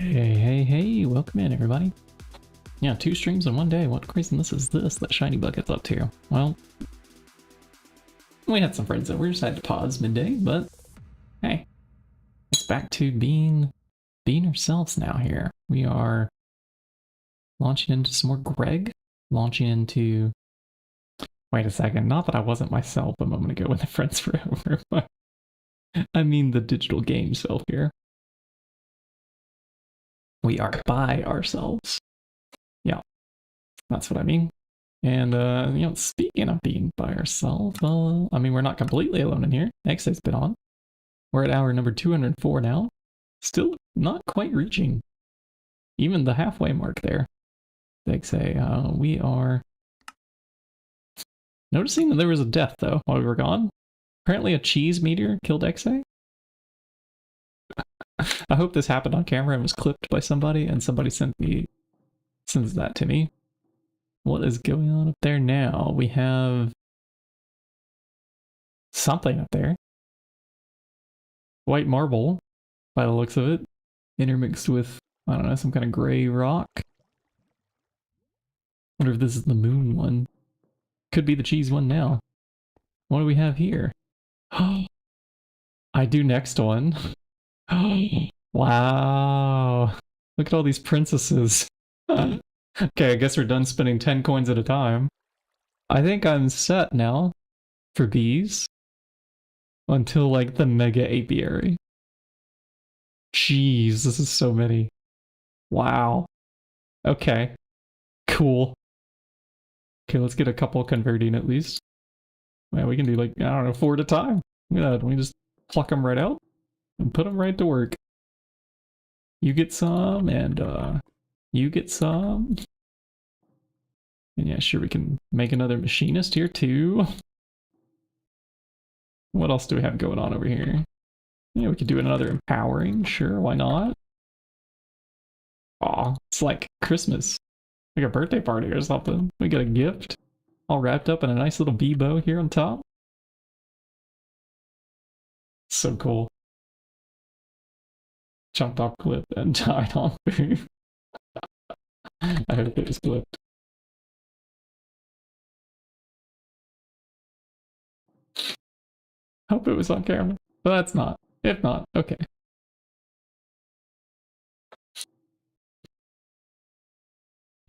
Hey, welcome in everybody. Yeah, 2 streams in one day. What craziness is this that Shinybucket's up to? Well, we had some friends over, decided to pause midday, but hey, it's back to being ourselves now here. We are launching into some more Greg, launching into... Wait a second, not that I wasn't myself a moment ago when the friends were over, but I mean the digital game self here. We are by ourselves. Yeah, that's what I mean. And, you know, speaking of being by ourselves, I mean, we're not completely alone in here. X's been on. We're at hour number 204 now. Still not quite reaching even the halfway mark there. XA, we are noticing that there was a death, though, while we were gone. Apparently a cheese meteor killed XA. I hope this happened on camera and was clipped by somebody, and somebody sends that to me. What is going on up there now? We have something up there. White marble, by the looks of it, intermixed with, I don't know, some kind of gray rock. Wonder if this is the moon one. Could be the cheese one now. What do we have here? I do next one. Wow. Look at all these princesses. Okay, I guess we're done spending 10 coins at a time. I think I'm set now for bees until like the mega apiary. Jeez, this is so many. Wow. Okay. Cool. Okay, let's get a couple converting at least. Man, we can do like, I don't know, 4 at a time. Look at that. We just pluck them right out and put them right to work. You get some, and you get some. And yeah, sure, we can make another machinist here too. What else do we have going on over here? Yeah, we could do another empowering, sure, why not? Aw, it's like Christmas. Like a birthday party or something. We get a gift, all wrapped up in a nice little bee bow here on top. So cool. Jumped off cliff and died on food. I hope it was clipped. Hope it was on camera, but that's not. If not, okay.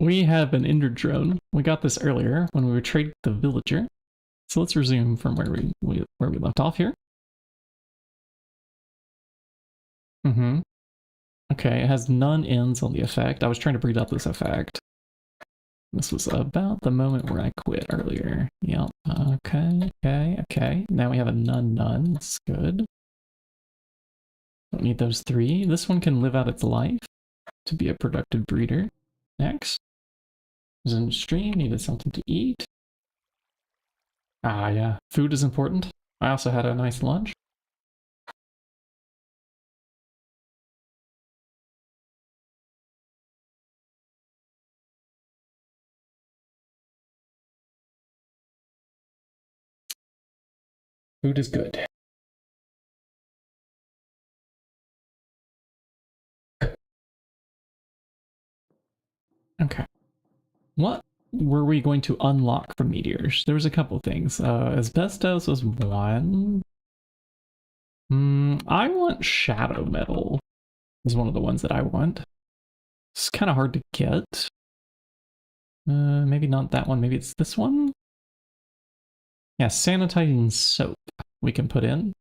We have an Ender drone. We got this earlier when we were trading the villager. So let's resume from where we left off here. Okay, it has none ends on the effect. I was trying to breed up this effect. This was about the moment where I quit earlier. Yep. Okay. Now we have a none. That's good. Don't need those 3. This one can live out its life to be a productive breeder. Next. Was in the stream, needed something to eat. Ah, yeah. Food is important. I also had a nice lunch. Food is good. Okay. What were we going to unlock from meteors? There was a couple things. Asbestos was one. I want shadow metal. Is one of the ones that I want. It's kind of hard to get. Maybe not that one. Maybe it's this one. Yeah, sanitizing soap we can put in.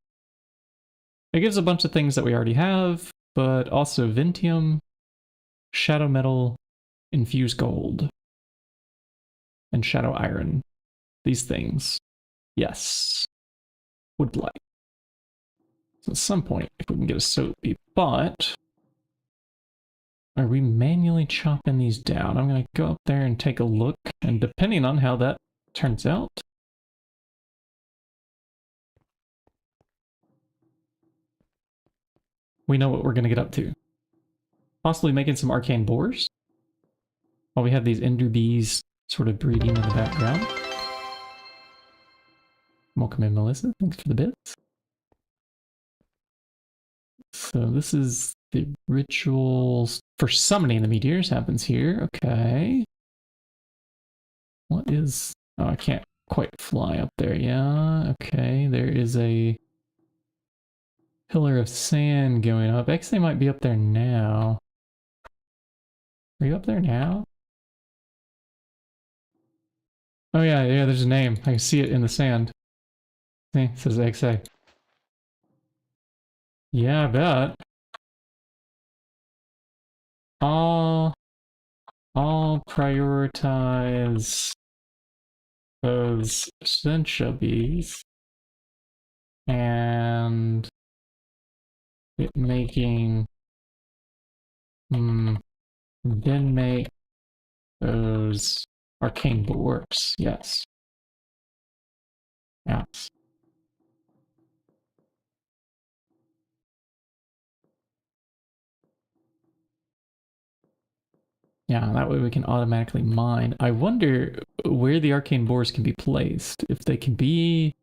It gives a bunch of things that we already have, but also Vintium, shadow metal, infused gold, and shadow iron. These things. Yes. Would like. So at some point, if we can get a soap, but are we manually chopping these down? I'm going to go up there and take a look, and depending on how that turns out, we know what we're going to get up to. Possibly making some arcane boars, while we have these ender bees sort of breeding in the background. Welcome in, Melissa. Thanks for the bits. So this is the rituals for summoning the meteors happens here. Okay. What is... Oh, I can't quite fly up there. Yeah, okay. There is a pillar of sand going up. Actually, they might be up there now. Are you up there now? Oh yeah, there's a name. I can see it in the sand. See, it says XA. Yeah, I bet. I'll prioritize those Shinybuckets and it making then make those arcane bulwarks. Yes. Yes. Yeah, that way we can automatically mine. I wonder where the arcane boars can be placed. If they can be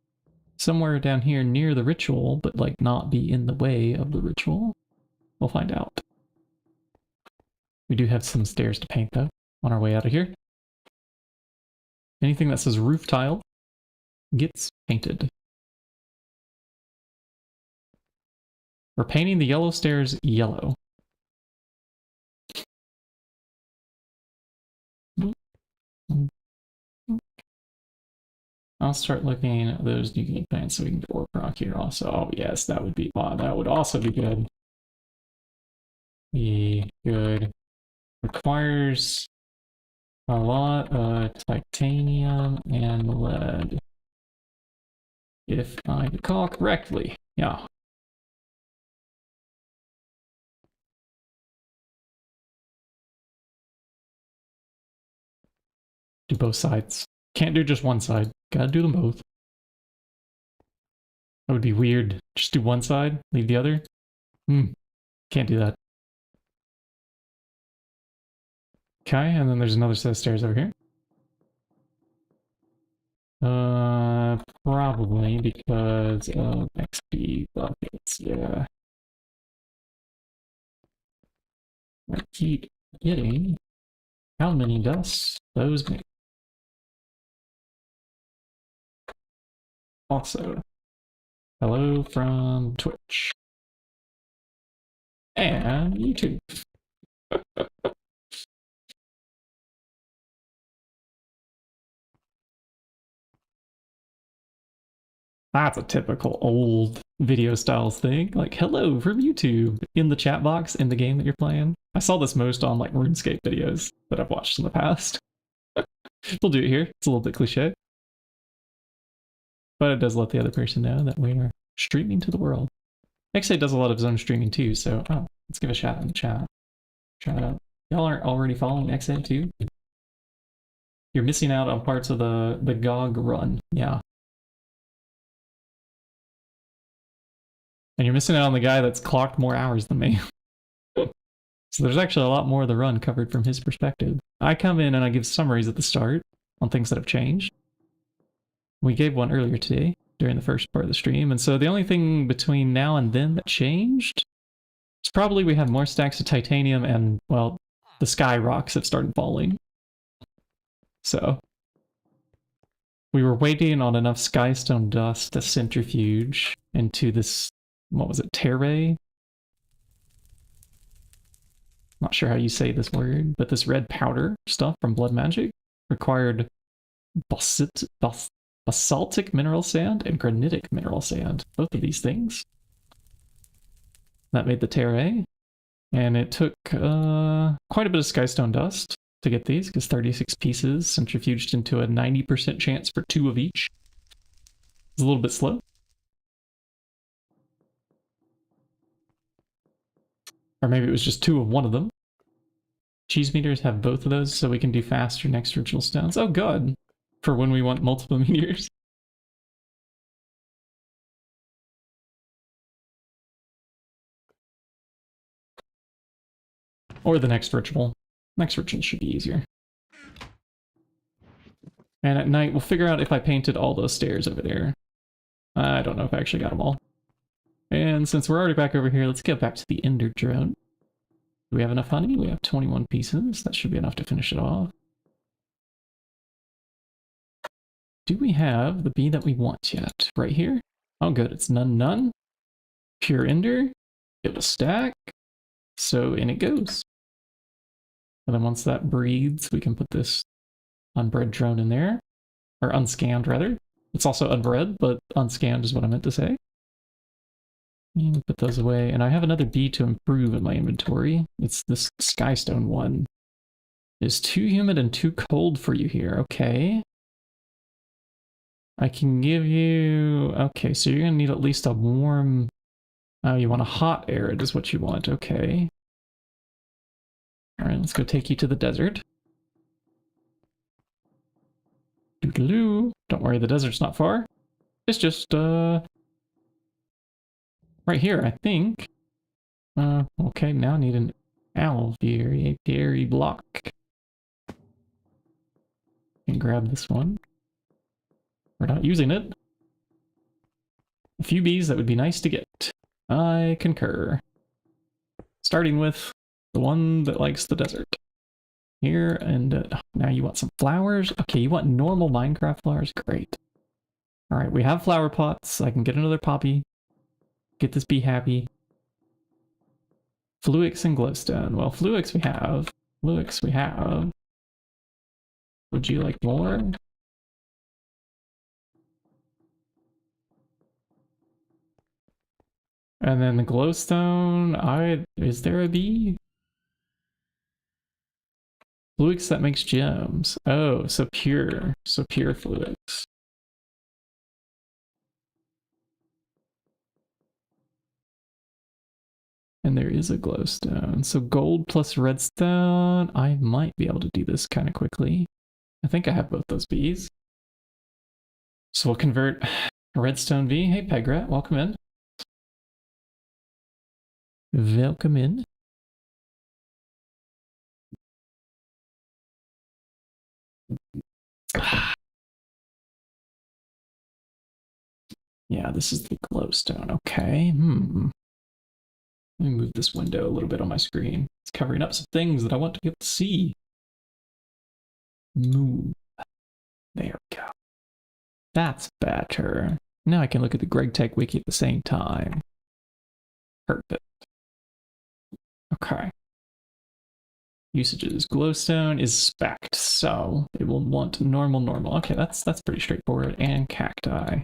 somewhere down here near the ritual, but like not be in the way of the ritual. We'll find out. We do have some stairs to paint though, on our way out of here. Anything that says roof tile gets painted. We're painting the yellow stairs yellow. I'll start looking at those unique plants so we can get orc rock here also. Oh yes, that would be that would also be good. Be good. Requires a lot of titanium and lead. If I recall correctly. Yeah. Do both sides. Can't do just one side. Gotta do them both. That would be weird. Just do one side, leave the other. Can't do that. Okay, and then there's another set of stairs over here. Probably because of XP buckets, yeah. I keep getting how many dusts those make. Also, hello from Twitch. And YouTube. That's a typical old video styles thing. Like, hello from YouTube in the chat box in the game that you're playing. I saw this most on like RuneScape videos that I've watched in the past. We'll do it here. It's a little bit cliche. But it does let the other person know that we are streaming to the world. XA does a lot of his own streaming too, so let's give a shout out in the chat. Shout out. Y'all aren't already following XA too? You're missing out on parts of the GOG run. Yeah. And you're missing out on the guy that's clocked more hours than me. So there's actually a lot more of the run covered from his perspective. I come in and I give summaries at the start on things that have changed. We gave one earlier today during the first part of the stream, and so the only thing between now and then that changed is probably we have more stacks of titanium and, well, the sky rocks have started falling. So we were waiting on enough skystone dust to centrifuge into this, what was it, terre? Not sure how you say this word, but this red powder stuff from Blood Magic required basaltic mineral sand and granitic mineral sand. Both of these things. That made the terre. And it took quite a bit of skystone dust to get these, because 36 pieces centrifuged into a 90% chance for 2 of each. It's a little bit slow. Or maybe it was just 2 of one of them. Cheese meters have both of those, so we can do faster next ritual stones. Oh, good. For when we want multiple meters. Or the next ritual. Next ritual should be easier. And at night, we'll figure out if I painted all those stairs over there. I don't know if I actually got them all. And And since we're already back over here, let's get back to the ender drone. Do we have enough honey? We have 21 pieces. That should be enough to finish it off. Do we have the bee that we want yet? Right here? Oh good, it's none none. Pure ender. Give it a stack. So in it goes. And then once that breeds, we can put this unbred drone in there. Or unscanned rather. It's also unbred, but unscanned is what I meant to say. And put those away. And I have another bee to improve in my inventory. It's this skystone one. It's too humid and too cold for you here. Okay. I can give you... Okay, so you're going to need at least a warm... Oh, you want a hot arid is what you want. Okay. Alright, let's go take you to the desert. Doodaloo. Don't worry, the desert's not far. It's just, right here, I think. Okay, now I need an apiary block. And grab this one. We're not using it. A few bees that would be nice to get. I concur. Starting with the one that likes the desert. Here, and now you want some flowers? Okay, you want normal Minecraft flowers? Great. Alright, we have flower pots. I can get another poppy. Get this bee happy. Fluix and glowstone. Well, Fluix we have. Fluix we have. Would you like more? And then the glowstone, is there a bee? Fluix that makes gems. Oh, so pure. So pure Fluix. And there is a glowstone. So gold plus redstone. I might be able to do this kind of quickly. I think I have both those bees. So we'll convert a redstone bee. Hey, Pegrat, welcome in. Welcome in. Yeah, this is the glowstone. Okay. Let me move this window a little bit on my screen. It's covering up some things that I want to be able to see. Move. There we go. That's better. Now I can look at the GregTech wiki at the same time. Perfect. Okay. Usages. Glowstone is spec'd, so it will want normal. Okay, that's pretty straightforward. And cacti.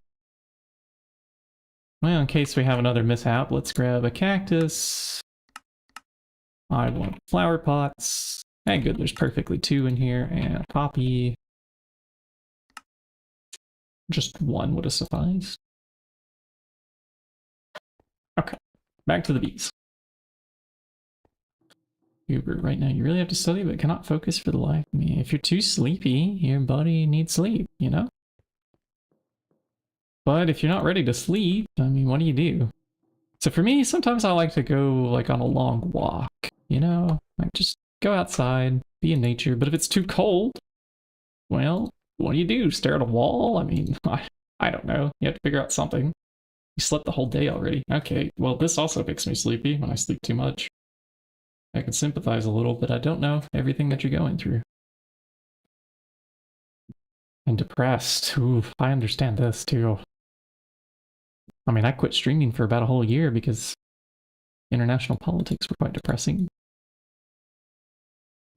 Well, in case we have another mishap, let's grab a cactus. I want flower pots. And good, there's perfectly 2 in here. And a poppy. Just 1 would have sufficed. Okay, back to the bees. Hubert, right now you really have to study but cannot focus for the life of me. If you're too sleepy, your body needs sleep, you know? But if you're not ready to sleep, I mean, what do you do? So for me, sometimes I like to go like on a long walk, you know? Like just go outside, be in nature. But if it's too cold, well, what do you do? Stare at a wall? I mean, I don't know. You have to figure out something. You slept the whole day already. Okay, well, this also makes me sleepy when I sleep too much. I can sympathize a little, but I don't know everything that you're going through. And depressed. Ooh, I understand this too. I mean, I quit streaming for about a whole year because international politics were quite depressing.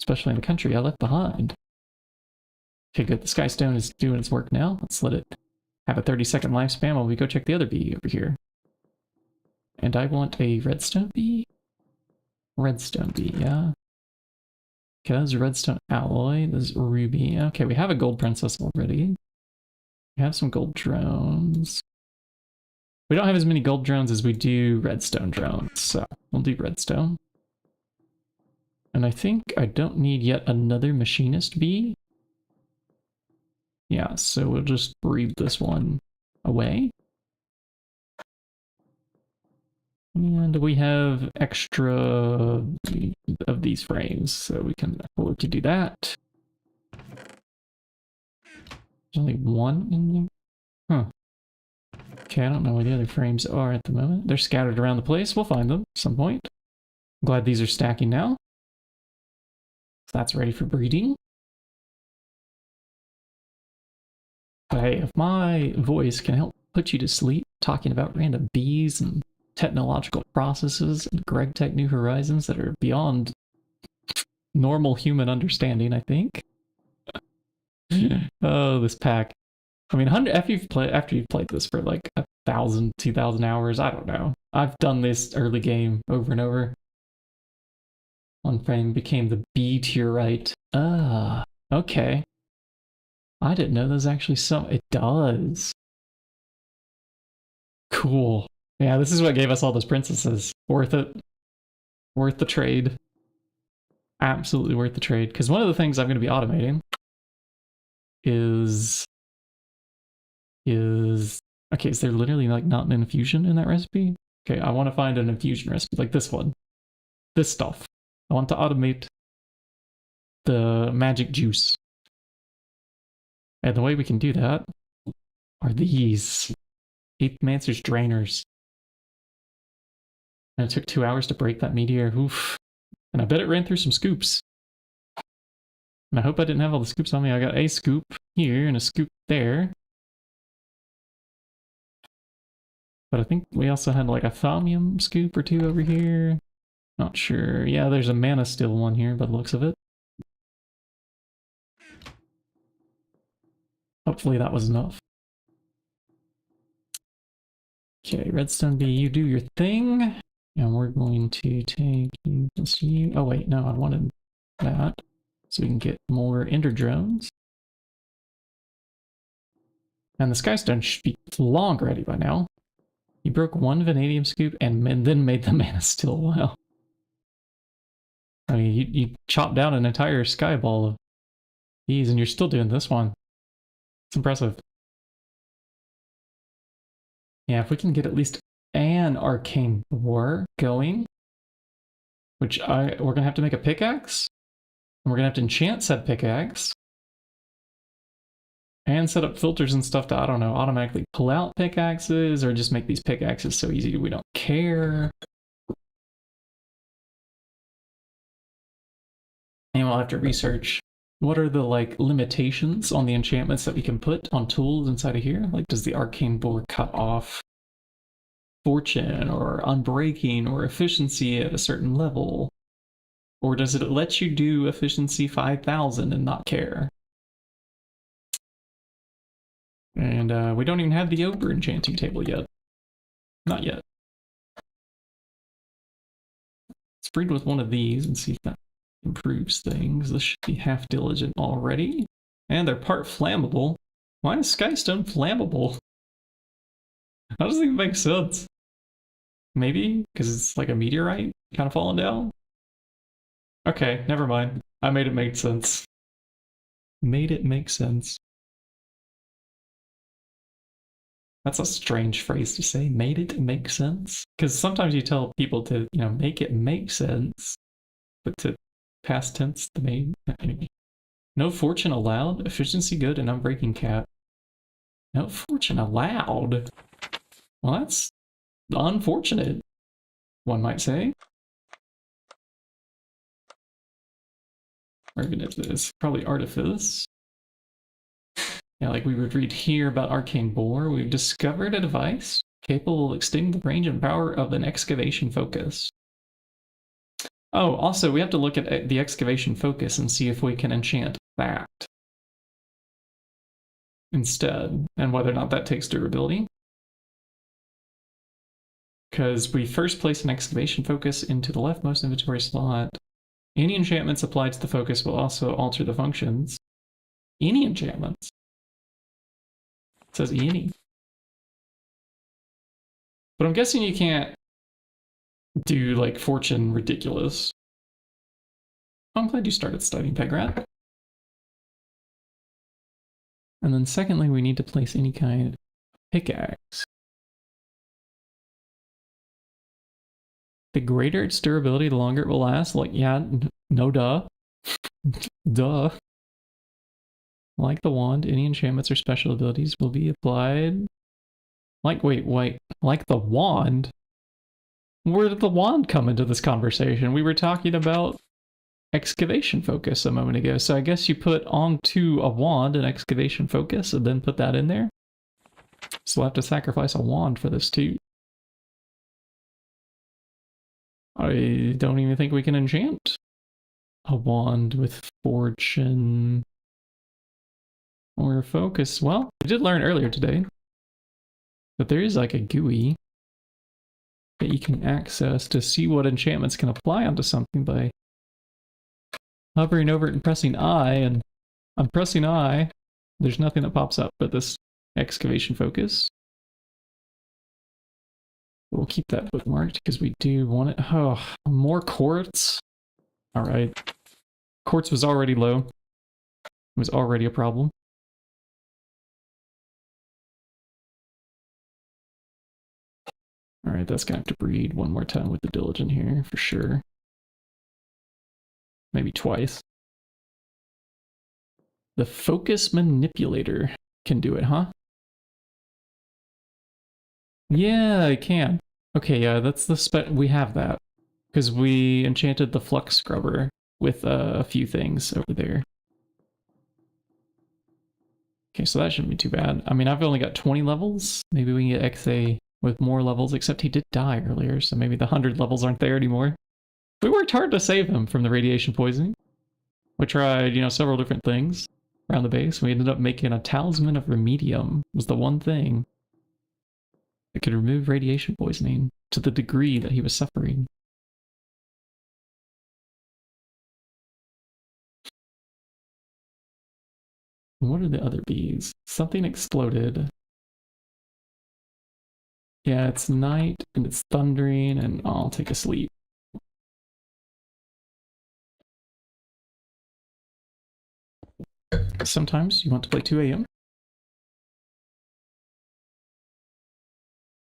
Especially in the country I left behind. Okay, good. The Skystone is doing its work now. Let's let it have a 30-second lifespan while we go check the other bee over here. And I want a redstone bee? Redstone bee, yeah. Okay, that's redstone alloy. This is ruby. Okay, we have a gold princess already. We have some gold drones. We don't have as many gold drones as we do redstone drones, so we'll do redstone. And I think I don't need yet another machinist bee. Yeah, so we'll just breed this one away. And we have extra of these frames, so we can afford to do that. There's only 1 in there? Huh. Okay, I don't know where the other frames are at the moment. They're scattered around the place. We'll find them at some point. I'm glad these are stacking now. So that's ready for breeding. But hey, if my voice can help put you to sleep talking about random bees and technological processes and GregTech New Horizons that are beyond normal human understanding, I think. Oh, this pack. I mean, after you've played this for like 1,000, 2,000 hours, I don't know. I've done this early game over and over. One frame became the bee to your right. Ah, okay. I didn't know there's actually some. It does. Cool. Yeah, this is what gave us all those princesses. Worth it. Worth the trade. Absolutely worth the trade. Because one of the things I'm going to be automating is okay, is there literally like not an infusion in that recipe? Okay, I want to find an infusion recipe like this one. This stuff. I want to automate the magic juice. And the way we can do that are these Eighth Mancer's drainers. And it took 2 hours to break that meteor. Oof. And I bet it ran through some scoops. And I hope I didn't have all the scoops on me. I got a scoop here and a scoop there. But I think we also had like a thaumium scoop or two over here. Not sure. Yeah, there's a mana still one here by the looks of it. Hopefully that was enough. Okay, Redstone Bee, you do your thing. And we're going to take you to see. Oh wait, no, I wanted that. So we can get more ender drones. And the Skystone should be long ready by now. You broke one vanadium scoop and then made the mana still. Wow. I mean, you chopped down an entire sky ball of these and you're still doing this one. It's impressive. Yeah, if we can get at least an arcane boar going, which we're gonna have to make a pickaxe, and we're gonna have to enchant said pickaxe, and set up filters and stuff to, I don't know, automatically pull out pickaxes, or just make these pickaxes so easy we don't care. And we'll have to research what are the like limitations on the enchantments that we can put on tools inside of here. Like, does the arcane boar cut off fortune or unbreaking or efficiency at a certain level? Or does it let you do efficiency 5,000 and not care? And we don't even have the over enchanting table yet. Not yet. Let's breed with one of these and see if that improves things. This should be half diligent already. And they're part flammable. Why is Skystone flammable? That doesn't even make sense. Maybe because it's like a meteorite kind of falling down? Okay, never mind. I made it make sense. Made it make sense. That's a strange phrase to say. Made it make sense? Because sometimes you tell people to, you know, make it make sense, but to past tense the made. Anyway. No fortune allowed. Efficiency good and unbreaking cat. No fortune allowed. Well, that's unfortunate, one might say. Or even if it is probably artifice. Yeah, like we would read here about arcane boar. We've discovered a device capable of extending the range and power of an excavation focus. Oh, also we have to look at the excavation focus and see if we can enchant that instead, and whether or not that takes durability. Because we first place an excavation focus into the leftmost inventory slot. Any enchantments applied to the focus will also alter the functions. Any enchantments? It says any. But I'm guessing you can't do like fortune ridiculous. I'm glad you started studying Pegrat. And then secondly, we need to place any kind of pickaxe. The greater its durability, the longer it will last. Like, yeah, no duh. Duh. Like the wand, any enchantments or special abilities will be applied Like, wait. Like the wand? Where did the wand come into this conversation? We were talking about excavation focus a moment ago, so I guess you put onto a wand an excavation focus and then put that in there? So we'll have to sacrifice a wand for this too. I don't even think we can enchant a wand with fortune or focus. Well, we did learn earlier today that there is like a GUI that you can access to see what enchantments can apply onto something by hovering over it and pressing I, and I'm pressing I. There's nothing that pops up but this excavation focus. We'll keep that bookmarked because we do want it. Oh, more quartz. All right. Quartz was already low. It was already a problem. All right, that's gonna have to breed one more time with the diligent here for sure. Maybe twice. The focus manipulator can do it, huh? Yeah, it can. Okay, yeah, that's the we have that because we enchanted the flux scrubber with a few things over there. Okay, so that shouldn't be too bad. I mean, I've only got 20 levels. Maybe we can get XA with more levels, except he did die earlier, so maybe the 100 levels aren't there anymore. We worked hard to save him from the radiation poisoning. We tried, you know, several different things around the base. We ended up making a talisman of remedium. It was the one thing that could remove radiation poisoning to the degree that he was suffering. What are the other bees? Something exploded. Yeah, it's night and it's thundering and I'll take a sleep. Sometimes you want to play 2 a.m.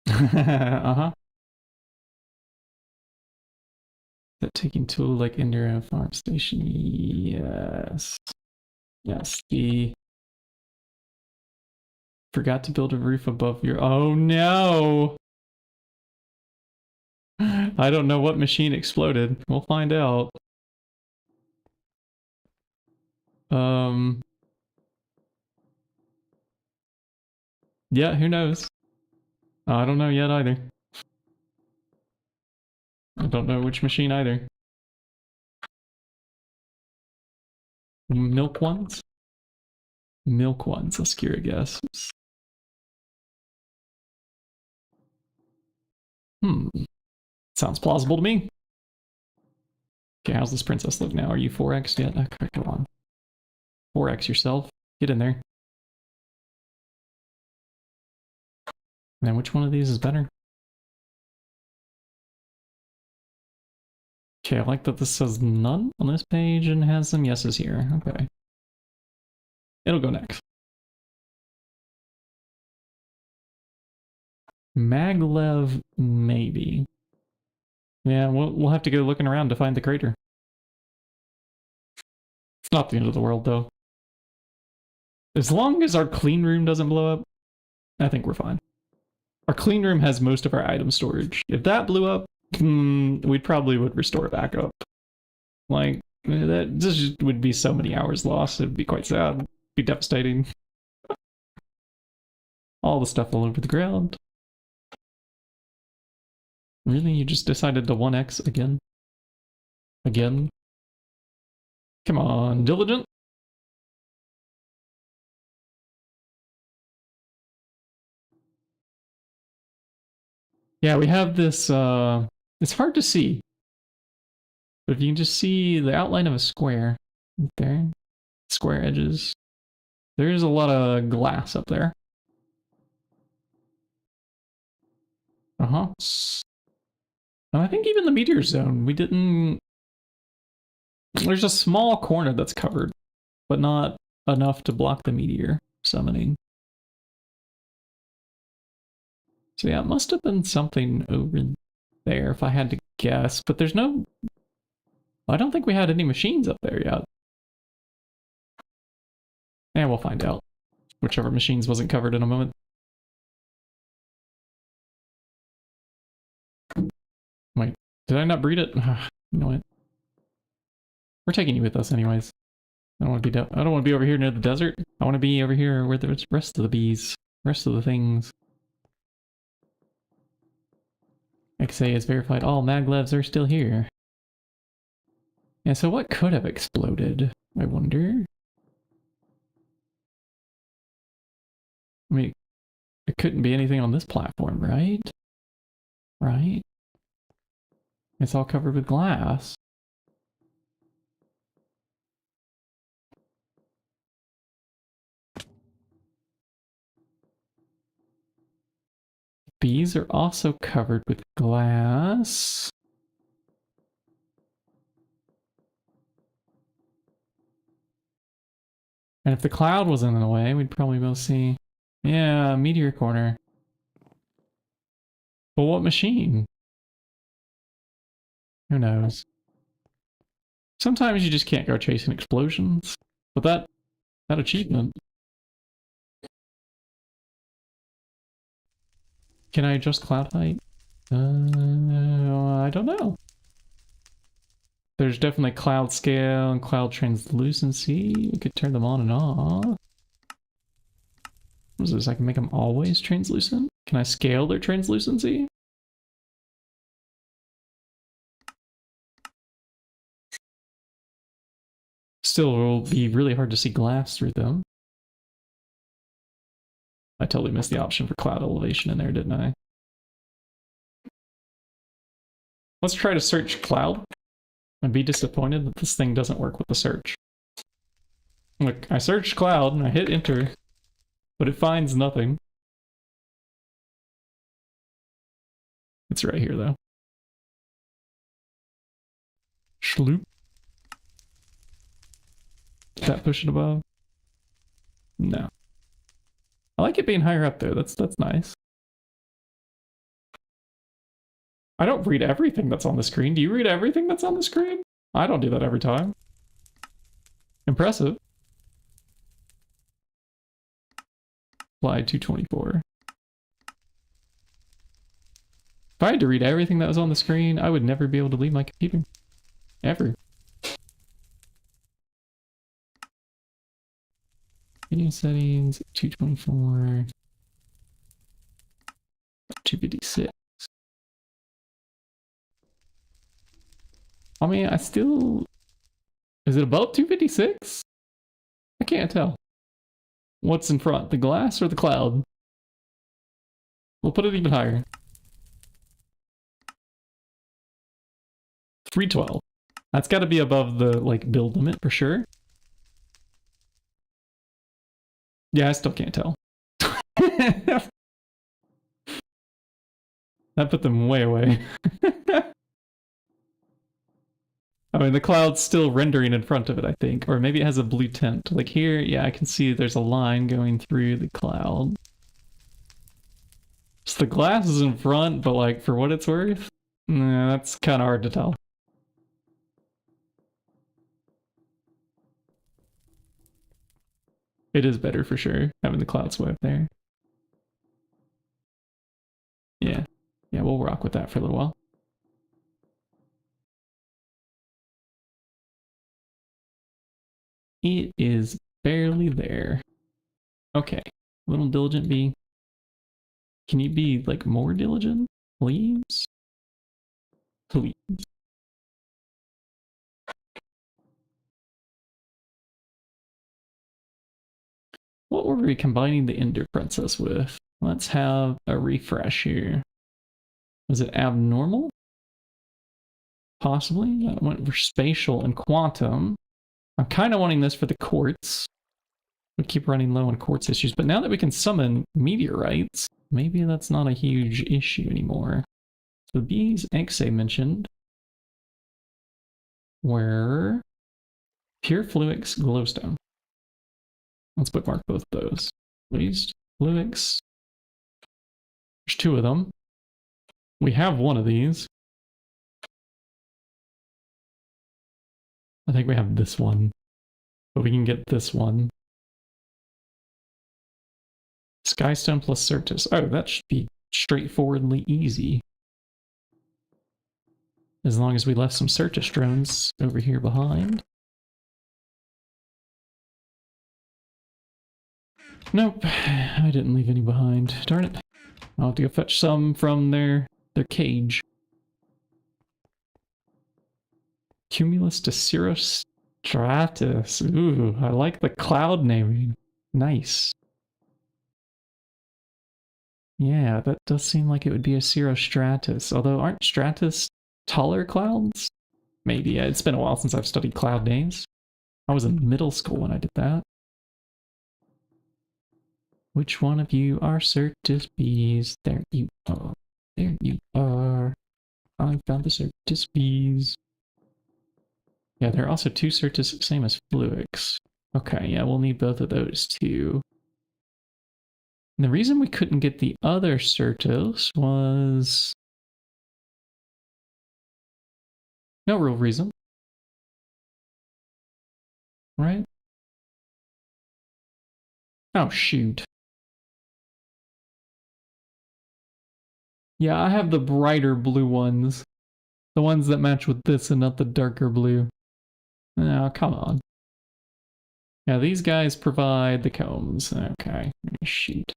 Uh-huh. That taking tool like Indiana Farm Station? Yes. Yes, the... Forgot to build a roof above your... Oh no! I don't know what machine exploded. We'll find out. Yeah, who knows? I don't know yet either. I don't know which machine either. Milk ones? Milk ones, let's give it a guess. Sounds plausible to me. Okay, how's this princess look now? Are you 4x yet? Okay, come on. 4x yourself. Get in there. Now, which one of these is better? Okay, I like that this says none on this page and has some yeses here. Okay. It'll go next. Maglev, maybe. Yeah, we'll have to go looking around to find the crater. It's not the end of the world, though. As long as our clean room doesn't blow up, I think we're fine. Our clean room has most of our item storage. If that blew up, we probably would restore it back up. Like, that just would be so many hours lost. It'd be quite sad. It'd be devastating. All the stuff all over the ground. Really? You just decided to 1x again? Again? Come on, diligent? Yeah, we have this, it's hard to see. But if you can just see the outline of a square right there, square edges, there's a lot of glass up there. Uh-huh. And I think even the meteor zone, we didn't... There's a small corner that's covered, but not enough to block the meteor summoning. So yeah, it must have been something over there if I had to guess, but there's no... I don't think we had any machines up there yet. Yeah, we'll find out. Whichever machines wasn't covered in a moment. Did I not breed it? You know what? We're taking you with us anyways. I don't want to be I don't want to be over here near the desert. I want to be over here where the rest of the bees, rest of the things. XA is verified. All maglevs are still here. Yeah, so what could have exploded? I wonder. I mean, it couldn't be anything on this platform, right? Right? It's all covered with glass. Bees are also covered with glass. And if the cloud wasn't in the way, we'd probably be able to see. Yeah, meteor corner. But what machine? Who knows? Sometimes you just can't go chasing explosions. But that achievement. Can I adjust cloud height? I don't know. There's definitely cloud scale and cloud translucency. We could turn them on and off. What is this? I can make them always translucent? Can I scale their translucency? Still, it will be really hard to see glass through them. I totally missed the option for cloud elevation in there, didn't I? Let's try to search cloud and be disappointed that this thing doesn't work with the search. Look, I searched cloud and I hit enter, but it finds nothing. It's right here though. Schloop. Did that push it above? No. I like it being higher up there. That's nice. I don't read everything that's on the screen. Do you read everything that's on the screen? I don't do that every time. Impressive. Apply 224. If I had to read everything that was on the screen, I would never be able to leave my computer. Ever. Video settings, 224. 256. I mean, I still... Is it above 256? I can't tell. What's in front, the glass or the cloud? We'll put it even higher. 312. That's got to be above the, like, build limit for sure. Yeah, I still can't tell. That put them way away. I mean, the cloud's still rendering in front of it, I think. Or maybe it has a blue tint. Like here, yeah, I can see there's a line going through the cloud. So the glass is in front, but like, for what it's worth, nah, that's kind of hard to tell. It is better for sure, having the clouds way up there. Yeah. Yeah, we'll rock with that for a little while. It is barely there. Okay. Little diligent bee. Can you be, like, more diligent? Please? Please. What were we combining the Ender Princess with? Let's have a refresh here. Was it abnormal? Possibly. That went for spatial and quantum. I'm kind of wanting this for the quartz. We keep running low on quartz issues, but now that we can summon meteorites, maybe that's not a huge issue anymore. So these eggs I mentioned were pure fluix glowstone. Let's bookmark both of those. At least fluix. There's two of them. We have one of these. I think we have this one, but we can get this one. Skystone plus Certus. Oh, that should be straightforwardly easy. As long as we left some Certus drones over here behind. Nope, I didn't leave any behind. Darn it. I'll have to go fetch some from their cage. Cumulus to cirrostratus. Ooh, I like the cloud naming. Nice. Yeah, that does seem like it would be a cirrostratus. Although, aren't stratus taller clouds? Maybe. Yeah, it's been a while since I've studied cloud names. I was in middle school when I did that. Which one of you are Certus bees? There you are. There you are. I found the Certus bees. Yeah, there are also two Certus, same as Fluix. Okay, yeah, we'll need both of those too. And the reason we couldn't get the other Certus was... no real reason. Right? Oh, shoot. Yeah, I have the brighter blue ones. The ones that match with this and not the darker blue. Oh, come on. Yeah, these guys provide the combs. Okay, shoot.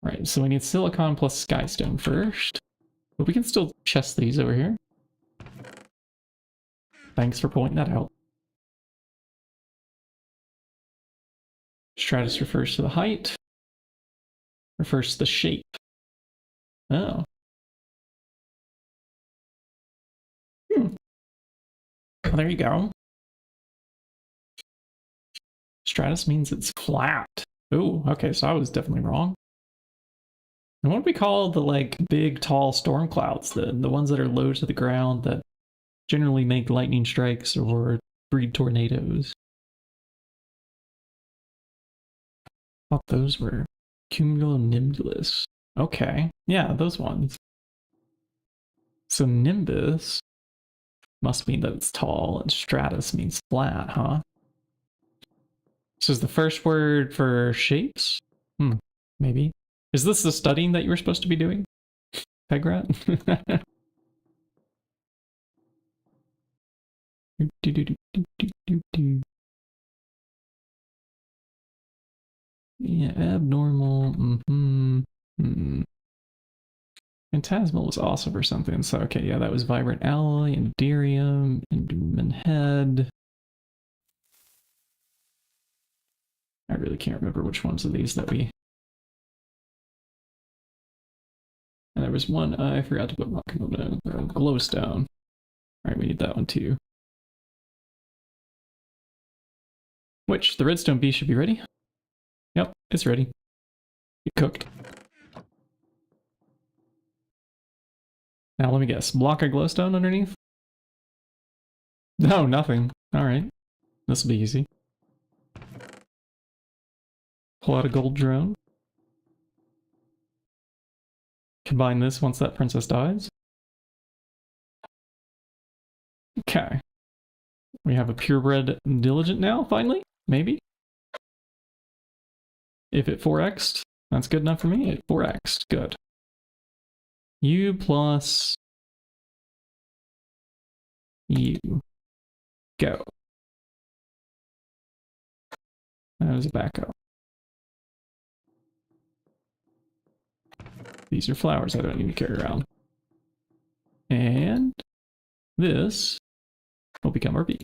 Right, so we need silicon plus skystone first. But we can still chest these over here. Thanks for pointing that out. Stratus refers to the height. Refers to the shape. Oh. Well, there you go. Stratus means it's flat. Ooh, okay, so I was definitely wrong. And what do we call the, like, big, tall storm clouds? The ones that are low to the ground that generally make lightning strikes or breed tornadoes? I thought those were cumulonimbus. Okay, yeah, those ones. So nimbus must mean that it's tall, and stratus means flat, huh? So is the first word for shapes? Maybe. Is this the studying that you were supposed to be doing? Pegrat? Yeah, abnormal. Phantasmal was also for something. So, okay, yeah, that was Vibrant Alloy, Enderium, Enderman Head. I really can't remember which ones of these that we... And there was one I forgot to put glowstone. Alright, we need that one too. Which, the redstone bee should be ready? Yep, it's ready. It cooked. Now let me guess, block a glowstone underneath? No, nothing. Alright. This will be easy. Pull out a gold drone. Combine this once that princess dies. Okay. We have a purebred diligent now, finally? Maybe? If it 4x'd, that's good enough for me. It 4x'd, good. U plus... U. Go. That was a backup. These are flowers I don't need to carry around. And this will become our bee.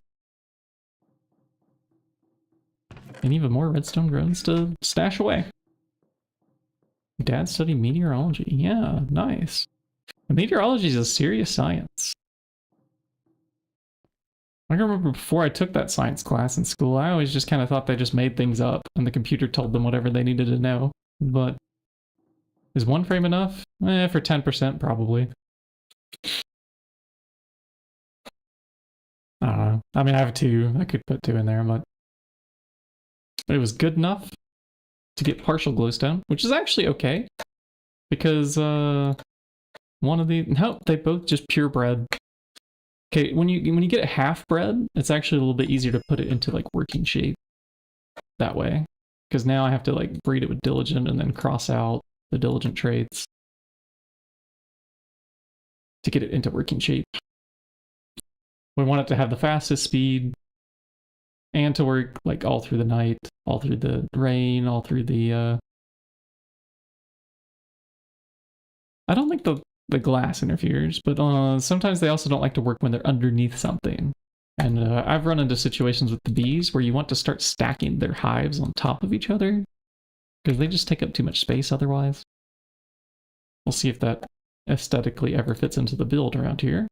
And even more redstone drones to stash away. Dad studied meteorology. Yeah, nice. And meteorology is a serious science. I remember before I took that science class in school, I always just kind of thought they just made things up and the computer told them whatever they needed to know. But is one frame enough? For 10% probably. I don't know. I mean, I have two. I could put two in there, but it was good enough to get partial glowstone, which is actually okay. Because one of the... No, they both just purebred. Okay, when you get it half bred, it's actually a little bit easier to put it into like working shape that way. Because now I have to like breed it with diligent and then cross out the diligent traits to get it into working shape. We want it to have the fastest speed and to work like all through the night, all through the rain, all through the I don't think the glass interferes, but sometimes they also don't like to work when they're underneath something. And I've run into situations with the bees where you want to start stacking their hives on top of each other because they just take up too much space otherwise. We'll see if that aesthetically ever fits into the build around here.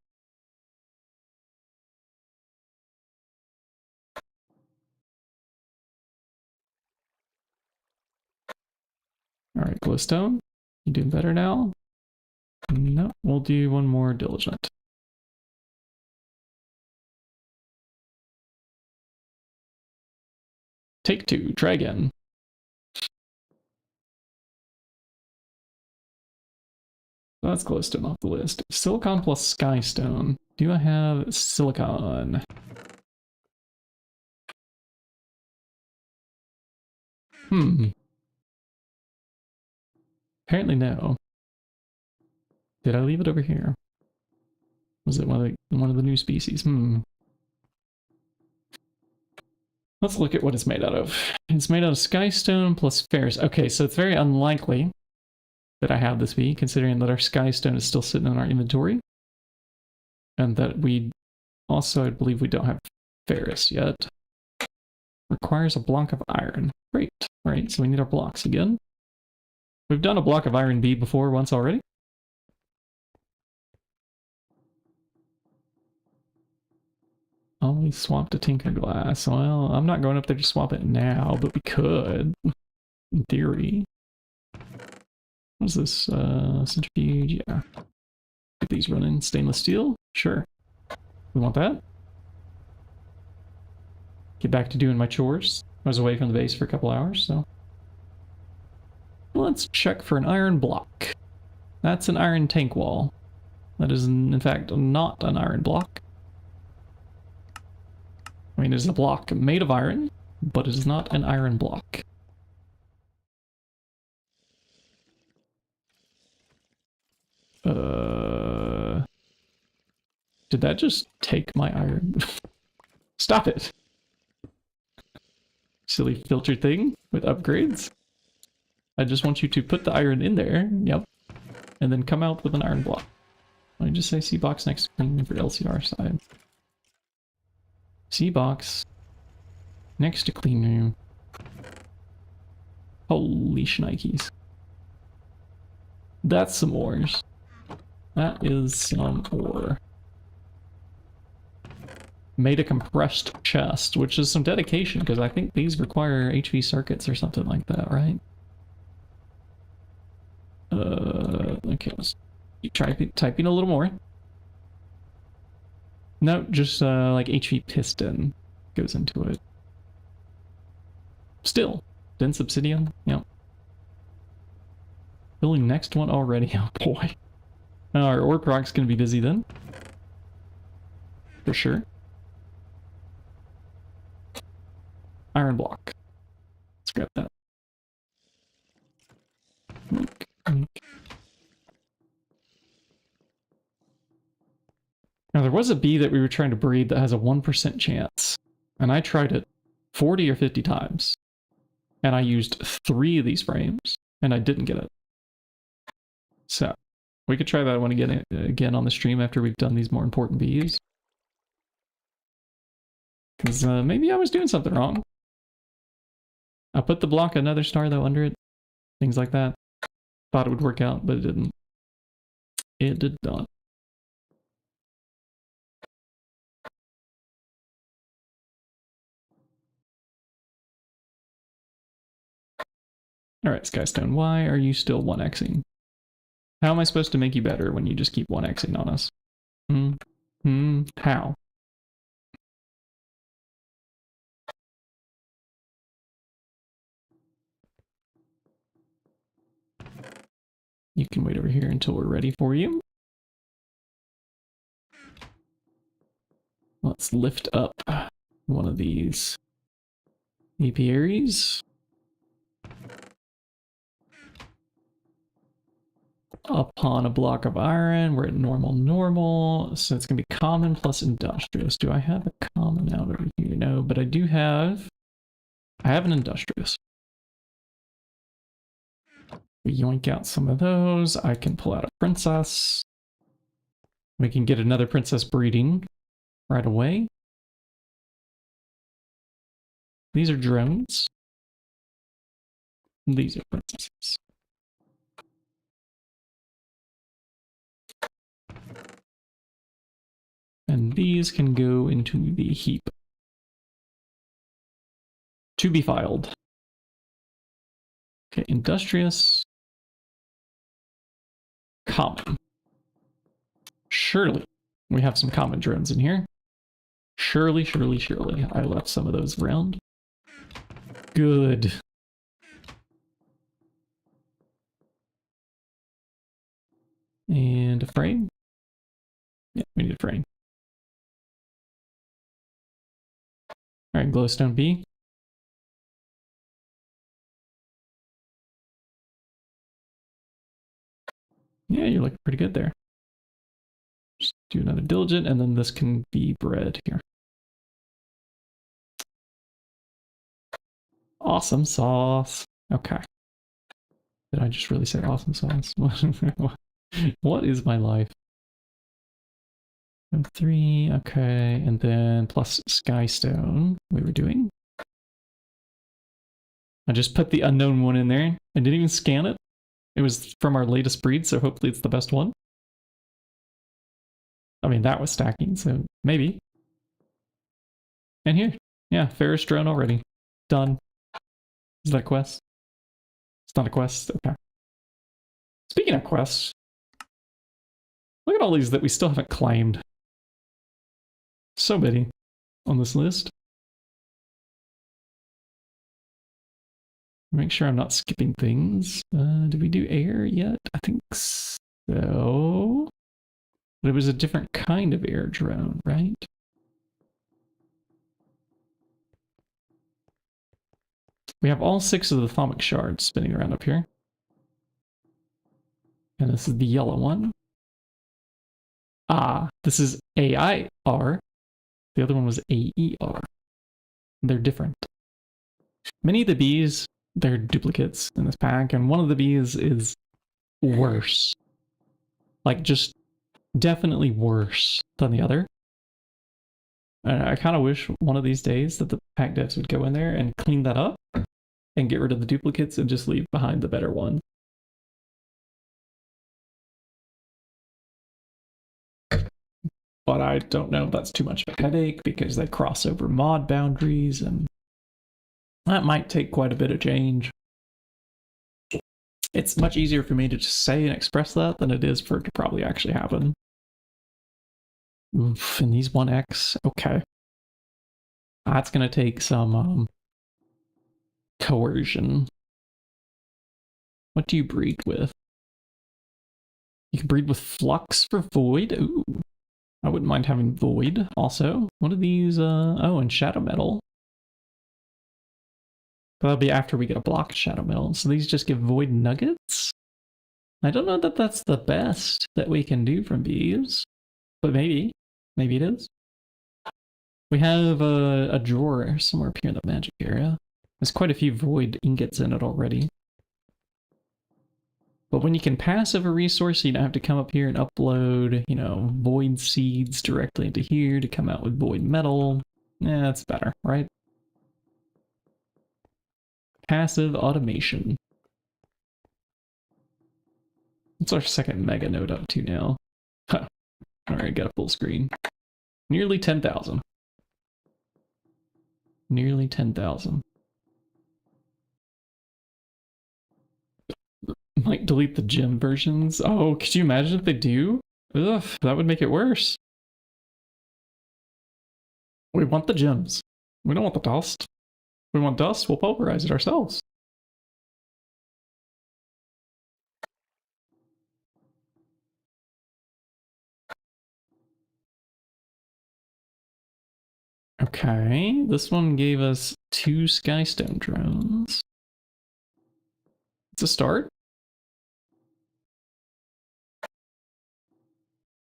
Alright, glowstone. You doing better now? No, we'll do one more diligent. Take two, try again. That's glowstone off the list. Silicon plus skystone. Do I have silicon? Apparently no. Did I leave it over here? Was it one of the new species? Let's look at what it's made out of. It's made out of skystone plus ferrous. Okay, so it's very unlikely that I have this bee, considering that our skystone is still sitting in our inventory. And that we also, I believe we don't have ferrous yet. Requires a block of iron. Great. Alright, so we need our blocks again. We've done a block of iron bee before once already. Oh, we swapped a tinker glass. Well, I'm not going up there to swap it now, but we could. In theory. What's this? Centrifuge? Yeah. Get these running. Stainless steel? Sure. We want that. Get back to doing my chores. I was away from the base for a couple hours, so. Let's check for an iron block. That's an iron tank wall. That is, in fact, not an iron block. I mean, it is a block made of iron, but it is not an iron block. Did that just take my iron? Stop it! Silly filter thing with upgrades. I just want you to put the iron in there, yep, and then come out with an iron block. Let me just say C box next to clean room for LCR side. C box next to clean room. Holy shnikes. That's some ores. That is some ore. Made a compressed chest, which is some dedication, because I think these require HV circuits or something like that, right? Okay, let's keep typing a little more. No, just like HV piston goes into it. Still, dense obsidian, yep. Building next one already, oh boy. Our ore proc's gonna be busy then. For sure. Iron block. Let's grab that. Now there was a bee that we were trying to breed that has a 1% chance. And I tried it 40 or 50 times. And I used 3 of these frames. And I didn't get it. So, we could try that one again on the stream after we've done these more important bees. Because maybe I was doing something wrong. I put the block another star though under it. Things like that. Thought it would work out, but it didn't. It did not. Alright, Skystone, why are you still 1xing? How am I supposed to make you better when you just keep 1xing on us? How? You can wait over here until we're ready for you. Let's lift up one of these apiaries. upon a block of iron. We're at normal. So it's going to be common plus industrious. Do I have a common out over here? No, but I do have... I have an industrious. We yoink out some of those. I can pull out a princess. We can get another princess breeding right away. These are drones. These are princesses. And these can go into the heap. To be filed. Okay, industrious. Common. Surely we have some common drones in here. Surely. I left some of those around. Good. And a frame. Yeah, we need a frame. Alright, glowstone B. Yeah, you're looking pretty good there. Just do another diligent, and then this can be bred here. Awesome sauce. Okay. Did I just really say awesome sauce? What is my life? 3, okay, and then plus skystone we were doing. I just put the unknown one in there. I didn't even scan it. It was from our latest breed, so hopefully it's the best one. I mean, that was stacking, so maybe. And here, yeah, Ferris drone already. Done. Is that a quest? It's not a quest? Okay. Speaking of quests, look at all these that we still haven't claimed. So many on this list. Make sure I'm not skipping things. Did we do air yet? I think so. But it was a different kind of air drone, right? We have all 6 of the Thaumic shards spinning around up here. And this is the yellow one. Ah, this is AIR. The other one was AER. They're different. Many of the bees, they're duplicates in this pack, and one of the bees is worse. Like, just definitely worse than the other. I kind of wish one of these days that the pack devs would go in there and clean that up and get rid of the duplicates and just leave behind the better one. But I don't know if that's too much of a headache because they cross over mod boundaries, and that might take quite a bit of change. It's much easier for me to just say and express that than it is for it to probably actually happen. Oof, and these 1X, okay. That's gonna take some coercion. What do you breed with? You can breed with Flux for Void. Ooh. I wouldn't mind having Void also. What are these? Oh, and Shadow Metal. But that'll be after we get a blocked Shadow Metal. So these just give Void Nuggets? I don't know that that's the best that we can do from bees. But maybe. Maybe it is. We have a drawer somewhere up here in the magic area. There's quite a few Void ingots in it already. But when you can passive a resource, you don't have to come up here and upload, you know, Void seeds directly into here to come out with Void metal. Yeah, that's better, right? Passive automation. What's our second mega node up to now? Huh. Alright, got a full screen. Nearly 10,000. Nearly 10,000. Might delete the gem versions. Oh, could you imagine if they do? Ugh, that would make it worse. We want the gems. We don't want the dust. We want dust, we'll pulverize it ourselves. Okay, this one gave us 2 Skystone drones. It's a start.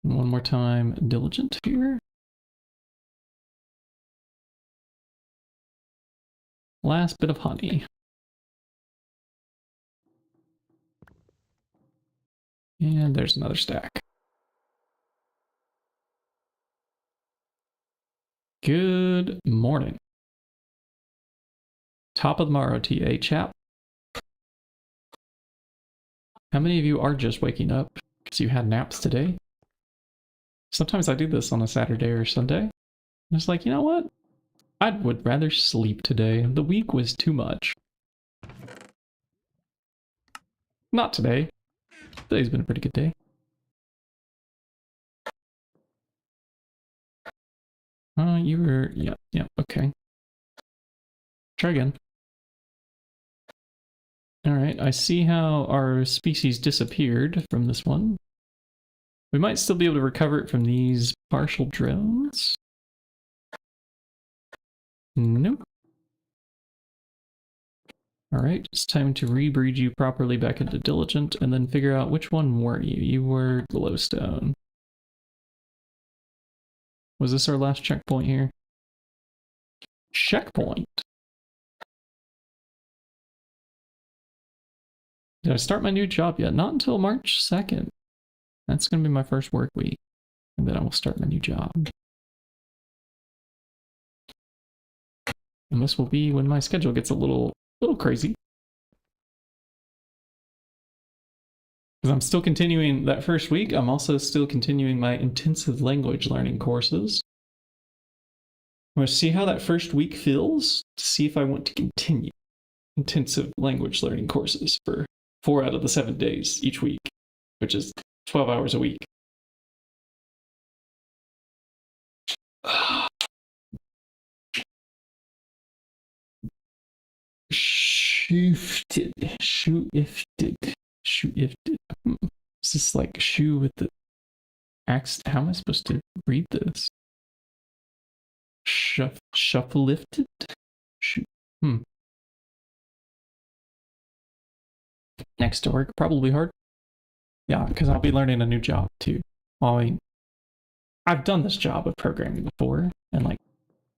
One more time, diligent here. Last bit of honey. And there's another stack. Good morning. Top of the morrow to you, chap. How many of you are just waking up because you had naps today? Sometimes I do this on a Saturday or Sunday. And it's like, you know what? I would rather sleep today. The week was too much. Not today. Today's been a pretty good day. You were... yeah, okay. Try again. Alright, I see how our species disappeared from this one. We might still be able to recover it from these partial drones. Nope. Alright, it's time to rebreed you properly back into Diligent and then figure out which one were you. You were Glowstone. Was this our last checkpoint here? Checkpoint? Did I start my new job yet? Not until March 2nd. That's going to be my first work week. And then I will start my new job. And this will be when my schedule gets a little crazy. Because I'm still continuing that first week. I'm also still continuing my intensive language learning courses. I'm going to see how that first week feels to see if I want to continue intensive language learning courses for 4 out of the 7 days each week, which is 12 hours a week. Shifted. Is this like shoe with the axe? How am I supposed to read this? Shuffle lifted? Next to work, probably hard. Yeah, because I'll be learning a new job too. Well, I mean, I've done this job of programming before and like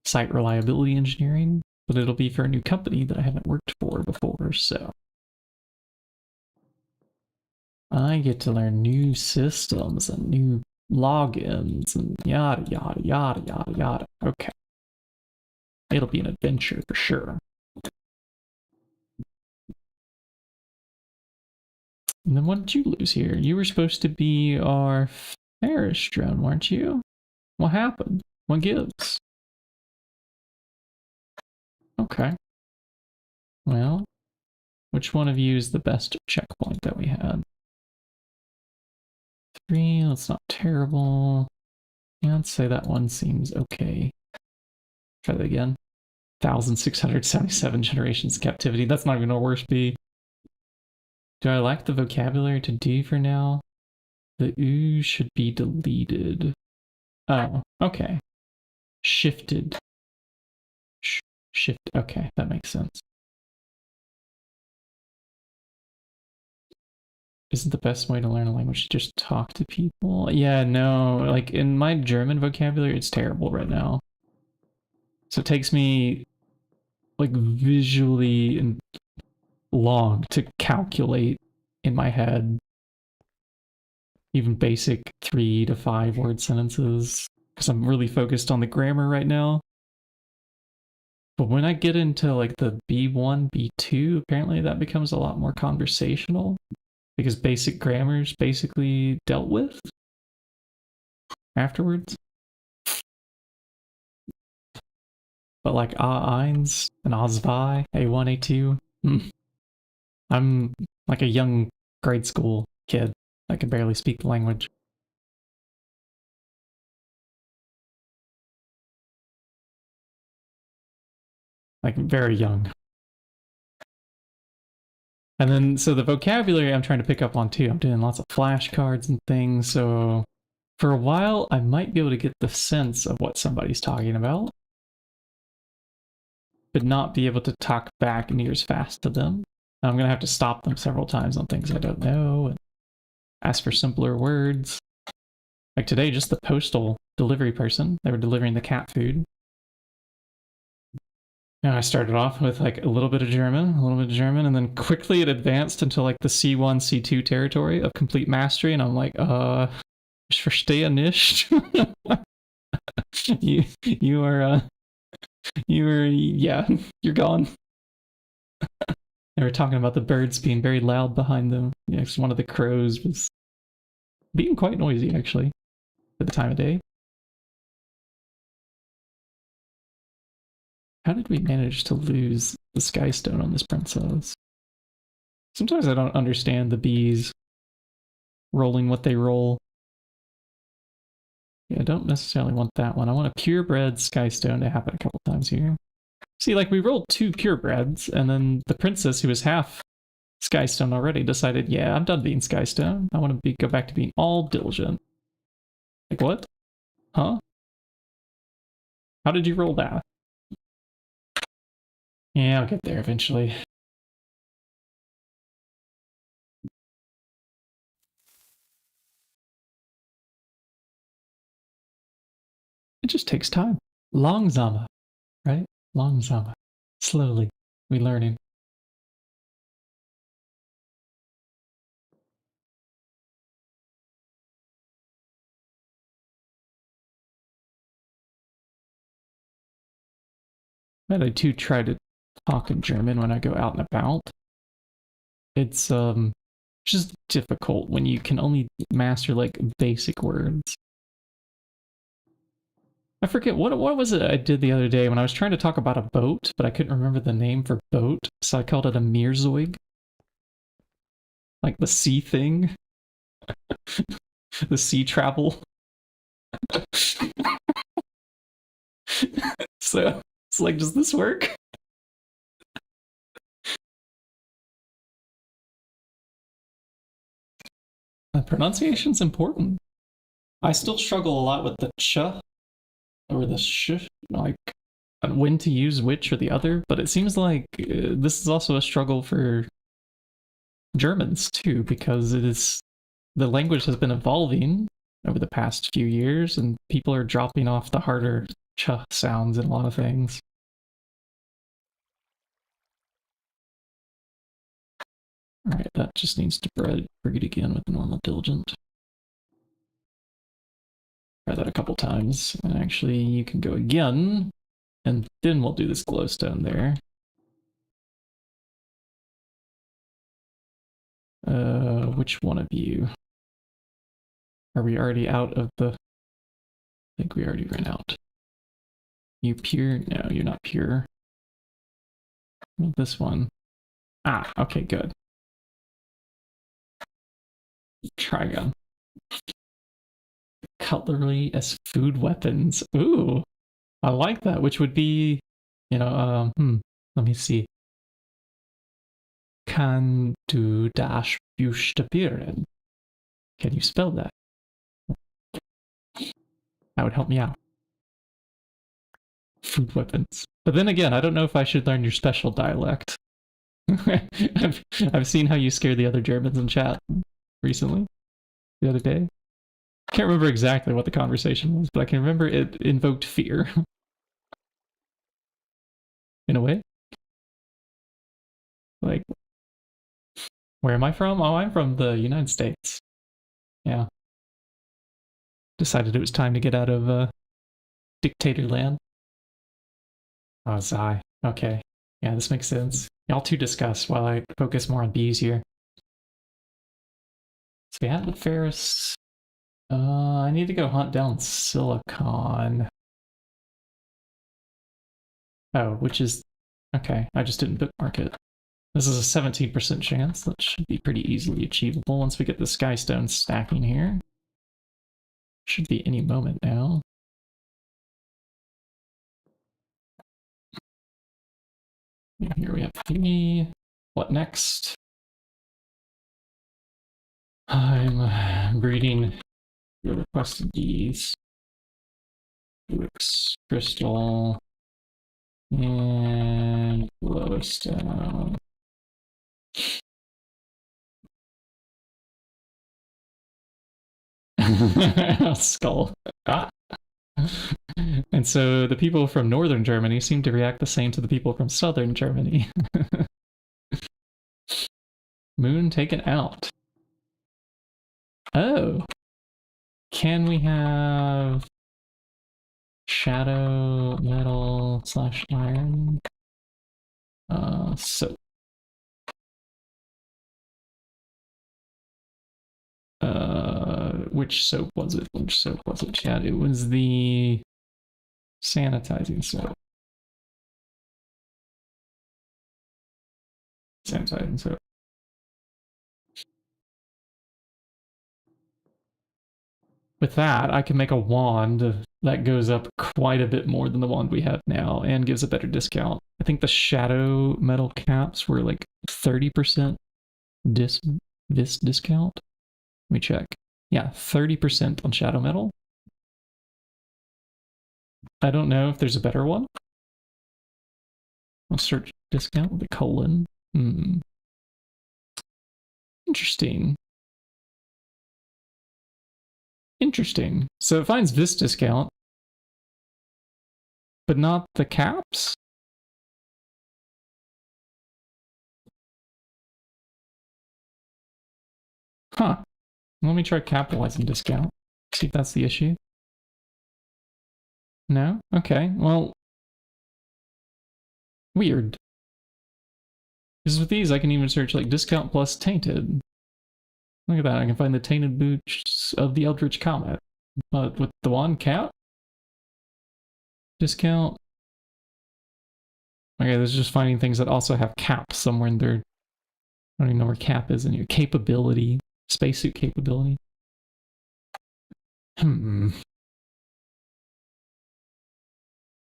site reliability engineering, but it'll be for a new company that I haven't worked for before, so I get to learn new systems and new logins and yada yada yada yada yada. Okay. It'll be an adventure for sure. And then what did you lose here? You were supposed to be our Ferris drone, weren't you? What happened? What gives? Okay. Well, which one of you is the best checkpoint that we had? 3, that's not terrible. Yeah, I'd say that one seems okay. Try that again. 1,677 generations of captivity. That's not even our worst B. Do I lack the vocabulary to do for now? The ooh should be deleted. Oh, okay. Shifted. Shift. Okay, that makes sense. Isn't the best way to learn a language to just talk to people? Yeah, no, like in my German vocabulary, it's terrible right now. So it takes me like visually and long to calculate in my head even basic 3 to 5 word sentences because I'm really focused on the grammar right now. But when I get into like the B1, B2, apparently that becomes a lot more conversational because basic grammar's basically dealt with afterwards. But like A1 and A2, A1, A2, I'm like a young grade school kid. I can barely speak the language. Like very young. And then, so the vocabulary I'm trying to pick up on too. I'm doing lots of flashcards and things. So for a while, I might be able to get the sense of what somebody's talking about, but not be able to talk back near as fast to them. And I'm going to have to stop them several times on things I don't know and ask for simpler words. Like today, just the postal delivery person, they were delivering the cat food. And I started off with like a little bit of German, and then quickly it advanced into like the C1, C2 territory of complete mastery, and I'm like, ich verstehe nicht. Yeah, you're gone. They were talking about the birds being very loud behind them. Yeah, because one of the crows was being quite noisy, actually, at the time of day. How did we manage to lose the Skystone on this princess? Sometimes I don't understand the bees rolling what they roll. Yeah, I don't necessarily want that one. I want a purebred Skystone to happen a couple times here. See, like, we rolled 2 purebreds, and then the princess, who was half Skystone already, decided, yeah, I'm done being Skystone. I want to go back to being all diligent. Like, what? Huh? How did you roll that? Yeah, I'll get there eventually. It just takes time. Langsamer, right? Langsamer. Slowly. We learning. But I do try to talk in German when I go out and about. It's just difficult when you can only master like basic words. I forget what was it I did the other day when I was trying to talk about a boat, but I couldn't remember the name for boat, so I called it a Meerzeug. Like the sea thing. The sea travel. So it's like, does this work? Pronunciation's important. I still struggle a lot with the ch or the sh, like when to use which or the other, but it seems like this is also a struggle for Germans too, because the language has been evolving over the past few years, and people are dropping off the harder ch sounds in a lot of things. Alright, that just needs to breed again with the normal diligent. Try that a couple times, and actually you can go again, and then we'll do this glowstone there. Which one of you? Are we already out of the... I think we already ran out. You pure? No, you're not pure. This one. Ah, okay, good. Trigon. Cutlery as food weapons. Ooh, I like that, which would be, you know, let me see. Kan du das buchstabieren? Can you spell that? That would help me out. Food weapons. But then again, I don't know if I should learn your special dialect. I've seen how you scare the other Germans in chat recently, the other day. I can't remember exactly what the conversation was, but I can remember it invoked fear. In a way. Like, where am I from? Oh, I'm from the United States. Yeah. Decided it was time to get out of dictator land. Oh, Zai. Okay. Yeah, this makes sense. Y'all two discuss while I focus more on bees here. So we had the Ferris. I need to go hunt down silicon. Oh, which is... Okay, I just didn't bookmark it. This is a 17% chance. That should be pretty easily achievable once we get the Skystone stacking here. Should be any moment now. And here we have 3. What next? I'm breeding your requested bees. Helix, crystal, and glowstone. Skull. Ah. And so the people from northern Germany seem to react the same to the people from southern Germany. Moon taken out. Oh. Can we have shadow metal / iron? So. Which soap was it? Which soap was it, Chad? It was the sanitizing soap. Sanitizing soap. With that, I can make a wand that goes up quite a bit more than the wand we have now and gives a better discount. I think the shadow metal caps were like 30% vis discount. Let me check. Yeah, 30% on shadow metal. I don't know if there's a better one. I'll search discount with a colon. Interesting. Interesting. So it finds this discount, but not the caps? Huh. Let me try capitalizing discount. See if that's the issue. No? Okay, well... Weird. Because with these, I can even search like discount plus tainted. Look at that, I can find the tainted boots of the Eldritch Comet. But with the wand cap? Discount? Okay, this is just finding things that also have caps somewhere in there. I don't even know where cap is in here. Capability. Spacesuit capability.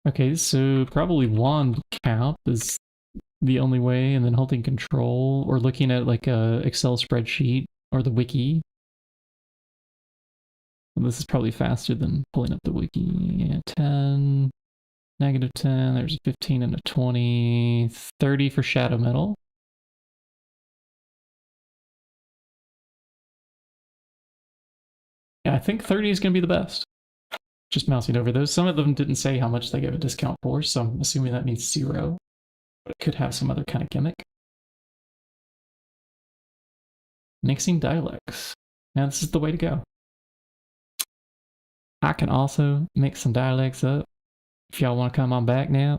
Okay, so probably wand cap is the only way, and then holding control, or looking at like a Excel spreadsheet, or the wiki. Well, this is probably faster than pulling up the wiki. Yeah, 10, -10, there's a 15 and a 20, 30 for shadow metal. Yeah, I think 30 is going to be the best. Just mousing over those. Some of them didn't say how much they gave a discount for, so I'm assuming that means 0. But it could have some other kind of gimmick. Mixing dialects. Now this is the way to go. I can also mix some dialects up. If y'all want to come on back now,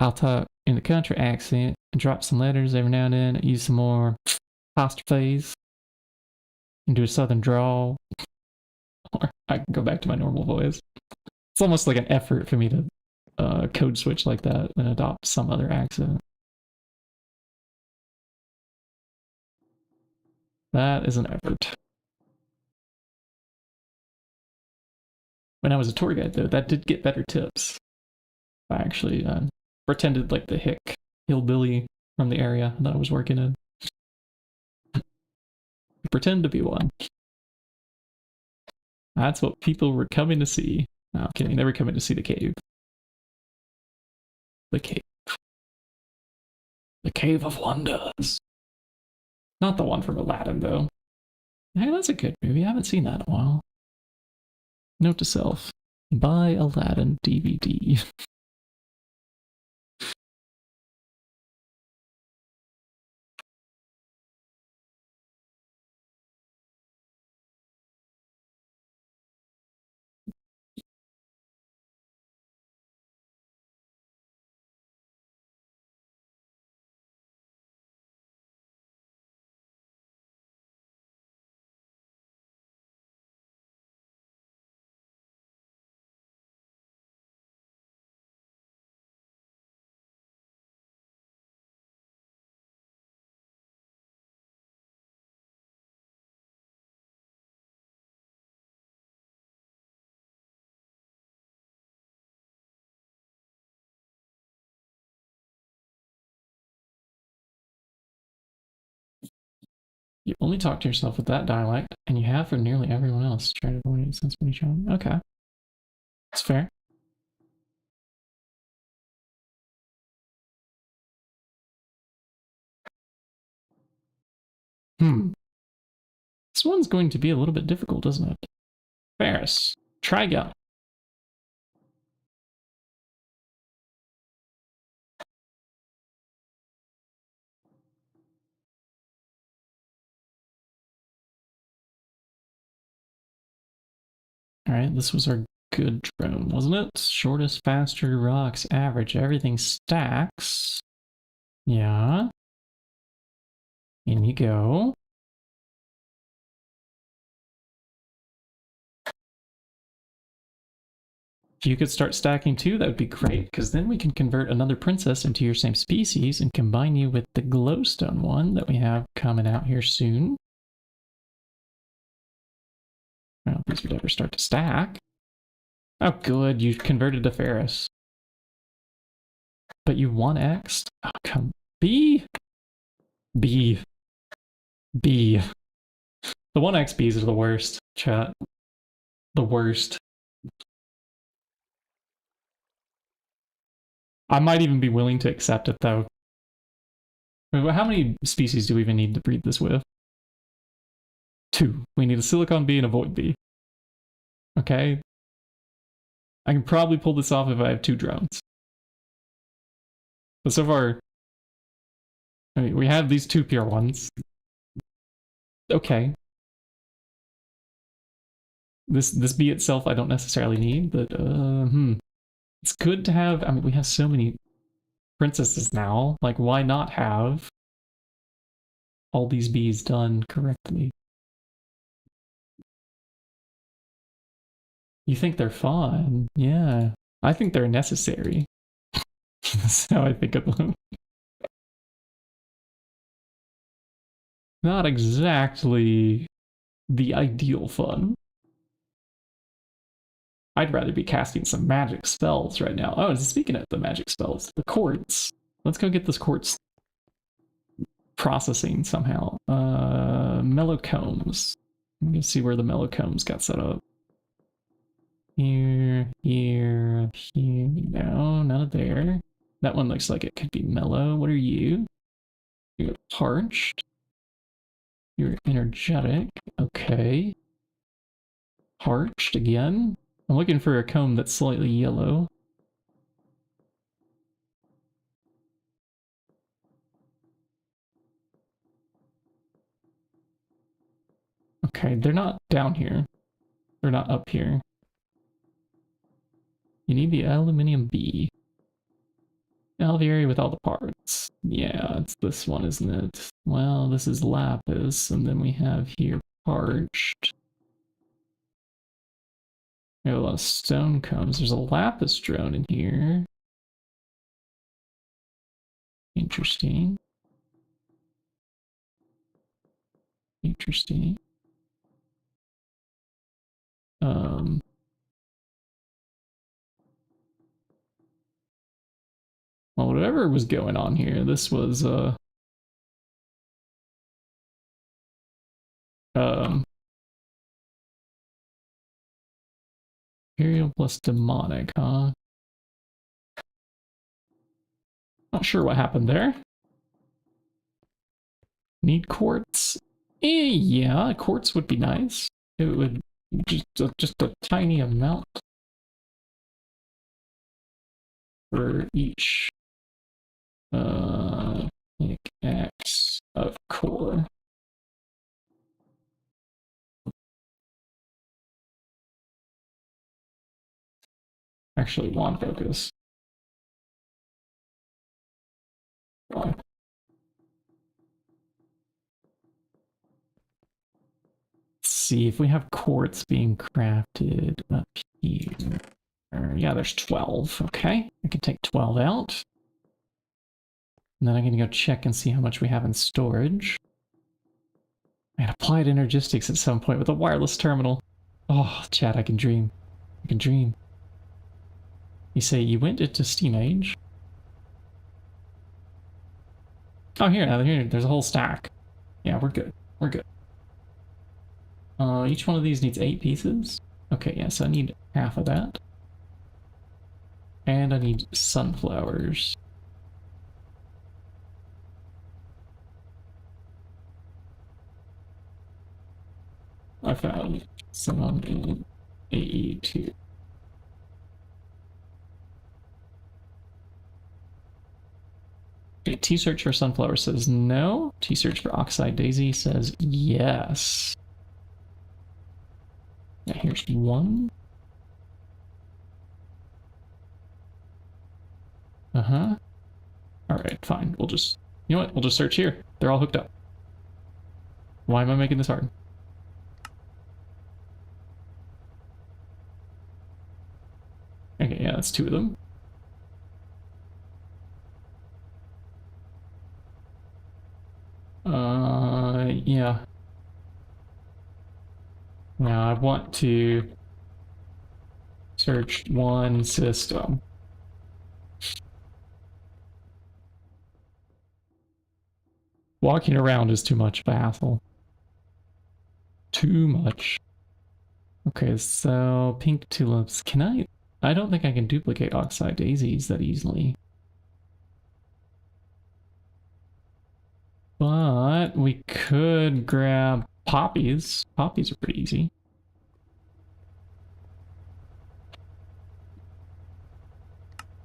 I'll talk in the country accent and drop some letters every now and then, use some more apostrophes, and do a southern drawl. Or I can go back to my normal voice. It's almost like an effort for me to code switch like that and adopt some other accent. That is an effort. When I was a tour guide, though, that did get better tips. I actually pretended like the hick hillbilly from the area that I was working in. Pretend to be one. That's what people were coming to see. No, I'm kidding. They were coming to see the cave. The cave. The Cave of Wonders. Not the one from Aladdin, though. Hey, that's a good movie. I haven't seen that in a while. Note to self. Buy Aladdin DVD. You only talk to yourself with that dialect, and you have for nearly everyone else. Try to avoid any sense when you charm. Okay. That's fair. This one's going to be a little bit difficult, isn't it? Ferris, try go. Alright, this was our good drone, wasn't it? Shortest, faster, rocks, average, everything stacks. Yeah. In you go. If you could start stacking too, that would be great, because then we can convert another princess into your same species and combine you with the glowstone one that we have coming out here soon. Well, these would ever start to stack. Oh, good, you converted to Ferris. But you 1x'd? Oh, come. B? B. B. The 1x Bs are the worst, chat. The worst. I might even be willing to accept it, though. How many species do we even need to breed this with? 2. We need a silicon bee and a void bee. Okay? I can probably pull this off if I have 2 drones. But so far, I mean, we have these 2 pure ones. Okay. This bee itself I don't necessarily need, but it's good to have. I mean, we have so many princesses now. Like, why not have all these bees done correctly? You think they're fun? Yeah. I think they're necessary. That's how I think of them. Not exactly the ideal fun. I'd rather be casting some magic spells right now. Oh, speaking of the magic spells, the quartz. Let's go get this quartz processing somehow. Mellow combs. I'm gonna see where the mellow combs got set up. Here, here, here. No, none of there. That one looks like it could be mellow. What are you? You're parched. You're energetic. Okay. Parched again. I'm looking for a comb that's slightly yellow. Okay, they're not down here. They're not up here. You need the aluminium bee. Alveary with all the parts. Yeah, it's this one, isn't it? Well, this is lapis, and then we have here parched. We have a lot of stone combs. There's a lapis drone in here. Interesting. Interesting. Well, whatever was going on here, this was Imperial plus demonic, huh? Not sure what happened there. Need quartz? Yeah, quartz would be nice. It would just a tiny amount for each pickaxe of core. Actually, wand focus. Why? Let's see if we have quartz being crafted up here. Yeah, there's 12. Okay, I can take 12 out. And then I'm going to go check and see how much we have in storage. And applied energistics at some point with a wireless terminal. Oh, chat, I can dream. I can dream. You say you went into Steam Age. Oh, here, there's a whole stack. Yeah, we're good. We're good. Each one of these needs 8 pieces. Okay, yeah, so I need half of that. And I need sunflowers. I found some in AE2. Okay, T-search for sunflower says no. T-search for oxide daisy says yes. Now here's one. Uh-huh. Alright, fine. We'll just... You know what? We'll just search here. They're all hooked up. Why am I making this hard? Okay, yeah, that's two of them. Yeah. Now I want to search one system. Walking around is too much of a hassle. Too much. Okay, so pink tulips. Can I? I don't think I can duplicate oxide daisies that easily. But we could grab poppies. Poppies are pretty easy.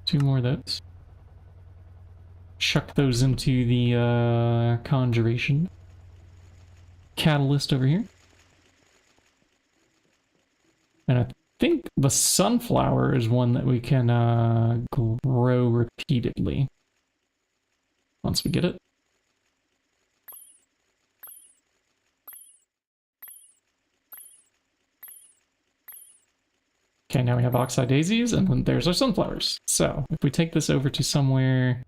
Two more of those. Chuck those into the conjuration catalyst over here. And I think the sunflower is one that we can grow repeatedly once we get it. Okay, now we have oxide daisies, and then there's our sunflowers. So if we take this over to somewhere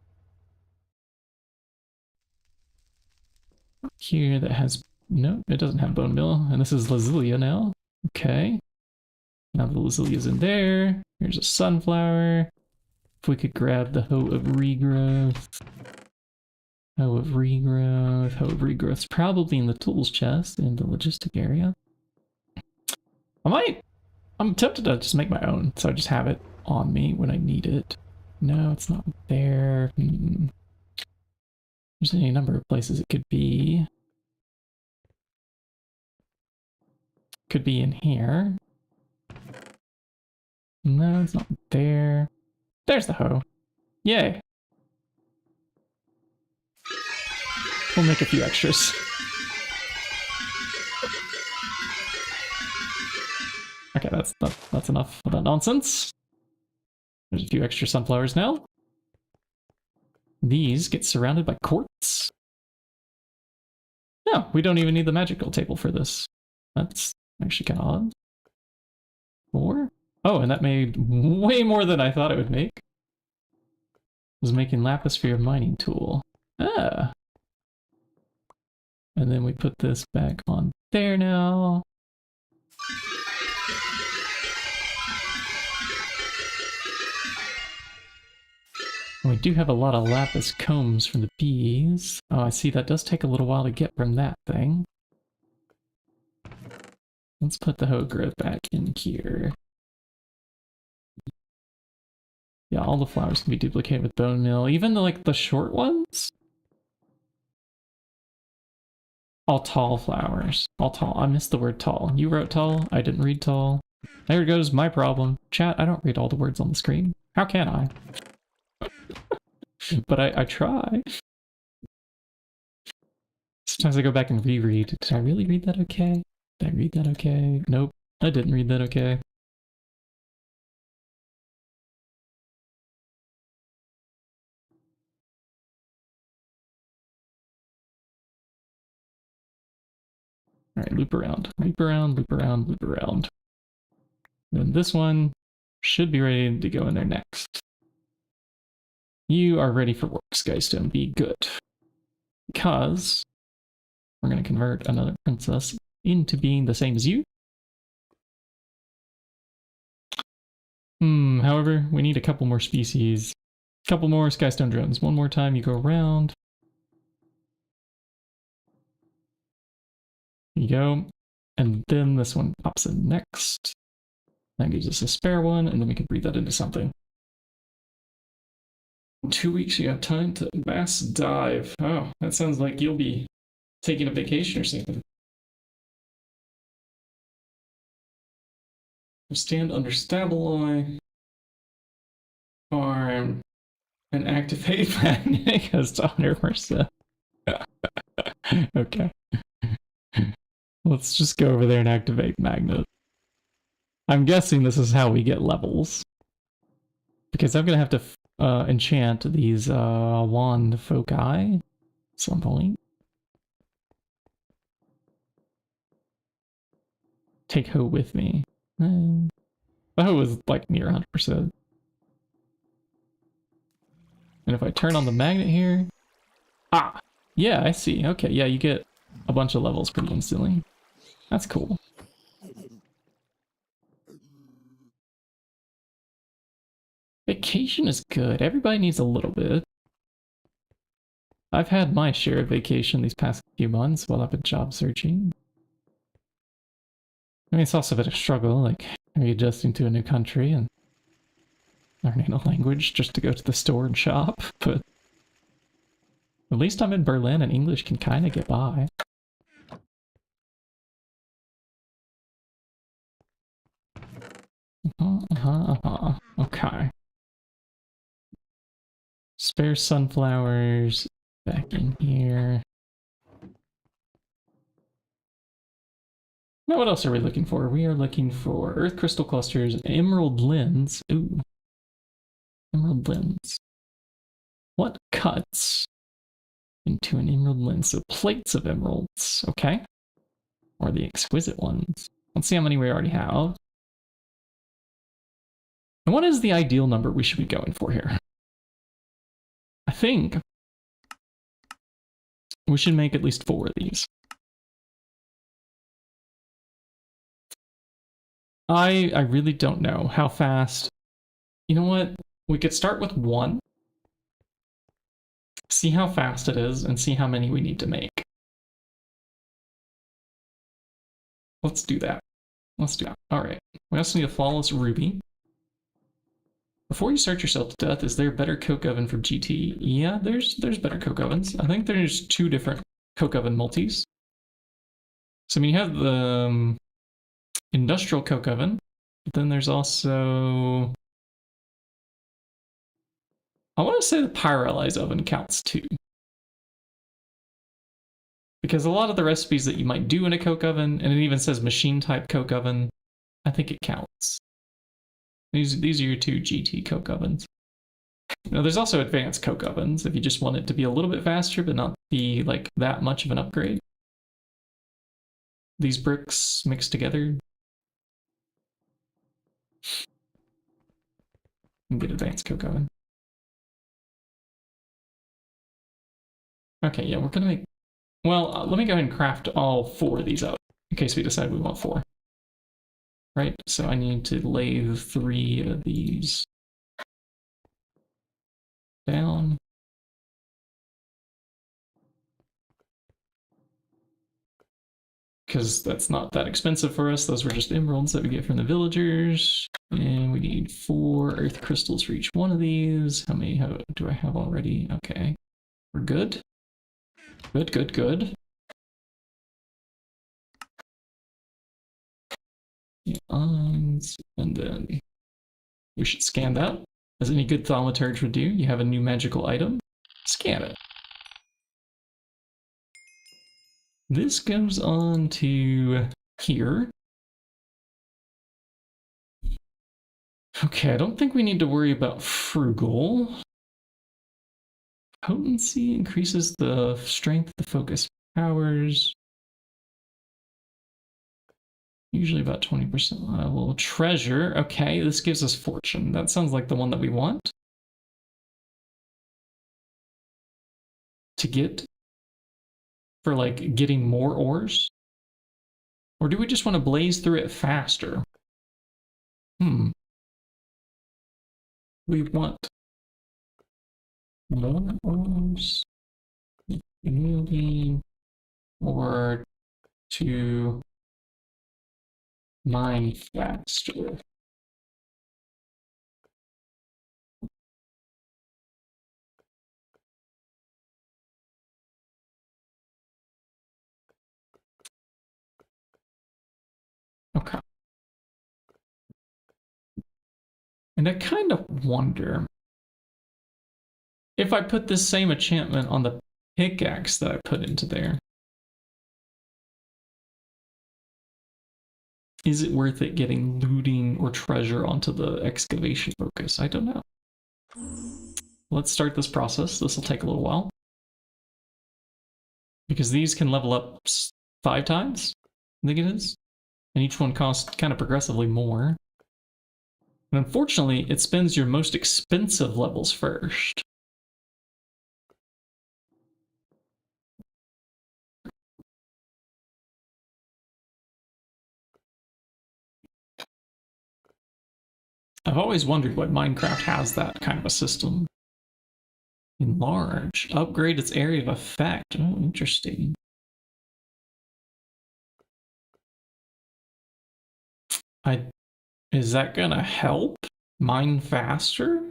here that has... No, it doesn't have bone meal, and this is Lazilia now. Okay. Now the Lazilia's in there. Here's a sunflower. If we could grab the hoe of regrowth. Hoe of regrowth. Hoe of regrowth's probably in the tools chest in the logistic area. I'm tempted to just make my own, so I just have it on me when I need it. No, it's not there. There's any number of places it could be. Could be in here. No, it's not there. There's the hoe. Yay. We'll make a few extras. Okay, that's enough of that nonsense. There's a few extra sunflowers now. These get surrounded by quartz. No, we don't even need the magical table for this. That's actually kind of odd. 4? Oh, and that made way more than I thought it would make. It was making lapis for your mining tool. Ah. And then we put this back on there now. And we do have a lot of lapis combs from the bees. Oh, I see, that does take a little while to get from that thing. Let's put the hoe growth back in here. Yeah, all the flowers can be duplicated with bone meal, even the short ones. All tall flowers. All tall. I missed the word tall. You wrote tall. I didn't read tall. There goes my problem. Chat, I don't read all the words on the screen. How can I? But I try. Sometimes I go back and reread. Did I really read that okay? Did I read that okay? Nope, I didn't read that okay. Alright, loop around, loop around, loop around, loop around. Then this one should be ready to go in there next. You are ready for work, Skystone. Be good. Because we're going to convert another princess into being the same as you. However, we need a couple more species. A couple more Skystone drones. One more time, you go around. There you go. And then this one pops in next. That gives us a spare one, and then we can breathe that into something. 2 weeks, you have time to mass dive. Oh, that sounds like you'll be taking a vacation or something. Stand under stabili, farm, and activate magnet goes to 100%. Okay. Let's just go over there and activate magnet. I'm guessing this is how we get levels. Because I'm going to have to enchant these wand foci at some point. Take hoe with me. The hoe is like near 100%. And if I turn on the magnet here... Ah! Yeah, I see. Okay, yeah, you get a bunch of levels pretty instantly. That's cool. Vacation is good. Everybody needs a little bit. I've had my share of vacation these past few months while I've been job searching. I mean, it's also a bit of a struggle, like readjusting to a new country and learning a language just to go to the store and shop, but at least I'm in Berlin and English can kind of get by. Okay. Spare sunflowers back in here. Now, what else are we looking for? We are looking for earth crystal clusters, emerald lens. Ooh. Emerald lens. What cuts into an emerald lens? So plates of emeralds. Okay. Or the exquisite ones. Let's see how many we already have. And what is the ideal number we should be going for here? I think we should make at least 4 of these. I really don't know how fast. You know what? We could start with 1. See how fast it is and see how many we need to make. Let's do that. Let's do that. All right. We also need a flawless ruby. Before you start yourself to death, is there a better coke oven for GT? Yeah, there's better coke ovens. I think there's 2 different coke oven multis. So I mean, you have the industrial coke oven, but then there's also... I want to say the Pyrolyze oven counts too. Because a lot of the recipes that you might do in a coke oven, and it even says machine type coke oven, I think it counts. These are your 2 GT coke ovens. Now, there's also advanced coke ovens if you just want it to be a little bit faster, but not be like that much of an upgrade. These bricks mixed together. And get advanced coke oven. Okay, yeah, we're gonna make... Well, let me go ahead and craft all 4 of these out, in case we decide we want 4. Right, so I need to lay 3 of these down. Because that's not that expensive for us. Those were just emeralds that we get from the villagers. And we need 4 earth crystals for each one of these. How many do I have already? Okay, we're good. Good, good, good. And then we should scan that. As any good thaumaturge would do, you have a new magical item. Scan it. This goes on to here. Okay, I don't think we need to worry about frugal. Potency increases the strength, the focus powers. Usually about 20% level. Treasure, okay, this gives us fortune. That sounds like the one that we want. To get for like getting more ores? Or do we just want to blaze through it faster? We want more ores, moving, or to mine faster. Okay. And I kind of wonder if I put this same enchantment on the pickaxe that I put into there, is it worth it getting looting or treasure onto the excavation focus? I don't know. Let's start this process. This will take a little while. Because these can level up 5 times, I think it is. And each one costs kind of progressively more. And unfortunately, it spends your most expensive levels first. I've always wondered why Minecraft has that kind of a system. Enlarge. Upgrade its area of effect. Oh, interesting. Is that gonna help mine faster?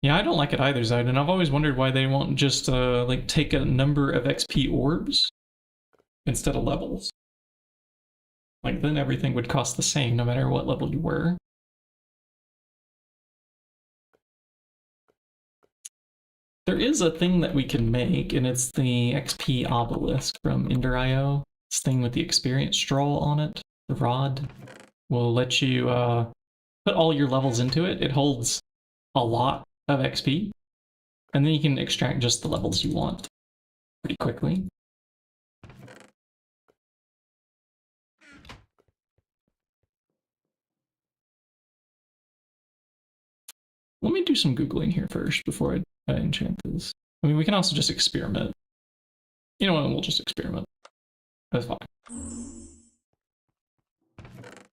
Yeah, I don't like it either, Zyd, and I've always wondered why they won't just like take a number of XP orbs instead of levels. Like then everything would cost the same no matter what level you were. There is a thing that we can make, and it's the XP obelisk from Ender.io. This thing with the experience straw on it, the rod, will let you put all your levels into it. It holds a lot of XP, and then you can extract just the levels you want pretty quickly. Let me do some Googling here first before I enchant this. I mean, we can also just experiment. You know what, we'll just experiment. That's fine.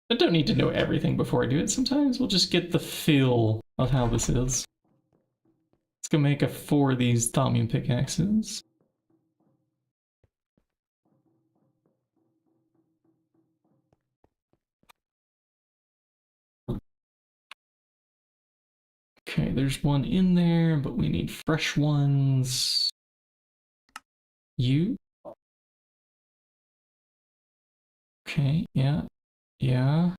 I don't need to know everything before I do it. Sometimes we'll just get the feel of how this is. Let's go make 4 of these thaumium pickaxes. Okay, there's one in there, but we need fresh ones. You? Okay, yeah. Yeah.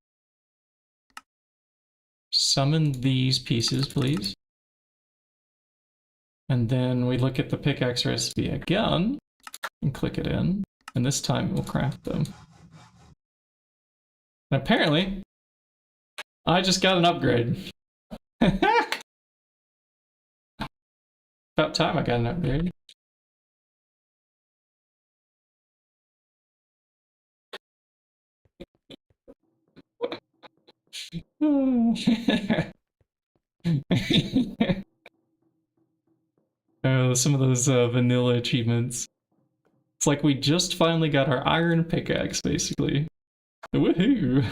Summon these pieces, please. And then we look at the pickaxe recipe again and click it in. And this time we'll craft them. And apparently, I just got an upgrade. About time I got an upgrade. Oh, some of those vanilla achievements. It's like we just finally got our iron pickaxe, basically. Woohoo!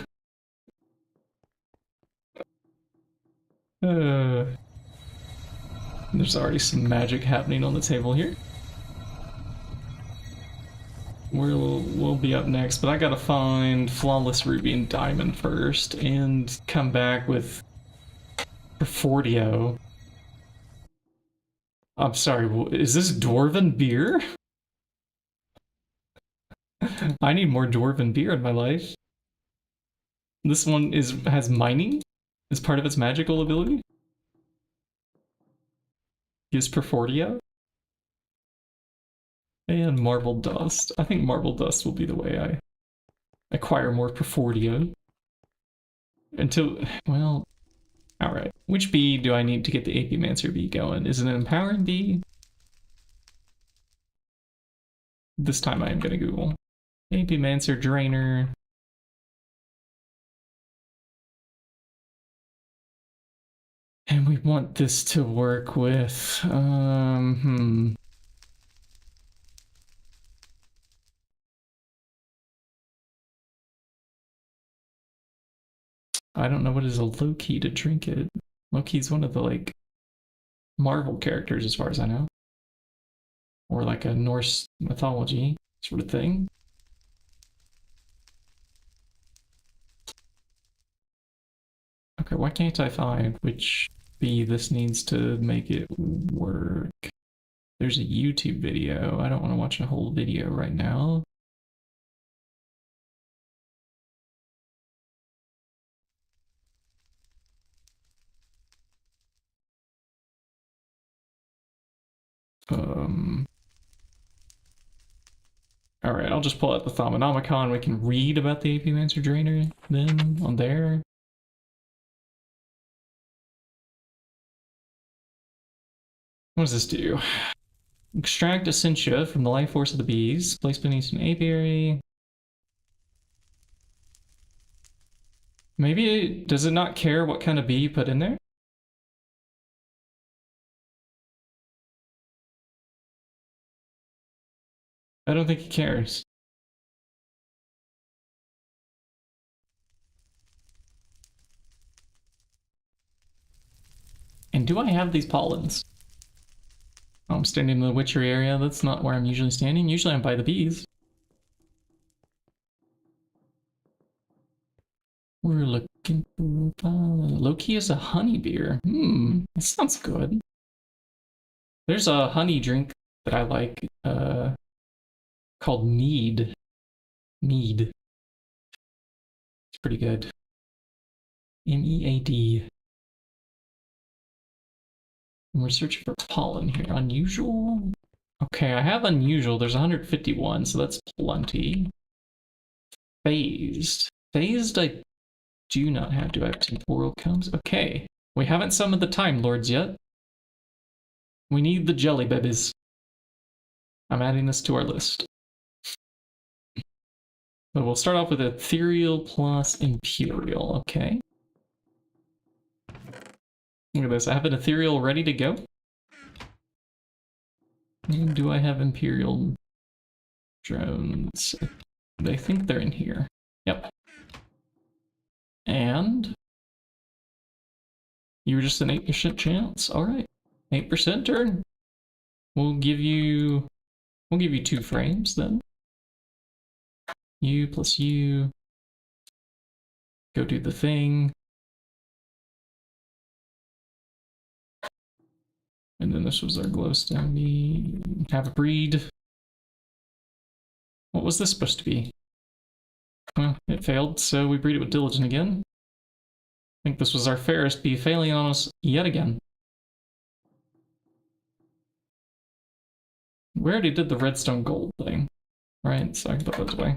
There's already some magic happening on the table here. We'll be up next, but I gotta find Flawless Ruby and Diamond first, and come back with Perfordio. I'm sorry, is this Dwarven beer? I need more Dwarven beer in my life. This one has mining as part of its magical ability. Gives Perfordio. And Marble Dust. I think Marble Dust will be the way I acquire more Perfordio. Until, well, alright. Which bee do I need to get the Apimancer bee going? Is it an empowering bee? This time I am going to Google. Apimancer Drainer. And we want this to work with, I don't know what is a Loki to drink it. Loki's one of the, like, Marvel characters as far as I know. Or like a Norse mythology sort of thing. Okay, why can't I find which bee this needs to make it work? There's a YouTube video. I don't want to watch a whole video right now. Alright, I'll just pull out the Thaumonomicon. We can read about the AP Mancer Drainer then on there. What does this do? Extract essentia from the life force of the bees. Place beneath an apiary. Maybe does it not care what kind of bee you put in there? I don't think he cares. And do I have these pollens? Oh, I'm standing in the witchery area. That's not where I'm usually standing. Usually I'm by the bees. We're looking for... Loki is a honey beer. That sounds good. There's a honey drink that I like called Mead. Mead. It's pretty good. M-E-A-D. And we're searching for pollen here. Unusual? Okay, I have unusual. There's 151, so that's plenty. Phased. Phased I do not have. Do I have temporal cones? Okay. We haven't summoned the Time Lords yet. We need the jelly babies. I'm adding this to our list. So we'll start off with ethereal plus imperial, okay. Look at this, I have an ethereal ready to go. And do I have imperial drones? I think they're in here. Yep. And you were just an 8% chance. All right, 8% turn. We'll give you 2 frames then. You plus you. Go do the thing. And then this was our glowstone. Have a breed. What was this supposed to be? Well, it failed, so we breed it with diligent again. I think this was our fairest bee failing on us yet again. We already did the redstone gold thing, right? So I can put those away.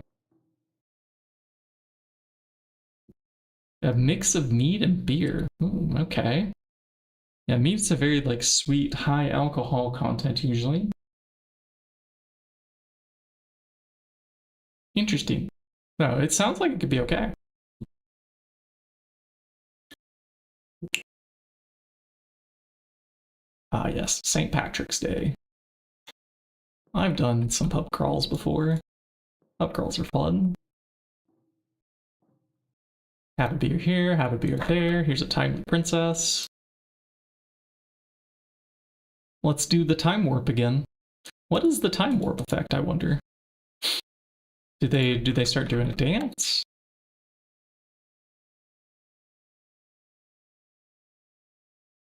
A mix of mead and beer. Ooh, okay. Yeah, mead's a very like sweet, high alcohol content usually. Interesting. No, it sounds like it could be okay. Ah, yes, St. Patrick's Day. I've done some pub crawls before. Pub crawls are fun. Have a beer here, have a beer there. Here's a time princess. Let's do the time warp again. What is the time warp effect, I wonder? Do they start doing a dance?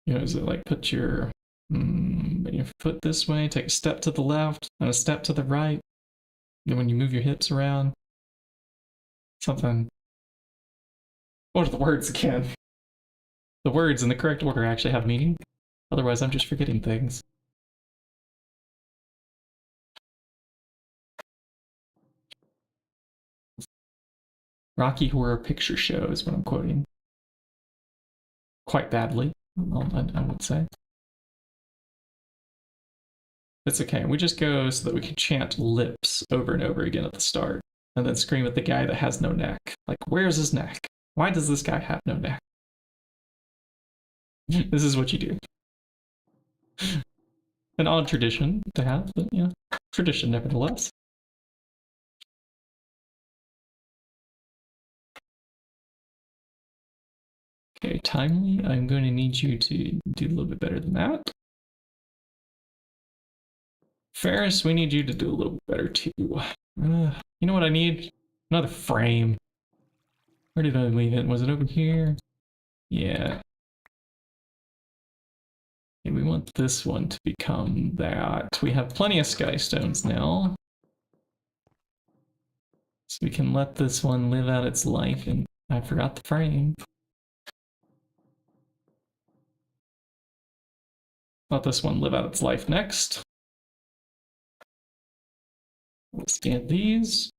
You know, is it like put your foot this way, take a step to the left, and a step to the right? Then when you move your hips around, something. What are the words again? The words in the correct order actually have meaning. Otherwise, I'm just forgetting things. Rocky Horror Picture Show is what I'm quoting. Quite badly, I would say. It's okay. We just go so that we can chant lips over and over again at the start, and then scream at the guy that has no neck. Like, where's his neck? Why does this guy have no neck? This is what you do. An odd tradition to have, but yeah, tradition nevertheless. Okay, timely. I'm going to need you to do a little bit better than that. Ferris, we need you to do a little bit better too. You know what I need? Another frame. Where did I leave it? Was it over here? Yeah. Okay, we want this one to become that. We have plenty of sky stones now. So we can let this one live out its life, and I forgot the frame. Let this one live out its life next. Let's scan these.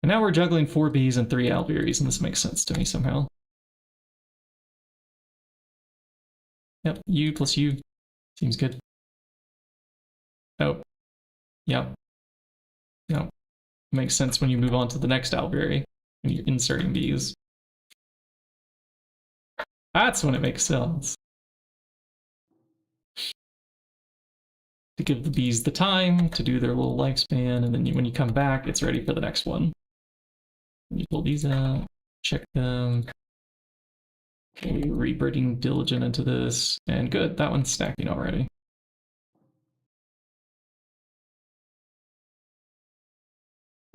And now we're juggling 4 bees and 3 alvearies, and this makes sense to me somehow. Yep, U plus U. Seems good. Oh. Yep. Yep. Makes sense when you move on to the next alveary, when you're inserting bees. That's when it makes sense. To give the bees the time to do their little lifespan, and then when you come back, it's ready for the next one. You pull these out, check them. Okay, rebreeding diligent into this, and good, that one's stacking already.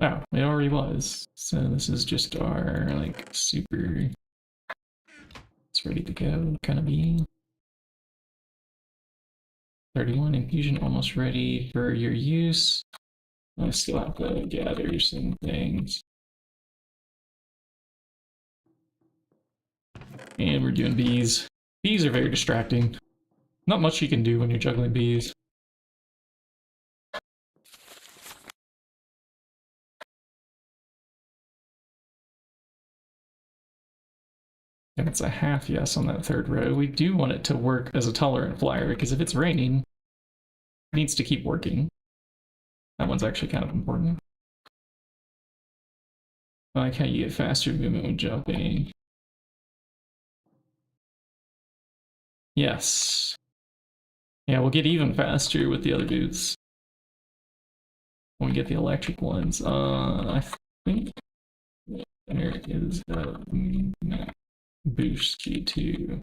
Oh, it already was. So this is just our, like, super... It's ready to go, kind of bee. 31 infusion, almost ready for your use. I still have to gather some things. And we're doing bees. Bees are very distracting. Not much you can do when you're juggling bees. And it's a half yes on that third row. We do want it to work as a tolerant flyer, because if it's raining, it needs to keep working. That one's actually kind of important. I like how you get faster movement when jumping. Yes. Yeah, we'll get even faster with the other dudes. When we get the electric ones. I think there is a boost G2.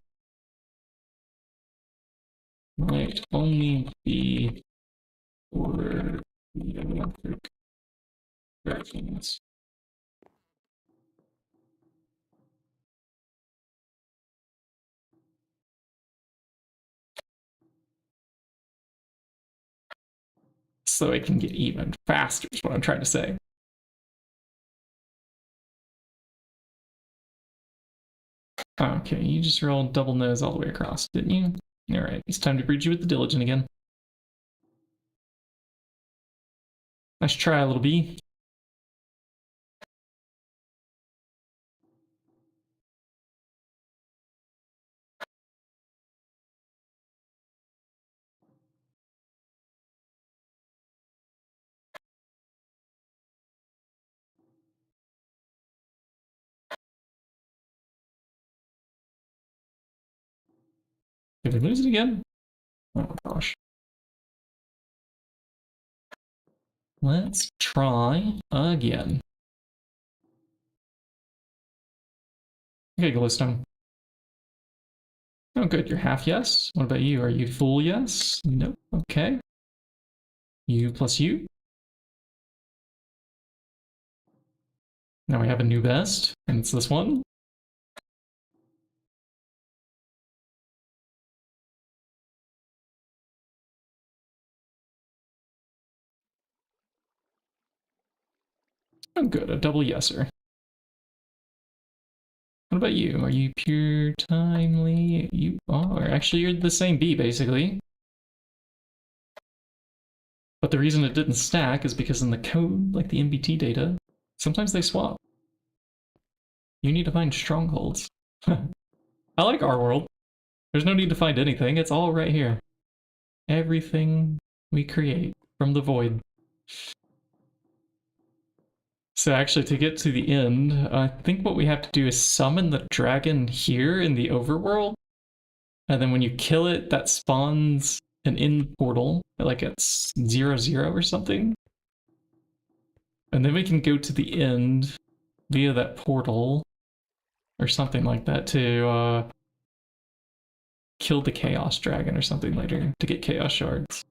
Might only be for the electric versions. So it can get even faster is what I'm trying to say. Okay, you just rolled double nose all the way across, didn't you? Alright, it's time to breed you with the diligent again. Nice try, little bee. Did we lose it again? Oh gosh. Let's try again. Okay, glowstone. Oh good, you're half yes. What about you? Are you full yes? Nope. Okay. U plus U. Now we have a new best, and it's this one. Oh good, a double yeser. What about you? Are you pure timely? You are. Actually, you're the same bee, basically. But the reason it didn't stack is because in the code, like the MBT data, sometimes they swap. You need to find strongholds. I like our world. There's no need to find anything. It's all right here. Everything we create from the void. So actually, to get to the end, I think what we have to do is summon the dragon here in the overworld. And then when you kill it, that spawns an end portal, like it's 0-0 or something. And then we can go to the end via that portal or something like that to kill the chaos dragon or something later to get chaos shards.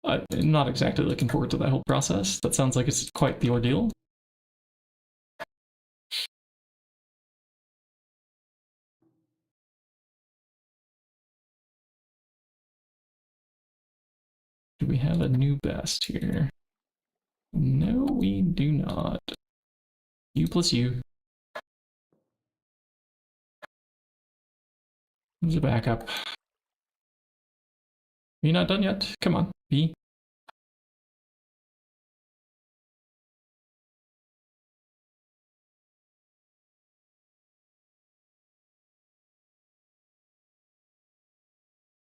I'm not exactly looking forward to that whole process. That sounds like it's quite the ordeal. Do we have a new best here? No, we do not. U plus U. There's a backup. you not done yet? Come on, bee.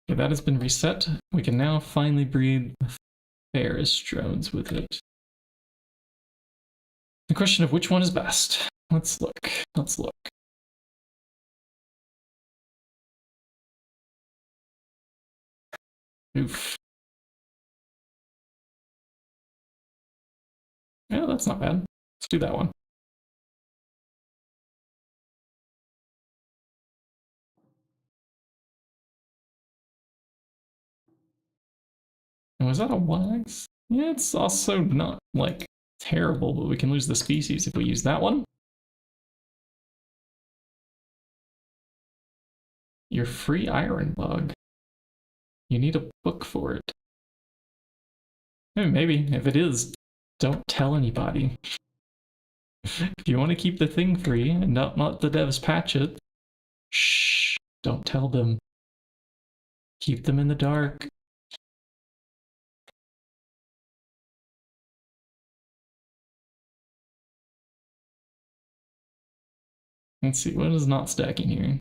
Okay, that has been reset. We can now finally breed the fairest drones with it. The question of which one is best. Let's look. Let's look. Oof. Yeah, that's not bad. Let's do that one. And was that a wags? Yeah, it's also not, like, terrible, but we can lose the species if we use that one. Your free iron bug. You need a book for it. Maybe. If it is, don't tell anybody. If you want to keep the thing free and not let the devs patch it, shh, don't tell them. Keep them in the dark. Let's see, what is not stacking here?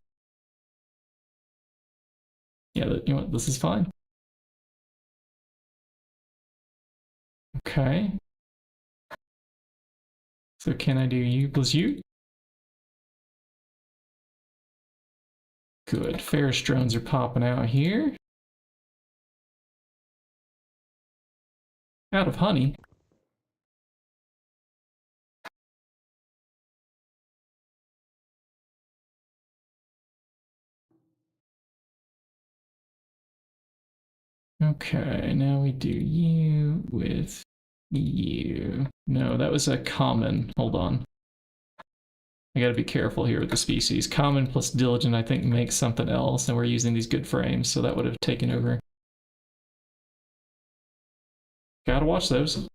Yeah, you know what, this is fine. Okay. So can I do you plus you? Good, Ferris drones are popping out here. Out of honey. Okay, now we do you with you. No, that was a common. Hold on. I gotta be careful here with the species. Common plus diligent, I think, makes something else, and we're using these good frames, so that would have taken over. Gotta watch those. At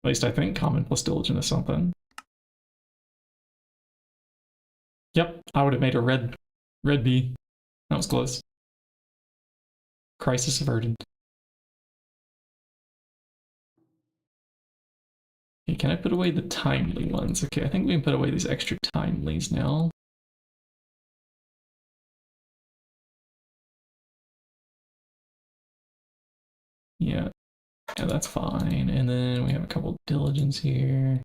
least I think common plus diligent is something. Yep, I would have made a red bee. That was close. Crisis averted. Okay, can I put away the timely ones? Okay, I think we can put away these extra timelies now. Yeah, that's fine. And then we have a couple diligence here.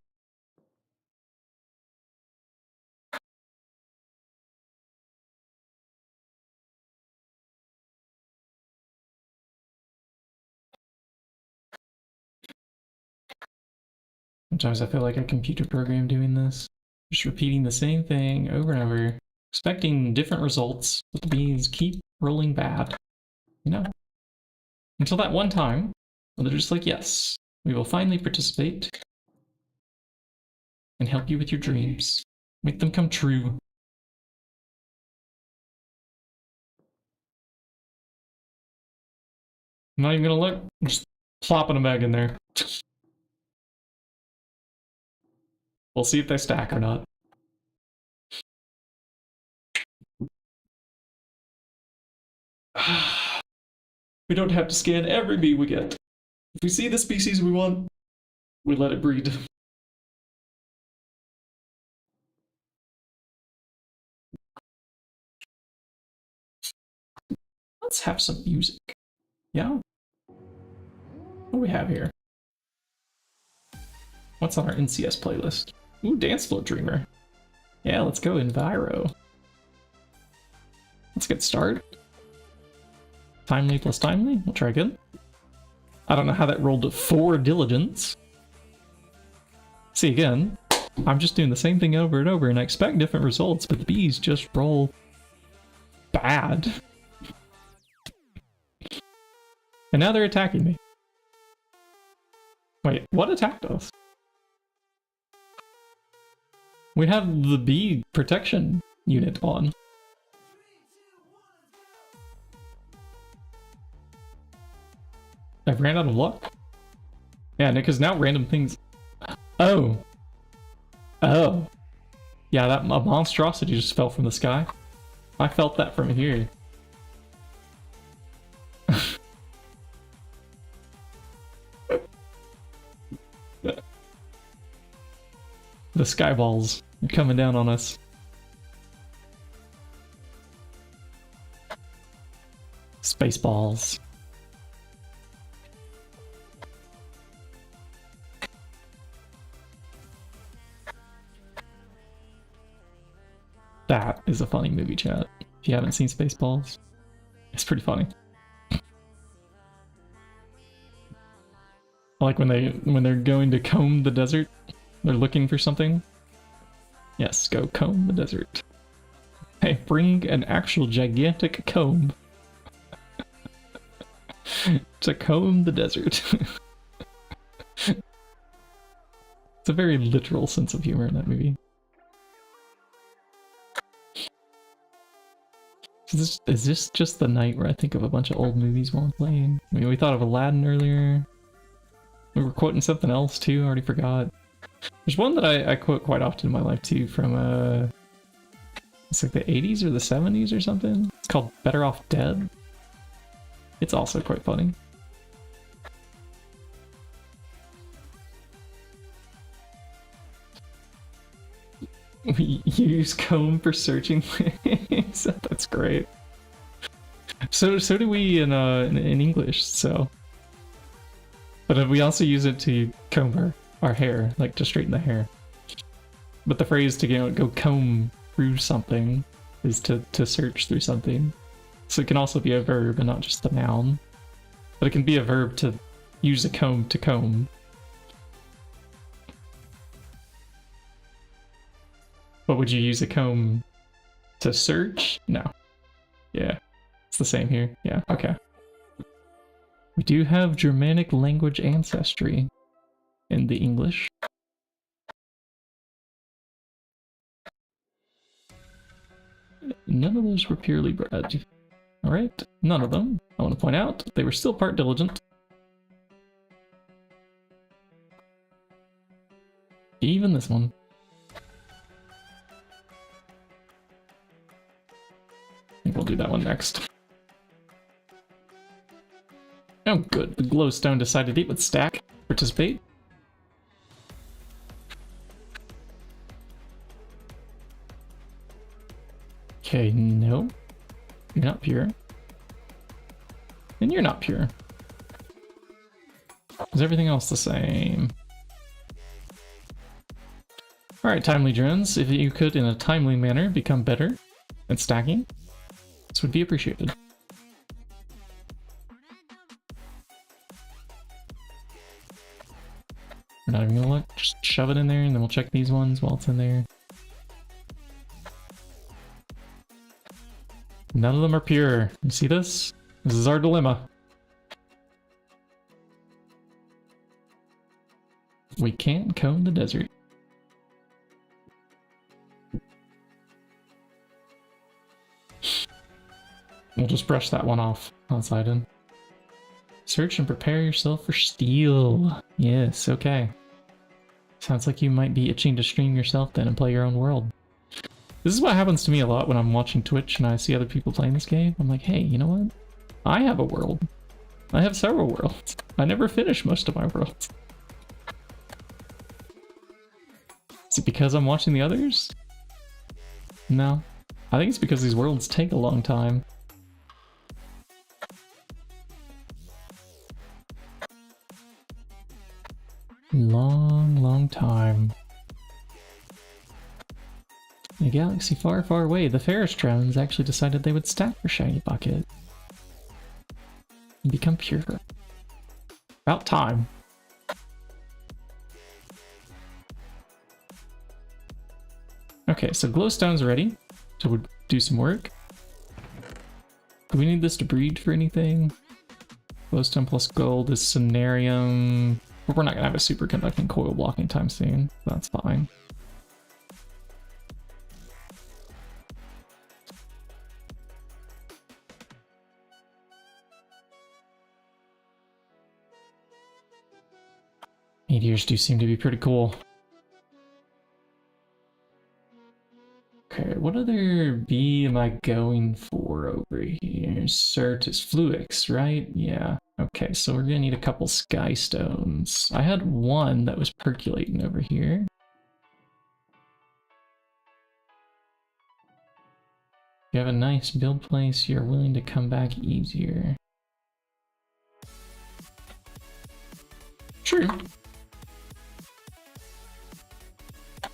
Sometimes I feel like a computer program doing this. Just repeating the same thing over and over, expecting different results, but the bees keep rolling bad. You know? Until that one time, when they're just like, yes, we will finally participate and help you with your dreams. Make them come true. I'm not even gonna look. I'm just plopping them back in there. We'll see if they stack or not. We don't have to scan every bee we get. If we see the species we want, we let it breed. Let's have some music. Yeah? What do we have here? What's on our NCS playlist? Ooh, Dance Floor Dreamer. Yeah, let's go Enviro. Let's get started. Timely plus timely. We'll try again. I don't know how that rolled to 4 diligence. See, again, I'm just doing the same thing over and over, and I expect different results, but the bees just roll bad. And now they're attacking me. Wait, what attacked us? We have the bee protection unit on. I've ran out of luck. Yeah, because now random things... Oh. Oh. Yeah, that a monstrosity just fell from the sky. I felt that from here. The skyballs are coming down on us. Spaceballs. That is a funny movie, chat. If you haven't seen Spaceballs, it's pretty funny. Like when they're going to comb the desert, they're looking for something. Yes, go comb the desert. Hey, bring an actual gigantic comb to comb the desert. It's a very literal sense of humor in that movie. Is this just the night where I think of a bunch of old movies while I'm playing? I mean, we thought of Aladdin earlier. We were quoting something else too, I already forgot. There's one that I quote quite often in my life too, from it's like the 80s or the 70s or something. It's called Better Off Dead. It's also quite funny. We use comb for searching things. That's great. So do we in English, so. But we also use it to comb our hair, like to straighten the hair. But the phrase to go comb through something is to search through something. So it can also be a verb and not just a noun. But it can be a verb to use a comb to comb. But would you use a comb to search? No. Yeah, it's the same here. Yeah, okay. We do have Germanic language ancestry in the English. None of those were purely bred. Alright, none of them. I want to point out, they were still part diligent. Even this one. I think we'll do that one next. Oh good, the glowstone decided it would stack. Participate. Okay, no. You're not pure. And you're not pure. Is everything else the same? Alright, timely drones, if you could in a timely manner become better at stacking, this would be appreciated. We're not even gonna look, just shove it in there and then we'll check these ones while it's in there. None of them are pure. You see this? This is our dilemma. We can't comb the desert. We'll just brush that one off outside in. Search and prepare yourself for steel. Yes, okay. Sounds like you might be itching to stream yourself then and play your own world. This is what happens to me a lot when I'm watching Twitch and I see other people playing this game. I'm like, hey, you know what? I have a world. I have several worlds. I never finish most of my worlds. Is it because I'm watching the others? No. I think it's because these worlds take a long time. Long time. In a galaxy far, far away, the Ferris drones actually decided they would stack for Shinybucket and become pure. About time. Okay, so glowstone's ready, so we'll do some work. Do we need this to breed for anything? Glowstone plus gold is Cenarium. But we're not gonna have a superconducting coil block anytime soon. So that's fine. Meteors do seem to be pretty cool. Okay, what other bee am I going for over here? Certus Fluix, right? Yeah. Okay, so we're gonna need a couple sky stones. I had one that was percolating over here. You have a nice build place, you're willing to come back easier. True.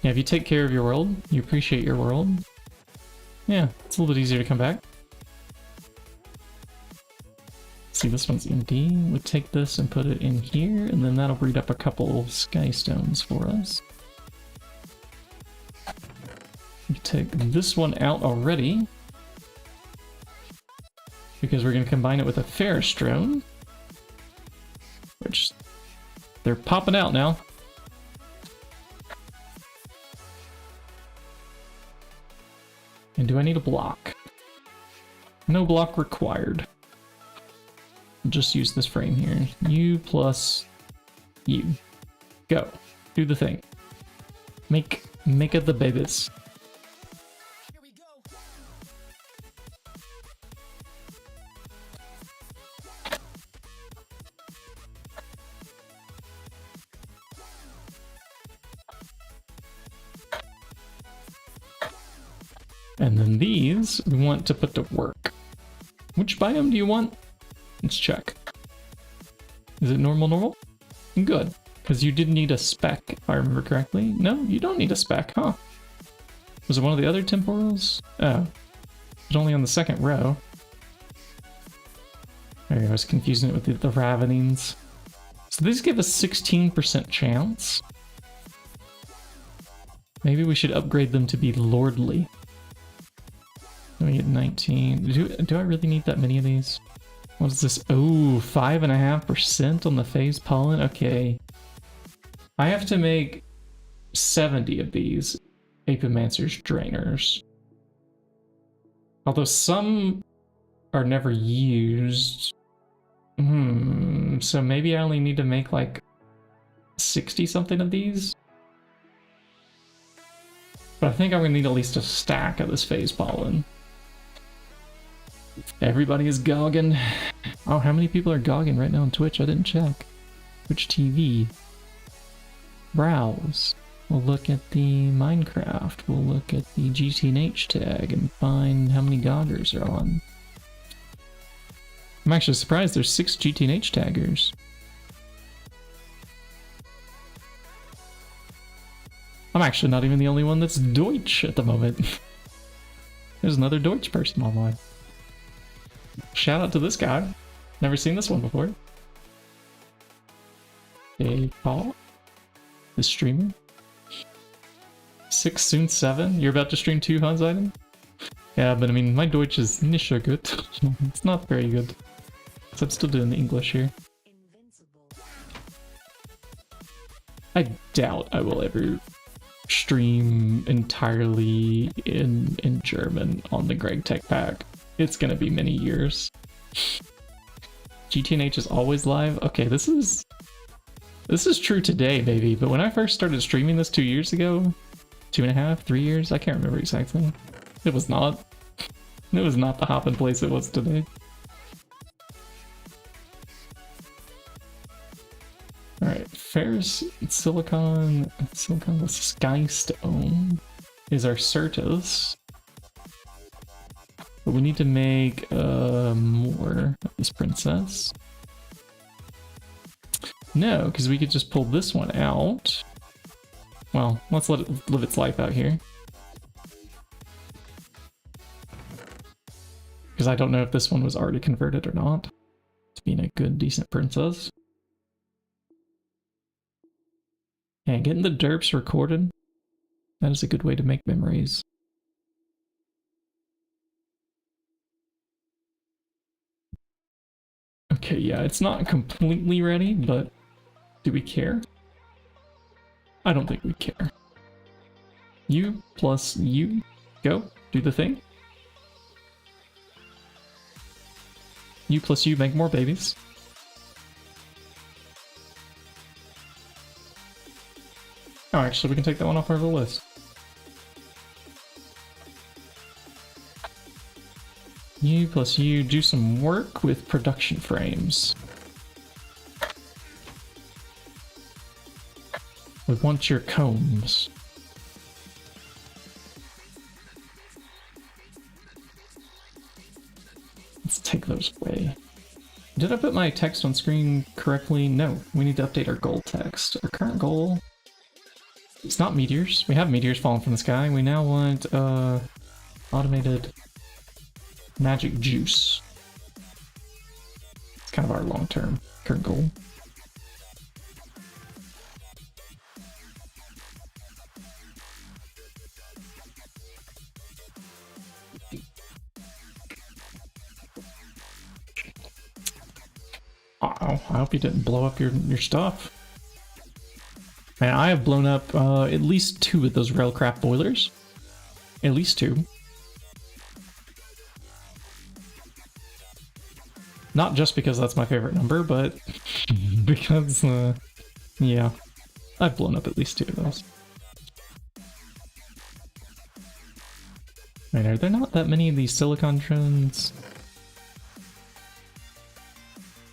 Yeah, if you take care of your world, you appreciate your world. Yeah, it's a little bit easier to come back. See, this one's empty. We'll take this and put it in here, and then that'll breed up a couple sky stones for us. We take this one out already, because we're going to combine it with a Ferris drone, which they're popping out now. And do I need a block? No block required. I'll just use this frame here. You plus you. Go. Do the thing. Make it the babies. Here we go. And then these we want to put to work. Which biome do you want? Let's check. Is it normal? Good. Because you did need a spec, if I remember correctly. No, you don't need a spec, huh? Was it one of the other temporals? Oh. It's only on the second row. There, I was confusing it with the Ravenings. So these give us 16% chance. Maybe we should upgrade them to be lordly. Let me get 19. Do I really need that many of these? What is this? Oh, 5.5% on the phase pollen? Okay. I have to make 70 of these Apimancer's drainers. Although some are never used. So maybe I only need to make like 60 something of these? But I think I'm gonna need at least a stack of this phase pollen. Everybody is gogging. Oh, how many people are gogging right now on Twitch? I didn't check. Twitch TV. Browse. We'll look at the Minecraft. We'll look at the GTNH tag and find how many goggers are on. I'm actually surprised there's 6 GTNH taggers. I'm actually not even the only one that's Deutsch at the moment. There's another Deutsch person online. Shout out to this guy. Never seen this one before. Hey, Paul? The streamer? 6, soon 7? You're about to stream 2, Hans Iden? Yeah, but I mean, my Deutsch is nicht so good. It's not very good. So I'm still doing the English here. I doubt I will ever stream entirely in German on the GregTech pack. It's gonna be many years. GTNH is always live? Okay, this is true today, baby, but when I first started streaming this 2 years ago, 2.5, 3 years, I can't remember exactly. It was not. It was not the hopping place it was today. Alright, Ferris, Silicon with Skystone is our Certus. But we need to make more of this princess. No, because we could just pull this one out. Well, let's let it live its life out here. Because I don't know if this one was already converted or not to being a good, decent princess. Yeah, getting the derps recorded, that is a good way to make memories. Okay, yeah, it's not completely ready, but do we care? I don't think we care. You plus you, go, do the thing. You plus you make more babies. Oh, actually, we can take that one off our list. You plus you do some work with production frames. We want your combs. goes away. Did I put my text on screen correctly? No, we need to update our goal text. Our current goal, it's not meteors. We have meteors falling from the sky. We now want automated magic juice. It's kind of our long-term current goal. Uh-oh, I hope you didn't blow up your stuff. Man, I have blown up at least 2 of those railcraft boilers. At least 2. Not just because that's my favorite number, but because, yeah, I've blown up at least 2 of those. Right, are there not that many of these silicon drones?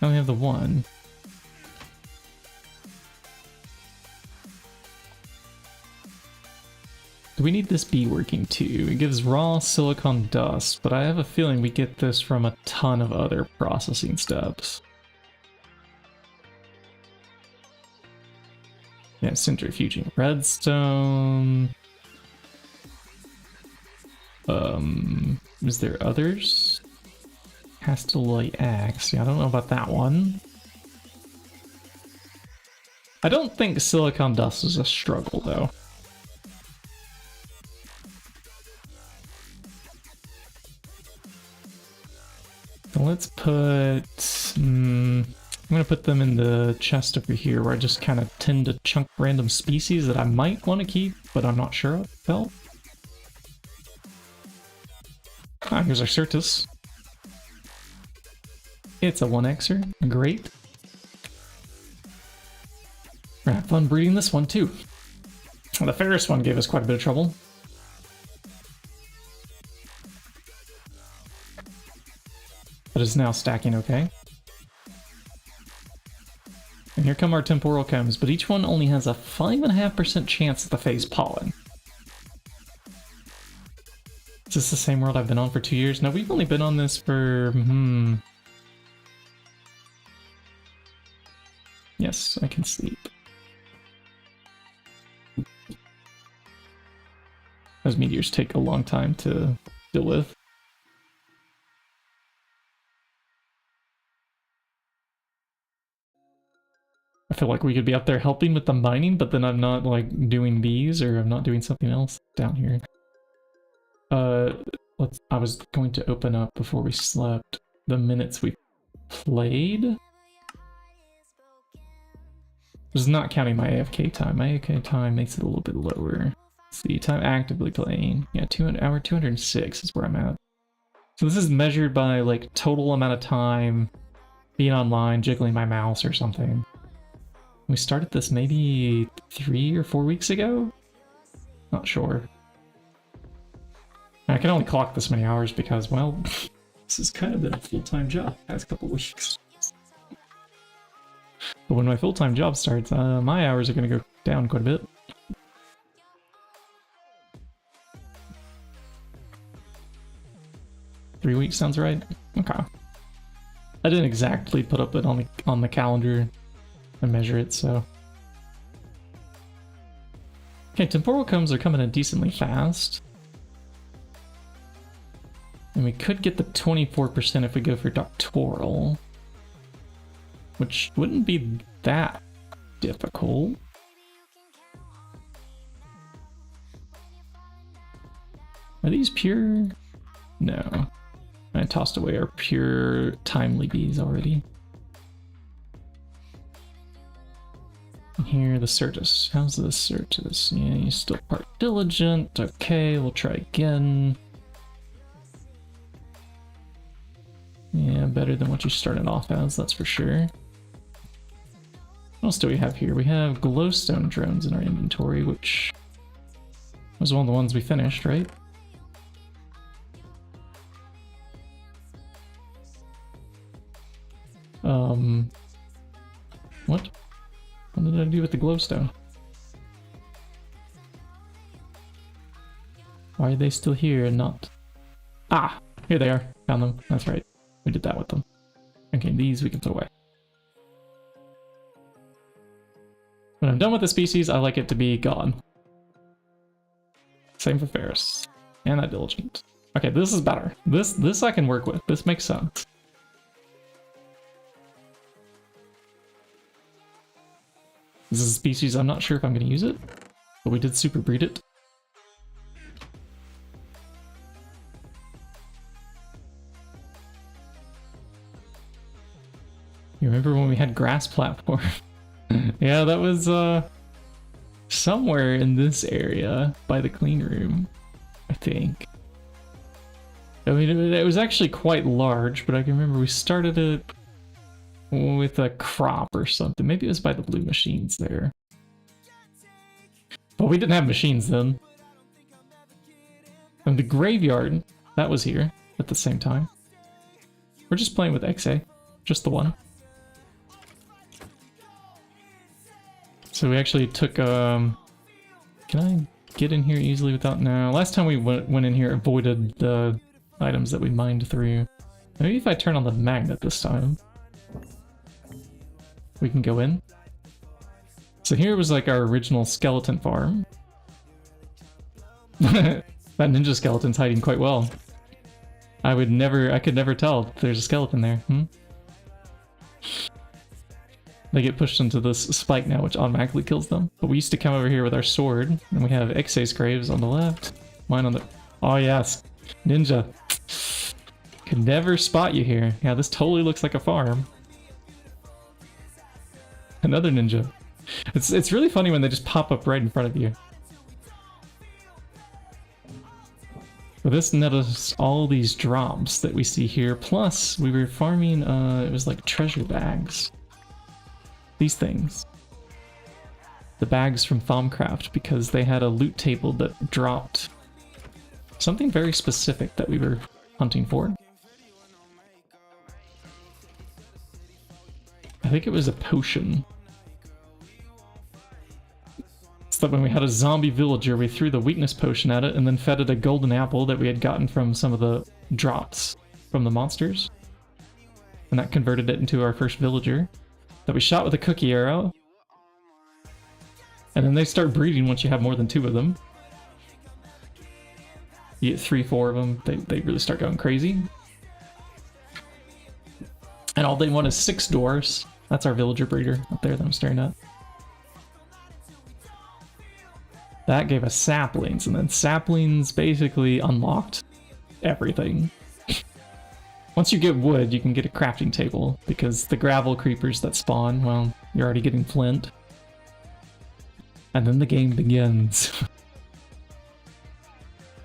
I only have the 1. Do we need this bee working too? It gives raw silicon dust, but I have a feeling we get this from a ton of other processing steps. Yeah, centrifuging redstone. Is there others? Castellite axe. Yeah, I don't know about that one. I don't think silicon dust is a struggle though. Let's put... I'm gonna put them in the chest over here where I just kind of tend to chunk random species that I might want to keep, but I'm not sure about. Ah, here's our Certus. It's a 1xer. Great. We're gonna have fun breeding this one too. The Ferris one gave us quite a bit of trouble. But it's now stacking okay. And here come our temporal combs, but each one only has a 5.5% chance at the phase pollen. Is this the same world I've been on for 2 years? No, we've only been on this for... Yes, I can sleep. Those meteors take a long time to deal with. I feel like we could be up there helping with the mining, but then I'm not like doing these, or I'm not doing something else down here. I was going to open up before we slept the minutes we played. This is not counting my AFK time. My AFK time makes it a little bit lower. Let's see, time actively playing. Yeah, hour 206 is where I'm at. So this is measured by like total amount of time being online, jiggling my mouse or something. We started this maybe 3 or 4 weeks ago? Not sure. I can only clock this many hours because, well, this has kind of been a full-time job the past couple weeks. But when my full-time job starts, my hours are going to go down quite a bit. Three weeks sounds right? Okay. I didn't exactly put up it on the calendar and measure it, so... Okay, temporal combs are coming in decently fast. And we could get the 24% if we go for doctoral. Which wouldn't be that difficult. Are these pure? No. I tossed away our pure timely bees already. And here, the Certus. How's the Certus? Yeah, you're still part diligent. Okay, we'll try again. Yeah, better than what you started off as, that's for sure. What else do we have here? We have glowstone drones in our inventory, which was one of the ones we finished, right? What? What did I do with the glowstone? Why are they still here and not... Ah! Here they are. Found them. That's right. We did that with them. Okay, these we can put away. When I'm done with the species, I like it to be gone. Same for Ferris. And that Diligent. Okay, this is better. This I can work with. This makes sense. This is a species I'm not sure if I'm going to use it, but we did super breed it. You remember when we had grass platform? Yeah, that was somewhere in this area by the clean room, I think. I mean, it was actually quite large, but I can remember we started it with a crop or something. Maybe it was by the blue machines there. But we didn't have machines then. And the graveyard, that was here at the same time. We're just playing with XA, just the one. So we actually took, can I get in here easily without, no. Last time we went in here, avoided the items that we mined through. Maybe if I turn on the magnet this time, we can go in. So here was like our original skeleton farm. That ninja skeleton's hiding quite well. I could never tell if there's a skeleton there. They get pushed into this spike now, which automatically kills them. But we used to come over here with our sword, and we have Xa's graves on the left. Mine on the... Oh yes, ninja. Could never spot you here. Yeah, this totally looks like a farm. Another ninja. It's really funny when they just pop up right in front of you. But this netted us all these drops that we see here. Plus, we were farming, it was like treasure bags. These things. The bags from Thaumcraft, because they had a loot table that dropped something very specific that we were hunting for. I think it was a potion. So that when we had a zombie villager, we threw the weakness potion at it and then fed it a golden apple that we had gotten from some of the drops from the monsters. And that converted it into our first villager that we shot with a cookie arrow. And then they start breeding once you have more than 2 of them. You get 3, 4 of them, they really start going crazy. And all they want is 6 dwarves. That's our villager breeder up there that I'm staring at. That gave us saplings, and then saplings basically unlocked everything. Once you get wood, you can get a crafting table, because the gravel creepers that spawn, well, you're already getting flint. And then the game begins.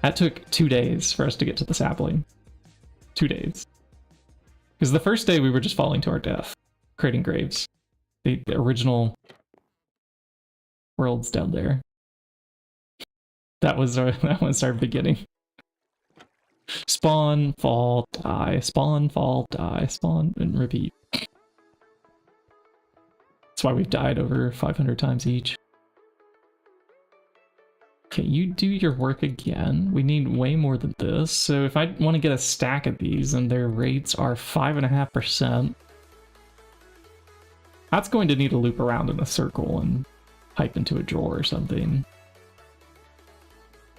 That took 2 days for us to get to the sapling. 2 days. Because the first day we were just falling to our death, creating graves. The original world's down there. That was our beginning. Spawn, fall, die, spawn, fall, die, spawn, and repeat. That's why we've died over 500 times each. Okay, you do your work again. We need way more than this. So if I want to get a stack of these and their rates are 5.5%, that's going to need to loop around in a circle and pipe into a drawer or something.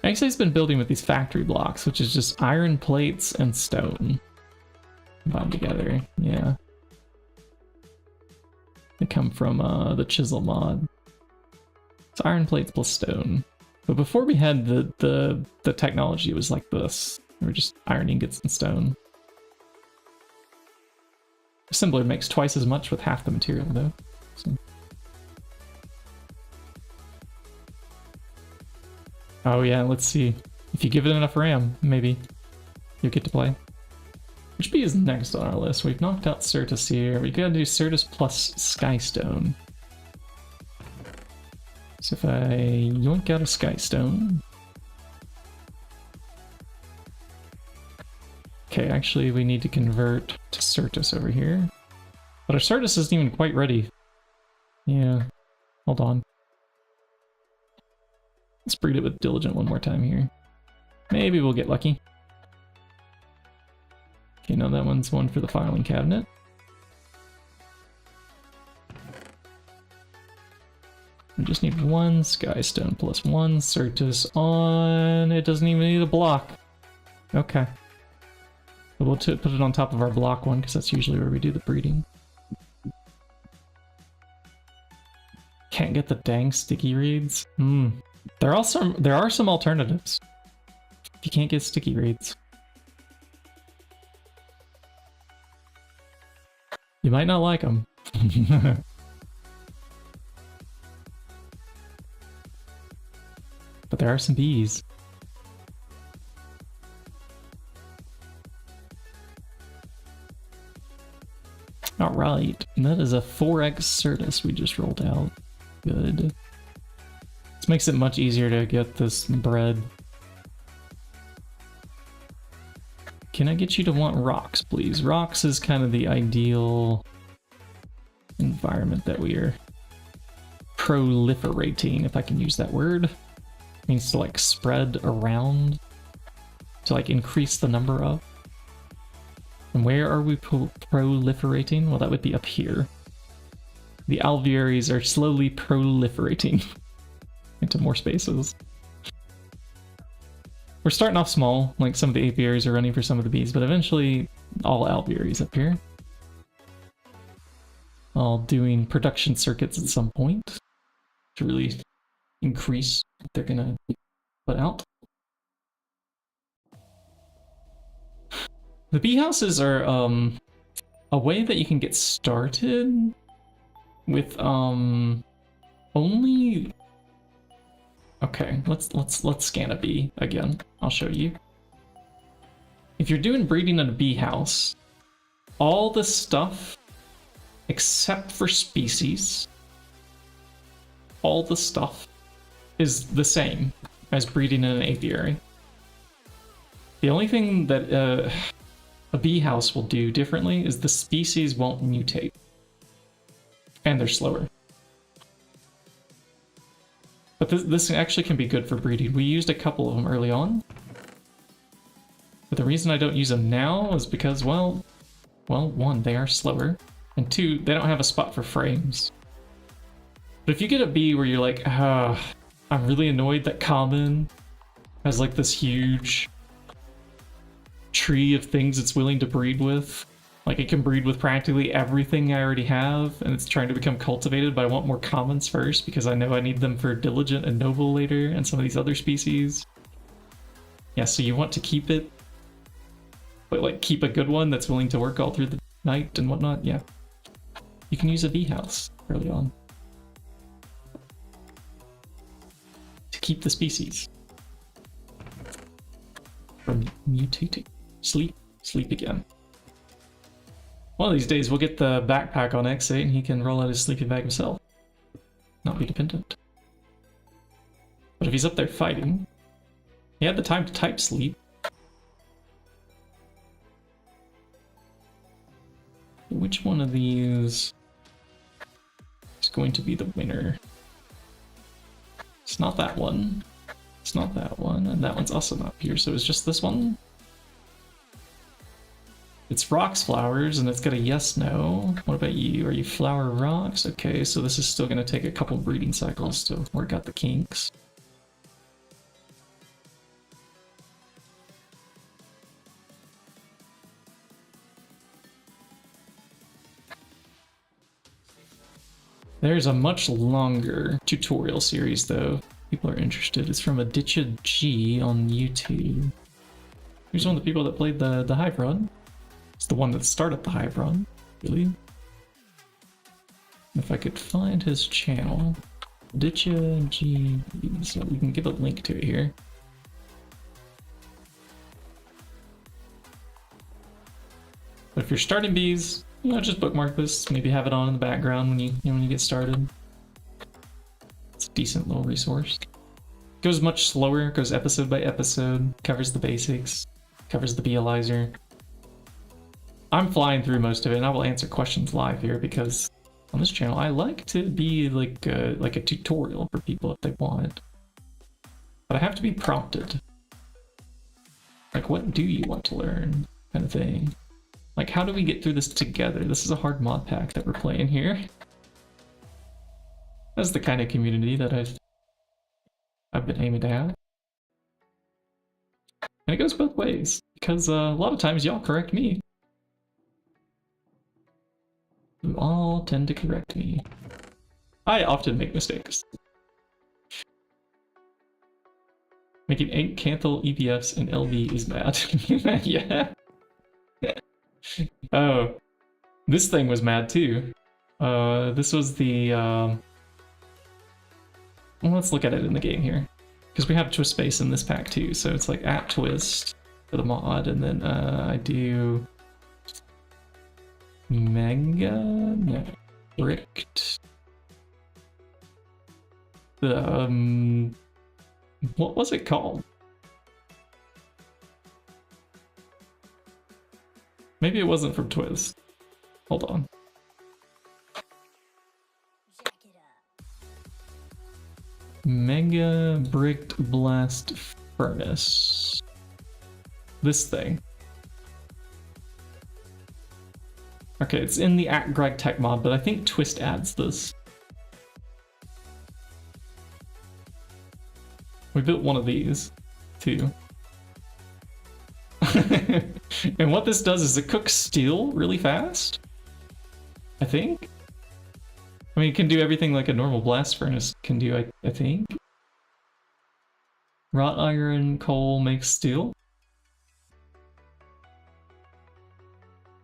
Actually, it's been building with these factory blocks, which is just iron plates and stone combined together. Yeah. They come from the chisel mod. It's iron plates plus stone. But before we had the technology, it was like this. We were just iron ingots and stone. Assembler makes twice as much with half the material, though. So. Oh yeah, let's see. If you give it enough RAM, maybe you'll get to play. Which bee is next on our list? We've knocked out Certus here. We gotta do Certus plus Skystone. So if I yoink out a Skystone... Okay, actually we need to convert to Certus over here. But our Certus isn't even quite ready. Yeah, hold on. Let's breed it with Diligent one more time here. Maybe we'll get lucky. Okay, now that one's one for the filing cabinet. We just need one skystone plus one Certus on... It doesn't even need a block. Okay. We'll put it on top of our block one, because that's usually where we do the breeding. Can't get the dang sticky reeds. There are some alternatives. If you can't get sticky reeds, you might not like them. But there are some bees. Alright, and that is a 4x Certus we just rolled out. Good. This makes it much easier to get this bread. Can I get you to want rocks, please? Rocks is kind of the ideal environment that we are proliferating, if I can use that word. It means to like spread around, to like increase the number of. And where are we proliferating? Well, that would be up here. The alvearies are slowly proliferating into more spaces. We're starting off small, like some of the apiaries are running for some of the bees, but eventually all alvearies up here. All doing production circuits at some point to really increase what they're gonna put out. The bee houses are a way that you can get started with only... Okay, let's scan a bee again. I'll show you. If you're doing breeding in a bee house, all the stuff except for species, all the stuff is the same as breeding in an apiary. The only thing that a bee house will do differently is the species won't mutate. And they're slower. But this actually can be good for breeding. We used a couple of them early on. But the reason I don't use them now is because, well, one, they are slower. And two, they don't have a spot for frames. But if you get a bee where you're like, I'm really annoyed that common has like this huge tree of things it's willing to breed with. Like it can breed with practically everything I already have, and it's trying to become cultivated, but I want more commons first because I know I need them for diligent and noble later and some of these other species. Yeah, so you want to keep it, but like keep a good one that's willing to work all through the night and whatnot. Yeah, you can use a bee house early on to keep the species from mutating. Sleep again. One of these days we'll get the backpack on X8 and he can roll out his sleeping bag himself. Not be dependent. But if he's up there fighting, he had the time to type sleep. Which one of these is going to be the winner? It's not that one. It's not that one, and that one's also not here, so it's just this one. It's rocks, flowers, and it's got a yes, no. What about you? Are you flower rocks? Okay, so this is still going to take a couple breeding cycles to work out the kinks. There's a much longer tutorial series, though. People are interested. It's from Aditya G on YouTube. He's one of the people that played the Hive Run. It's the one that started the Hive Run, really. If I could find his channel, Aditya G, so we can give a link to it here. But if you're starting bees, you know, just bookmark this. Maybe have it on in the background when you get started. It's a decent little resource. Goes much slower. Goes episode by episode. Covers the basics. Covers the beealyzer. I'm flying through most of it, and I will answer questions live here because on this channel I like to be like a tutorial for people if they want. But I have to be prompted. Like, what do you want to learn? Kind of thing. Like, how do we get through this together? This is a hard mod pack that we're playing here. That's the kind of community that I've been aiming to have. And it goes both ways, because a lot of times y'all correct me. You all tend to correct me. I often make mistakes. Making 8 Canthal EPFs and LV is mad. Yeah. Oh, this thing was mad too. This was the well, let's look at it in the game here, because we have twist space in this pack too. So it's like at twist for the mod, and then I do mega no bricked. What was it called? Maybe it wasn't from Twist. Hold on. Mega Bricked Blast Furnace. This thing. Okay, it's in the @GregTech mod, but I think Twist adds this. We built one of these, too. And what this does is it cooks steel really fast, I think. I mean, it can do everything like a normal blast furnace can do, I think. Wrought iron, coal makes steel.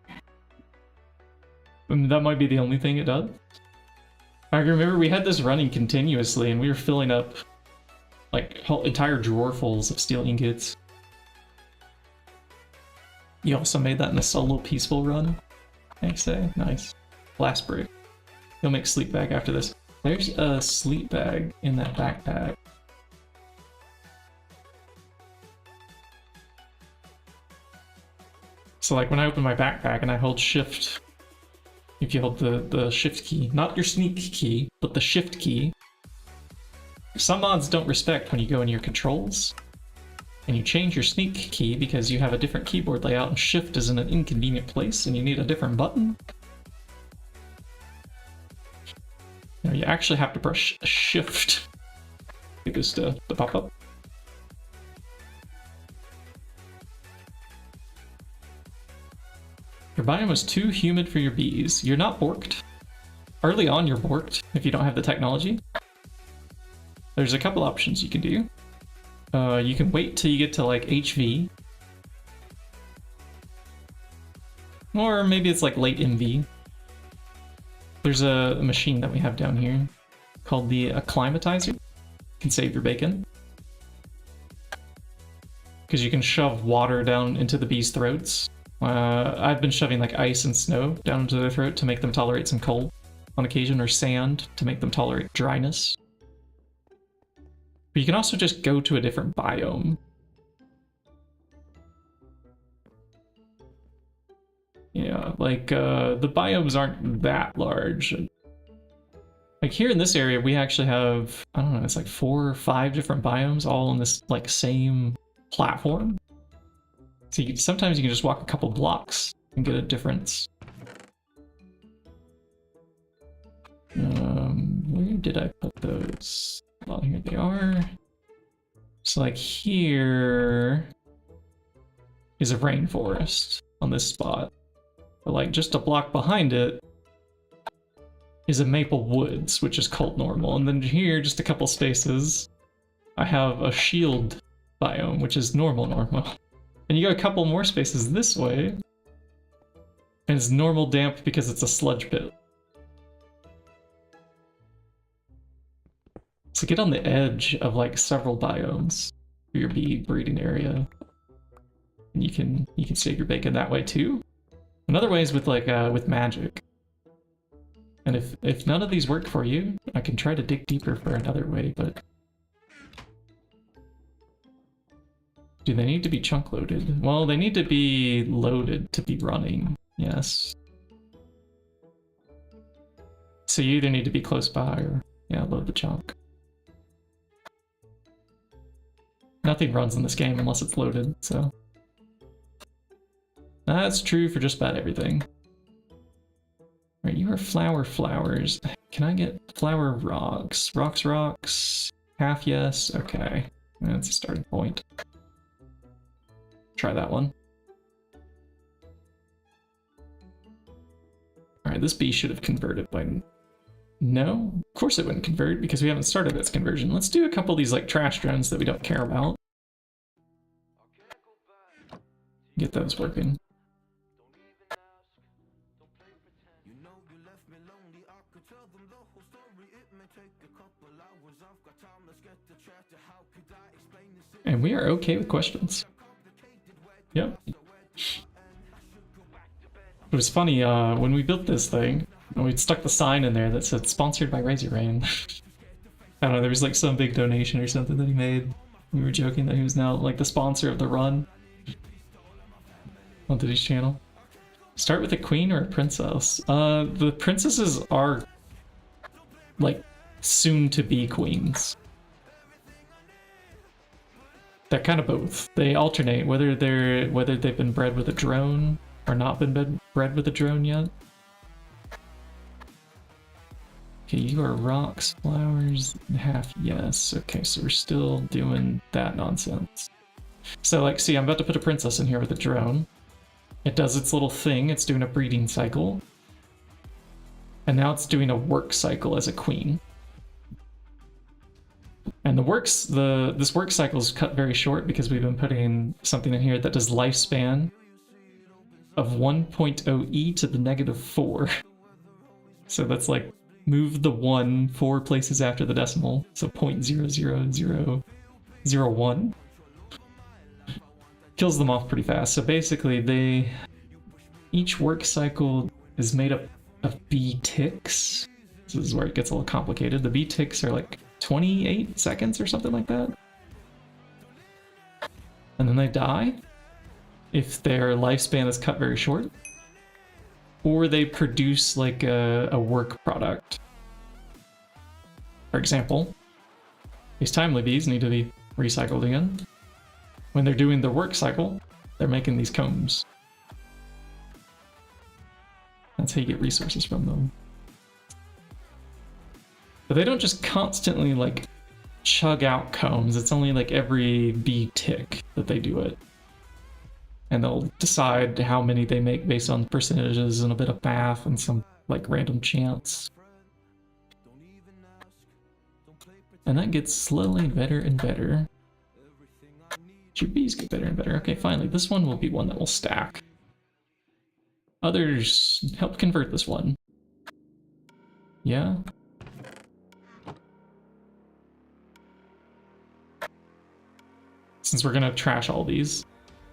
I mean, that might be the only thing it does. I remember we had this running continuously and we were filling up like whole entire drawerfuls of steel ingots. You also made that in a solo peaceful run, I say. Nice. Blast brick. You'll make sleep bag after this. There's a sleep bag in that backpack. So like when I open my backpack and I hold shift, if you hold the shift key, not your sneak key, but the shift key. Some mods don't respect when you go in your controls and you change your sneak key because you have a different keyboard layout and shift is in an inconvenient place and you need a different button. You know, you actually have to press shift to get this to pop up. Your biome is too humid for your bees. You're not borked. Early on you're borked if you don't have the technology. There's a couple options you can do. You can wait till you get to like HV. Or maybe it's like late MV. There's a machine that we have down here called the acclimatizer. You can save your bacon. Because you can shove water down into the bees' throats. I've been shoving like ice and snow down into their throat to make them tolerate some cold on occasion, or sand to make them tolerate dryness. But you can also just go to a different biome. Yeah, like the biomes aren't that large. Like here in this area, we actually have, I don't know, it's like 4 or 5 different biomes all on this like same platform. So sometimes you can just walk a couple blocks and get a difference. Where did I put those? Well, here they are. So like here is a rainforest on this spot. But like just a block behind it is a maple woods, which is cult normal. And then here, just a couple spaces, I have a shield biome, which is normal. And you go a couple more spaces this way, and it's normal damp because it's a sludge pit. So get on the edge of like several biomes for your bee breeding area, and you can save your bacon that way too. Another way is with like with magic. And if none of these work for you, I can try to dig deeper for another way, but do they need to be chunk loaded? Well, they need to be loaded to be running, yes. So you either need to be close by or, yeah, load the chunk. Nothing runs in this game unless it's loaded, so. That's true for just about everything. Alright, you are flowers. Can I get flower rocks? Rocks. Half yes. Okay. That's a starting point. Try that one. Alright, this bee should have converted by... No? Of course it wouldn't convert because we haven't started its conversion. Let's do a couple of these like trash drones that we don't care about. Get those working. And we are okay with questions. Yep. It was funny, when we built this thing, and we'd stuck the sign in there that said sponsored by Razor Rain. I don't know, there was like some big donation or something that he made. We were joking that he was now like the sponsor of the run on Diddy's channel. Start with a queen or a princess? The princesses are like soon to be queens. They're kind of both. They alternate whether they've been bred with a drone or not been bred with a drone yet. Okay, you are rocks, flowers, half yes. Okay, so we're still doing that nonsense. So like, see, I'm about to put a princess in here with a drone. It does its little thing, it's doing a breeding cycle. And now it's doing a work cycle as a queen. And this work cycle is cut very short because we've been putting something in here that does lifespan of 1.0 e to the -4. So that's like move the 1 4 places after the decimal, so 0.00001. Kills them off pretty fast. So basically each work cycle is made up of bee ticks. This is where it gets a little complicated. The bee ticks are like 28 seconds or something like that. And then they die if their lifespan is cut very short. Or they produce like a work product. For example, these timely bees need to be recycled again. When they're doing their work cycle, they're making these combs. That's how you get resources from them. But they don't just constantly like chug out combs. It's only like every bee tick that they do it. And they'll decide how many they make based on percentages and a bit of math and some like random chance. And that gets slowly better and better. Your bees get better and better. Okay, finally, this one will be one that will stack. Others help convert this one. Yeah? Since we're gonna trash all these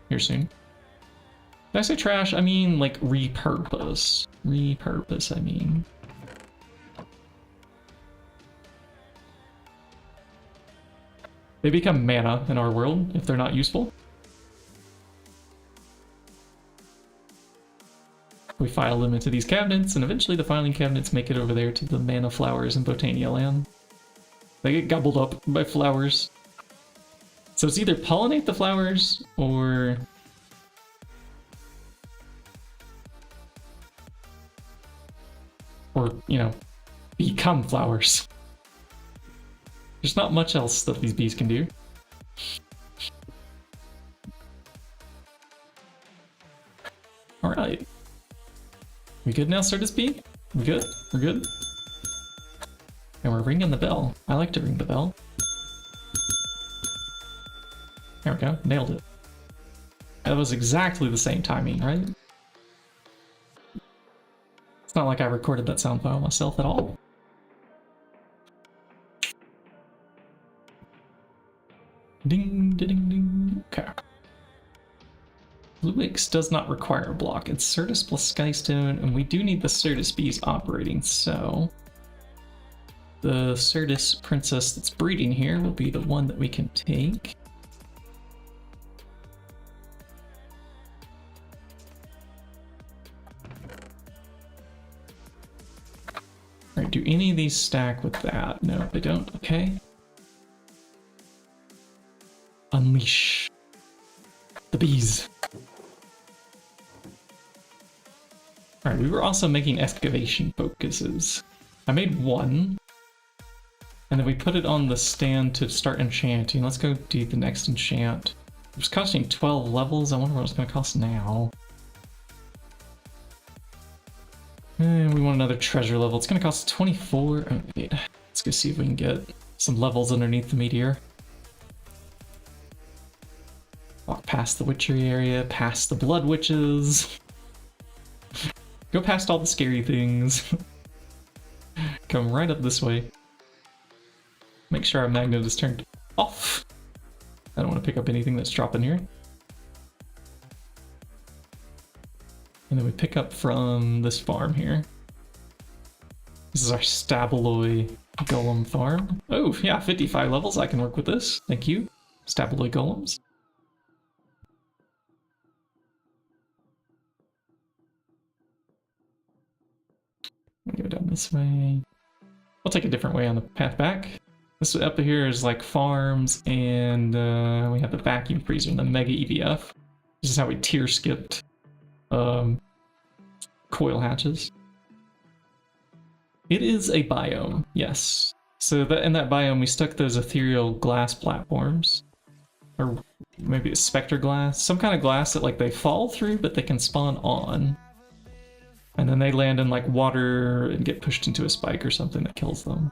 here soon. Did I say trash? I mean like repurpose. Repurpose, I mean. They become mana in our world if they're not useful. We file them into these cabinets, and eventually the filing cabinets make it over there to the mana flowers in Botania land. They get gobbled up by flowers. So it's either pollinate the flowers, or... you know, become flowers. There's not much else that these bees can do. Alright. We good now, Certus Bee? We good? We're good? And we're ringing the bell. I like to ring the bell. There we go, nailed it. That was exactly the same timing, right? It's not like I recorded that sound file myself at all. Ding, ding, ding, ding. Okay. Bluix does not require a block. It's Certus plus Skystone, and we do need the Certus bees operating, so... the Certus princess that's breeding here will be the one that we can take. Alright, do any of these stack with that? No, they don't. Okay. Unleash the bees. Alright, we were also making excavation focuses. I made one, and then we put it on the stand to start enchanting. Let's go do the next enchant. It was costing 12 levels. I wonder what it's going to cost now. And we want another treasure level. It's going to cost 24. Oh, wait. Let's go see if we can get some levels underneath the meteor. Walk past the witchery area, past the blood witches. Go past all the scary things. Come right up this way. Make sure our magnet is turned off. I don't want to pick up anything that's dropping here. And then we pick up from this farm here. This is our Stabaloy Golem farm. Oh, yeah, 55 levels. I can work with this. Thank you, Stabaloy Golems. Go down this way. We'll take a different way on the path back. This up here is like farms, and we have the vacuum freezer and the mega EVF. This is how we tier skipped coil hatches. It is a biome, yes. So that in that biome we stuck those ethereal glass platforms, or maybe a specter glass, some kind of glass that like they fall through, but they can spawn on. And then they land in like water and get pushed into a spike or something that kills them.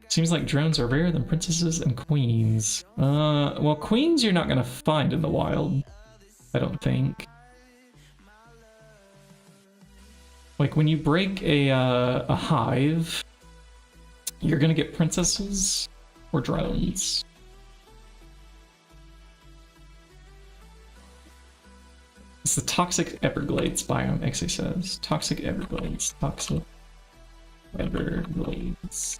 Seems like drones are rarer than princesses and queens. Well, queens you're not gonna find in the wild, I don't think. Like when you break a hive, you're gonna get princesses or drones. It's the Toxic Everglades biome, XA says. Toxic Everglades. Toxic Everglades.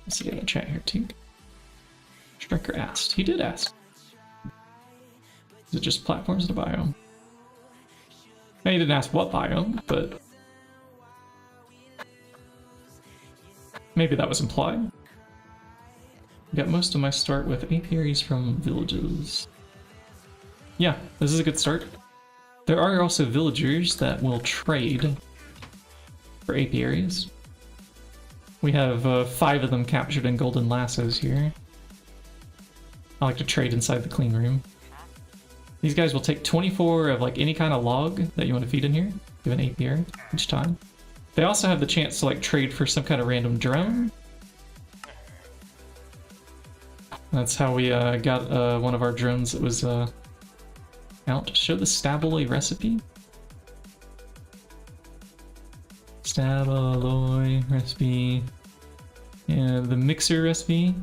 Let's see in the chat here too. Striker asked. He did ask. Is it just platforms in a biome? No, he didn't ask what biome, but maybe that was implied. Got most of my start with apiaries from villages. Yeah, this is a good start. There are also villagers that will trade for apiaries. We have 5 of them captured in golden lassos here. I like to trade inside the clean room. These guys will take 24 of like any kind of log that you want to feed in here, give an apiary each time. They also have the chance to like trade for some kind of random drone. That's how we got one of our drones that was out. Show the Stabaloy recipe. Stabaloy recipe. Yeah, the mixer recipe.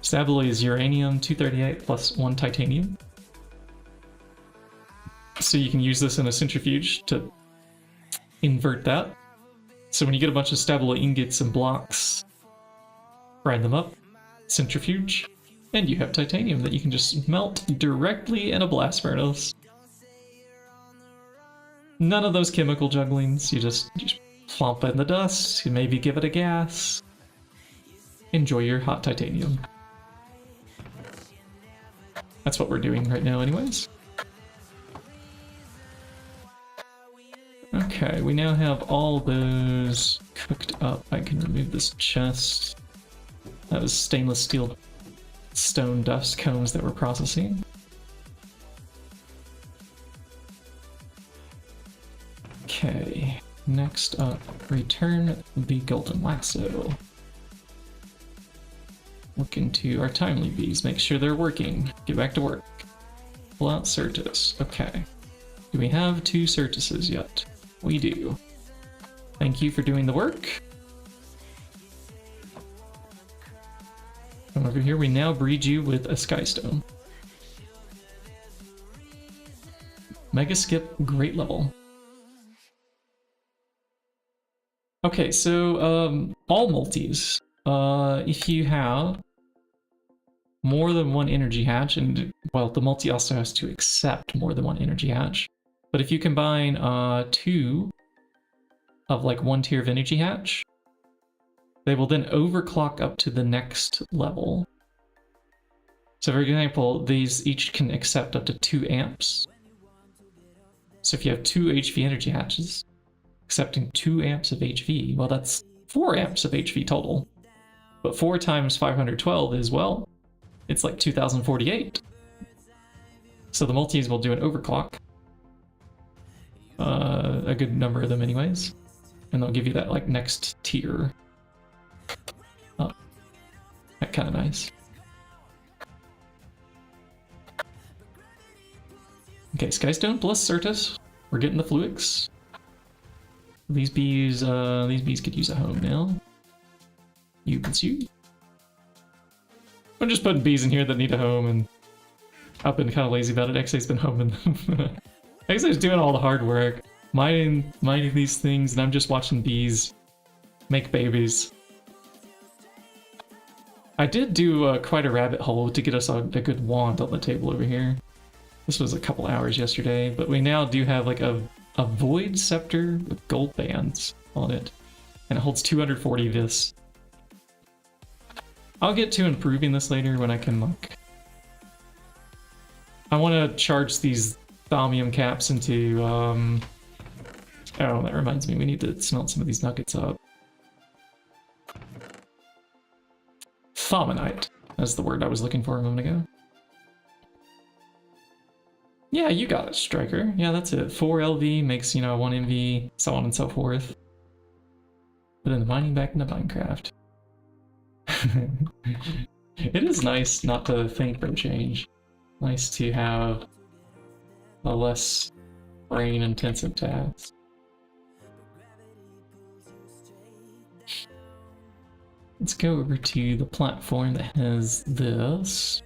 Stabaloy is uranium 238 plus 1 titanium. So you can use this in a centrifuge to invert that. So when you get a bunch of Stabaloy ingots and blocks, grind them up, centrifuge, and you have titanium that you can just melt directly in a blast furnace. None of those chemical jugglings, you just plump it in the dust, you maybe give it a gas. Enjoy your hot titanium. That's what we're doing right now anyways. Okay, we now have all those cooked up. I can remove this chest. That was stainless steel stone dust cones that we're processing. Okay, next up, return the golden lasso. Look into our timely bees, make sure they're working. Get back to work. Pull out Certus. Okay. Do we have 2 Certuses yet? We do. Thank you for doing the work. Come over here, we now breed you with a Skystone. Mega skip, great level. Okay, so all multis. If you have more than 1 energy hatch, and well, the multi also has to accept more than 1 energy hatch. But if you combine 2 of like 1 tier of energy hatch, they will then overclock up to the next level. So for example, these each can accept up to 2 amps. So if you have 2 HV energy hatches, accepting 2 amps of HV, well, that's 4 amps of HV total. But 4 times 512 is, well, it's like 2048. So the multis will do an overclock. A good number of them anyways. And they'll give you that like next tier. Oh, that kind of nice. Okay, Skystone plus Certus. We're getting the Fluix. These bees could use a home now. You can see. I'm just putting bees in here that need a home, and I've been kind of lazy about it. XA's been homing them. XA's doing all the hard work, mining these things, and I'm just watching bees make babies. I did do quite a rabbit hole to get us a good wand on the table over here. This was a couple hours yesterday, but we now do have like a void scepter with gold bands on it, and it holds 240 vis. I'll get to improving this later when I can, like... I want to charge these thaumium caps into, Oh, that reminds me, we need to smelt some of these nuggets up. Thaumonite. That's the word I was looking for a moment ago. Yeah, you got it, Striker. Yeah, that's it. 4 LV makes, 1 MV, so on and so forth. But then the mining back into Minecraft. It is nice not to think for a change. Nice to have a less brain-intensive task. Let's go over to the platform that has this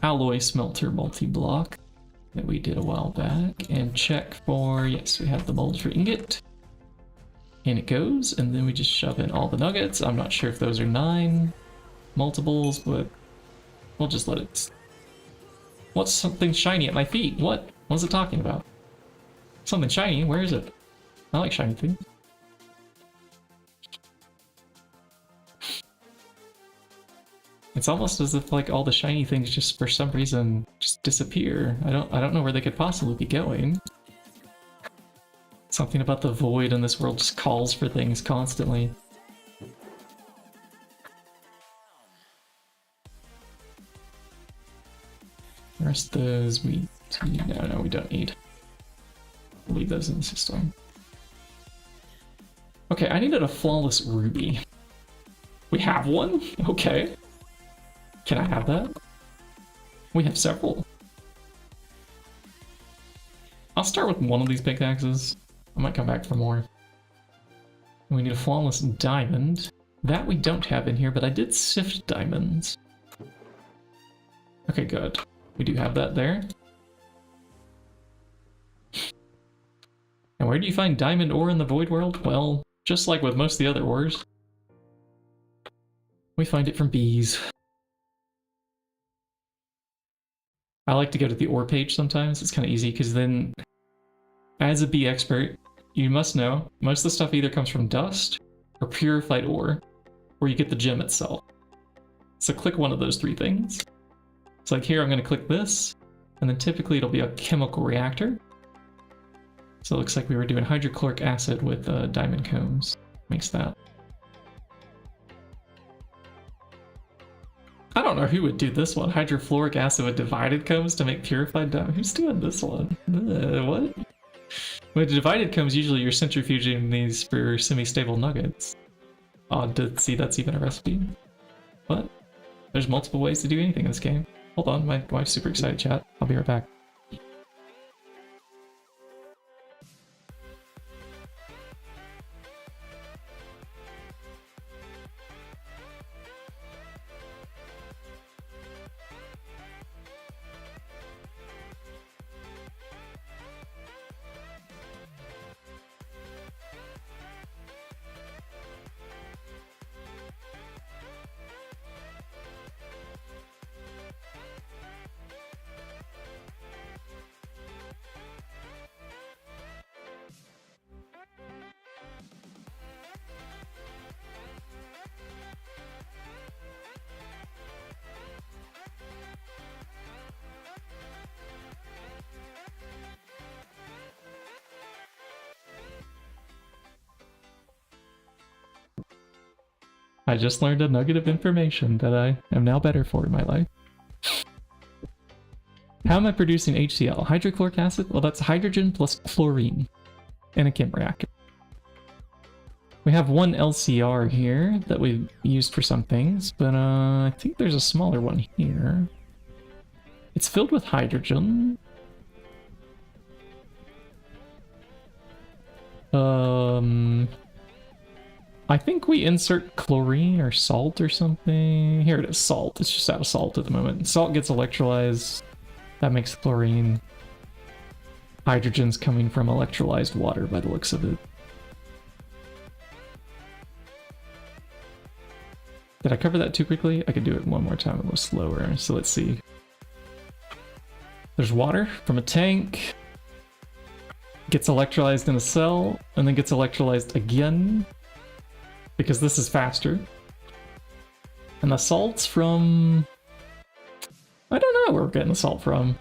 alloy smelter multi-block that we did a while back, and check for, yes, we have the mold for ingot. And it goes, and then we just shove in all the nuggets. I'm not sure if those are 9 multiples, but we'll just let it... What's something shiny at my feet? What? What's it talking about? Something shiny? Where is it? I like shiny things. It's almost as if like all the shiny things just for some reason just disappear. I don't know where they could possibly be going. Something about the void in this world just calls for things constantly. The rest of those we... No, we don't need. We'll leave those in the system. Okay, I needed a flawless ruby. We have one? Okay. Can I have that? We have several. I'll start with one of these pickaxes. I might come back for more. We need a flawless diamond. That we don't have in here, but I did sift diamonds. Okay, good. We do have that there. And where do you find diamond ore in the void world? Well, just like with most of the other ores, we find it from bees. I like to go to the ore page sometimes. It's kind of easy because then, as a bee expert, you must know most of the stuff either comes from dust or purified ore, or you get the gem itself. So click one of those 3 things. So like here, I'm going to click this, and then typically it'll be a chemical reactor. So it looks like we were doing hydrochloric acid with diamond combs. Makes that. I don't know who would do this one. Hydrofluoric acid with divided combs to make purified diamond. Who's doing this one? What? With divided combs, usually you're centrifuging these for semi-stable nuggets. Odd to see that's even a recipe. But there's multiple ways to do anything in this game. Hold on, my wife's super excited, chat. I'll be right back. I just learned a nugget of information that I am now better for in my life. How am I producing HCl? Hydrochloric acid? Well, that's hydrogen plus chlorine in a chem reactor. We have one LCR here that we've used for some things, but I think there's a smaller one here. It's filled with hydrogen. I think we insert chlorine or salt or something. Here it is, salt. It's just out of salt at the moment. Salt gets electrolyzed. That makes chlorine. Hydrogen's coming from electrolyzed water by the looks of it. Did I cover that too quickly? I could do it one more time a little slower. So let's see. There's water from a tank. Gets electrolyzed in a cell, and then gets electrolyzed again. Because this is faster. And the salt's from... I don't know where we're getting the salt from.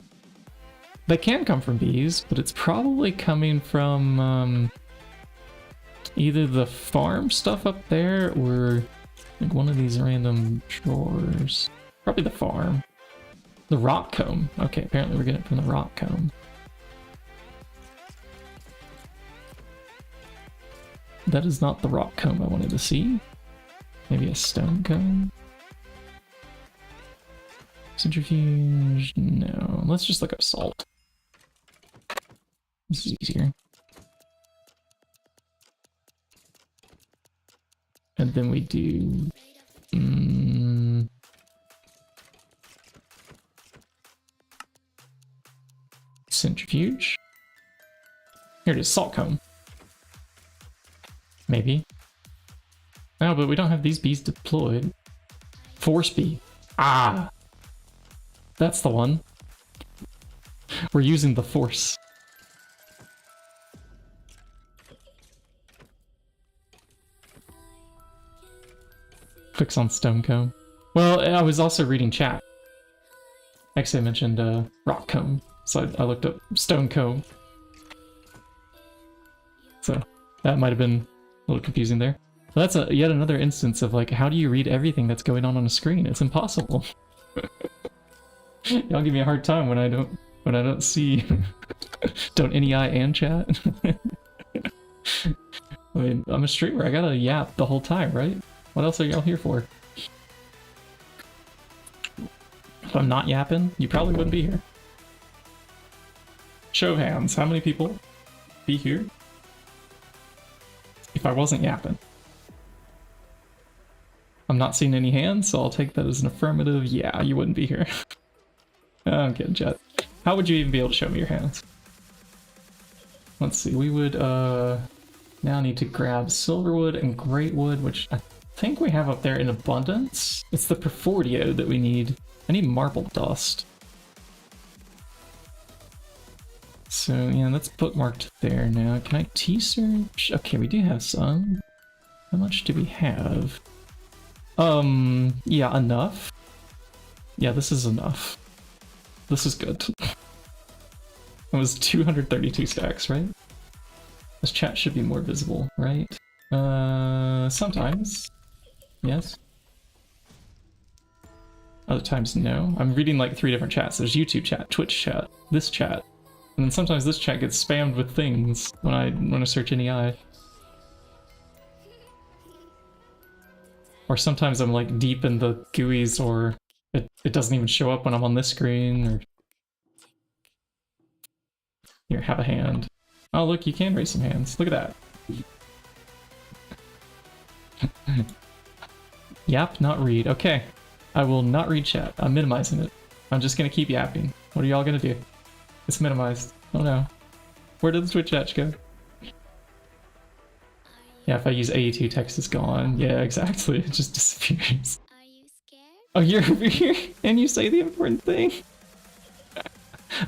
They can come from bees, but it's probably coming from either the farm stuff up there or like one of these random drawers. Probably the farm. The rock comb. Okay, apparently we're getting it from the rock comb. That is not the rock comb I wanted to see. Maybe a stone comb? Centrifuge? No. Let's just look up salt. This is easier. And then we do... centrifuge. Here it is, salt comb. Maybe. Oh, but we don't have these bees deployed. Force bee. Ah! That's the one. We're using the force. Clicks on stone comb. Well, I was also reading chat. Actually, I mentioned rock comb, so I looked up stone comb. So that might have been a little confusing there. Well, that's yet another instance of like, how do you read everything that's going on a screen? It's impossible. Y'all give me a hard time when I don't see. Don't NEI and chat. I mean, I'm a streamer. I gotta yap the whole time, right? What else are y'all here for? If I'm not yapping, you probably wouldn't be here. Show of hands. How many people be here if I wasn't yapping? I'm not seeing any hands, so I'll take that as an affirmative. Yeah, you wouldn't be here. I'm kidding, chat. How would you even be able to show me your hands? Let's see, we would now need to grab silverwood and greatwood, which I think we have up there in abundance. It's the Perfordio that we need. I need marble dust. So yeah, that's bookmarked there now. Can I T-search? Okay, we do have some. How much do we have? Yeah, enough. Yeah, this is enough. This is good. It was 232 stacks, right? This chat should be more visible, right? Sometimes. Yes. Other times, no. I'm reading like 3 different chats. There's YouTube chat, Twitch chat, this chat. And then sometimes this chat gets spammed with things when I search NEI. Or sometimes I'm like deep in the GUIs, or it doesn't even show up when I'm on this screen, or... Here, have a hand. Oh look, you can raise some hands. Look at that. Yap, not read. Okay. I will not read chat. I'm minimizing it. I'm just gonna keep yapping. What are y'all gonna do? It's minimized. Oh no. Where did the Twitch chat go? Yeah, if I use AE2, text is gone. Yeah, exactly. It just disappears. Are you scared? Oh, you're over here and you say the important thing?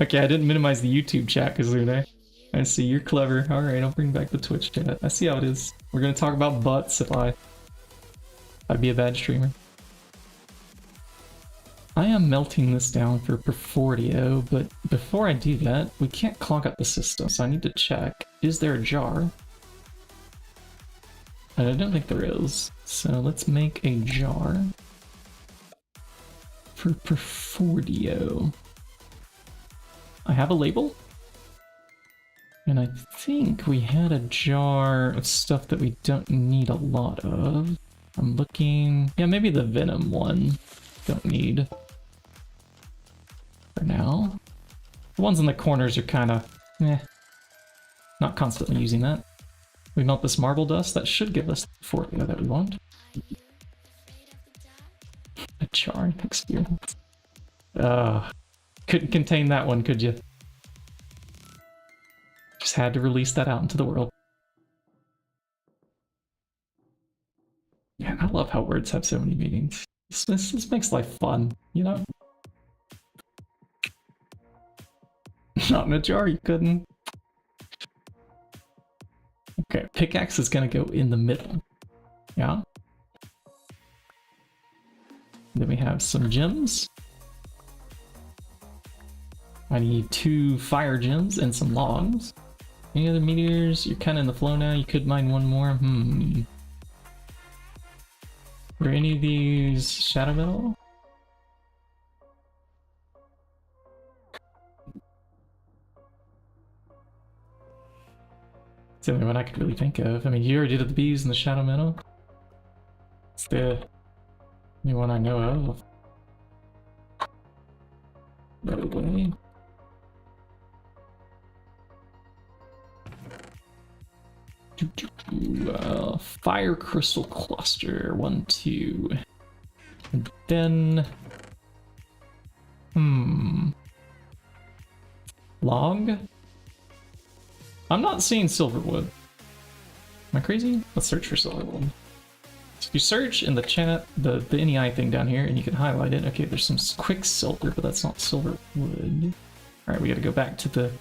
Okay, I didn't minimize the YouTube chat because they're there. I see, you're clever. Alright, I'll bring back the Twitch chat. I see how it is. We're gonna talk about butts if I'd be a bad streamer. I am melting this down for Perfordio, but before I do that, we can't clog up the system, so I need to check. Is there a jar? I don't think there is. So let's make a jar for Perfordio. I have a label. And I think we had a jar of stuff that we don't need a lot of. I'm looking... Yeah, maybe the Venom one. Don't need. For now. The ones in the corners are kind of... Not constantly using that. We melt this marble dust. That should give us the Perfordio that we want. A charring experience. Couldn't contain that one, could you? Just had to release that out into the world. Yeah, I love how words have so many meanings. This makes life fun, you know? Not in a jar, you couldn't. Okay, pickaxe is gonna go in the middle. Yeah. Then we have some gems. I need 2 fire gems and some logs. Any other meteors? You're kind of in the flow now. You could mine one more. Were any of these shadow metal? It's the only one I could really think of. I mean, you already did the bees and the shadow metal. It's the only one I know of. Right away. Fire crystal cluster, 1, 2. And then... Log? I'm not seeing silverwood. Am I crazy? Let's search for silverwood. So if you search in the chat, the NEI thing down here, and you can highlight it. Okay, there's some quicksilver, but that's not silverwood. Alright, we gotta go back to the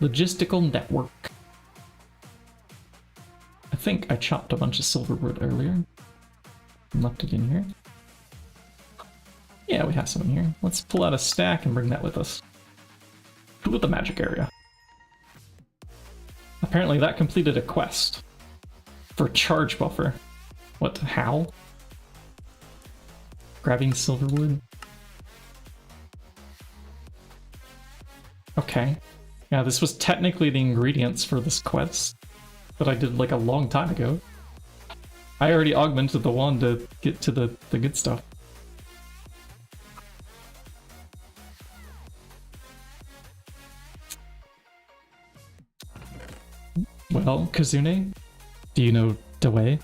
logistical network. I think I chopped a bunch of silverwood earlier and left it in here. Yeah, we have some in here. Let's pull out a stack and bring that with us. To the magic area. Apparently that completed a quest for charge buffer. What? How? Grabbing silverwood? Okay. Yeah, this was technically the ingredients for this quest that I did like a long time ago. I already augmented the one to get to the good stuff. Well, Kazune, do you know the way?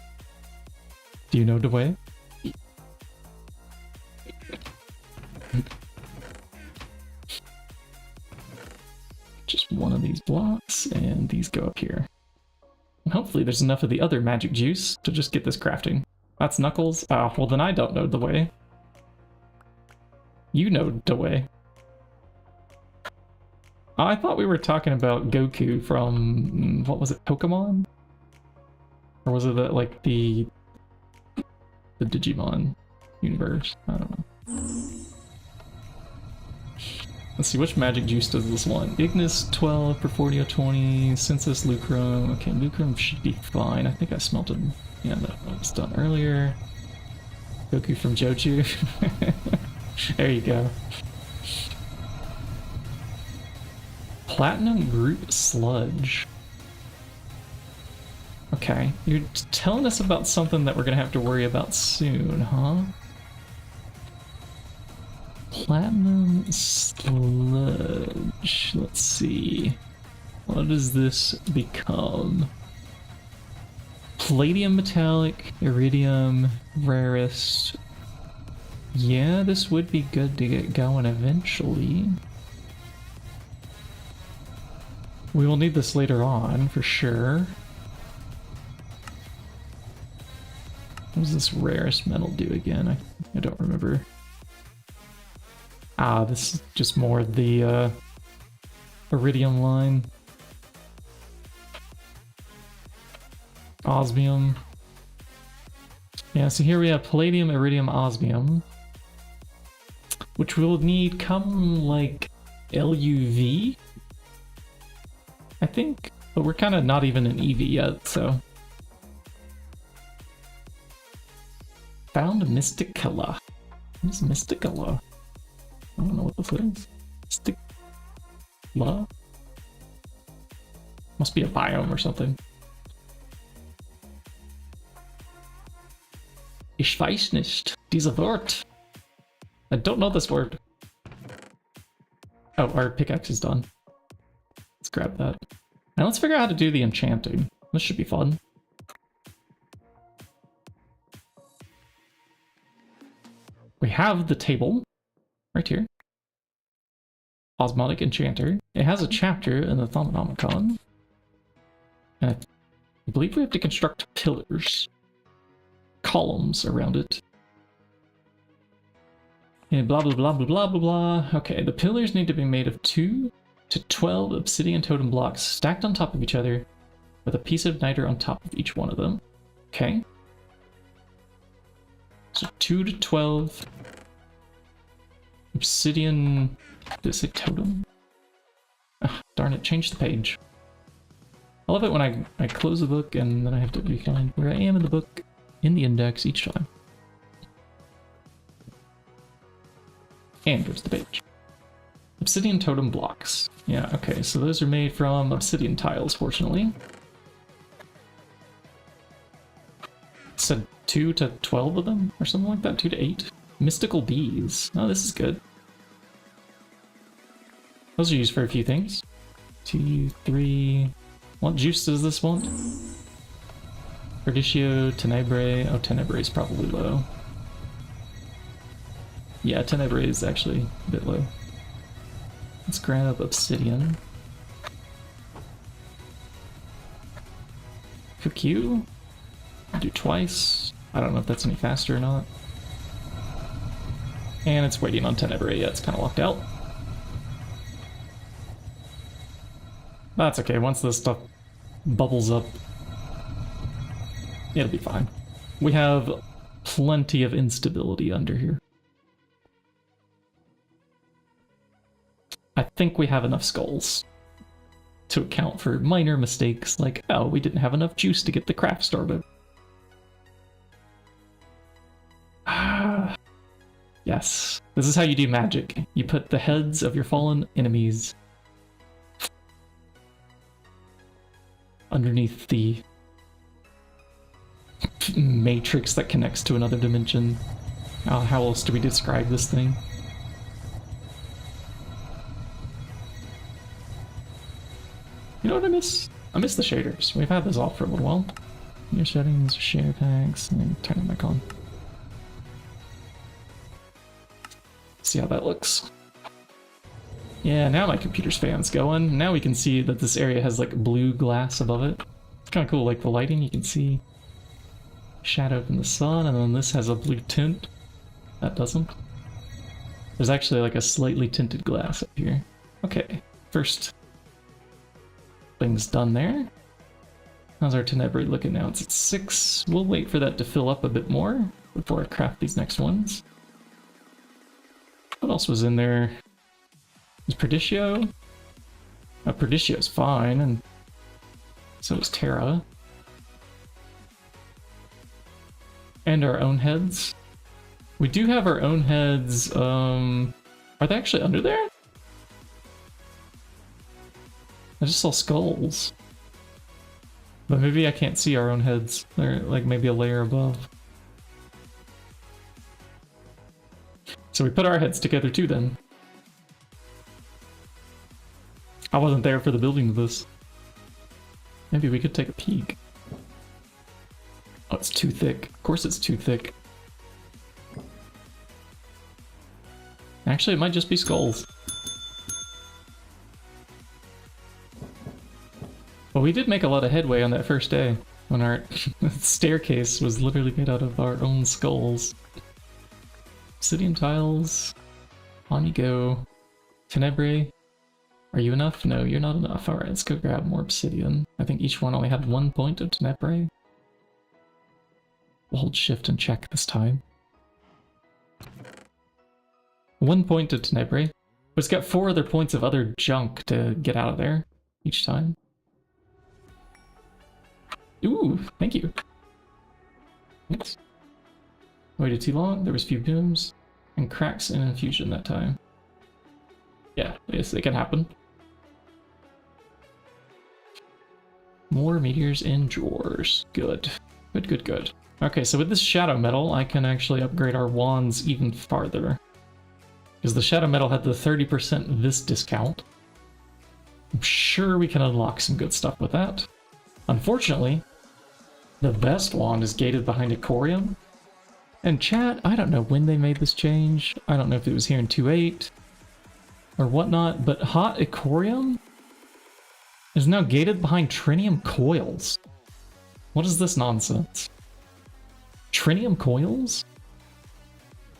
Do you know the way? Just one of these blocks, and these go up here. And hopefully there's enough of the other magic juice to just get this crafting. That's Knuckles? Ah, well then I don't know the way. You know the way. Oh, I thought we were talking about Goku from, what was it, Pokemon? Or was it like the Digimon universe? I don't know. Let's see, which magic juice does this one? Ignis 12, Perfordio 20, Census Lucrum. Okay, Lucrum should be fine. I think I smelted, yeah, that was done earlier. Goku from Joju. There you go. Platinum Group Sludge. Okay, you're telling us about something that we're gonna have to worry about soon, huh? Platinum Sludge. Let's see. What does this become? Palladium Metallic, Iridium, Rarest. Yeah, this would be good to get going eventually. We will need this later on, for sure. What does this rarest metal do again? I don't remember. Ah, this is just more the iridium line. Osmium. Yeah, so here we have palladium, iridium, osmium. Which we'll need come like LUV, I think, but we're kind of not even in EV yet, so Found Mysticella. What is Mysticella? I don't know what this is. Mysticella? Must be a biome or something. Ich weiß nicht. Dieses Wort. I don't know this word. Oh, our pickaxe is done. Let's grab that. Now let's figure out how to do the enchanting. This should be fun. We have the table right here. Osmotic Enchanter. It has a chapter in the Thaumatomicon. And I believe we have to construct pillars. Columns around it. And blah blah blah blah blah blah blah. Okay, the pillars need to be made of 2 to 12 obsidian totem blocks stacked on top of each other with a piece of niter on top of each one of them. Okay. So 2 to 12 obsidian. Did it say totem? Ah, darn it, change the page. I love it when I close the book and then I have to find where I am in the book, in the index each time. And there's the page. Obsidian totem blocks. Yeah, okay, so those are made from obsidian tiles, fortunately. It said 2 to 12 of them, or something like that, 2 to 8. Mystical bees. Oh, this is good. Those are used for a few things. 2, 3... What juice does this want? Perdicio, Tenebrae. Oh, Tenebrae is probably low. Yeah, Tenebrae is actually a bit low. Let's grab obsidian. Cook you. Do twice. I don't know if that's any faster or not. And it's waiting on Tenebrae. Yeah, it's kind of locked out. That's okay. Once this stuff bubbles up, it'll be fine. We have plenty of instability under here. I think we have enough skulls to account for minor mistakes like, oh, we didn't have enough juice to get the craft started. Yes, this is how you do magic. You put the heads of your fallen enemies underneath the matrix that connects to another dimension. How else do we describe this thing? You know what I miss? I miss the shaders. We've had this off for a little while. Your settings, share packs, and then turn them back on. See how that looks. Yeah, now my computer's fan's going. Now we can see that this area has like blue glass above it. It's kind of cool, like the lighting, you can see shadow from the sun, and then this has a blue tint. That doesn't. There's actually like a slightly tinted glass up here. Okay, first thing's done there. How's our Tenebrae looking now? It's at 6. We'll wait for that to fill up a bit more before I craft these next ones. What else was in there? Is Perdicio? Oh, Perdicio's fine, and so is Terra. And our own heads. We do have our own heads. Are they actually under there? I just saw skulls. But maybe I can't see our own heads. They're like maybe a layer above. So we put our heads together too then. I wasn't there for the building of this. Maybe we could take a peek. Oh, it's too thick. Of course it's too thick. Actually, it might just be skulls. Well, we did make a lot of headway on that first day, when our staircase was literally made out of our own skulls. Obsidian tiles. On you go. Tenebrae. Are you enough? No, you're not enough. Alright, let's go grab more obsidian. I think each one only had 1 point of Tenebrae. We'll hold shift and check this time. 1 point of Tenebrae. But it's got 4 other points of other junk to get out of there each time. Ooh, thank you. Thanks. Waited too long, there was few booms and cracks in infusion that time. Yeah, yes, it can happen. More meteors in drawers. Good. Good, good, good. Okay, so with this shadow metal, I can actually upgrade our wands even farther. Because the shadow metal had the 30% this discount. I'm sure we can unlock some good stuff with that. Unfortunately, the best wand is gated behind Icorium. And chat, I don't know when they made this change. I don't know if it was here in 2.8 or whatnot, but Hot Icorium is now gated behind Trinium coils. What is this nonsense? Trinium coils?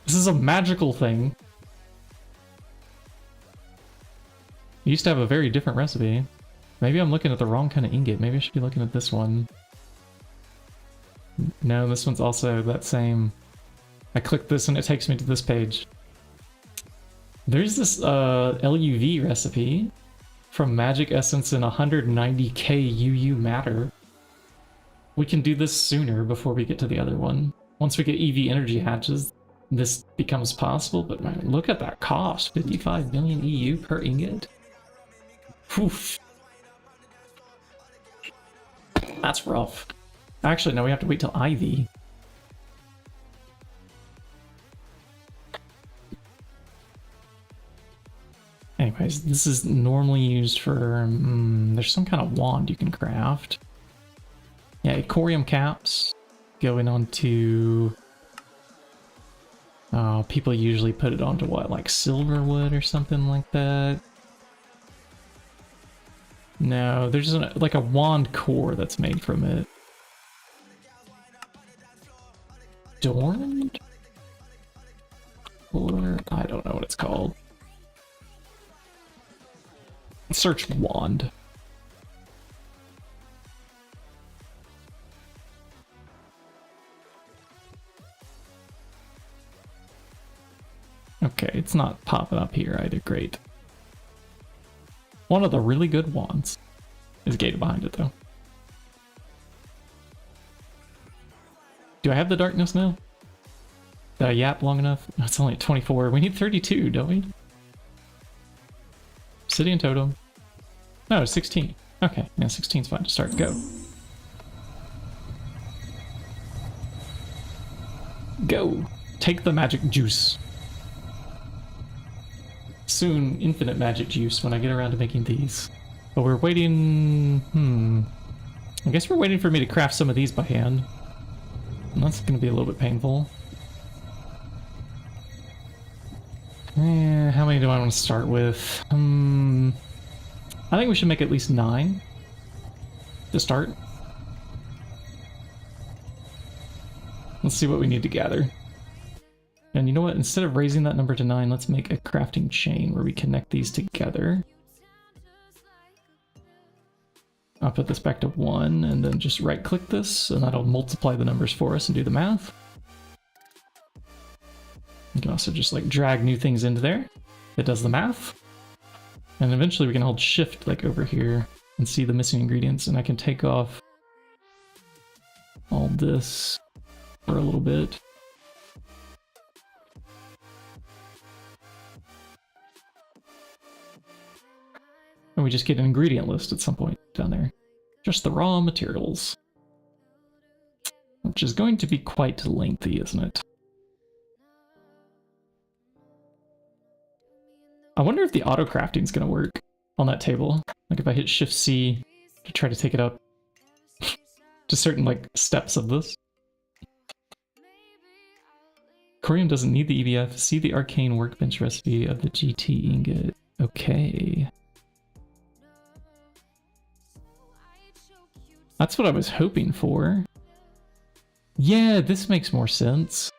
This is a magical thing. It used to have a very different recipe. Maybe I'm looking at the wrong kind of ingot. Maybe I should be looking at this one. No, this one's also that same. I click this and it takes me to this page. There's this LUV recipe from Magic Essence in 190k UU matter. We can do this sooner before we get to the other one. Once we get EV energy hatches, this becomes possible, but man, look at that cost. 55 million EU per ingot. Oof. That's rough. Actually, no, we have to wait till IV. Anyways, this is normally used for... there's some kind of wand you can craft. Yeah, Icorium caps going onto... people usually put it onto what, like silverwood or something like that? No, there's like a wand core that's made from it. Adorned? Or I don't know what it's called. Search wand. Okay, it's not popping up here either. Great. One of the really good wands is gated behind it, though. Do I have the darkness now? Did I yap long enough? It's only at 24. We need 32, don't we? Obsidian totem. No, 16. Okay, yeah, 16's fine to start. Go. Go. Take the magic juice. Soon, infinite magic juice when I get around to making these. But we're waiting... I guess we're waiting for me to craft some of these by hand. And that's going to be a little bit painful. How many do I want to start with? I think we should make at least 9 to start. Let's see what we need to gather. And you know what? Instead of raising that number to 9, let's make a crafting chain where we connect these together. I'll put this back to 1 and then just right click this and that'll multiply the numbers for us and do the math. You can also just like drag new things into there. It does the math. And eventually we can hold shift like over here and see the missing ingredients, and I can take off all this for a little bit. And we just get an ingredient list at some point down there. Just the raw materials. Which is going to be quite lengthy, isn't it? I wonder if the auto crafting is going to work on that table. Like if I hit Shift C to try to take it up to certain like steps of this. Corium doesn't need the EBF. See the arcane workbench recipe of the GT ingot. Okay. That's what I was hoping for. Yeah, this makes more sense.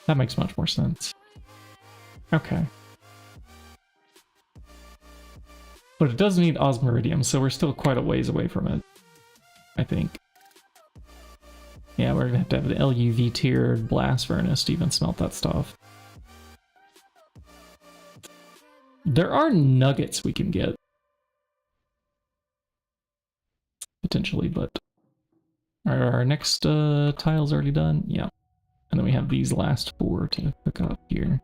That makes much more sense. Okay. But it does need osmiridium, so we're still quite a ways away from it, I think. Yeah, we're gonna have to have an LUV tiered blast furnace to even smelt that stuff. There are nuggets we can get. potentially, but our next tile's already done. Yeah. And then we have these last 4 to hook up here.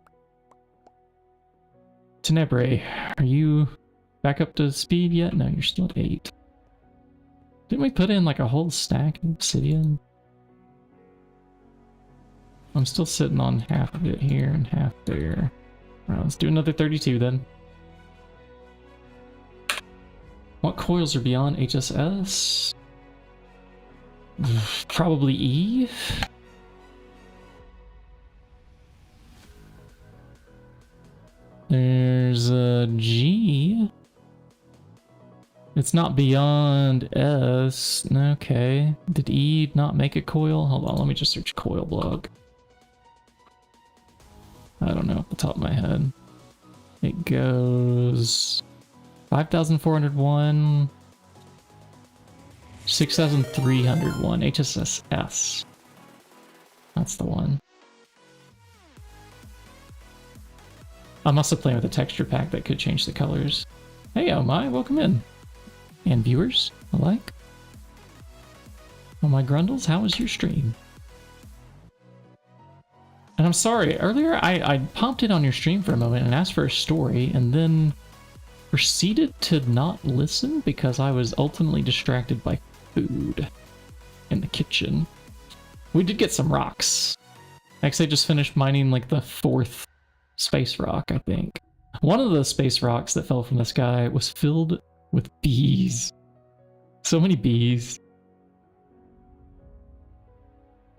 Tenebrae, are you back up to speed yet? No, you're still at 8. Didn't we put in like a whole stack of obsidian? I'm still sitting on half of it here and half there. Alright, let's do another 32 then. What coils are beyond HSS? Probably E. There's a G. It's not beyond S. Okay. Did E not make a coil? Hold on, let me just search coil block. I don't know off the top of my head. It goes 5,401, 6,301, HSS. That's the one. I'm also playing with a texture pack that could change the colors. Hey, oh my, welcome in. And viewers alike. Oh my Grundles, how was your stream? And I'm sorry, earlier I popped in on your stream for a moment and asked for a story and then proceeded to not listen because I was ultimately distracted by food in the kitchen. We did get some rocks. Actually, I just finished mining like the 4th space rock, I think. One of the space rocks that fell from the sky was filled with bees. So many bees.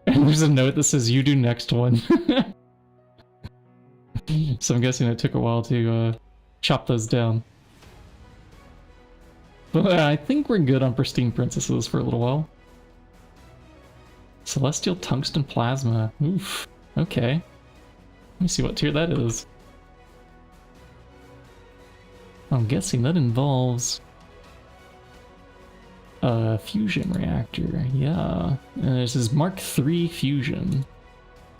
And there's a note that says, "You do next one." So I'm guessing it took a while to chop those down. But I think we're good on pristine princesses for a little while. Celestial tungsten plasma. Oof. Okay. Let me see what tier that is. I'm guessing that involves a fusion reactor. Yeah. This is Mark III fusion,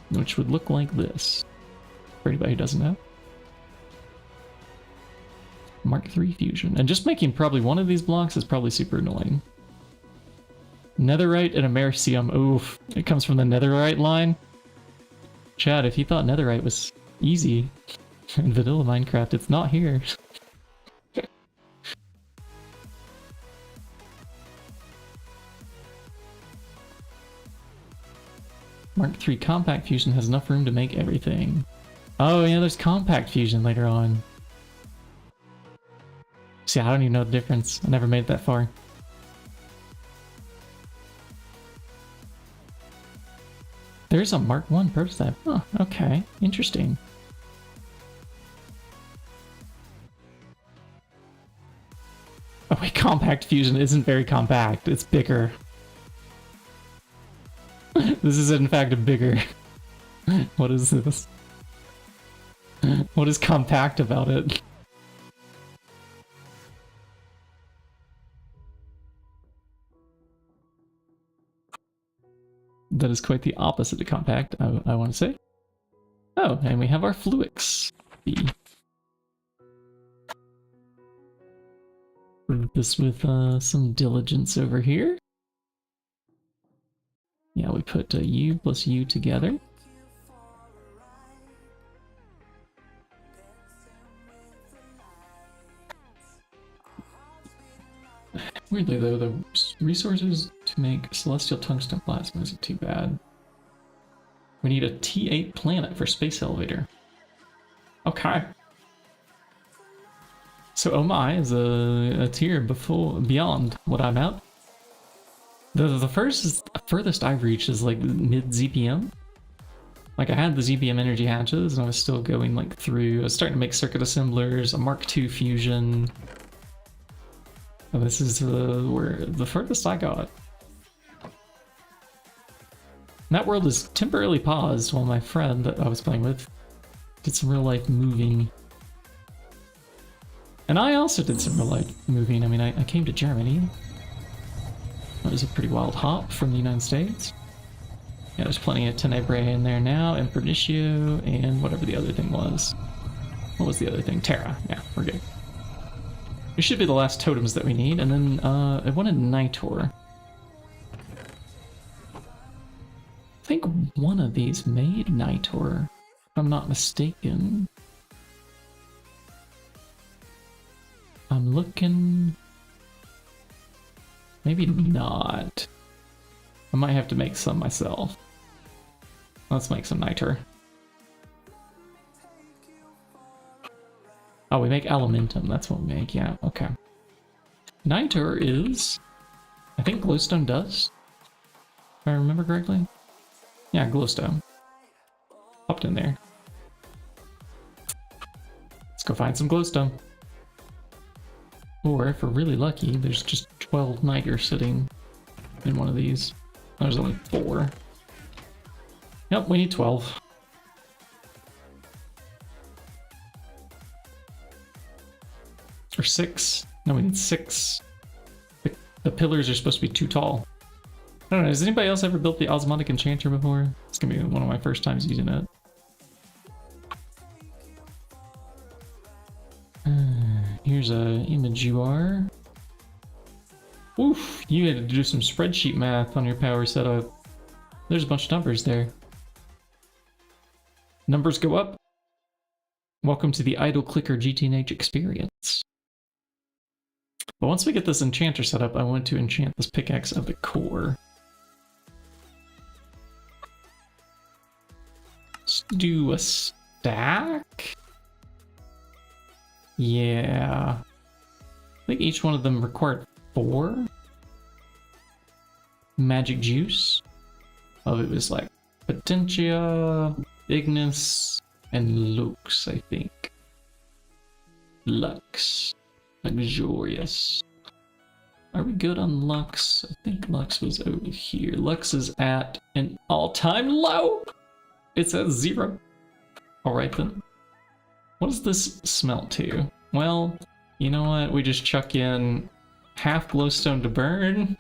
which would look like this. For anybody who doesn't know. Mark III fusion. And just making probably one of these blocks is probably super annoying. Netherite and Americium. Oof. It comes from the Netherite line. Chad, if you thought Netherite was easy in vanilla Minecraft, it's not here. Mark III compact fusion has enough room to make everything. Oh yeah, there's compact fusion later on. See, I don't even know the difference. I never made it that far. There's a Mark I prototype. Oh, okay. Interesting. Oh wait, compact fusion isn't very compact. It's bigger. This is in fact a bigger. What is this? What is compact about it? That is quite the opposite of compact, I want to say. Oh, and we have our Fluix. Prove this with some diligence over here. Yeah, we put U plus U together. Weirdly though, the resources to make celestial tungsten plasma isn't too bad. We need a T8 planet for space elevator. Okay. So oh my is a tier beyond what I'm at. The furthest I've reached is like mid ZPM. Like I had the ZPM energy hatches and I was still going like through, I was starting to make circuit assemblers, a Mark II fusion. And this is where the furthest I got. And that world is temporarily paused while my friend that I was playing with did some real life moving. And I also did some real life moving. I mean, I came to Germany. That was a pretty wild hop from the United States. Yeah, there's plenty of Tenebrae in there now, and Pernicio, and whatever the other thing was. What was the other thing? Terra. Yeah, we're good. These should be the last totems that we need, and then I wanted Nitor. I think one of these made Nitor, if I'm not mistaken. I'm looking... Maybe not. I might have to make some myself. Let's make some Nitor. Oh, we make Elementum, that's what we make, yeah, okay. Nitor is, I think glowstone dust, if I remember correctly. Yeah, glowstone. Popped in there. Let's go find some glowstone. Or, if we're really lucky, there's just 12 Niger sitting in one of these. There's only 4. Yep, we need 12. Or 6. No, we need 6. The pillars are supposed to be too tall. I don't know, has anybody else ever built the Osmotic Enchanter before? It's gonna be one of my first times using it. Here's a image you are. Oof, you had to do some spreadsheet math on your power setup. There's a bunch of numbers there. Numbers go up. Welcome to the Idle Clicker GTNH experience. But once we get this enchanter set up, I want to enchant this pickaxe of the core. Let's do a stack. Yeah. I think each one of them required 4 magic juice. Oh, it was like Potentia, Ignis, and Lux, I think. Lux. Luxurious. Are we good on Lux? I think Lux was over here. Lux is at an all-time low. It's at 0. Alright then. What does this smelt to? Well, you know what? We just chuck in half glowstone to burn.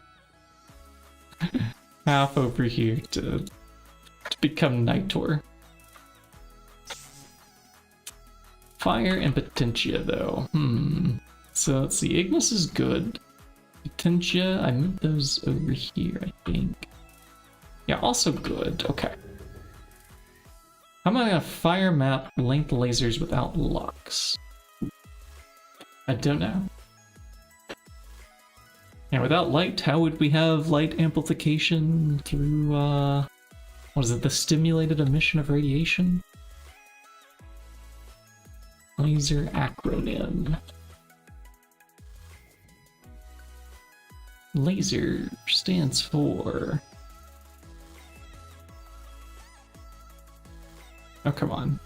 Half over here to become Nitor. Fire and Potentia though. So let's see, Ignis is good. Potentia, I moved those over here, I think. Yeah, also good, okay. How am I gonna fire map length lasers without Lux? I don't know. And without light, how would we have light amplification through, what is it, the stimulated emission of radiation? Laser acronym. Laser stands for... Oh, come on.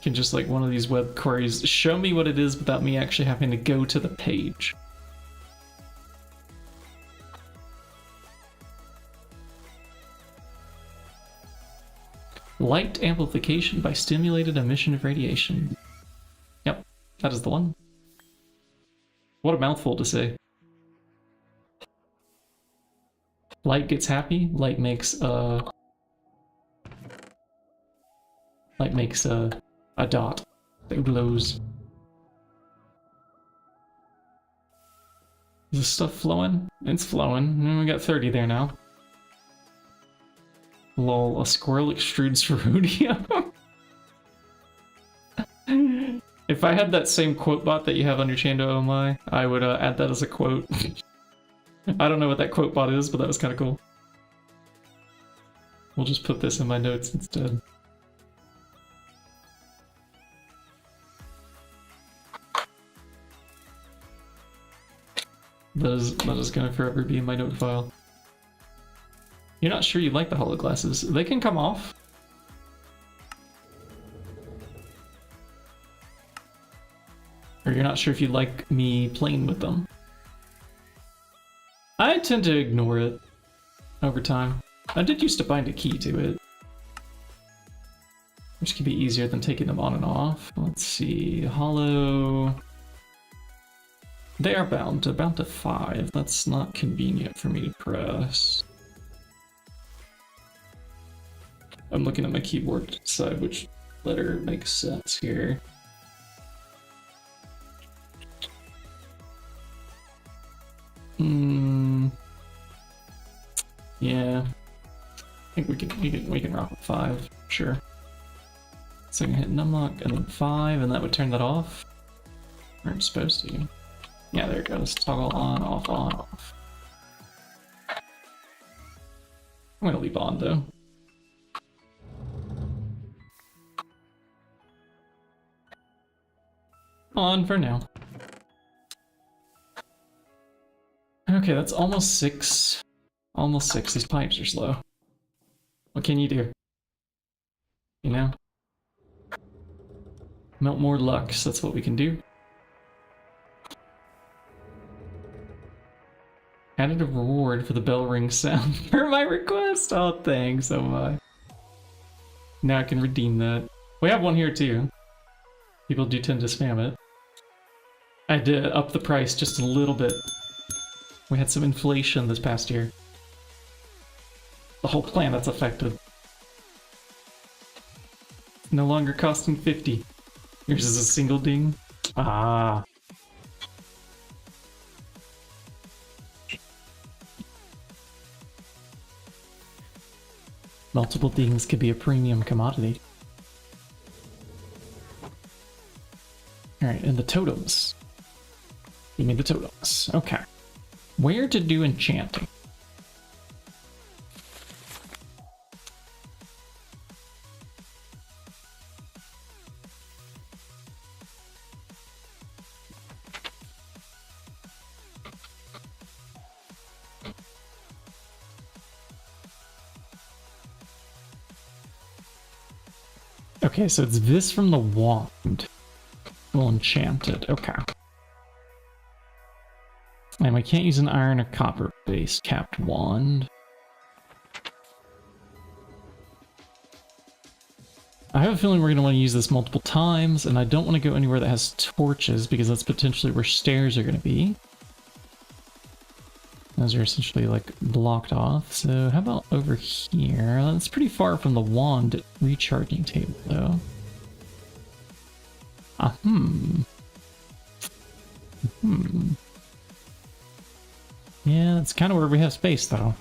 Can just like one of these web queries show me what it is without me actually having to go to the page. Light amplification by stimulated emission of radiation. Yep, that is the one. What a mouthful to say. Light gets happy, light makes a dot that glows. Is this stuff flowing? It's flowing. And we got 30 there now. Lol, a squirrel extrudes rhodium. If I had that same quote bot that you have on your Chando OMI, I would add that as a quote. I don't know what that quote bot is, but that was kind of cool. We'll just put this in my notes instead. That is gonna forever be in my note file. You're not sure you like the holo glasses. They can come off. Or you're not sure if you like me playing with them. I tend to ignore it over time. I did used to bind a key to it, which can be easier than taking them on and off. Let's see, holo. They are bound to 5. That's not convenient for me to press. I'm looking at my keyboard to decide which letter makes sense here. Yeah. I think we can rock with 5, sure. So we can hit numlock and then 5, and that would turn that off. We're supposed to. Yeah, there it goes. Toggle on, off, on, off. I'm gonna leave on though. On for now. Okay, that's almost 6. Almost 6. These pipes are slow. What can you do? You know? Melt more lux, that's what we can do. Added a reward for the bell ring sound for my request. Oh, thanks so much. Now I can redeem that. We have one here too. People do tend to spam it. I did up the price just a little bit. We had some inflation this past year. The whole planet's affected. No longer costing 50. Yours is a single ding. Ah. Multiple dings could be a premium commodity. Alright, and the totems. Give me the totems. Okay. Where to do enchanting? Okay, so it's this from the wand. We'll enchant it. Okay. And we can't use an iron or copper based capped wand. I have a feeling we're going to want to use this multiple times, and I don't want to go anywhere that has torches because that's potentially where stairs are going to be. Those are essentially like blocked off. So how about over here? That's pretty far from the wand recharging table though. Yeah, that's kind of where we have space though.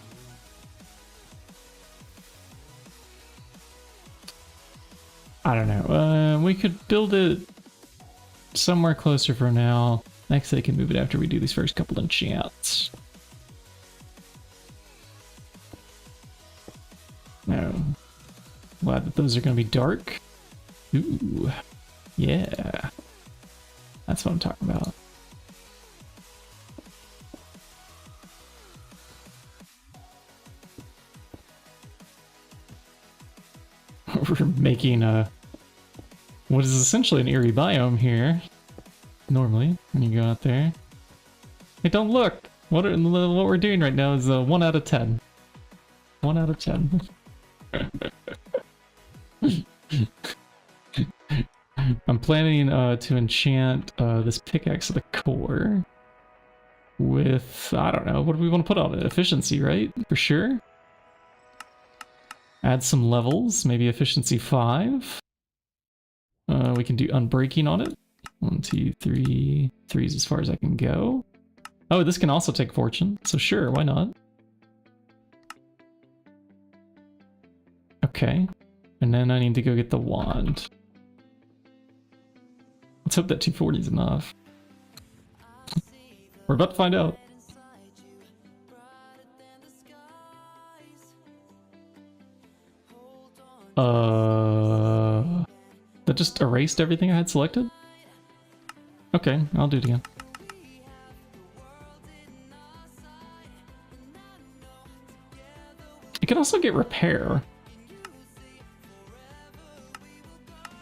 I don't know. We could build it somewhere closer for now. Next they can move it after we do these first couple enchants. No. Glad that those are going to be dark. Ooh. Yeah. That's what I'm talking about. We're making a... what is essentially an eerie biome here. Normally, when you go out there. Hey, don't look! What we're doing right now is a 1 out of 10. 1 out of 10. I'm planning to enchant this pickaxe of the core with, I don't know, what do we want to put on it? Efficiency, right? For sure. Add some levels, maybe efficiency 5. We can do unbreaking on it. 1, 2, 3. 3 is as far as I can go. Oh, this can also take fortune, so sure, why not? Okay, and then I need to go get the wand. Let's hope that 240 is enough. We're about to find out. That just erased everything I had selected? Okay, I'll do it again. It can also get repair.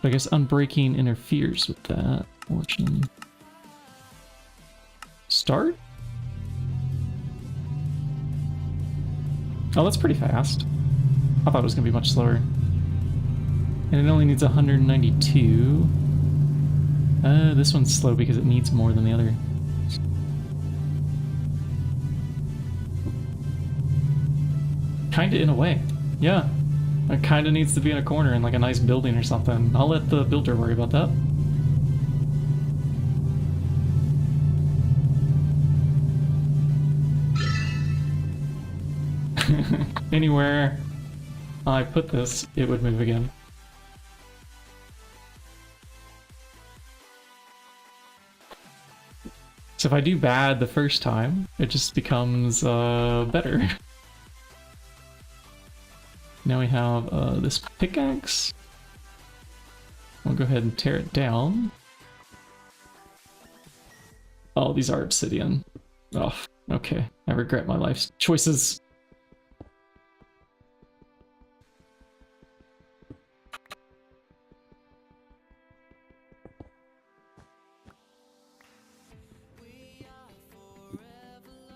But I guess unbreaking interferes with that, fortunately. Start? Oh, that's pretty fast. I thought it was going to be much slower. And it only needs 192. This one's slow because it needs more than the other. Kinda in a way. Yeah. It kinda needs to be in a corner in like a nice building or something. I'll let the builder worry about that. Anywhere I put this, it would move again. So if I do bad the first time, it just becomes better. Now we have this pickaxe. We'll go ahead and tear it down. Oh, these are obsidian. Oh, okay. I regret my life's choices.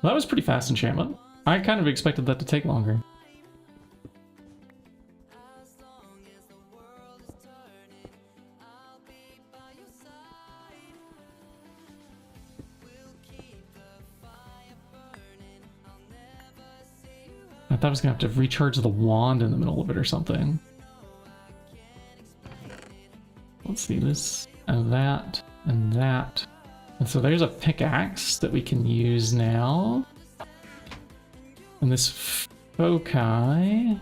That was pretty fast enchantment. I kind of expected that to take longer. I thought I was gonna have to recharge the wand in the middle of it or something. Let's see, this and that and that. And so there's a pickaxe that we can use now. And this foci.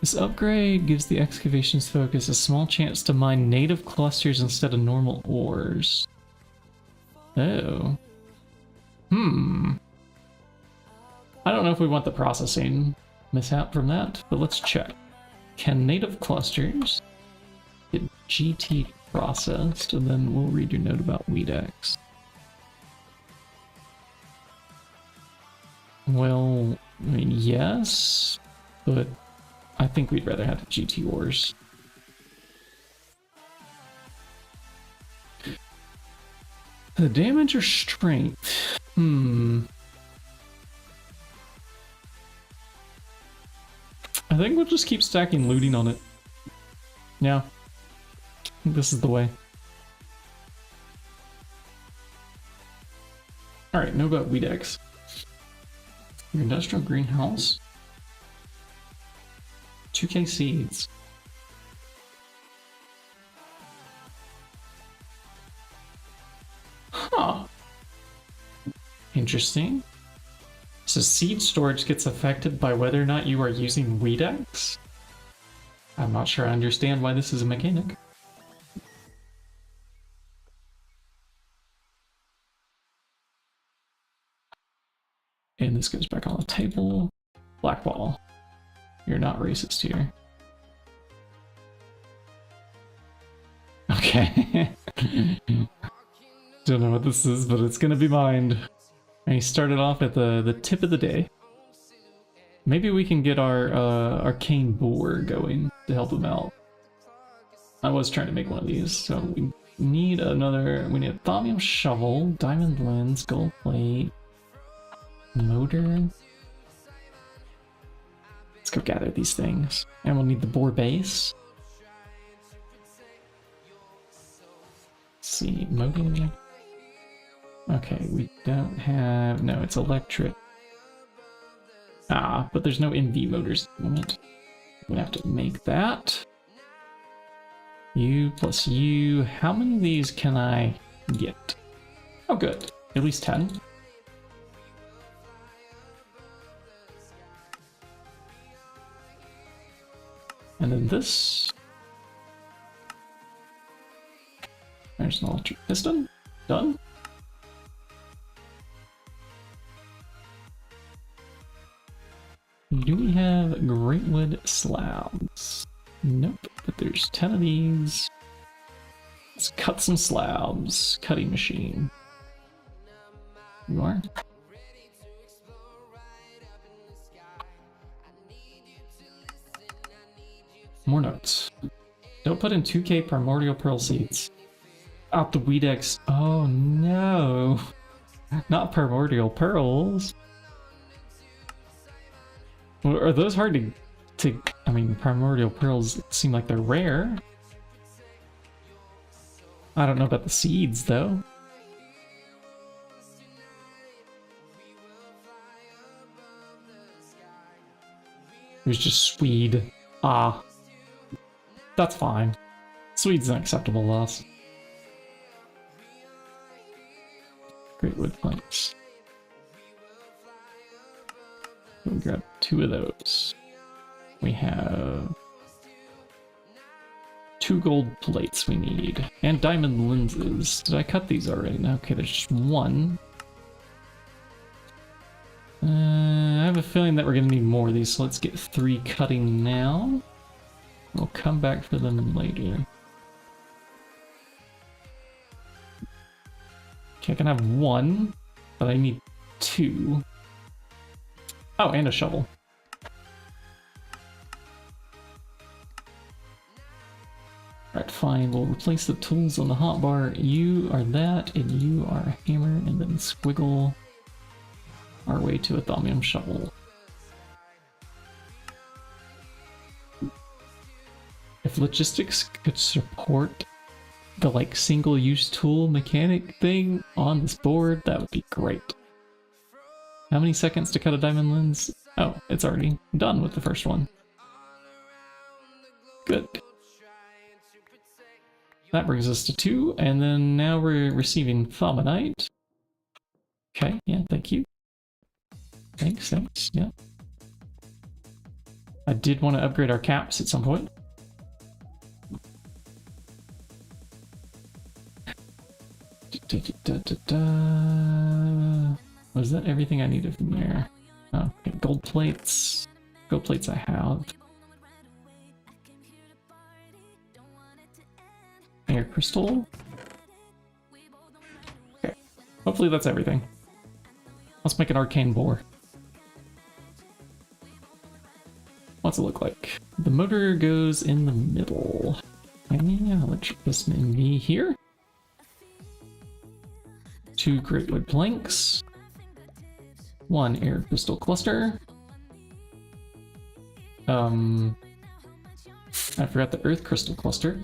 This upgrade gives the excavation's focus a small chance to mine native clusters instead of normal ores. Oh. I don't know if we want the processing mishap from that, but let's check. Can native clusters get GT processed? And then we'll read your note about Weedex. Well, I mean, yes, but I think we'd rather have the GT ores. The damage or strength? I think we'll just keep stacking looting on it. Yeah. I think this is the way. Alright, know about Weedex. Your industrial greenhouse. 2k seeds. Huh. Interesting. So seed storage gets affected by whether or not you are using Weedex? I'm not sure I understand why this is a mechanic. And this goes back on the table. Blackball. You're not racist here. Okay. Don't know what this is, but it's gonna be mined. And he started off at the tip of the day. Maybe we can get our arcane boar going to help him out. I was trying to make one of these, so we need another. We need a thaumium shovel, diamond lens, gold plate, motor. Let's go gather these things, and we'll need the boar base. Let's see, motor. Okay, we don't have... No, it's electric. Ah, but there's no NV motors at the moment. I'm gonna have to make that. You plus you. How many of these can I get? Oh, good. At least 10. And then this. There's an electric piston. Done. Do we have greatwood slabs? Nope, but there's 10 of these. Let's cut some slabs. Cutting machine. You are? More notes. Don't put in 2k primordial pearl seeds. Out the Weedex. Oh no. Not primordial pearls. Are those hard to I mean, primordial pearls seem like they're rare. I don't know about the seeds though. It was just Swede. Ah. That's fine. Swede's an acceptable loss. Great wood planks. We'll grab 2 of those. We have 2 gold plates we need. And diamond lenses. Did I cut these already? No, okay, there's just 1. I have a feeling that we're going to need more of these, so let's get 3 cutting now. We'll come back for them later. Okay, I can have 1, but I need 2. Oh, and a shovel. Alright, fine. We'll replace the tools on the hotbar. You are that, and you are a hammer, and then squiggle our way to a thaumium shovel. If logistics could support the like single-use tool mechanic thing on this board, that would be great. How many seconds to cut a diamond lens? Oh, it's already done with the first one. Good. That brings us to 2, and then now we're receiving thaumonite. Okay, yeah, thank you. Thanks, yeah. I did want to upgrade our caps at some point. Was that everything I needed from there? Oh, okay, gold plates. Gold plates I have. Air crystal. Okay, hopefully that's everything. Let's make an arcane bore. What's it look like? The motor goes in the middle. And yeah, electric piston in V here. 2 great wood planks. 1 air crystal cluster. I forgot the earth crystal cluster.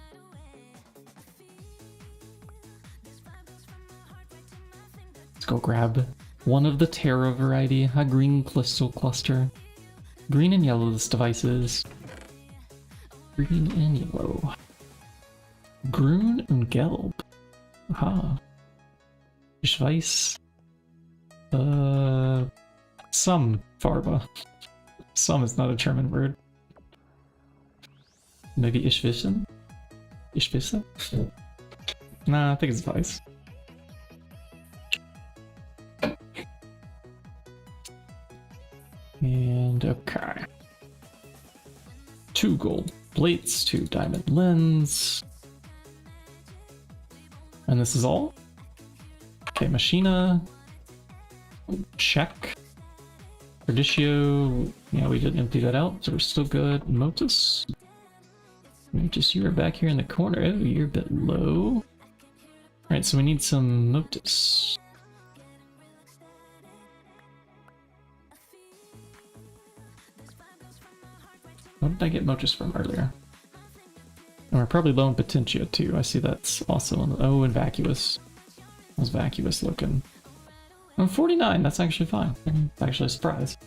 Let's go grab one of the Terra variety, a green crystal cluster. Green and yellow this device is. Green and yellow. Grün und gelb. Aha. Ich weiß. Some Farbe. Some is not a German word. Maybe ich wissen? Ich wisse? Nah, I think it's Weiss. And okay. 2 gold plates, 2 diamond lens. And this is all? Okay, Machina. Check. Perdicio. Yeah, we didn't empty that out, so we're still good. Motus. Motus, you are back here in the corner. Oh, you're a bit low. Alright, so we need some Motus. What did I get Motus from earlier? And we're probably low in Potentia too. I see that's also on the... Oh, and Vacuous. How's Vacuous looking? I'm 49, that's actually fine. I'm actually surprised.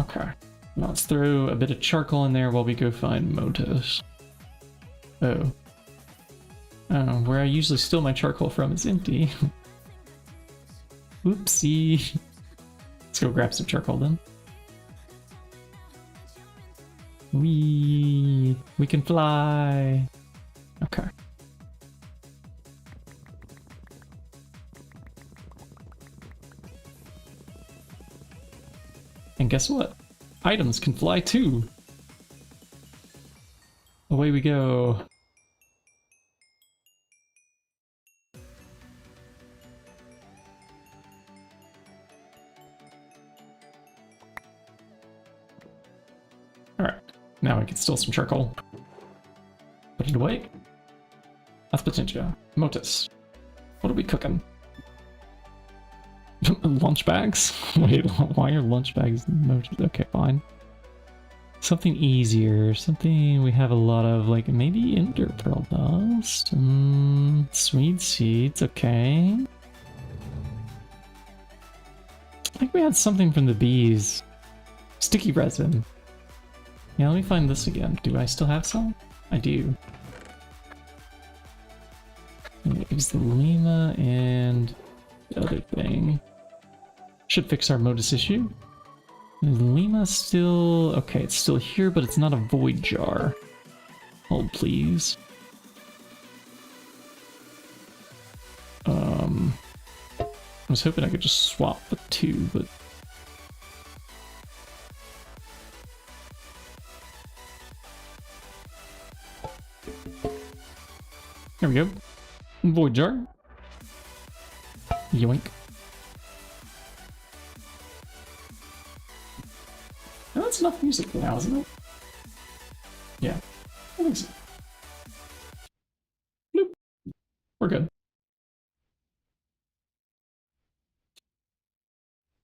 Okay. Now let's throw a bit of charcoal in there while we go find Motus. Oh. Oh, where I usually steal my charcoal from is empty. Oopsie. Let's go grab some charcoal then. We can fly. Okay. And guess what? Items can fly too. Away we go. Alright, now we can steal some charcoal. Put it away. That's Potentia. Motus. What are we cooking? Lunch bags? Wait, why are lunch bags Motus? Okay, fine. Something easier. Something we have a lot of, like maybe Ender Pearl dust. Sweet seeds, okay. I think we had something from the bees. Sticky resin. Yeah, let me find this again. Do I still have some? I do. It was the Lima and the other thing. Should fix our modus issue. Is Lima still... Okay, it's still here, but it's not a void jar. Hold, please. I was hoping I could just swap the two, but... There we go. Void jar. Yoink. Oh, that's enough music for now, isn't it? Yeah. I think so. Bloop. We're good.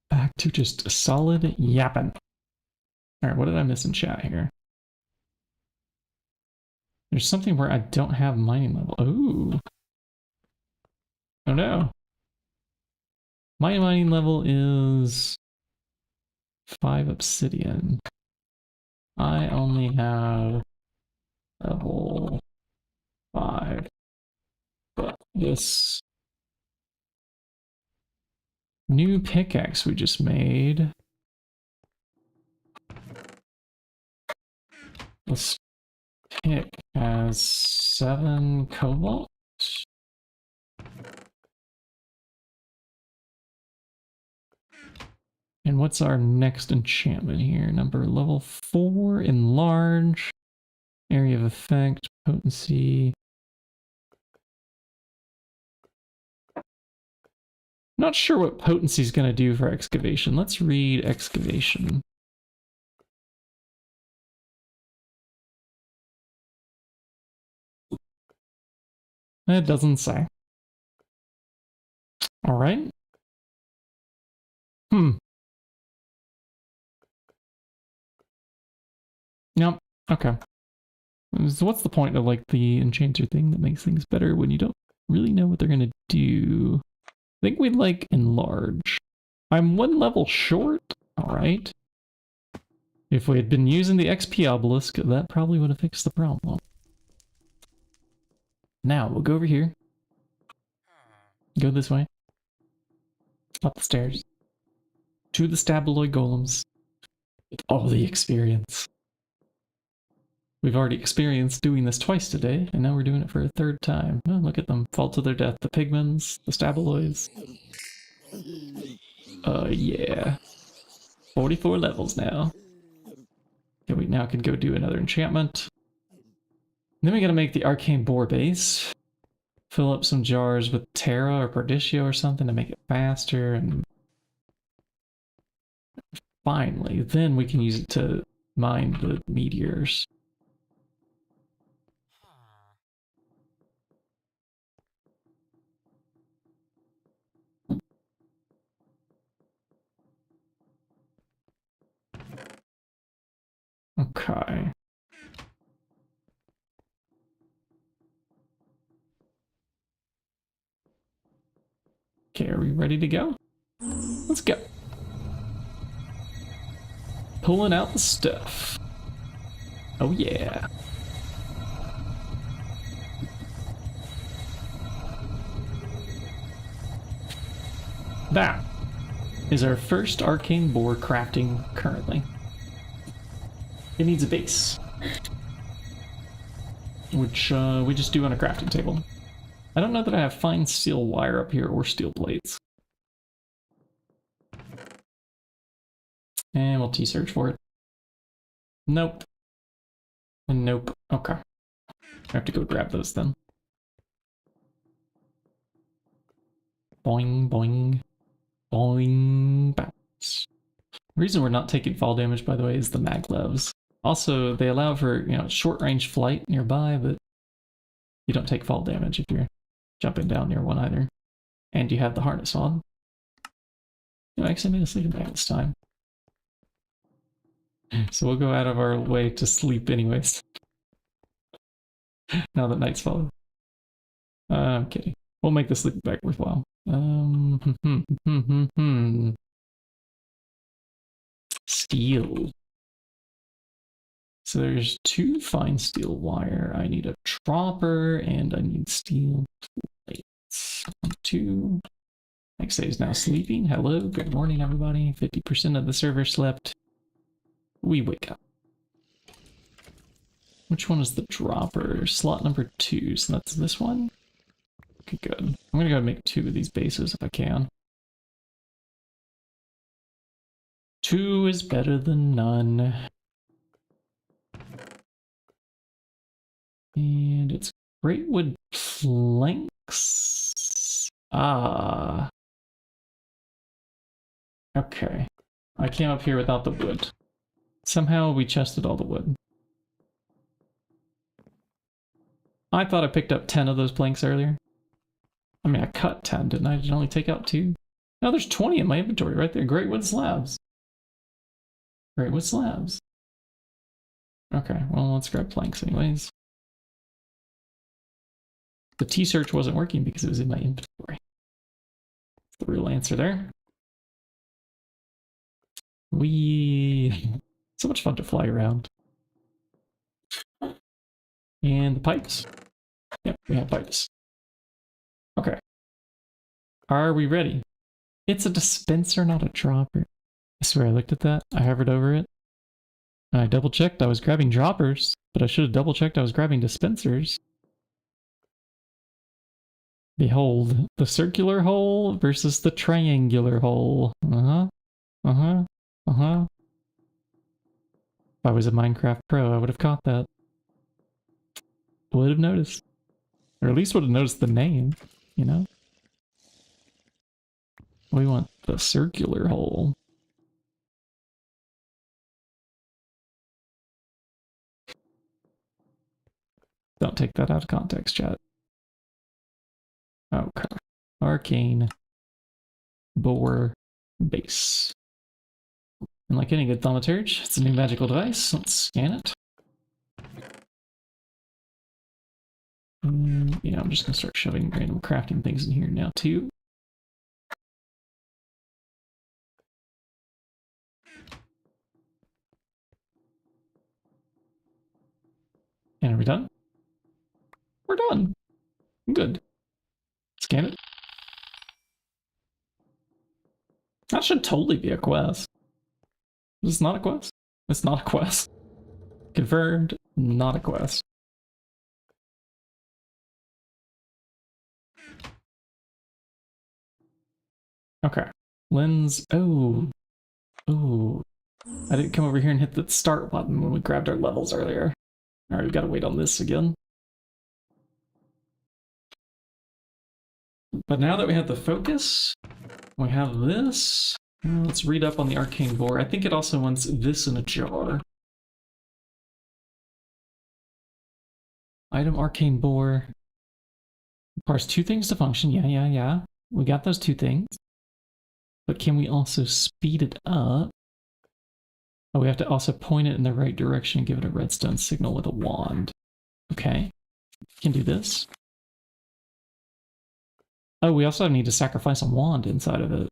Back to just solid yapping. Alright, what did I miss in chat here? There's something where I don't have mining level. Ooh. Oh no. My mining level is 5 obsidian. I only have level 5. But this new pickaxe we just made. This pick has 7 cobalt. And what's our next enchantment here? Level 4, enlarge, area of effect, potency. Not sure what potency is going to do for excavation. Let's read excavation. It doesn't say. All right. Yep. Okay. So what's the point of like the enchanter thing that makes things better when you don't really know what they're going to do? I think we'd like enlarge. I'm 1 level short. All right. If we had been using the XP obelisk, that probably would have fixed the problem. Now, we'll go over here. Go this way. Up the stairs. To the stabloid golems. With all the experience. We've already experienced doing this twice today, and now we're doing it for a 3rd time. Oh, look at them. Fall to their death. The pigments, the stabloids. Yeah. 44 levels now. Okay, we now can go do another enchantment. Then we gotta make the arcane boar base. Fill up some jars with Terra or Perdicio or something to make it faster, and finally, then we can use it to mine the meteors. Okay. Okay, are we ready to go? Let's go. Pulling out the stuff. Oh yeah. That is our first arcane boar crafting currently. It needs a base, which we just do on a crafting table. I don't know that I have fine steel wire up here or steel plates. And we'll T-search for it. Nope. And nope. Okay. I have to go grab those then. Boing, boing. Boing, bounce. The reason we're not taking fall damage, by the way, is the maglevs. Also, they allow for, you know, short-range flight nearby, but you don't take fall damage if you're jumping down near one either. And you have the harness on. No, actually, I made a sleeping bag this time. So we'll go out of our way to sleep anyways. Now that night's fallen. I'm kidding. We'll make the sleeping bag worthwhile. Steel. So there's 2 fine steel wire. I need a dropper and I need steel plates. 1, 2. XA is now sleeping. Hello, good morning, everybody. 50% of the server slept. We wake up. Which one is the dropper? Slot number 2, so that's this one? Okay, good. I'm gonna go make 2 of these bases if I can. 2 is better than none. And it's great wood planks. Ah. Okay. I came up here without the wood. Somehow we chested all the wood. I thought I picked up 10 of those planks earlier. I mean, I cut 10, didn't I? Did I only take out 2? No, there's 20 in my inventory right there. Great wood slabs. Great wood slabs. Okay, well, let's grab planks anyways. The T-search wasn't working because it was in my inventory. That's the real answer there. So much fun to fly around. And the pipes. Yep, we have pipes. Okay. Are we ready? It's a dispenser, not a dropper. I swear I looked at that. I hovered over it. And I double checked I was grabbing droppers, but I should have double checked I was grabbing dispensers. Behold, the circular hole versus the triangular hole. Uh-huh. Uh-huh. Uh-huh. If I was a Minecraft pro, I would have caught that. Would have noticed. Or at least would have noticed the name, you know? We want the circular hole. Don't take that out of context, chat. Okay. Arcane Bore Base. And like any good thaumaturge, it's a new magical device. Let's scan it. Yeah, I'm just gonna start shoving random crafting things in here now too. And are we done? We're done. Good. Scan it. That should totally be a quest. Is this not a quest? It's not a quest. Confirmed, not a quest. Okay. Lens. Oh. Oh. I didn't come over here and hit the start button when we grabbed our levels earlier. Alright, we've got to wait on this again. But now that we have the focus, we have this. Let's read up on the arcane bore. I think it also wants this in a jar. Item arcane bore. Requires 2 things to function. Yeah. We got those 2 things. But can we also speed it up? Oh, we have to also point it in the right direction and give it a redstone signal with a wand. Okay. Can do this. Oh, we also need to sacrifice a wand inside of it.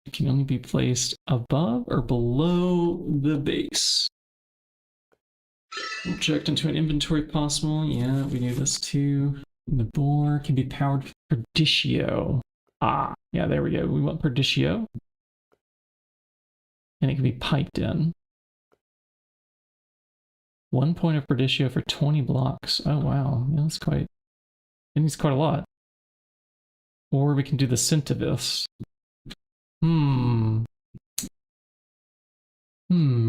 It can only be placed above or below the base. Project into an inventory possible. Yeah, we knew this too. And the bore can be powered with Perditio. Ah, yeah, there we go. We want Perditio. And it can be piped in. 1 point of Perditio for 20 blocks. Oh, wow. Yeah, that's quite... It needs quite a lot. Or we can do the Syntavis.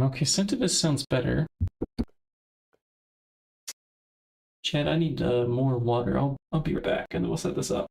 Okay, Syntavis sounds better. Chad, I need more water. I'll be right back and we'll set this up.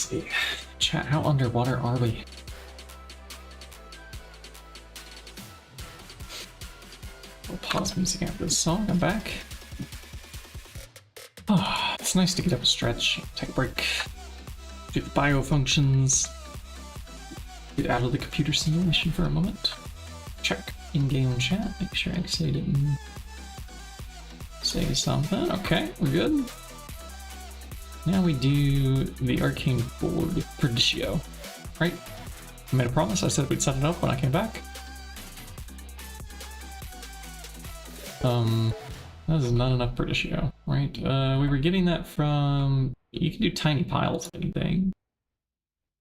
see. Chat, how underwater are we? I'll pause music after this song. I'm back. Oh, it's nice to get up a stretch, take a break, do the bio functions, get out of the computer simulation for a moment. Check in-game chat, make sure I didn't say something. Okay, we're good. Now we do the arcane board Perditio, right? I made a promise, I said we'd set it up when I came back. That is not enough Perditio, right? We were getting that from... You can do tiny piles of anything.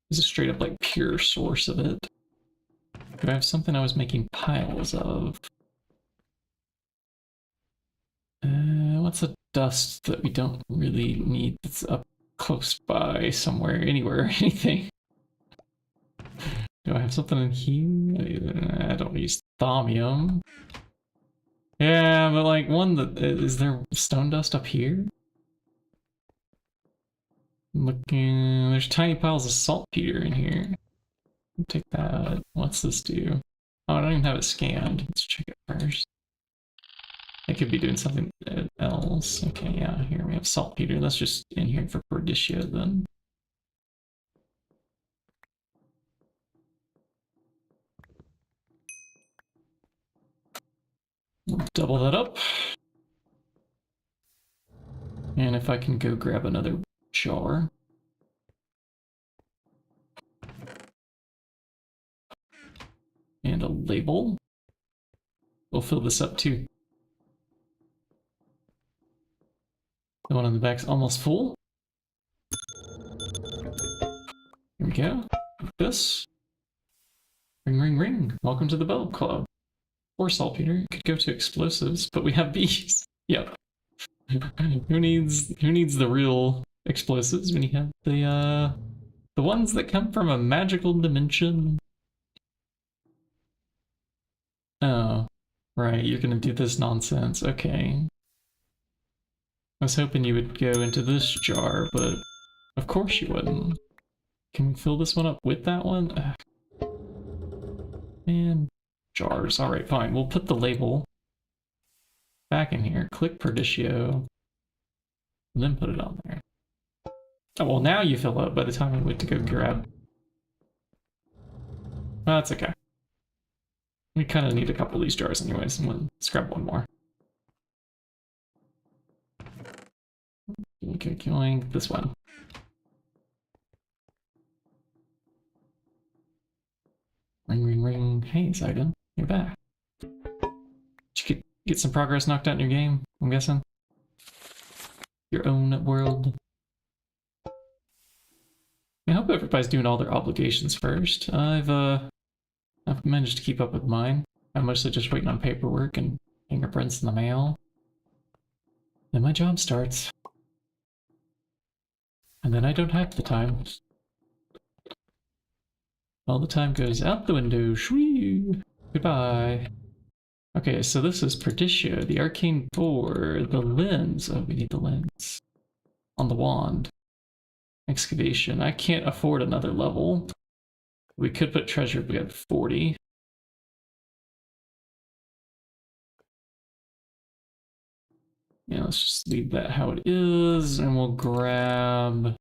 This is straight up like pure source of it. Do I have something I was making piles of? What's a dust that we don't really need that's up close by somewhere, anywhere, anything? Do I have something in here? I don't use thaumium. Yeah, but like one that... Is there stone dust up here? Looking... There's tiny piles of saltpeter in here. I'll take that. What's this do? Oh, I don't even have it scanned. Let's check it first. I could be doing something else. Okay, yeah, here we have saltpeter. That's just in here for Perditio then. We'll double that up. And if I can go grab another jar. And a label. We'll fill this up too. The one on the back's almost full. Here we go. Like this. Ring, ring, ring. Welcome to the Bell Club. Or saltpeter. Could go to explosives, but we have these. Yep. Who needs the real explosives when you have the ones that come from a magical dimension? Oh, right. You're gonna do this nonsense. Okay. I was hoping you would go into this jar, but of course you wouldn't. Can we fill this one up with that one? Ugh. Man, jars. Alright, fine. We'll put the label back in here. Click Perditio. Then put it on there. Oh, well, now you fill up by the time I went to go grab. Well, that's okay. We kind of need a couple of these jars anyways. Let's grab one more. Okay, going this one. Ring, ring, ring. Hey, Zidon, you're back. Did you get some progress knocked out in your game, I'm guessing? Your own world. I hope everybody's doing all their obligations first. I've managed to keep up with mine. I'm mostly just waiting on paperwork and fingerprints in the mail. Then my job starts. And then I don't have the time. All the time goes out the window. Shwee! Goodbye. Okay, so this is Perditio, the arcane board, the lens. Oh, we need the lens. On the wand. Excavation. I can't afford another level. We could put treasure, but we have 40. Yeah, let's just leave that how it is, and we'll grab...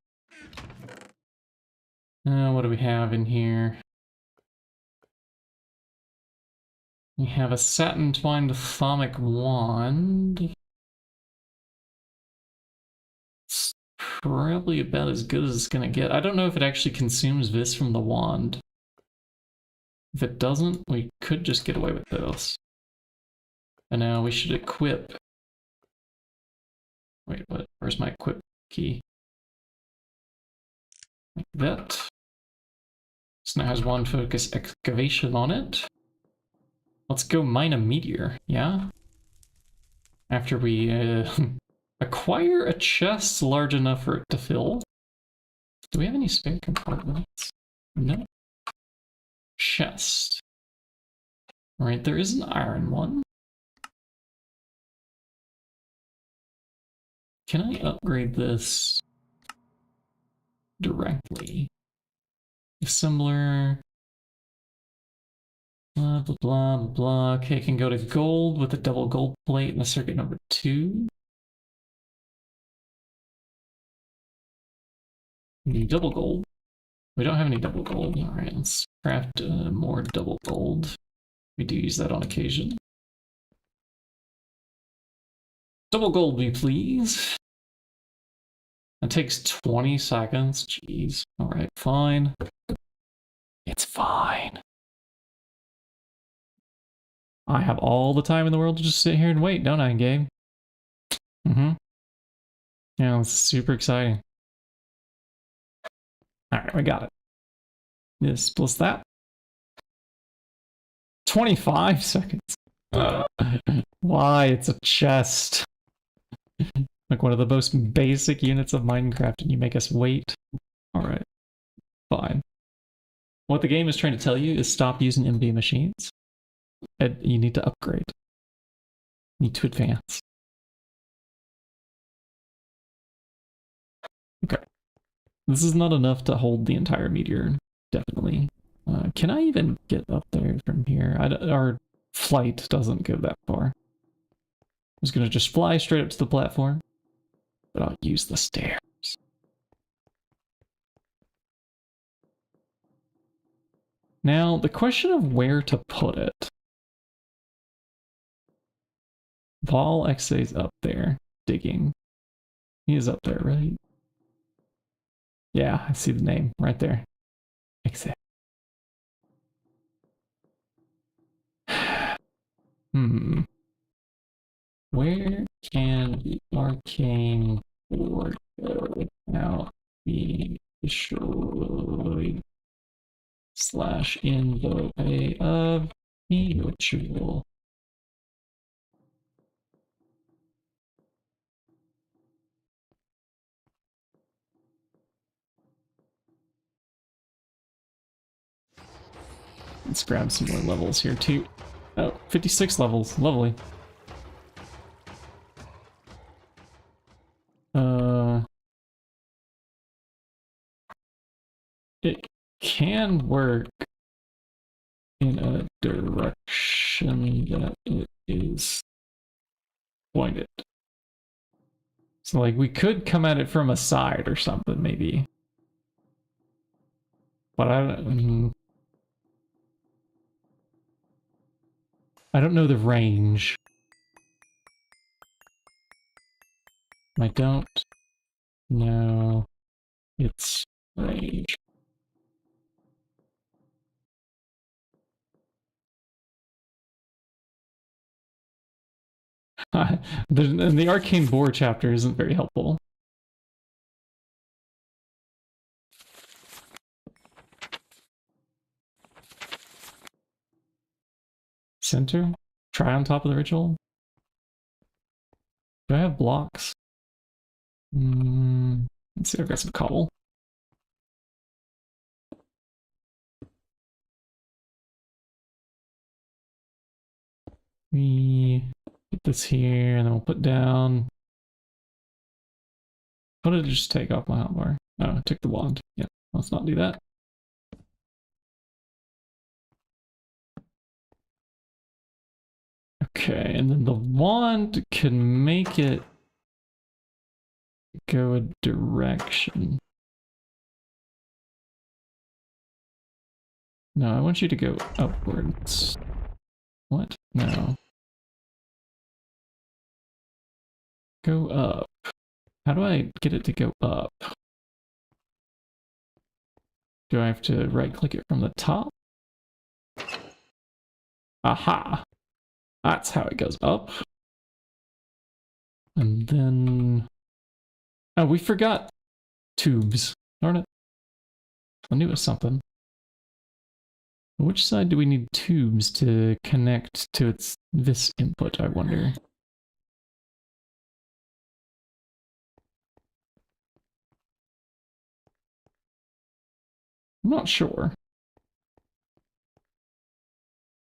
what do we have in here? We have a satin-twined thaumic wand. It's probably about as good as it's gonna get. I don't know if it actually consumes this from the wand. If it doesn't, we could just get away with this. And now we should equip... Wait, what? Where's my equip key? Like that. This now has one focus excavation on it. Let's go mine a meteor, yeah? After we acquire a chest large enough for it to fill. Do we have any spare compartments? No. Chest. Alright, there is an iron one. Can I upgrade this? directly. Assembler. Blah, blah, blah, blah. Okay, can go to gold with a double gold plate in the circuit number 2. Double gold. We don't have any double gold. All right, let's craft more double gold. We do use that on occasion. Double gold, me please. It takes 20 seconds. Jeez. All right, fine. It's fine. I have all the time in the world to just sit here and wait, don't I, Gabe? Mm-hmm. Yeah, it's super exciting. All right, we got it. This plus that. 25 seconds. Why? It's a chest. Like one of the most basic units of Minecraft, and you make us wait. All right, fine. What the game is trying to tell you is stop using MB machines. And you need to upgrade. You need to advance. Okay. This is not enough to hold the entire meteor, definitely. Can I even get up there from here? Our flight doesn't go that far. I'm just gonna just fly straight up to the platform, but I'll use the stairs. Now, the question of where to put it. Vol XA's up there, digging. He is up there, right? Yeah, I see the name right there. XA. Where can the arcane board go without being destroyed / in the way of mutual? Let's grab some more levels here too. Oh, 56 levels. Lovely. It can work in a direction that it is pointed. So like we could come at it from a side or something maybe. But I don't know the range. I don't know its range. The arcane boar chapter isn't very helpful. Center? Try on top of the ritual? Do I have blocks? Let's see, I've got some cobble. We put this here, and then we'll put down. What did it just take off my hotbar? Oh, it took the wand. Yeah, let's not do that. Okay, and then the wand can make it go a direction. No, I want you to go upwards. What? No. Go up. How do I get it to go up? Do I have to right-click it from the top? Aha! That's how it goes up. And then... Oh, we forgot tubes. Darn it. I knew it was something. Which side do we need tubes to connect to this input, I wonder? I'm not sure.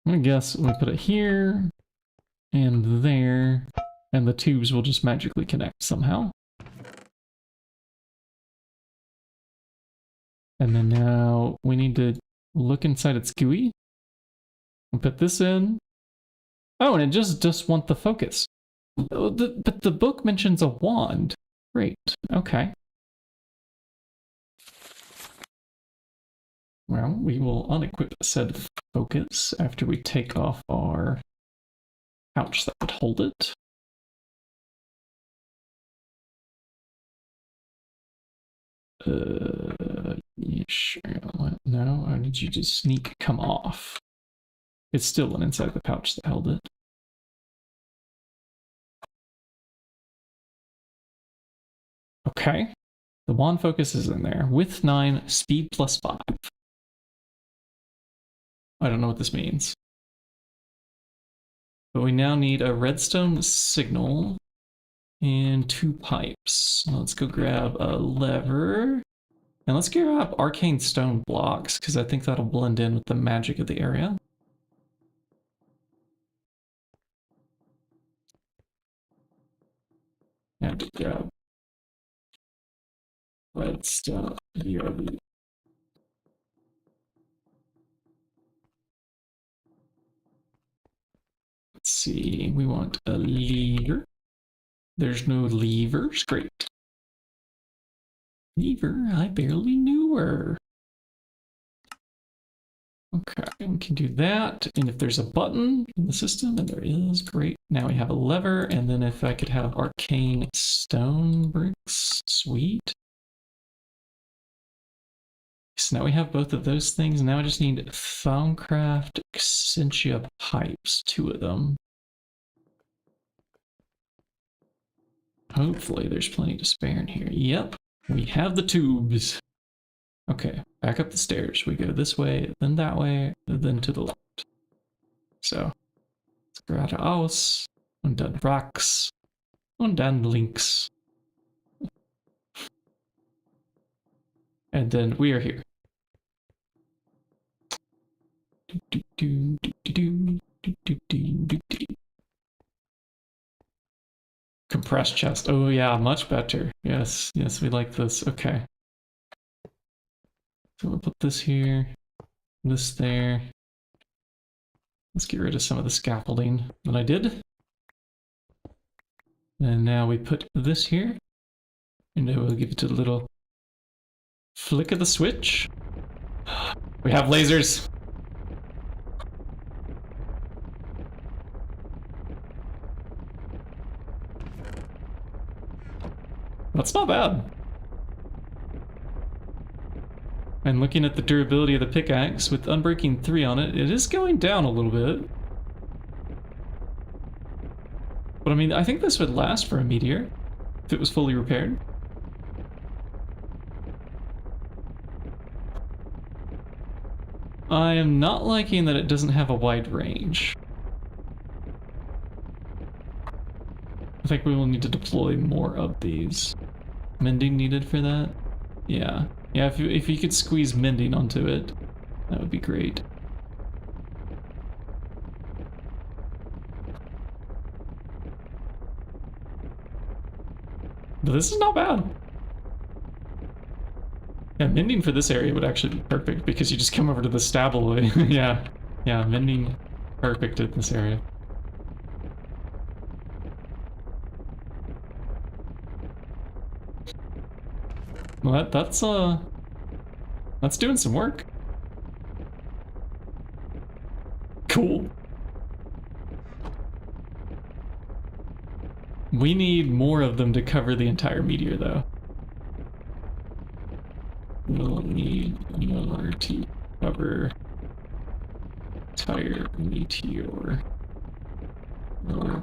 I'm gonna guess we put it here and there, and the tubes will just magically connect somehow. And then now we need to look inside its GUI. We'll put this in. Oh, and it just want the focus. Oh, but the book mentions a wand. Great. Okay. Well, we will unequip said focus after we take off our pouch that would hold it. Yeah, sure. No, I need you to sneak come off. It's still went inside the pouch that held it. Okay. The wand focus is in there. Width 9, speed plus 5. I don't know what this means. But we now need a redstone signal and 2 pipes. Let's go grab a lever. And let's grab arcane stone blocks, because I think that'll blend in with the magic of the area. And to grab redstone BRB. Let's see, we want a lever. There's no levers, great. Lever, I barely knew her. Okay, we can do that. And if there's a button in the system, and there is, great. Now we have a lever, and then if I could have arcane stone bricks, sweet. So now we have both of those things. Now I just need Thaumcraft Excentia pipes, 2 of them. Hopefully there's plenty to spare in here. Yep, we have the tubes. Okay, back up the stairs. We go this way, then that way, then to the left. So, let's geradeaus, und dann rechts, und dann links. And then we are here. Compressed chest. Oh yeah, much better. Yes, yes, we like this. Okay. So we'll put this here, this there. Let's get rid of some of the scaffolding that I did. And now we put this here. And then we'll give it a little flick of the switch. We have lasers. That's not bad. And looking at the durability of the pickaxe, with Unbreaking 3 on it, it is going down a little bit. But I mean, I think this would last for a meteor, if it was fully repaired. I am not liking that it doesn't have a wide range. I think we will need to deploy more of these. Mending needed for that? Yeah. Yeah, if you could squeeze mending onto it, that would be great. But this is not bad. Yeah, mending for this area would actually be perfect because you just come over to the stable. Yeah. Yeah, mending perfect in this area. Well, that's doing some work. Cool. We need more of them to cover the entire meteor, though. We'll need more to cover entire meteor. Or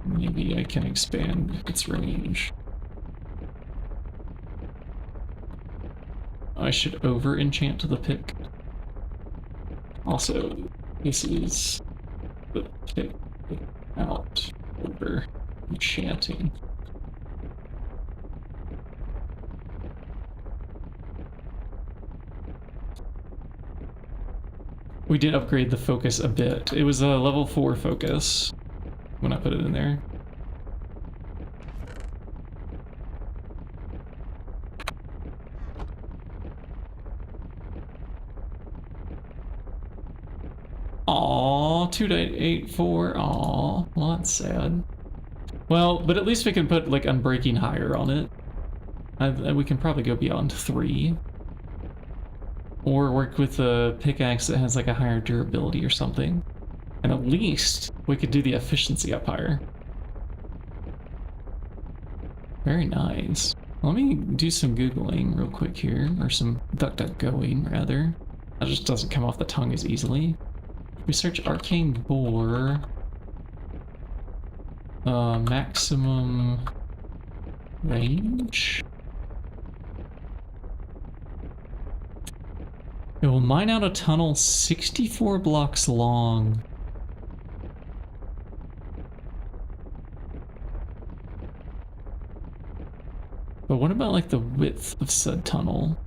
maybe I can expand its range. I should over-enchant the pick. Also, this is the pick without over-enchanting. We did upgrade the focus a bit. It was a level 4 focus when I put it in there. Aw, 2.84. Aw, well, that's sad. Well, but at least we can put like unbreaking higher on it. We can probably go beyond 3. Or work with a pickaxe that has like a higher durability or something. And at least we could do the efficiency up higher. Very nice. Let me do some Googling real quick here, or some DuckDuckGoing rather. That just doesn't come off the tongue as easily. We search arcane bore. Maximum range. It will mine out a tunnel 64 blocks long. But what about like the width of said tunnel?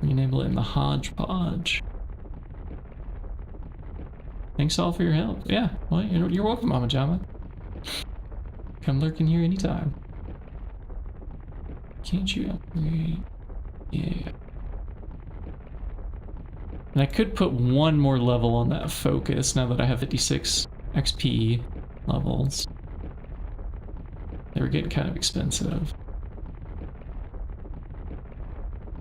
Enable it in the hodgepodge. Thanks all for your help. Yeah, well, you're welcome, Mama Jama. Come lurk in here anytime. Can't you upgrade? Yeah. And I could put one more level on that focus now that I have 56 XP levels. They were getting kind of expensive.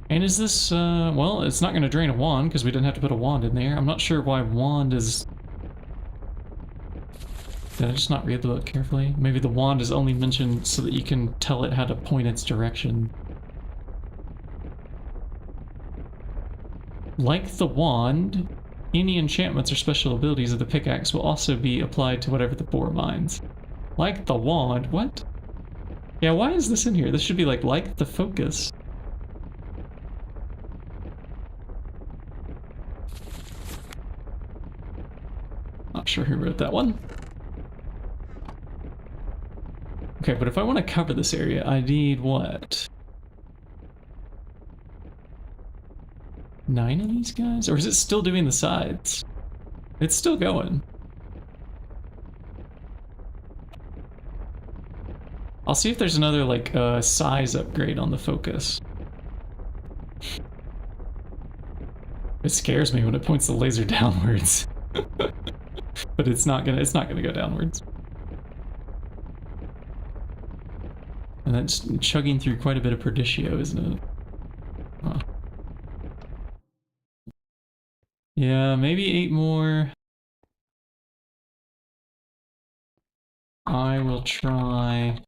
And is this, well, it's not going to drain a wand because we didn't have to put a wand in there. I'm not sure why wand is... Did I just not read the book carefully? Maybe the wand is only mentioned so that you can tell it how to point its direction. Like the wand, any enchantments or special abilities of the pickaxe will also be applied to whatever the boar mines. Like the wand? What? Yeah, why is this in here? This should be like the focus. Not sure who wrote that one. Okay, but if I want to cover this area, I need what? 9 of these guys? Or is it still doing the sides? It's still going. I'll see if there's another like size upgrade on the focus. It scares me when it points the laser downwards. But it's not gonna go downwards. And that's chugging through quite a bit of Perdicio, isn't it? Huh. Yeah, maybe 8 more. I will try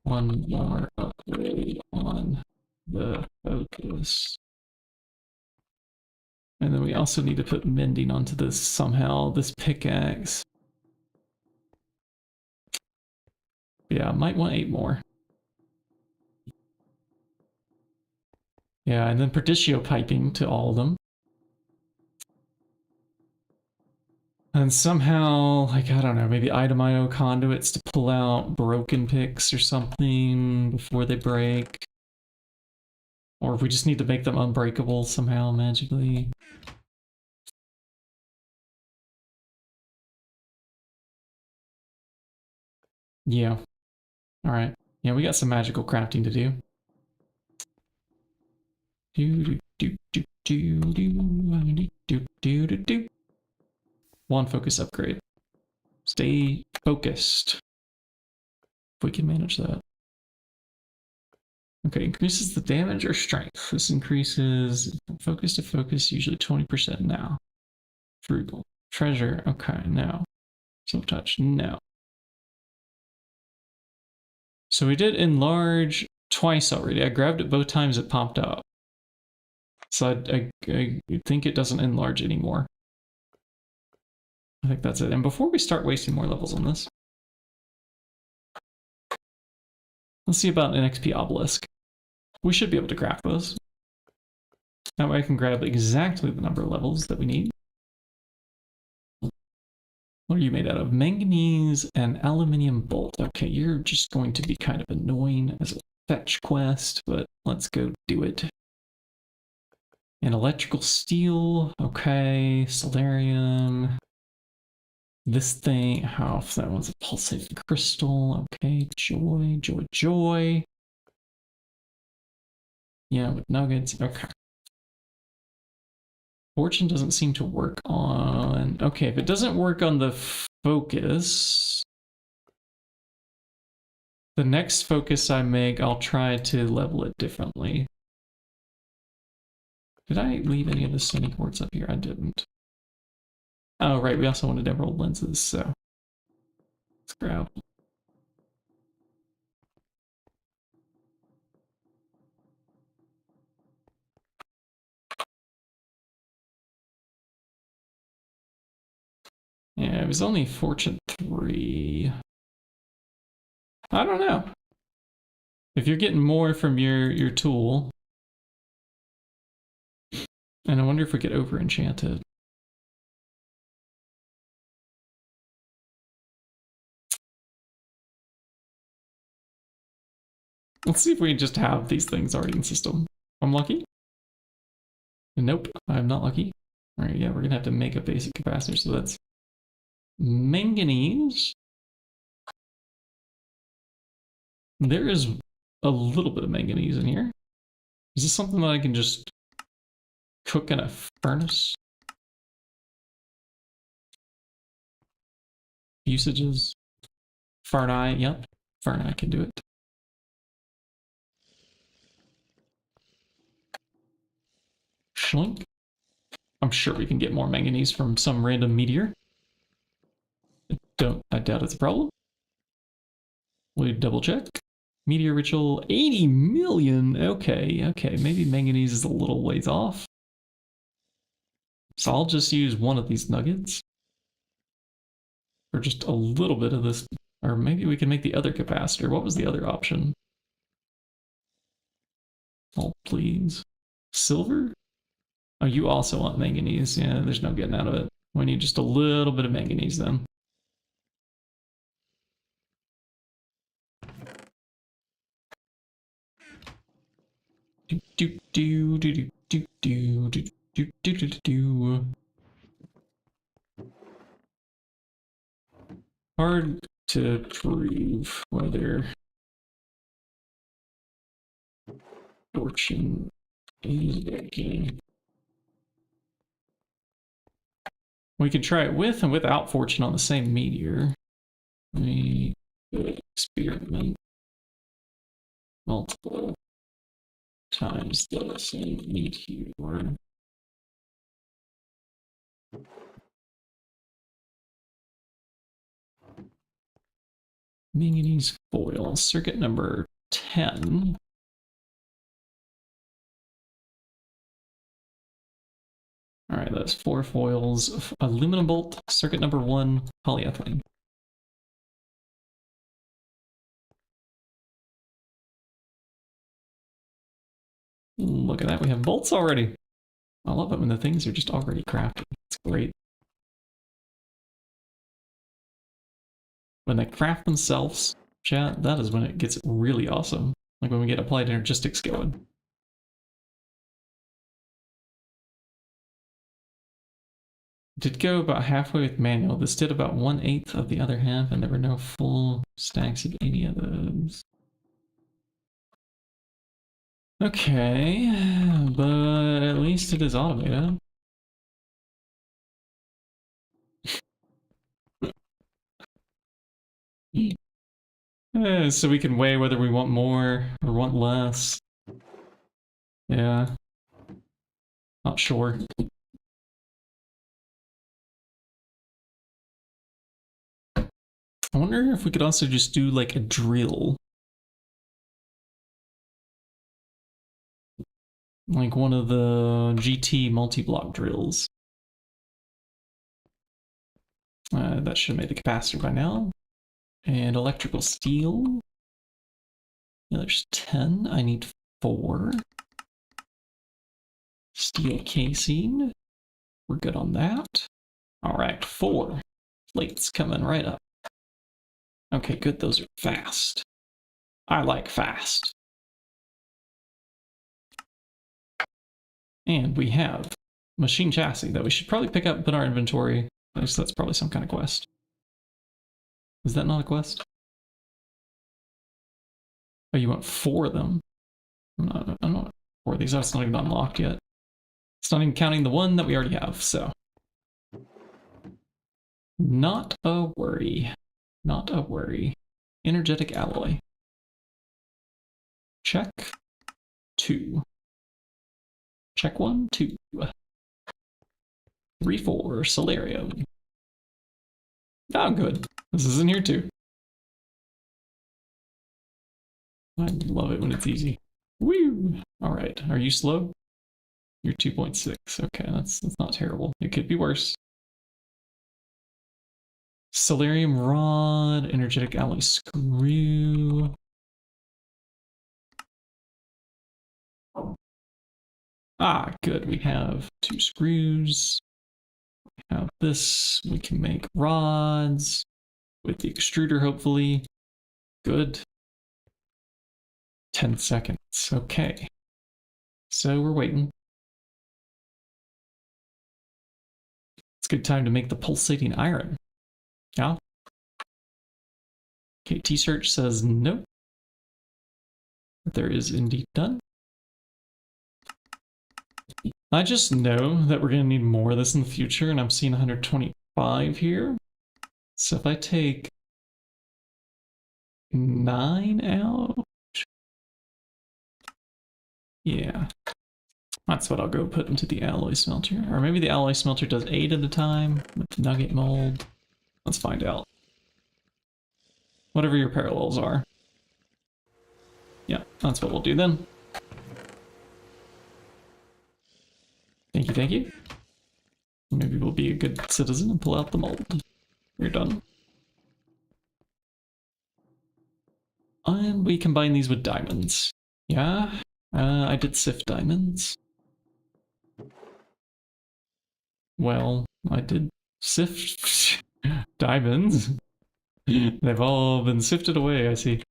one more upgrade on the focus. And then we also need to put mending onto this somehow, this pickaxe. Yeah, I might want 8 more. Yeah, and then Perdicio piping to all of them. And somehow, like, I don't know, maybe item IO conduits to pull out broken picks or something before they break. Or if we just need to make them unbreakable somehow magically. Yeah. Alright. Yeah, we got some magical crafting to do. Wand focus upgrade. Stay focused. If we can manage that. Okay, increases the damage or strength. This increases focus to focus, usually 20% now. Frugal. Treasure, okay, no. Silk touch, no. So we did enlarge twice already. I grabbed it both times it popped up. So I think it doesn't enlarge anymore. I think that's it. And before we start wasting more levels on this, let's see about an XP obelisk. We should be able to craft those. That way I can grab exactly the number of levels that we need. What are you made out of? Manganese and aluminium bolt. Okay, you're just going to be kind of annoying as a fetch quest, but let's go do it. And electrical steel. Okay, solarium. This thing, how if that one's a pulsating crystal. Okay, joy, joy, joy. Yeah, with nuggets. Okay. Fortune doesn't seem to work on... Okay, if it doesn't work on the focus... The next focus I make, I'll try to level it differently. Did I leave any of the Sunny quartz up here? I didn't. Oh, right, we also wanted emerald lenses, so... Let's grab... Yeah, it was only Fortune 3. I don't know. If you're getting more from your tool... And I wonder if we could over-enchant it. Let's see if we just have these things already in system. I'm lucky? Nope, I'm not lucky. Alright, yeah, we're gonna have to make a basic capacitor, so that's manganese. There is a little bit of manganese in here. Is this something that I can just cook in a furnace? Usages? Farni, yep. Farni can do it. Schlink. I'm sure we can get more manganese from some random meteor. I doubt it's a problem. We double check. Meteor ritual, 80 million. Okay, maybe manganese is a little ways off. So I'll just use one of these nuggets. Or just a little bit of this. Or maybe we can make the other capacitor. What was the other option? Oh, please. Silver? Oh, you also want manganese. Yeah, there's no getting out of it. We need just a little bit of manganese then. Hard to prove whether Fortune is working. We could try it with and without Fortune on the same meteor. We experiment multiple times the same meteor. Manganese foil, circuit number 10. All right, that's 4 foils. Aluminum bolt, circuit number 1, polyethylene. Look at that, we have bolts already. I love it when the things are just already crafted. It's great. When they craft themselves, chat, that is when it gets really awesome. Like when we get applied energistics going. Did go about halfway with manual. This did about 1/8 of the other half, and there were no full stacks of any of those. Okay, but at least it is automated. So we can weigh whether we want more or want less. Yeah. Not sure. I wonder if we could also just do like a drill. Like one of the GT multi-block drills. That should have made the capacitor by now. And electrical steel. Yeah, there's 10. I need 4. Steel casing. We're good on that. Alright, 4. Plates coming right up. Okay, good. Those are fast. I like fast. And we have machine chassis that we should probably pick up in our inventory. At least that's probably some kind of quest. Is that not a quest? Oh, you want 4 of them? I'm not 4 of these. Oh, it's not even unlocked yet. It's not even counting the one that we already have, so. Not a worry. Not a worry. Energetic alloy. Check. 2. Check 1, 2. 3, 4. Solarium. Oh, good. This is in here too. I love it when it's easy. Woo! Alright, are you slow? You're 2.6. Okay, that's not terrible. It could be worse. Solarium rod, energetic alloy screw. Ah, good. We have 2 screws. We have this. We can make rods with the extruder, hopefully. Good. 10 seconds. Okay. So we're waiting. It's a good time to make the pulsating iron. Yeah. Okay, T-Search says no. But there is indeed done. I just know that we're going to need more of this in the future, and I'm seeing 125 here. So if I take 9 out, yeah, that's what I'll go put into the alloy smelter. Or maybe the alloy smelter does 8 at a time with the nugget mold. Let's find out. Whatever your parallels are. Yeah, that's what we'll do then. Thank you, thank you. Maybe we'll be a good citizen and pull out the mold. We're done. And we combine these with diamonds. Yeah, I did sift diamonds. Well, I did sift diamonds. They've all been sifted away, I see.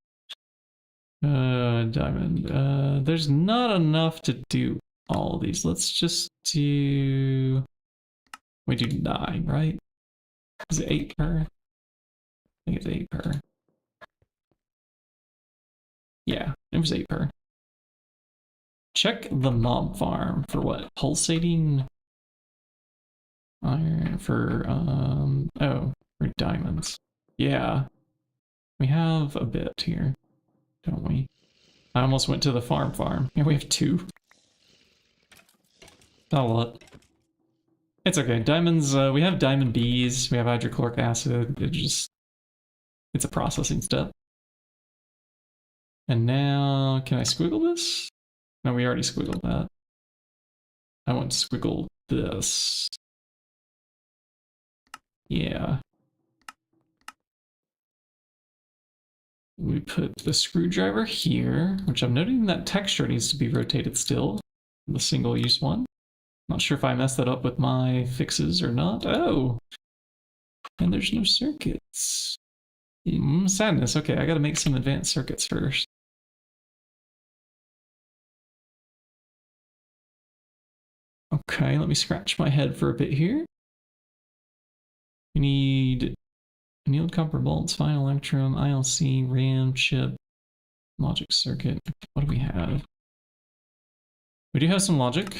Diamond. There's not enough to do all of these. Let's just do... We do 9, right? Is it 8 per? I think it's 8 per. Yeah, it was 8 per. Check the mob farm for what? Pulsating iron for oh, for diamonds. Yeah. We have a bit here, don't we? I almost went to the farm. Yeah, we have 2. Not a lot. It's okay. Diamonds, we have diamond bees, we have hydrochloric acid. It's a processing step. And now, can I squiggle this? No, we already squiggled that. I want to squiggle this. Yeah. We put the screwdriver here, which I'm noting that texture needs to be rotated still. The single-use one. Not sure if I messed that up with my fixes or not. Oh! And there's no circuits. Sadness. Okay, I gotta make some advanced circuits first. Okay, let me scratch my head for a bit here. We need annealed copper bolts, fine electrum, ILC, RAM, chip, logic circuit. What do we have? We do have some logic.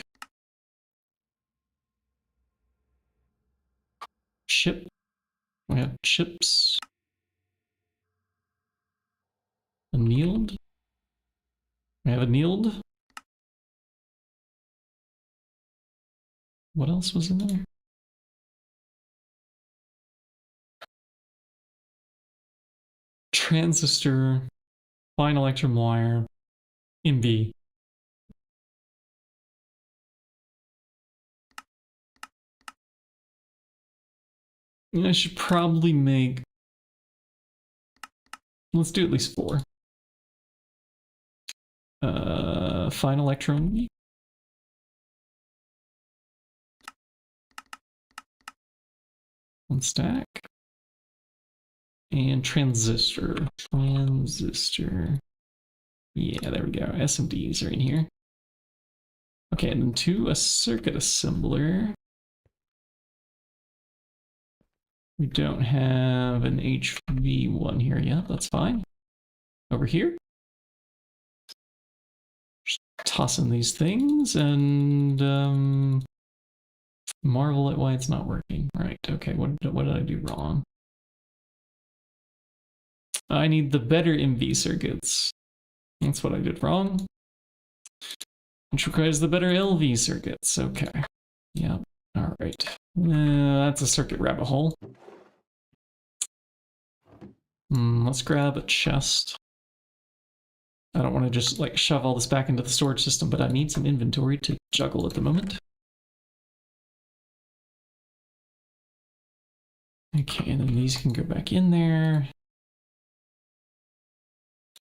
Chip. We have chips. Annealed. We have annealed. What else was in there? Transistor, fine electrum wire, MB. I should probably make... Let's do at least 4. Fine electrum. One stack. And transistor. Transistor. Yeah, there we go. SMDs are in here. Okay, and then to a circuit assembler. We don't have an HV one here yet. That's fine. Over here. toss in these things and marvel at why it's not working. Right, okay, what did I do wrong? I need the better MV circuits. That's what I did wrong. Which requires the better LV circuits. Okay. Yeah. All right. That's a circuit rabbit hole. Let's grab a chest. I don't want to just like shove all this back into the storage system, but I need some inventory to juggle at the moment. Okay, and then these can go back in there.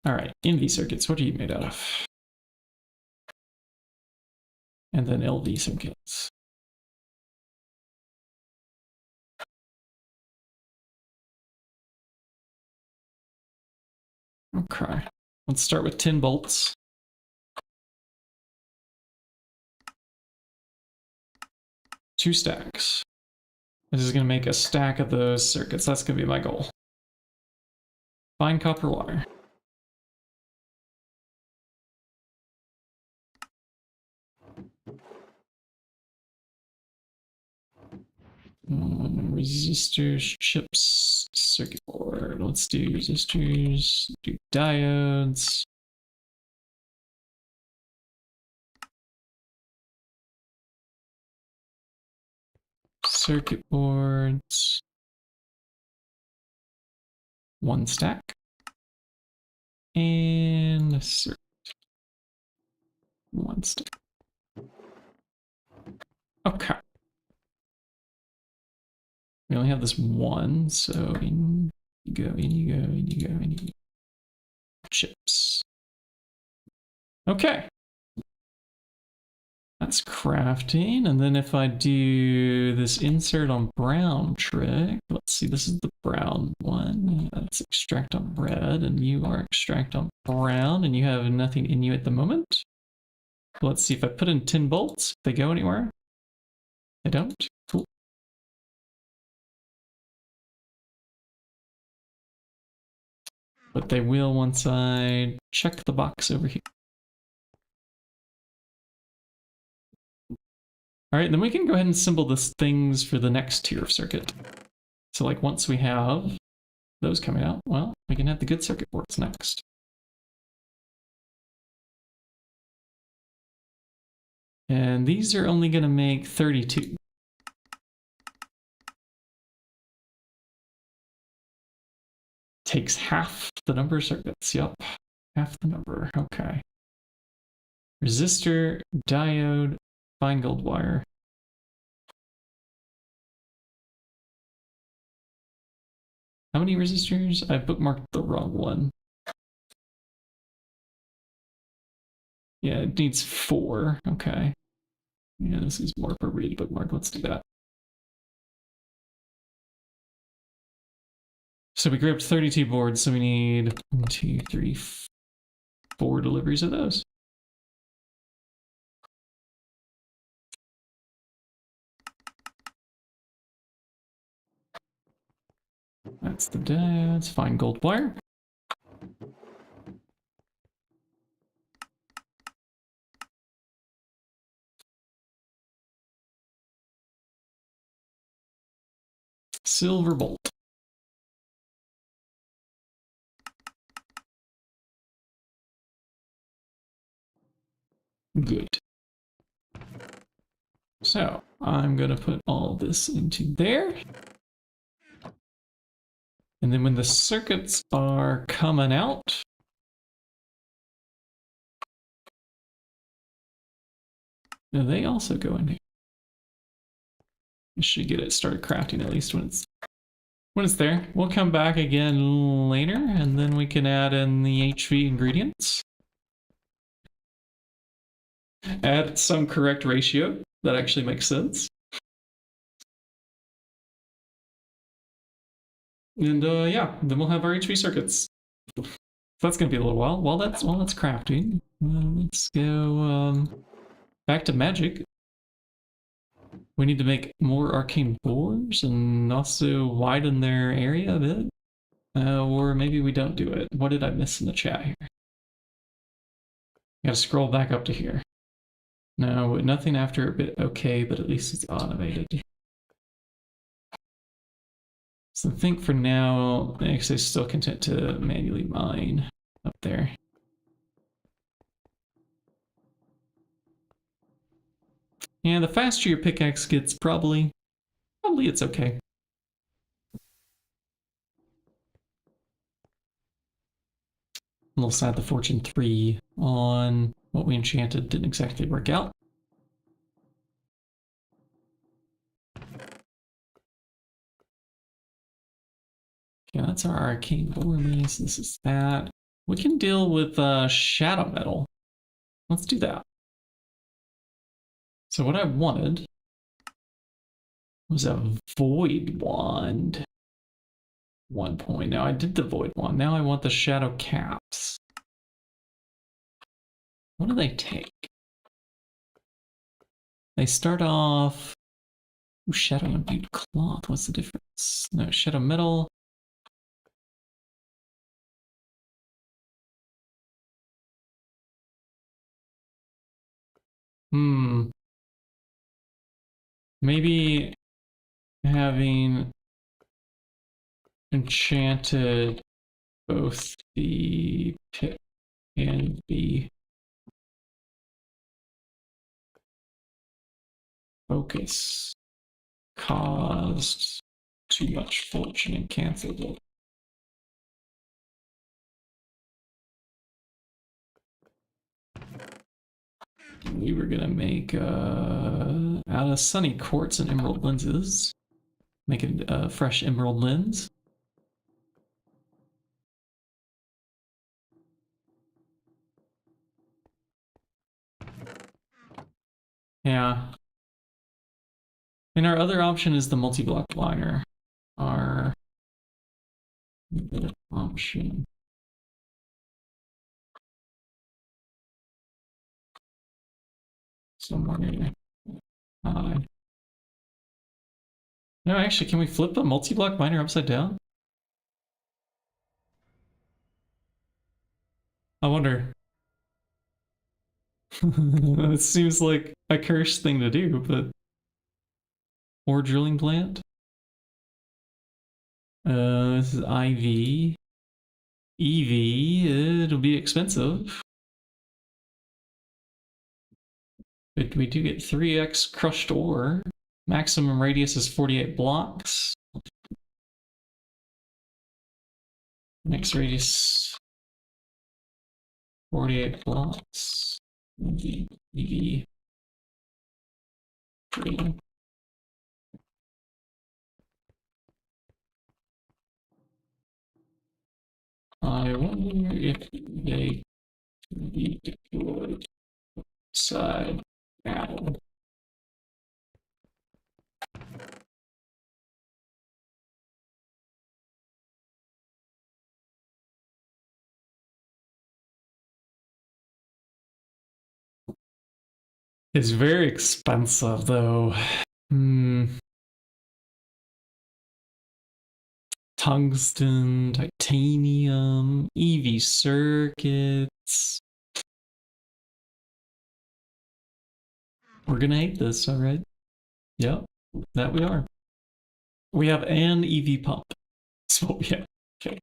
All right, NV circuits, what are you made out of? And then LV circuits. Okay, let's start with 10 bolts. Two stacks. This is going to make a stack of those circuits. That's going to be my goal. Fine copper wire. Resistors, chips, circuit board. Let's do resistors, do diodes. Circuit boards. One stack. And a circuit. One stack. Okay. We only have this one, so in you go, in you go, in you go, in you go. Chips. Okay. That's crafting, and then if I do this insert on brown trick, let's see, this is the brown one. That's extract on red, and you are extract on brown, and you have nothing in you at the moment. Let's see if I put in 10 bolts, if they go anywhere. They don't? Cool. But they will once I check the box over here. All right, then we can go ahead and assemble this things for the next tier of circuit. So like once we have those coming out, well, we can have the good circuit boards next. And these are only going to make 32. Takes half the number of circuits. Yup, half the number. Okay. Resistor, diode, fine gold wire. How many resistors? I bookmarked the wrong one. Yeah, it needs 4. Okay. Yeah, this is more appropriate bookmark. Let's do that. So we grabbed 32 boards, so we need 1, 2, 3, 4 deliveries of those. That's the diodes, fine gold wire. Silver bolt. Good. So I'm gonna put all this into there. And then when the circuits are coming out, they also go in here. You should get it started crafting at least when it's there. We'll come back again later, and then we can add in the HV ingredients. Add some correct ratio that actually makes sense. And yeah, then we'll have our HV circuits. So that's gonna be a little while. While that's crafting, let's go back to magic. We need to make more arcane boars and also widen their area a bit. Or maybe we don't do it. What did I miss in the chat here? Gotta scroll back up to here. No, nothing after a bit okay, but at least it's automated. So I think for now, actually still content to manually mine up there. Yeah, the faster your pickaxe gets, probably it's okay. A little sad the Fortune 3 on what we enchanted didn't exactly work out. Okay, that's our arcane boreas. This is that. We can deal with shadow metal. Let's do that. So what I wanted was a void wand. 1 point. Now I did the void wand. Now I want the shadow caps. What do they take? They start off. Ooh, shadow imbued cloth. What's the difference? No, shadow metal. Maybe having enchanted both the pit and the focus caused too much fortune and canceled it. We were gonna make out of sunny quartz and emerald lenses, make a fresh emerald lens. Yeah. And our other option is the multi-block liner. Our other option. Somewhere. No, actually, can we flip a multi-block miner upside down? I wonder. It seems like a cursed thing to do, but... Ore drilling plant? This is IV. EV, it'll be expensive. But we do get 3x crushed ore. Maximum radius is 48 blocks. Next radius 48 blocks. EV. I wonder if they can be deployed side now. It's very expensive though. Tungsten, titanium, EV circuits. We're gonna hate this, alright? Yep, that we are. We have an EV pump. That's what we have. Okay.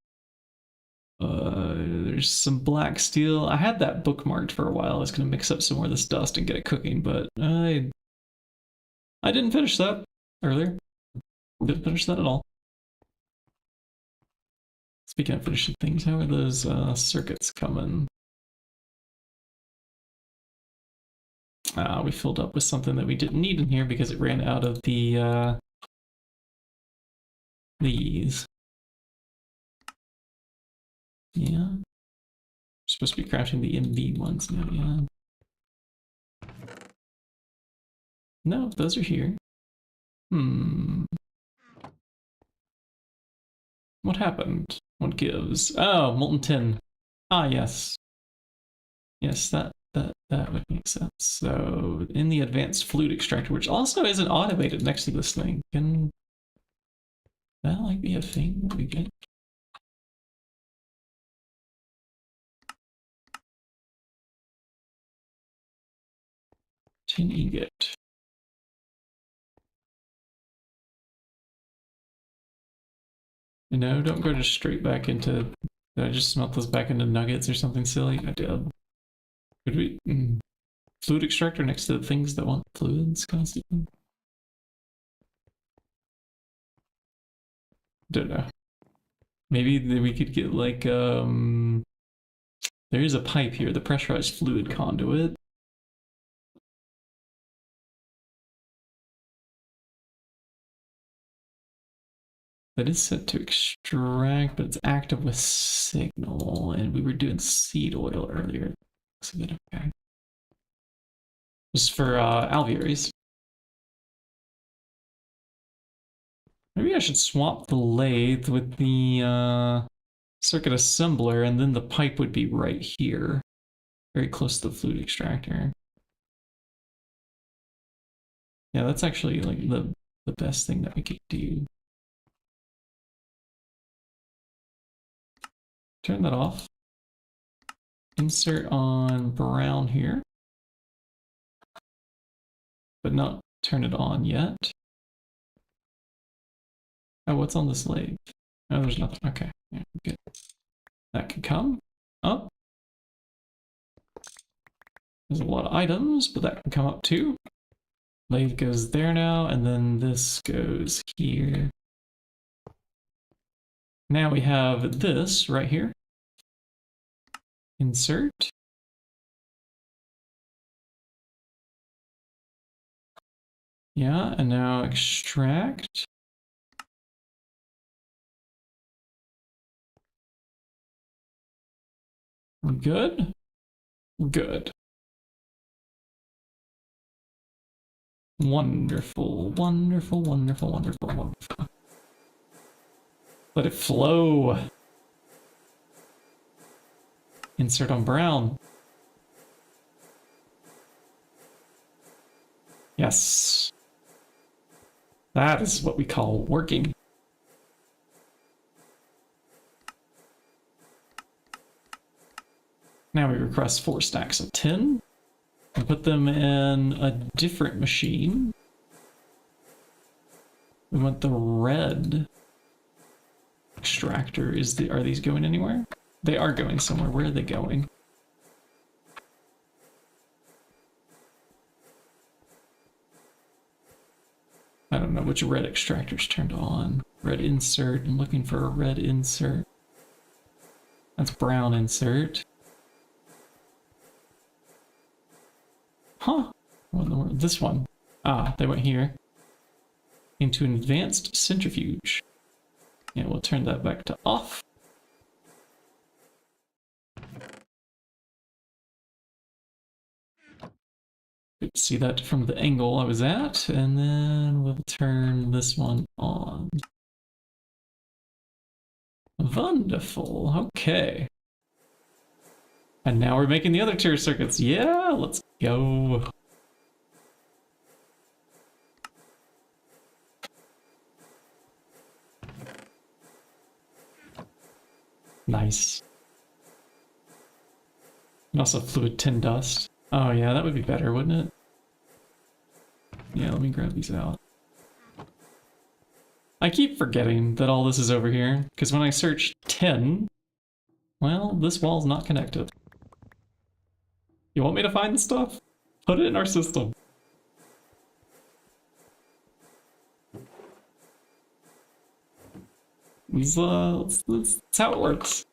There's some black steel. I had that bookmarked for a while. I was gonna mix up some more of this dust and get it cooking, but I didn't finish that earlier. Didn't finish that at all. Speaking of finishing things, how are those circuits coming? We filled up with something that we didn't need in here because it ran out of the these. Yeah. We're supposed to be crafting the MV ones now, yeah. No, those are here. What happened? What gives? Oh, molten tin. Ah, yes. Yes, that would make sense. So, in the advanced fluid extractor, which also isn't automated next to this thing, can that like be a thing we get? tin ingot. No, don't go just straight back into... Did I just smelt this back into nuggets or something silly? I did. Could we... fluid extractor next to the things that want fluids constantly? Don't know. Maybe we could get like, there is a pipe here, the pressurized fluid conduit. That is set to extract, but it's active with signal, and we were doing seed oil earlier. Looks a bit okay. Just for alveoles. Maybe I should swap the lathe with the circuit assembler, and then the pipe would be right here, very close to the fluid extractor. Yeah, that's actually like the best thing that we could do. Turn that off. Insert on brown here, but not turn it on yet. Oh, what's on this lathe? Oh, there's nothing. Okay, yeah, good. That can come up. There's a lot of items, but that can come up too. Lathe goes there now, and then this goes here. Now we have this right here. Insert. Yeah, and now extract. Good? Good. Wonderful, wonderful, wonderful, wonderful, wonderful. Let it flow. Insert on brown. Yes. That is what we call working. Now we request 4 stacks of tin and put them in a different machine. We want the red extractor. Are these going anywhere? They are going somewhere. Where are they going? I don't know which red extractor's turned on. Red insert. I'm looking for a red insert. That's brown insert. Huh? What in the world? This one. Ah, they went here. Into an advanced centrifuge. Yeah, we'll turn that back to off. Good to see that from the angle I was at, and then we'll turn this one on. Wonderful, okay. And now we're making the other tier circuits. Yeah, let's go. Nice. And also fluid tin dust. Oh yeah, that would be better, wouldn't it? Yeah, let me grab these out. I keep forgetting that all this is over here, because when I search tin, well, this wall's not connected. You want me to find the stuff? Put it in our system. That's how it works.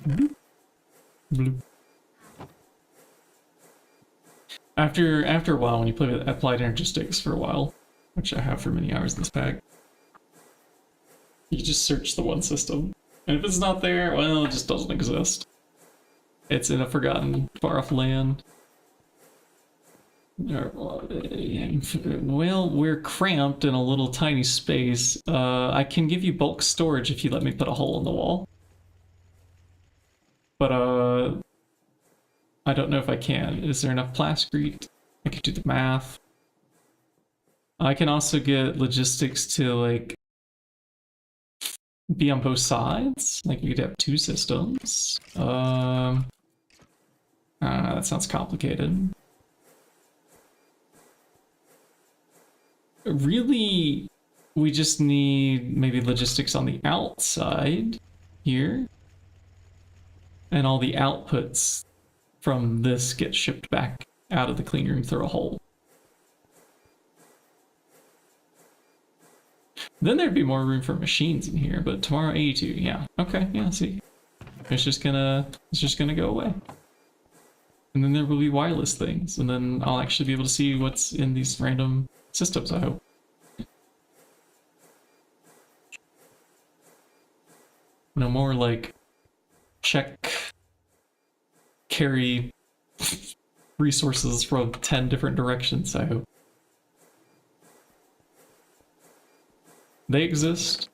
Bloop. Bloop. After a while, when you play with applied energistics for a while, which I have for many hours in this pack, you just search the one system. And if it's not there, well, it just doesn't exist. It's in a forgotten, far-off land. Well, we're cramped in a little tiny space. I can give you bulk storage if you let me put a hole in the wall. But, I don't know if I can. Is there enough plascrete? I could do the math. I can also get logistics to, like, be on both sides. Like, we could have 2 systems. That sounds complicated. Really, we just need maybe logistics on the outside here. And all the outputs from this get shipped back out of the clean room through a hole. Then there'd be more room for machines in here, but tomorrow 82, yeah. Okay, yeah, see. It's just gonna go away. And then there will be wireless things, and then I'll actually be able to see what's in these random systems, I hope. No more like check, carry resources from 10 different directions, I hope. They exist.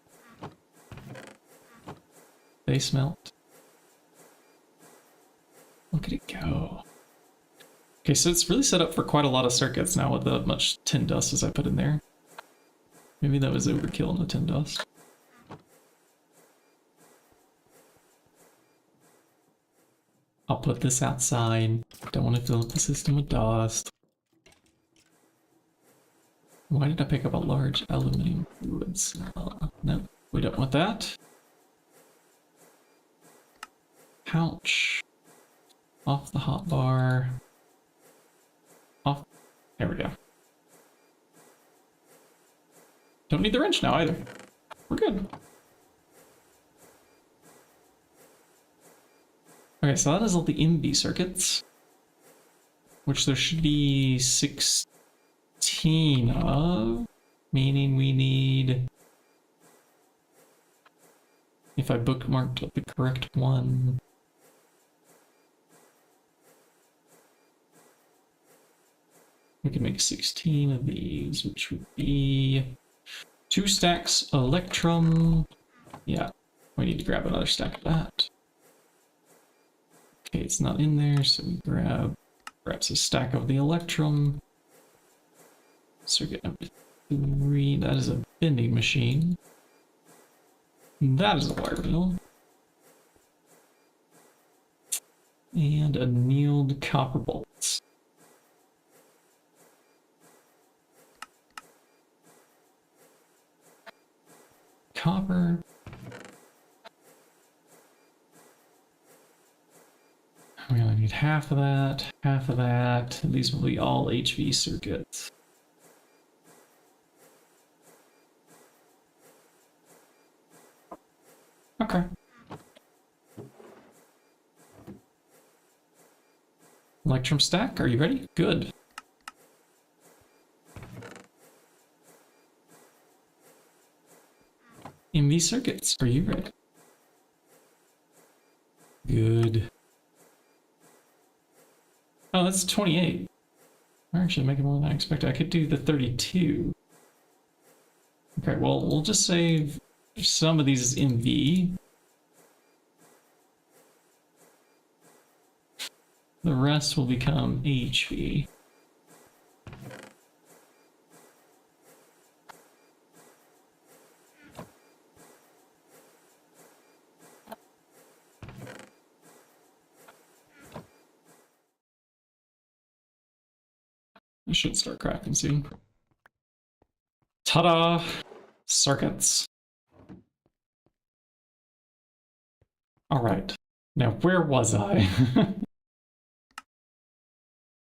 They smelt. Look at it go. Okay, so it's really set up for quite a lot of circuits now with the much tin dust as I put in there. Maybe that was overkill in the tin dust. I'll put this outside. Don't want to fill up the system with dust. Why did I pick up a large aluminum fluids? No, we don't want that. Pouch. Off the hotbar. Off. There we go. Don't need the wrench now either. We're good. Okay, so that is all the MV circuits, which there should be 16 of, meaning we need, if I bookmarked the correct one, we can make 16 of these, which would be 2 stacks Electrum. Yeah, we need to grab another stack of that. Okay, it's not in there, so we grabs a stack of the Electrum. Circuit number 3, that is a bending machine. That is a wire wheel. And annealed copper bolts. Copper. We only need half of that, half of that. These will be all HV circuits. Okay. Electrum stack, are you ready? Good. MV circuits, are you ready? Good. Oh, that's 28. I'm actually making more than I expected. I could do the 32. Okay, well, we'll just save some of these as MV. The rest will become HV. I should start crafting soon. Ta-da! Circuits. Alright. Now, where was I?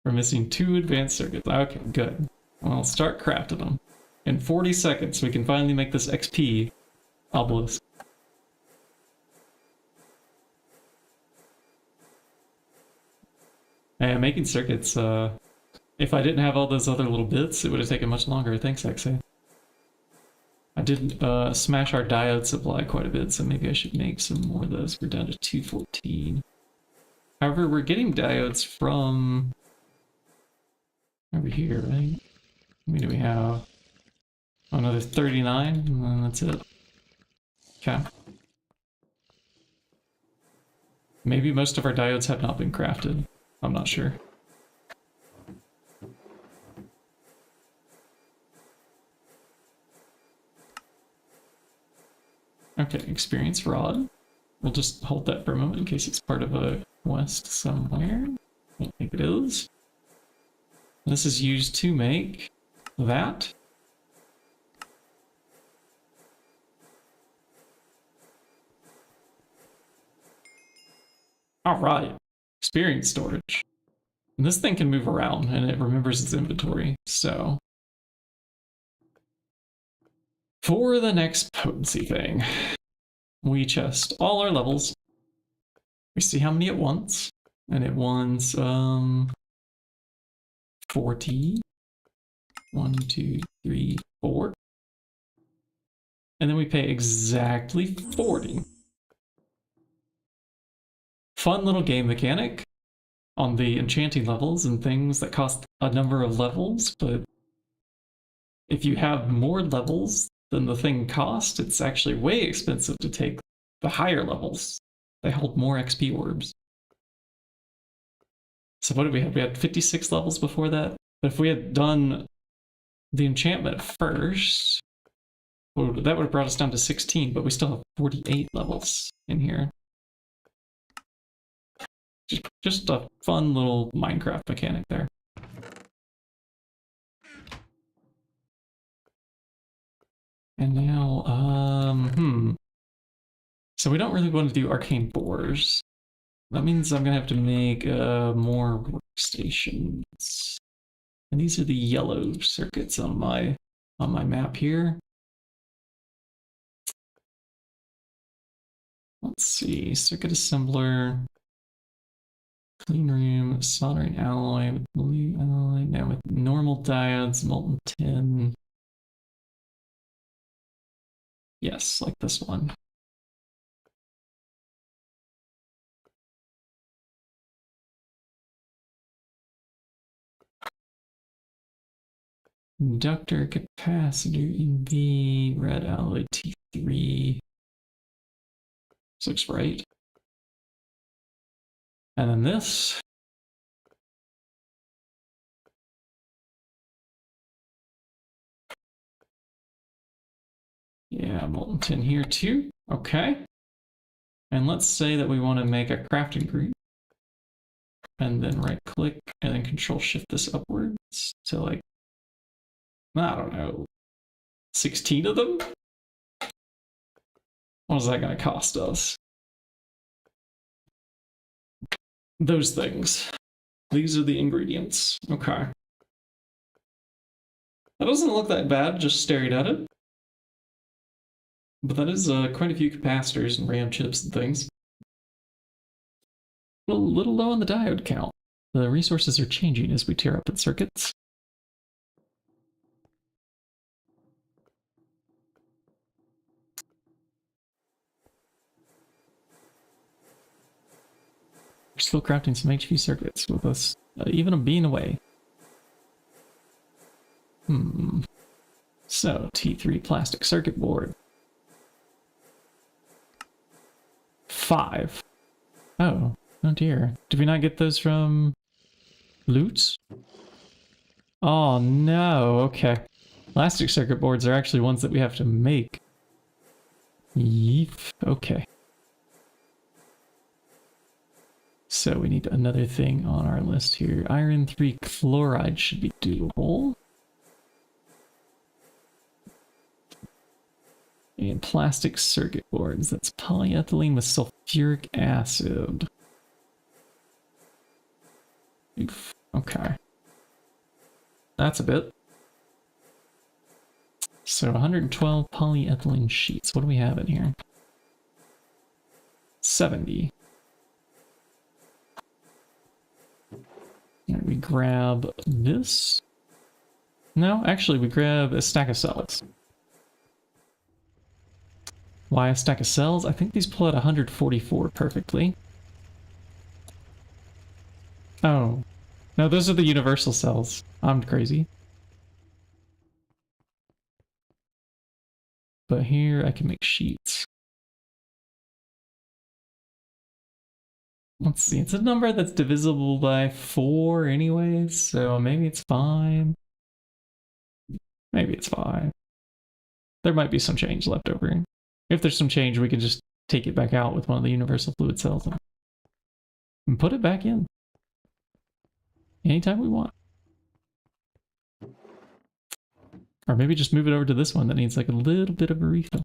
We're missing 2 advanced circuits. Okay, good. Well, I'll start crafting them. In 40 seconds, we can finally make this XP obelisk. And making circuits, if I didn't have all those other little bits, it would have taken much longer. Thanks, XA. I did smash our diode supply quite a bit, so maybe I should make some more of those. We're down to 214. However, we're getting diodes from over here, right? How many do we have? Oh, another 39, and then that's it. Okay. Maybe most of our diodes have not been crafted. I'm not sure. Okay, experience rod. We'll just hold that for a moment in case it's part of a quest somewhere. I think it is. This is used to make that. All right, experience storage. And this thing can move around and it remembers its inventory. So for the next potency thing, we chest all our levels. We see how many it wants, and it wants 40. 1, 2, 3, 4. And then we pay exactly 40. Fun little game mechanic on the enchanting levels and things that cost a number of levels, but if you have more levels than the thing cost, it's actually way expensive to take the higher levels. They hold more XP orbs. So what did we have? We had 56 levels before that. But if we had done the enchantment first, well, that would have brought us down to 16, but we still have 48 levels in here. Just a fun little Minecraft mechanic there. And now, so we don't really want to do arcane boars. That means I'm gonna have to make more workstations. And these are the yellow circuits on my map here. Let's see, circuit assembler, clean room, soldering alloy with blue alloy, now with normal diodes, molten tin. Yes, like this one. Inductor, capacitor, EV, red alloy, T3. This looks right. And then this. Yeah, molten tin here too. Okay. And let's say that we want to make a crafting group. And then right click and then control shift this upwards to like, I don't know, 16 of them? What is that going to cost us? Those things. These are the ingredients. Okay. That doesn't look that bad, just staring at it. But that is quite a few capacitors and RAM chips and things. A little low on the diode count. The resources are changing as we tear up its circuits. We're still crafting some HV circuits with us, even a bean away. So, T3 plastic circuit board. 5. Oh dear. Did we not get those from loot? Oh no, okay. Plastic circuit boards are actually ones that we have to make. Yeef, okay. So we need another thing on our list here. Iron 3 chloride should be doable. And plastic circuit boards. That's polyethylene with sulfuric acid. Oof, okay. That's a bit. So 112 polyethylene sheets. What do we have in here? 70. And we grab this. No, actually we grab a stack of cells. Why a stack of cells? I think these pull at 144 perfectly. Oh. No, those are the universal cells. I'm crazy. But here I can make sheets. Let's see, it's a number that's divisible by 4 anyway, so maybe it's fine. Maybe it's fine. There might be some change left over. If there's some change, we can just take it back out with one of the universal fluid cells and put it back in. anytime we want. Or maybe just move it over to this one that needs like a little bit of a refill.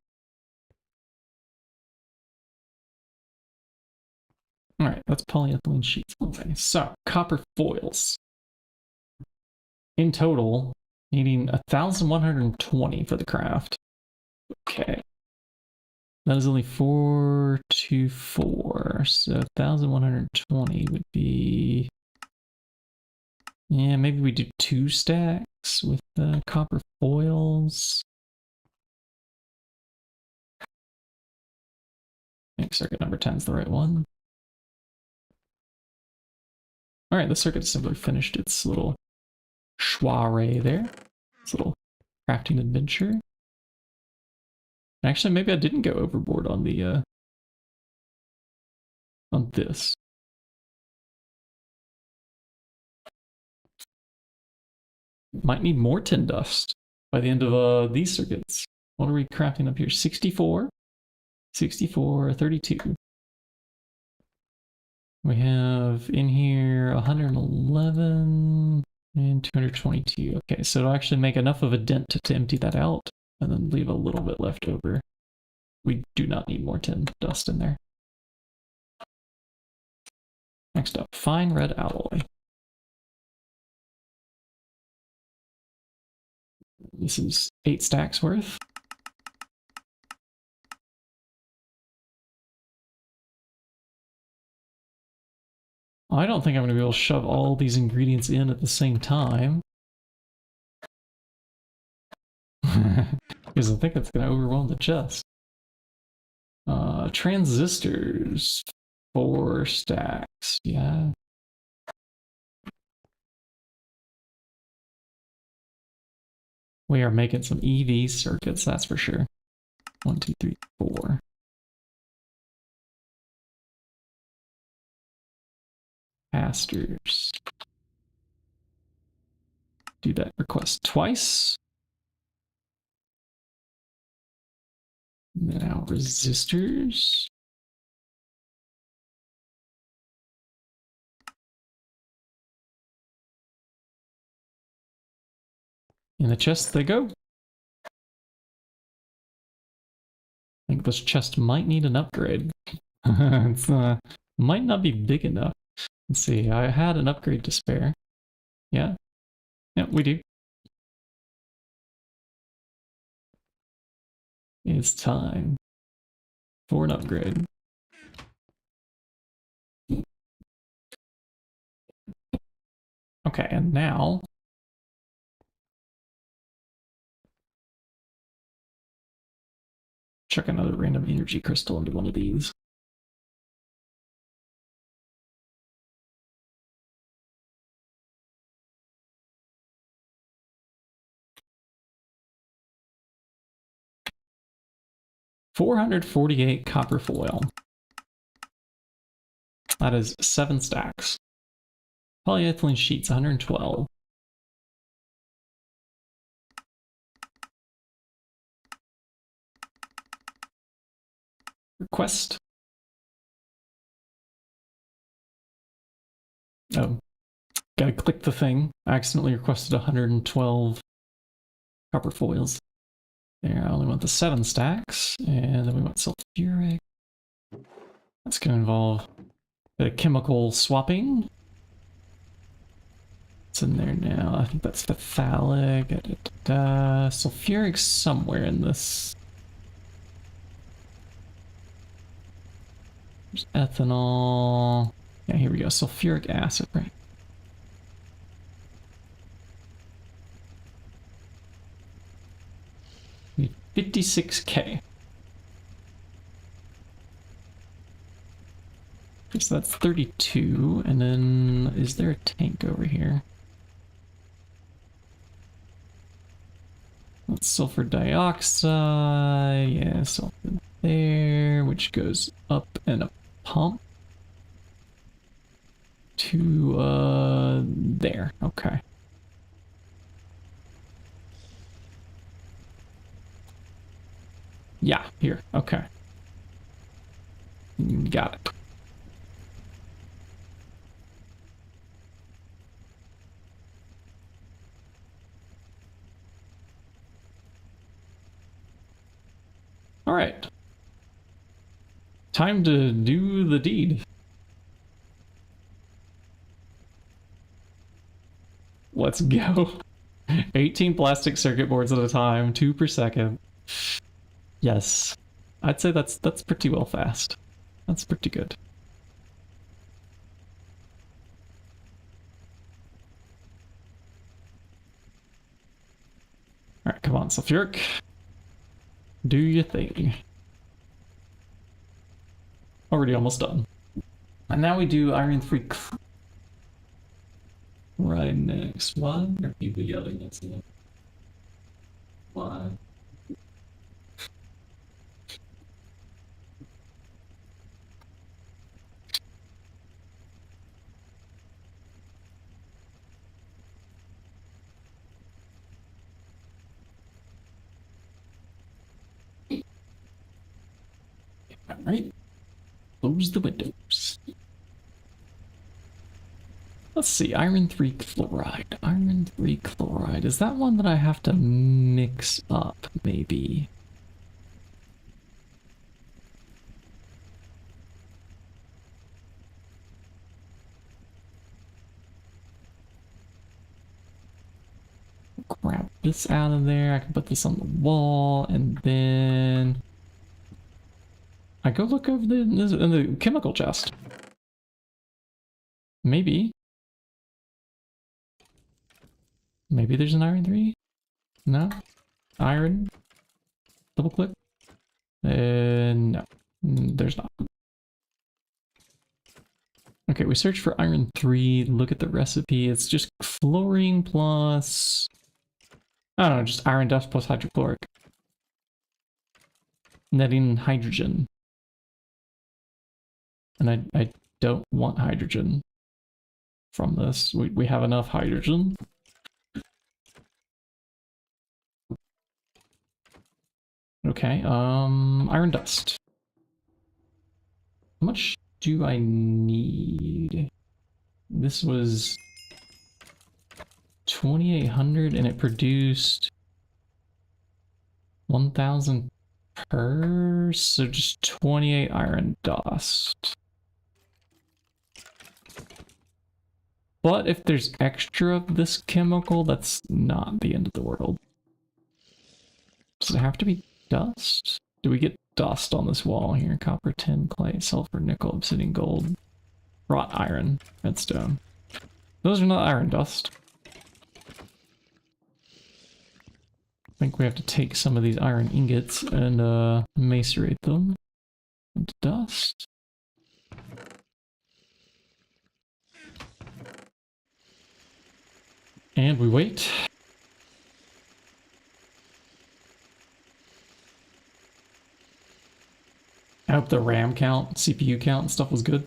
All right, that's polyethylene sheets. Okay, so copper foils. In total, needing 1,120 for the craft. Okay. That is only 424, so 1,120 would be... Yeah, maybe we do 2 stacks with the copper foils. I think circuit number 10 is the right one. Alright, the circuit assembler finished its little soiree there. Its little crafting adventure. Actually, maybe I didn't go overboard on the on this. Might need more tin dust by the end of these circuits. What are we crafting up here? 64, 64, 32. We have in here 111 and 222. Okay, so it'll actually make enough of a dent to empty that out and then leave a little bit left over. We do not need more tin dust in there. Next up, fine red alloy. This is 8 stacks worth. I don't think I'm going to be able to shove all these ingredients in at the same time. Because I think it's going to overwhelm the chest. Transistors. 4 stacks, yeah. We are making some EV circuits, that's for sure. 1, 2, 3, 4. Capacitors. Do that request twice. Now resistors. In the chest they go. I think this chest might need an upgrade. It's might not be big enough. Let's see, I had an upgrade to spare. Yeah. Yeah, we do. It's time for an upgrade. Okay, and now chuck another random energy crystal into one of these. $448 copper foil. That is 7 stacks. Polyethylene sheets, 112. Request. Oh, gotta click the thing. I accidentally requested 112 copper foils. There, I only want the 7 stacks, and then we want sulfuric. That's gonna involve the chemical swapping. It's in there now. I think that's phthalic. Sulfuric somewhere in this. There's ethanol. Yeah, here we go. Sulfuric acid, right? We need 56K. Okay, so that's 32. And then is there a tank over here? That's sulfur dioxide. Yeah, sulfur there, which goes up in a pump to there. Okay. Yeah, here. Okay. Got it. All right. Time to do the deed. Let's go. 18 plastic circuit boards at a time, 2 per second. Yes. I'd say that's pretty well fast. That's pretty good. Alright, come on, sulfuric. Do your thing. Already almost done. And now we do iron 3 right next. One? Or people yelling next to them? One. Alright. Close the windows. Let's see, iron 3 chloride. Iron 3 chloride. Is that one that I have to mix up, maybe? Grab this out of there. I can put this on the wall, and then I go look over in the chemical chest. Maybe. Maybe there's an iron 3? No? Iron? Double click? No. There's not. Okay, we search for iron 3, look at the recipe. It's just fluorine plus... I don't know, just iron dust plus hydrochloric. Netting hydrogen. And I don't want hydrogen from this. We have enough hydrogen. Okay, iron dust. How much do I need? This was 2,800 and it produced 1,000 per, so just 28 iron dust. But if there's extra of this chemical, that's not the end of the world. Does it have to be dust? Do we get dust on this wall here? Copper, tin, clay, sulfur, nickel, obsidian, gold, wrought iron, redstone. Those are not iron dust. I think we have to take some of these iron ingots and macerate them into dust. And we wait. I hope the RAM count, CPU count and stuff was good.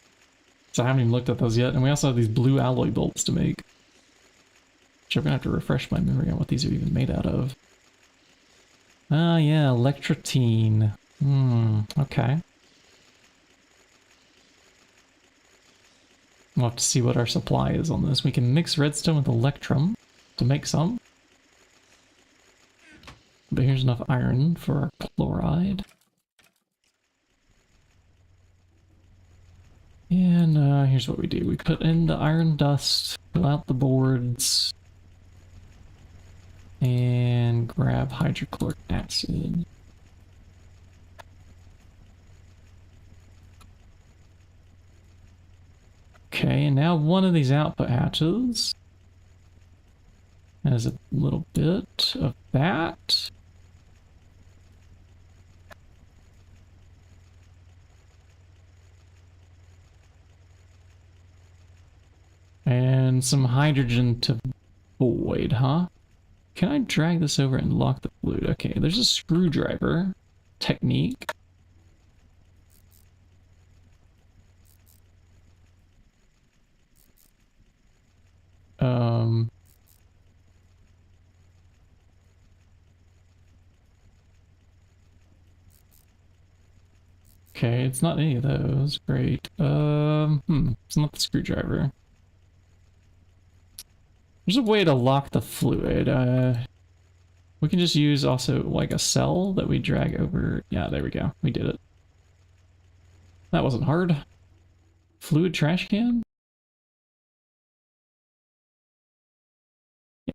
So I haven't even looked at those yet. And we also have these blue alloy bolts to make. Which I'm gonna have to refresh my memory on what these are even made out of. Ah, yeah, electrotine. Okay. We'll have to see what our supply is on this. We can mix redstone with electrum to make some. But here's enough iron for our chloride. And here's what we do. We put in the iron dust, fill out the boards, and grab hydrochloric acid. Okay, and now one of these output hatches has a little bit of that. And some hydrogen to void, huh? Can I drag this over and lock the fluid? Okay, there's a screwdriver technique. Okay, it's not any of those. Great. It's not the screwdriver. There's a way to lock the fluid. We can just use also like a cell that we drag over. Yeah, there we go. We did it. That wasn't hard. Fluid trash can?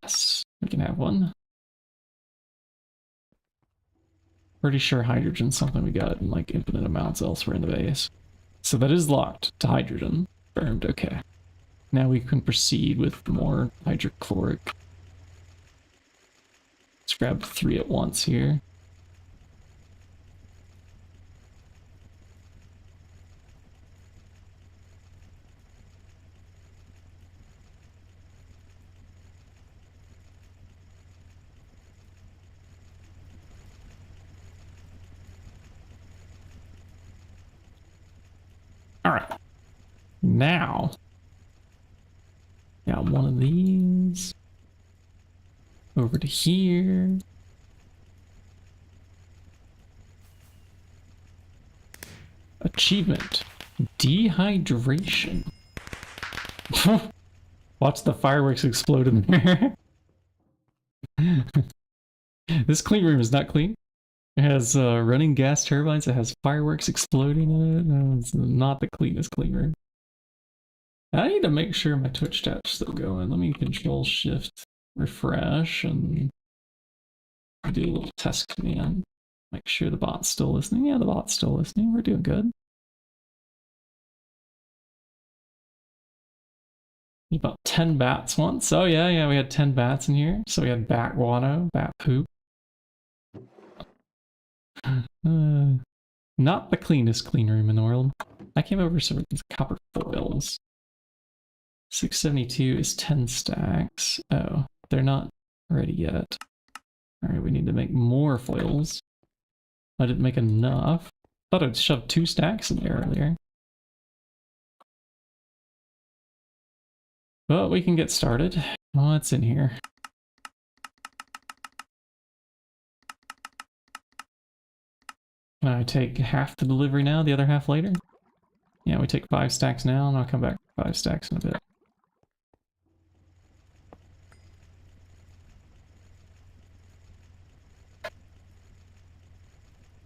Yes, we can have one. Pretty sure hydrogen's something we got in like infinite amounts elsewhere in the base. So that is locked to hydrogen. Confirmed, okay. Now we can proceed with more hydrochloric. Let's grab 3 at once here. All right. Now, got one of these over to here. Achievement, dehydration. Watch the fireworks explode in there. This clean room is not clean. It has running gas turbines. It has fireworks exploding in it. No, it's not the cleanest clean room. I need to make sure my Twitch chat's still going. Let me Control Shift refresh and do a little test command. Make sure the bot's still listening. Yeah, the bot's still listening. We're doing good. About 10 bats once. Oh yeah, we had 10 bats in here. So we had bat guano, bat poop. Not the cleanest clean room in the world. I came over some of these copper foils. 672 is 10 stacks. Oh, they're not ready yet. Alright, we need to make more foils. I didn't make enough. Thought I'd shove 2 stacks in there earlier. But we can get started. What's in here? Can I take half the delivery now, the other half later? Yeah, we take 5 stacks now, and I'll come back for 5 stacks in a bit.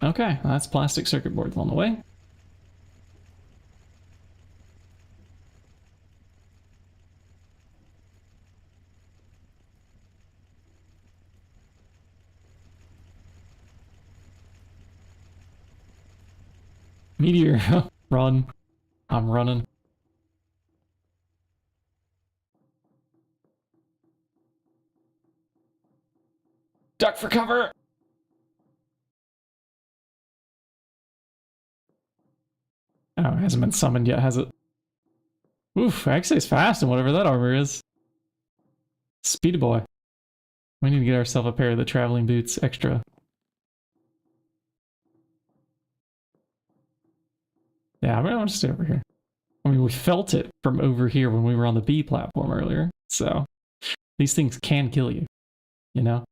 Okay, that's plastic circuit boards on the way. Meteor, run. I'm running. Duck for cover! Oh, it hasn't been summoned yet, has it? Oof, actually it's fast and whatever that armor is. Speedy boy. We need to get ourselves a pair of the traveling boots extra. Yeah, I'm gonna stay over here. I mean, we felt it from over here when we were on the B platform earlier. So, these things can kill you. You know?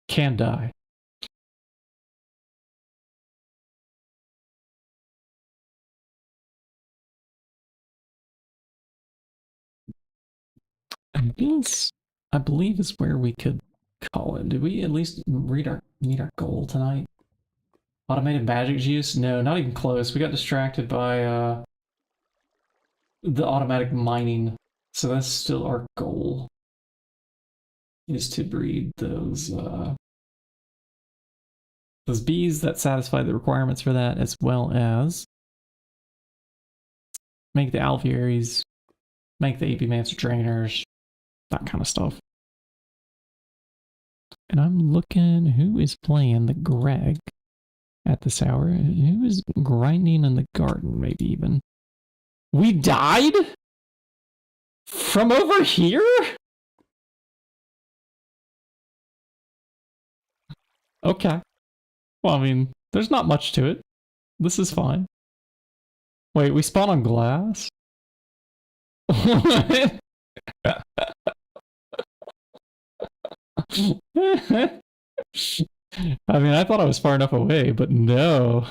Can die. And this, I believe, is where we could call it. Did we at least meet our goal tonight? Automated magic juice? No, not even close. We got distracted by the automatic mining. So that's still our goal. Is to breed those bees that satisfy the requirements for that, as well as make the alvearies, make the Apimancer trainers, that kind of stuff. And I'm looking, who is playing the Greg at this hour? Who is grinding in the garden, maybe even? We died? From over here? Okay. Well, I mean, there's not much to it. This is fine. Wait, we spawn on glass? I mean, I thought I was far enough away, but no.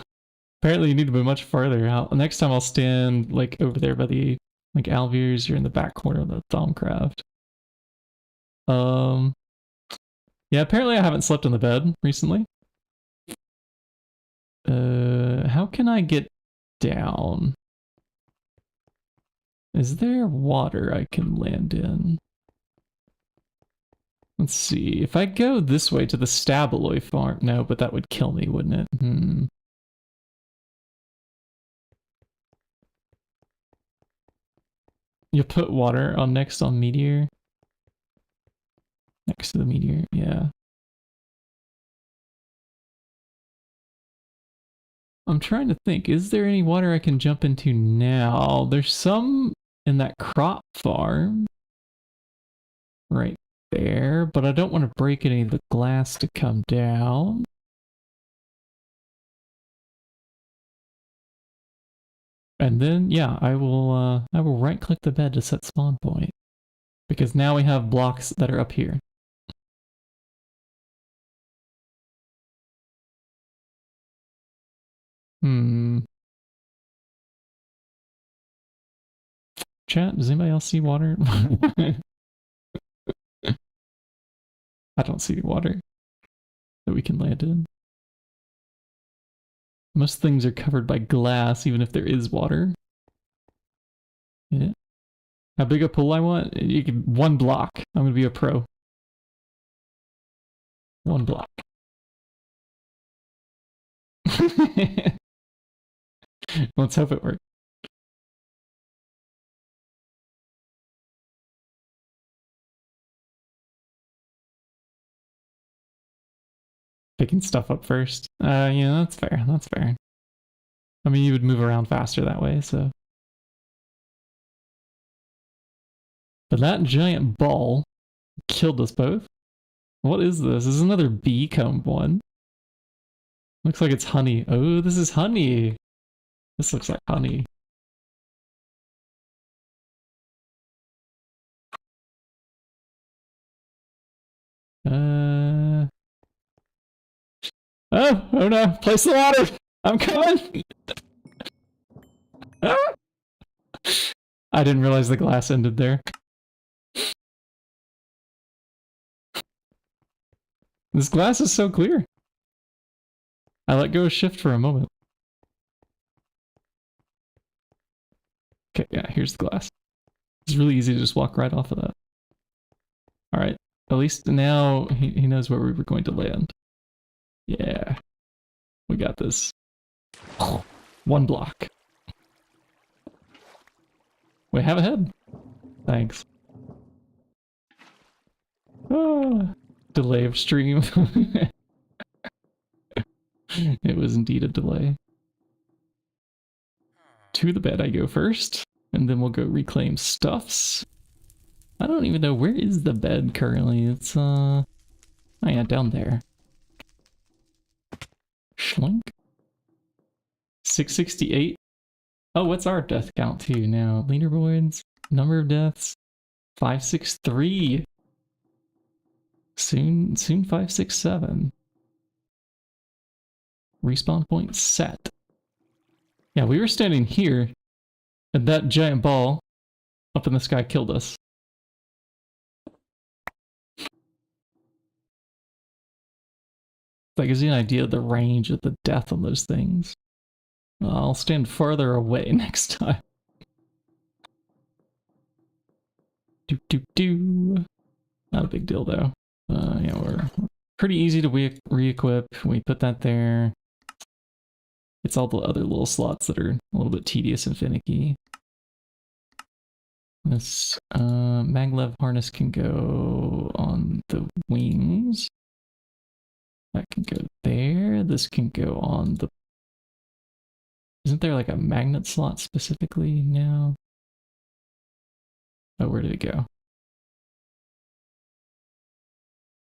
Apparently you need to be much farther. Next time I'll stand, like, over there by the, like, alvears. You're in the back corner of the Thaumcraft. Yeah, apparently I haven't slept in the bed recently. How can I get down? Is there water I can land in? Let's see. If I go this way to the Stabaloy farm... No, but that would kill me, wouldn't it? You put water on next on Meteor? Next to the Meteor, yeah. I'm trying to think, is there any water I can jump into now? There's some in that crop farm. Right there, but I don't want to break any of the glass to come down. And then, yeah, I will right-click the bed to set spawn point. Because now we have blocks that are up here. Chat, does anybody else see water? I don't see water that we can land in. Most things are covered by glass, even if there is water. Yeah. How big a pool I want? You can 1 block. I'm gonna be a pro. 1 block. Let's hope it works. Picking stuff up first. Yeah, that's fair. That's fair. I mean, you would move around faster that way, so. But that giant ball killed us both. What is this? This is another bee comb one. Looks like it's honey. Oh, this is honey. This looks like honey. Oh no, place the water! I'm coming! Ah! I didn't realize the glass ended there. This glass is so clear. I let go of shift for a moment. Okay, yeah, here's the glass. It's really easy to just walk right off of that. Alright, at least now he knows where we were going to land. Yeah, we got this. 1 block. We have a head. Thanks. Ah, delay of stream. It was indeed a delay. To the bed I go first, and then we'll go reclaim stuffs. I don't even know, where is the bed currently? It's, oh yeah, down there. Schlink. 668. Oh, what's our death count too now? Leaderboards, number of deaths, 563. Soon 567. Respawn point set. Yeah, we were standing here, and that giant ball up in the sky killed us. That gives you an idea of the range of the death on those things. I'll stand farther away next time. Not a big deal though. Yeah, we're pretty easy to re-equip. We put that there. It's all the other little slots that are a little bit tedious and finicky. This maglev harness can go on the wings. That can go there. This can go on the... Isn't there like a magnet slot specifically now? Oh, where did it go?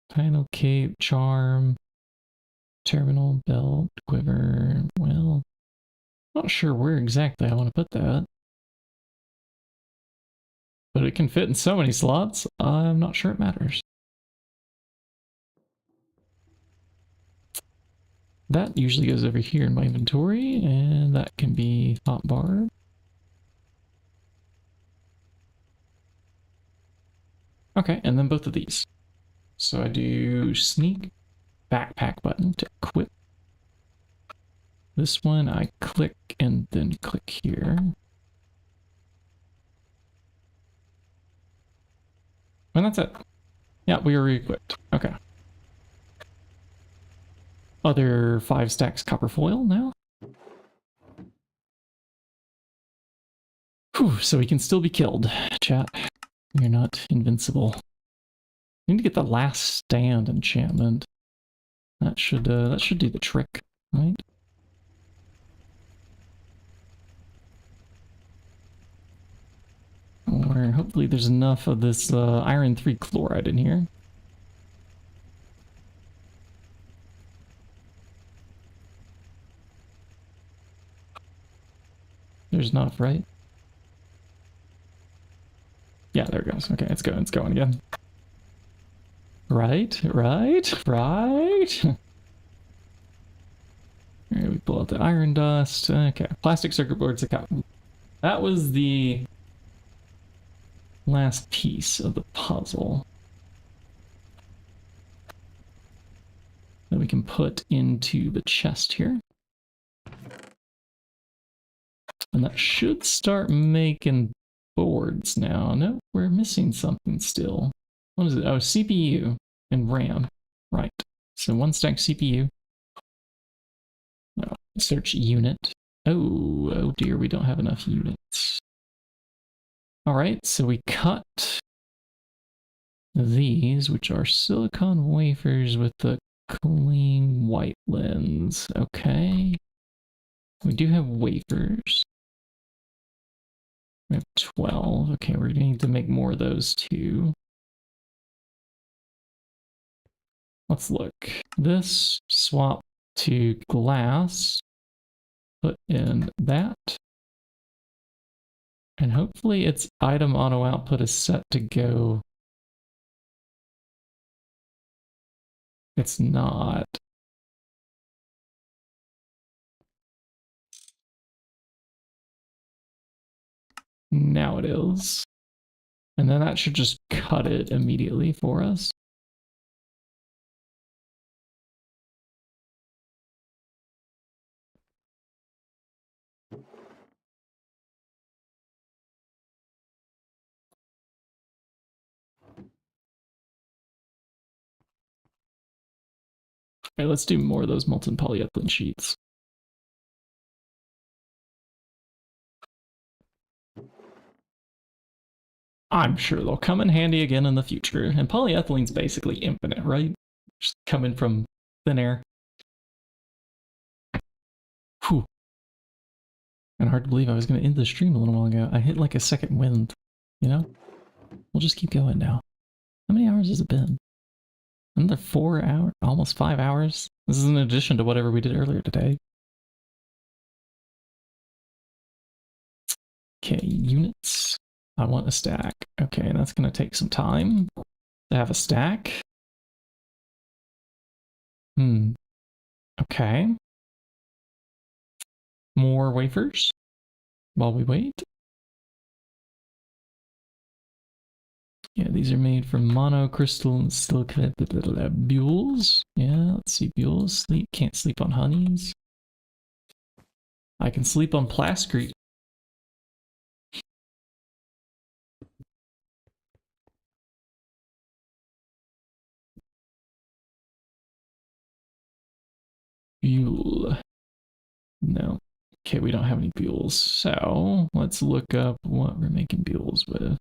Panel, cape, charm, terminal, belt, quiver. Well, not sure where exactly I want to put that. But it can fit in so many slots, I'm not sure it matters. That usually goes over here in my inventory, and that can be hotbar. Okay, and then both of these. So I do sneak backpack button to equip. This one I click and then click here. And that's it. Yeah, we are re-equipped. Okay. Other 5 stacks copper foil now. Whew, so we can still be killed, chat. You're not invincible. We need to get the last stand enchantment. That should do the trick, right? Or hopefully there's enough of this iron 3 chloride in here. There's enough, right? Yeah, there it goes. Okay, it's going again. Right. Alright, we pull out the iron dust. Okay, plastic circuit boards. That was the last piece of the puzzle that we can put into the chest here. And that should start making boards now. No, we're missing something still. What is it? Oh, CPU and RAM. Right. So 1 stack CPU. Search unit. Oh dear, we don't have enough units. Alright, so we cut these, which are silicon wafers with the clean white lens. Okay. We do have wafers. We have 12. Okay, we're going to need to make more of those too. Let's look. This, swap to glass. Put in that. And hopefully its item auto output is set to go. It's not. Now it is. And then that should just cut it immediately for us. Okay, let's do more of those molten polyethylene sheets. I'm sure they'll come in handy again in the future. And polyethylene's basically infinite, right? Just coming from thin air. Whew. And hard to believe I was going to end the stream a little while ago. I hit like a second wind, you know? We'll just keep going now. How many hours has it been? Another 4 hours? Almost 5 hours? This is in addition to whatever we did earlier today. Okay, units. I want a stack. Okay, that's going to take some time to have a stack. Okay. More wafers while we wait. Yeah, these are made from monocrystal and silicate bules. Yeah, let's see, bules. Can't sleep on honeys. I can sleep on plascrete. Bule. No. Okay, we don't have any bules. So let's look up what we're making bules with.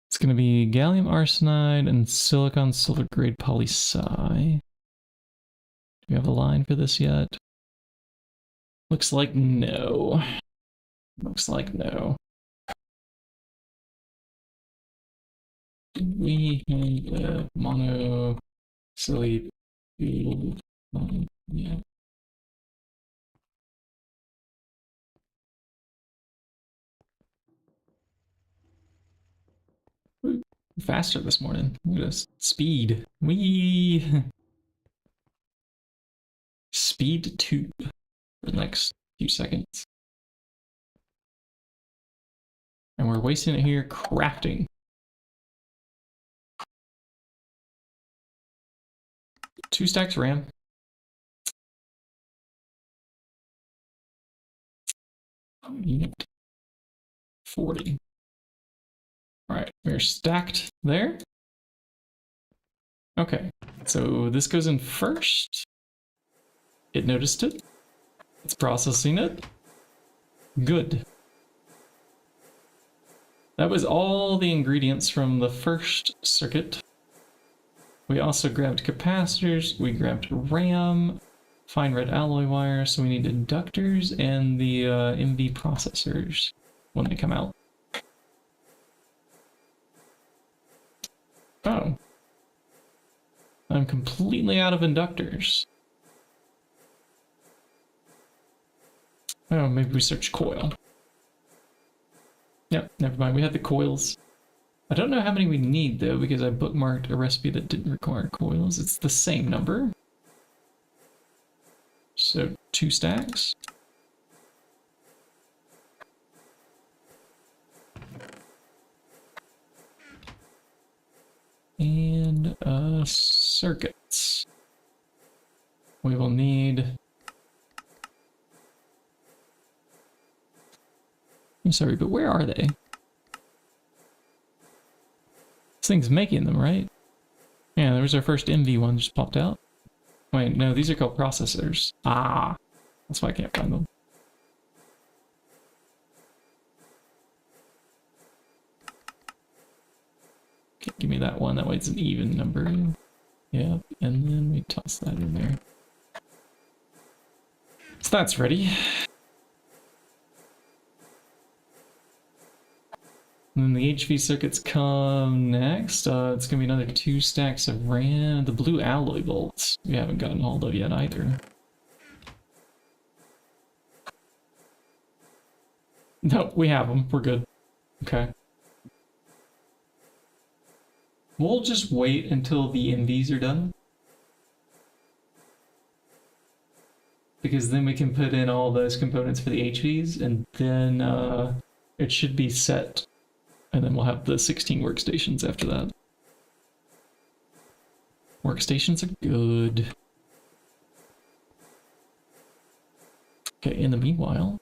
It's going to be gallium arsenide and silicon silver grade polysi. Do we have a line for this yet? Looks like no. Looks like no. We have a mono silly build. Yeah. Faster this morning. Look at this. Speed. Wee. Speed 2 for the next few seconds. And we're wasting it here crafting. 2 stacks RAM. Unit 40. All right, we're stacked there. Okay, so this goes in first. It noticed it. It's processing it. Good. That was all the ingredients from the first circuit. We also grabbed capacitors, we grabbed RAM, fine red alloy wire, so we need inductors and the MV processors when they come out. Oh. I'm completely out of inductors. Oh, maybe we search coil. Yep, never mind, we had the coils. I don't know how many we need though, because I bookmarked a recipe that didn't require coils. It's the same number. So 2 stacks. And circuits. We will need... I'm sorry, but where are they? This thing's making them, right? Yeah, there was our first MV one just popped out. Wait, no, these are called processors. Ah, that's why I can't find them. Okay, give me that one, that way it's an even number. Yep, and then we toss that in there. So that's ready. And then the HV circuits come next. It's gonna be another 2 stacks of RAM. The blue alloy bolts we haven't gotten hold of yet either. No, we have them. We're good. Okay. We'll just wait until the MVs are done. Because then we can put in all those components for the HVs, and then it should be set. And then we'll have the 16 workstations after that. Workstations are good. Okay, in the meanwhile,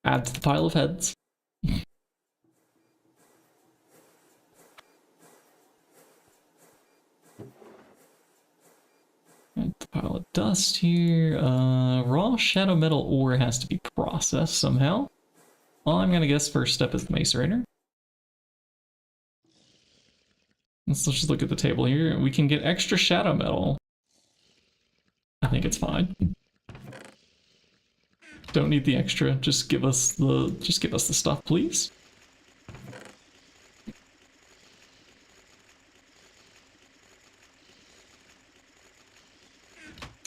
add to the pile of heads. Add the pile of dust here. Raw shadow metal ore has to be processed somehow. Well, I'm gonna guess first step is the macerator. Let's just look at the table here. We can get extra shadow metal. I think it's fine. Don't need the extra. Just give us the stuff, please.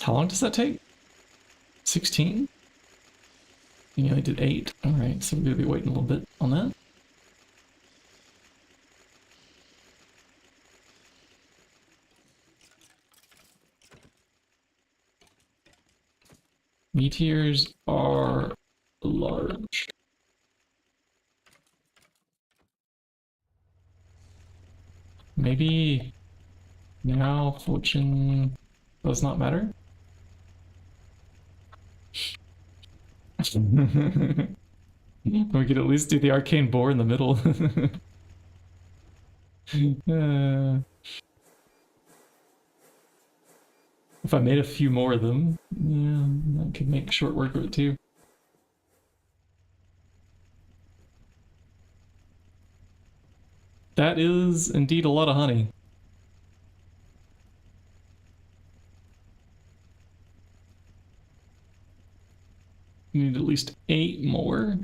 How long does that take? 16? You only did 8. Alright, so we're gonna be waiting a little bit on that. Meteors are large. Maybe now fortune does not matter. We could at least do the arcane boar in the middle. If I made a few more of them, yeah, that could make short work of it too. That is indeed a lot of honey. You need at least 8 more.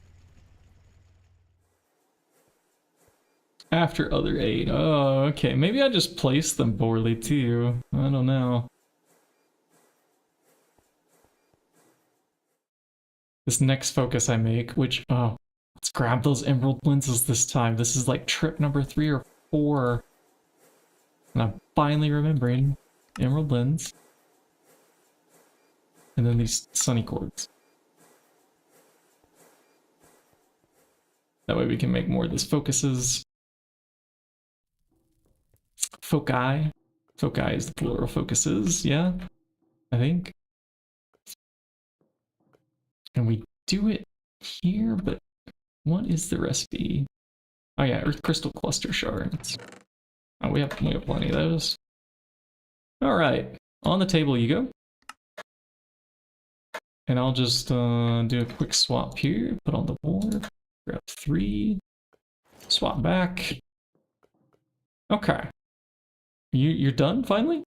After other 8. Oh, okay. Maybe I just placed them poorly too. I don't know. This next focus I make, which, oh, let's grab those emerald lenses this time. This is like trip number 3 or 4. And I'm finally remembering emerald lens. And then these sunny cords. That way we can make more of these focuses. foci. Foci is the plural focuses, yeah, I think. And we do it here, but what is the recipe? Oh yeah, Earth Crystal Cluster Shards. Oh, we have plenty of those. All right, on the table you go. And I'll just do a quick swap here, put on the board, grab 3, swap back. Okay. You're done finally?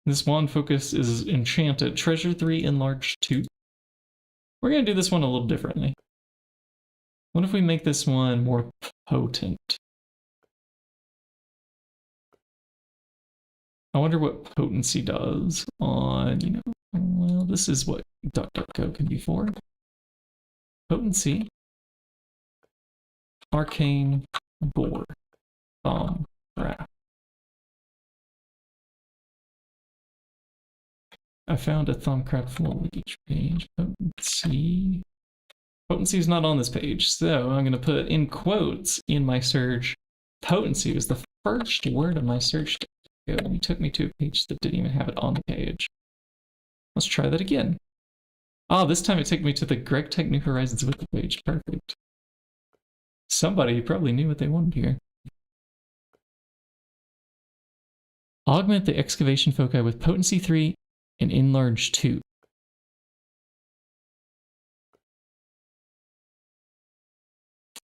This wand focus is enchanted. Treasure 3, enlarge 2. We're gonna do this one a little differently. What if we make this one more potent? I wonder what potency does on, you know, well, this is what DuckDuckGo can be for. Potency, arcane, bore, wrap. I found a thumbcrab full of each page. Potency. Potency is not on this page, so I'm going to put in quotes in my search. Potency was the first word of my search. It took me to a page that didn't even have it on the page. Let's try that again. Oh, this time it took me to the GregTech New Horizons wiki page. Perfect. Somebody probably knew what they wanted here. Augment the excavation foci with potency 3 and enlarge 2.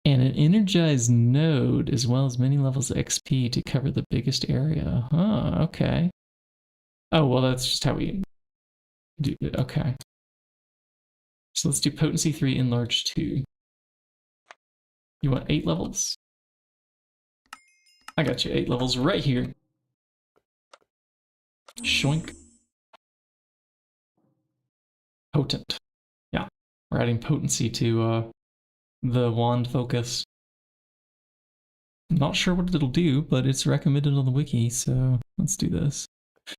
And an energized node, as well as many levels of XP to cover the biggest area. Huh, okay. Oh, well, that's just how we do it. Okay. So let's do potency 3, enlarge 2. You want 8 levels? I got you 8 levels right here. Shoink. Potent. Yeah, we're adding potency to the wand focus. Not sure what it'll do, but it's recommended on the wiki, so let's do this.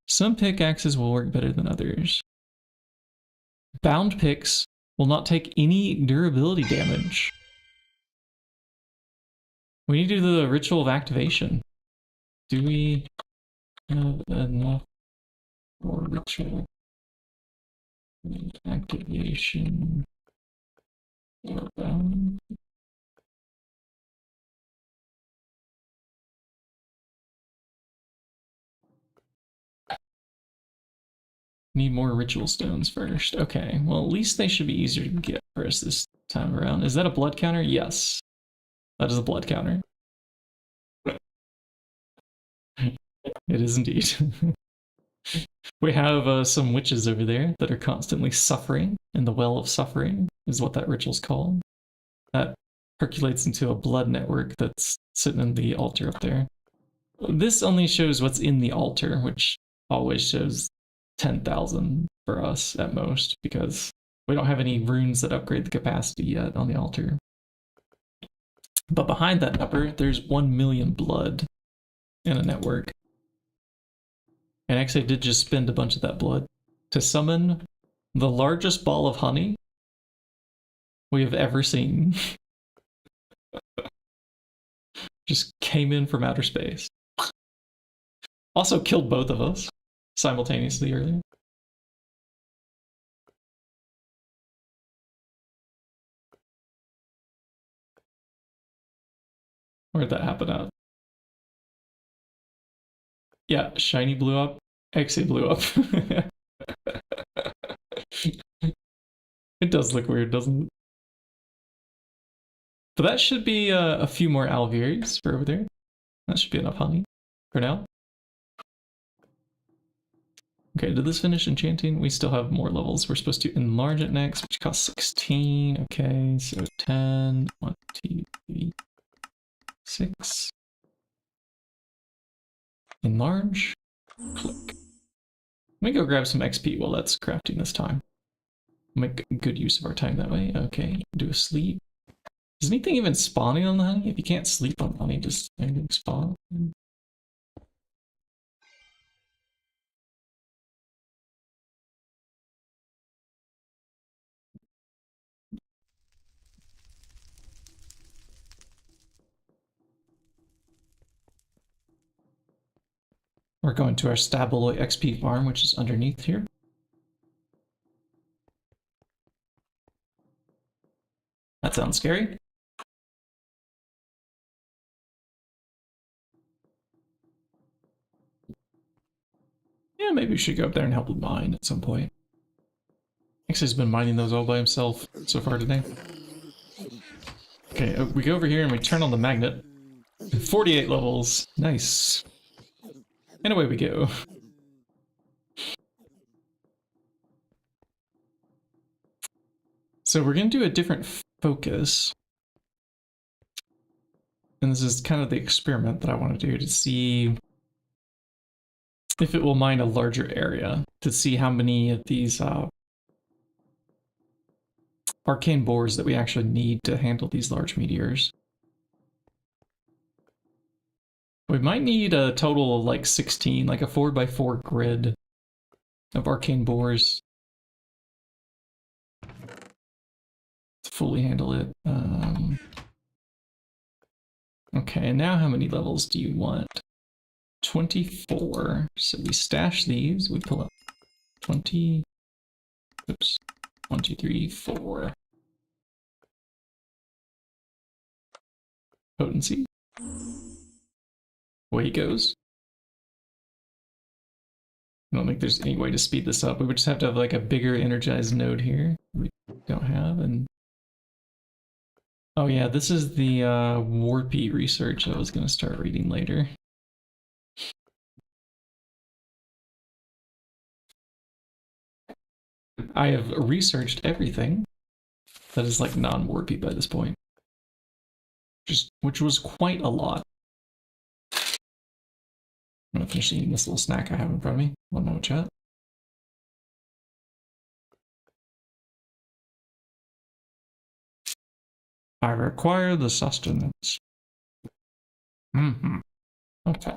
Some pickaxes will work better than others. Bound picks will not take any durability damage. We need to do the ritual of activation. Do we have enough for ritual activation? Or bound? Need more ritual stones first. Okay, well, at least they should be easier to get for us this time around. Is that a blood counter? Yes. That is a blood counter. It is indeed. We have some witches over there that are constantly suffering, and the Well of Suffering is what that ritual's called. That percolates into a blood network that's sitting in the altar up there. This only shows what's in the altar, which always shows 10,000 for us at most, because we don't have any runes that upgrade the capacity yet on the altar. But behind that number, there's 1 million blood in a network. And actually I did just spend a bunch of that blood to summon the largest ball of honey we have ever seen. Just came in from outer space. Also killed both of us simultaneously earlier. Where'd that happen at? Yeah, shiny blew up. Actually blew up. It does look weird, doesn't it? But that should be a few more alvearies for over there. That should be enough honey for now. Okay, did this finish enchanting? We still have more levels. We're supposed to enlarge it next, which costs 16. Okay, so 10, 1, 2, 3, 6. Enlarge. Click. Let me go grab some XP while that's crafting this time. Make good use of our time that way. Okay, do a sleep. Is anything even spawning on the honey? If you can't sleep on honey, does anything spawn? We're going to our Stabaloy XP farm, which is underneath here. That sounds scary. Yeah, maybe we should go up there and help him mine at some point. Actually, he's been mining those all by himself so far today. Okay, we go over here and we turn on the magnet. 48 levels. Nice. And away we go. So we're going to do a different focus. And this is kind of the experiment that I want to do to see if it will mine a larger area, to see how many of these arcane bores that we actually need to handle these large meteors. We might need a total of like 16, like a 4x4 grid of arcane bores to fully handle it. Okay, and now how many levels do you want? 24. So we stash these, we pull up 20. Oops. 1, 2, 3, 4. Potency. Away he goes. I don't think there's any way to speed this up. We would just have to have like a bigger energized node here. We don't have, and oh yeah, this is the warpy research I was going to start reading later. I have researched everything that is like non-warpy by this point, which was quite a lot. I'm gonna finish eating this little snack I have in front of me. One moment, chat. I require the sustenance. Okay.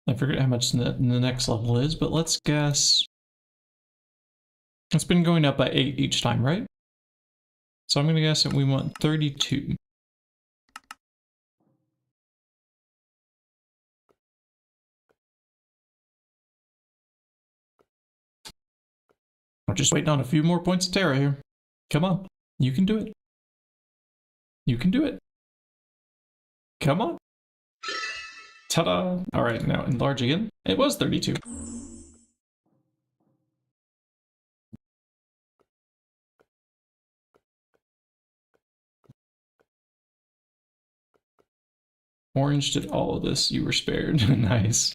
I forget how much the next level is, but let's guess. It's been going up by 8 each time, right? So I'm going to guess that we want 32. I'm just waiting on a few more points of terror here. Come on. You can do it. You can do it. Come on. Ta-da! Alright, now enlarge again. It was 32. Orange did all of this. You were spared. Nice.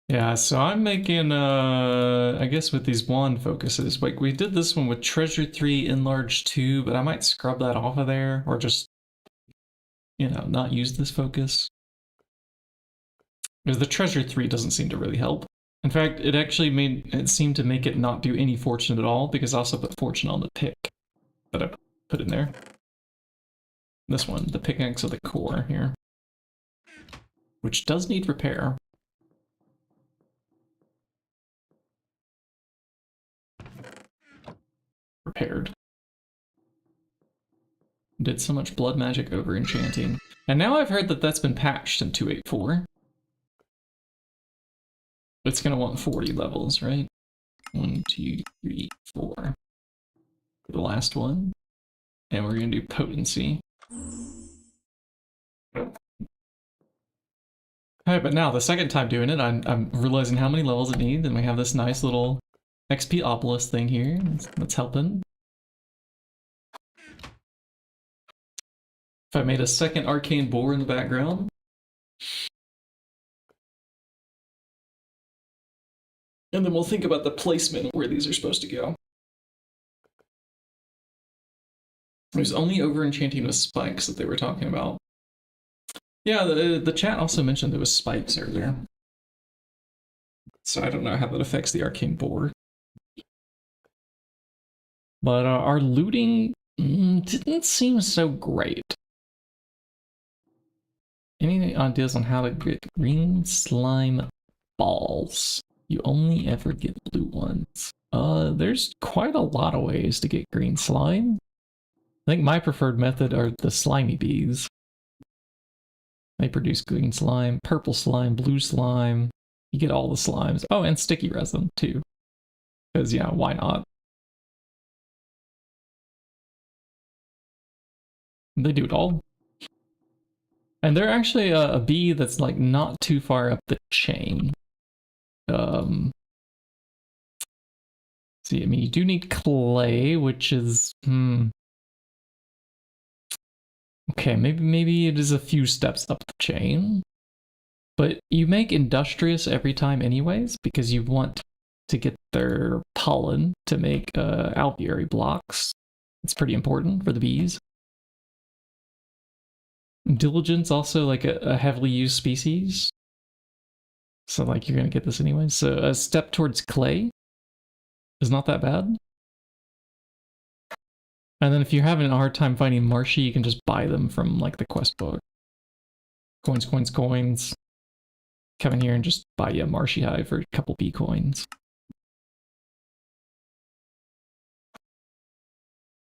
Yeah, so I'm making, I guess with these wand focuses, like we did this one with Treasure 3, Enlarge 2, but I might scrub that off of there, or just, you know, not use this focus. Because the Treasure 3 doesn't seem to really help. In fact, it actually seemed to make it not do any fortune at all, because I also put fortune on the pick that I put in there. This one, the pickaxe of the core here. Which does need repair. Repaired. Did so much blood magic over enchanting. And now I've heard that that's been patched in 2.8.4. It's gonna want 40 levels, right? 1, 2, 3, 4. The last one. And we're gonna do potency. Alright, but now the second time doing it, I'm realizing how many levels it needs, and we have this nice little XP obelisk thing here that's helping. If I made a second arcane bore in the background. And then we'll think about the placement of where these are supposed to go. There's only over enchanting with spikes that they were talking about. Yeah, the chat also mentioned there was spikes earlier. So I don't know how that affects the arcane bore. But our looting didn't seem so great. Any ideas on how to get green slime balls? You only ever get blue ones. There's quite a lot of ways to get green slime. I think my preferred method are the slimy bees. They produce green slime, purple slime, blue slime. You get all the slimes. Oh, and sticky resin too. Because yeah, why not? They do it all. And they're actually a bee that's like not too far up the chain. See, I mean, you do need clay, which is okay, maybe it is a few steps up the chain. But you make industrious every time anyways, because you want to get their pollen to make alveoli blocks. It's pretty important for the bees. Diligence also like a heavily used species. So like you're gonna get this anyways. So a step towards clay is not that bad. And then if you're having a hard time finding marshy, you can just buy them from like the quest book. Coins, coins, coins. Come in here and just buy you a marshy hive for a couple bee coins.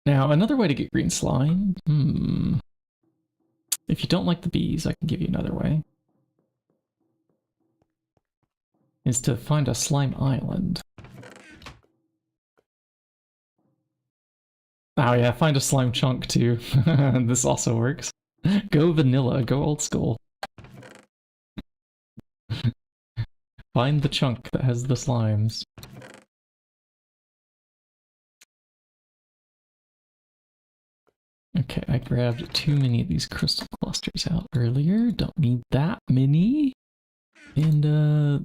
Now, another way to get green slime. If you don't like the bees, I can give you another way. Is to find a slime island. Oh yeah, find a slime chunk too. This also works. Go vanilla, go old school. Find the chunk that has the slimes. Okay, I grabbed too many of these crystal clusters out earlier. Don't need that many. And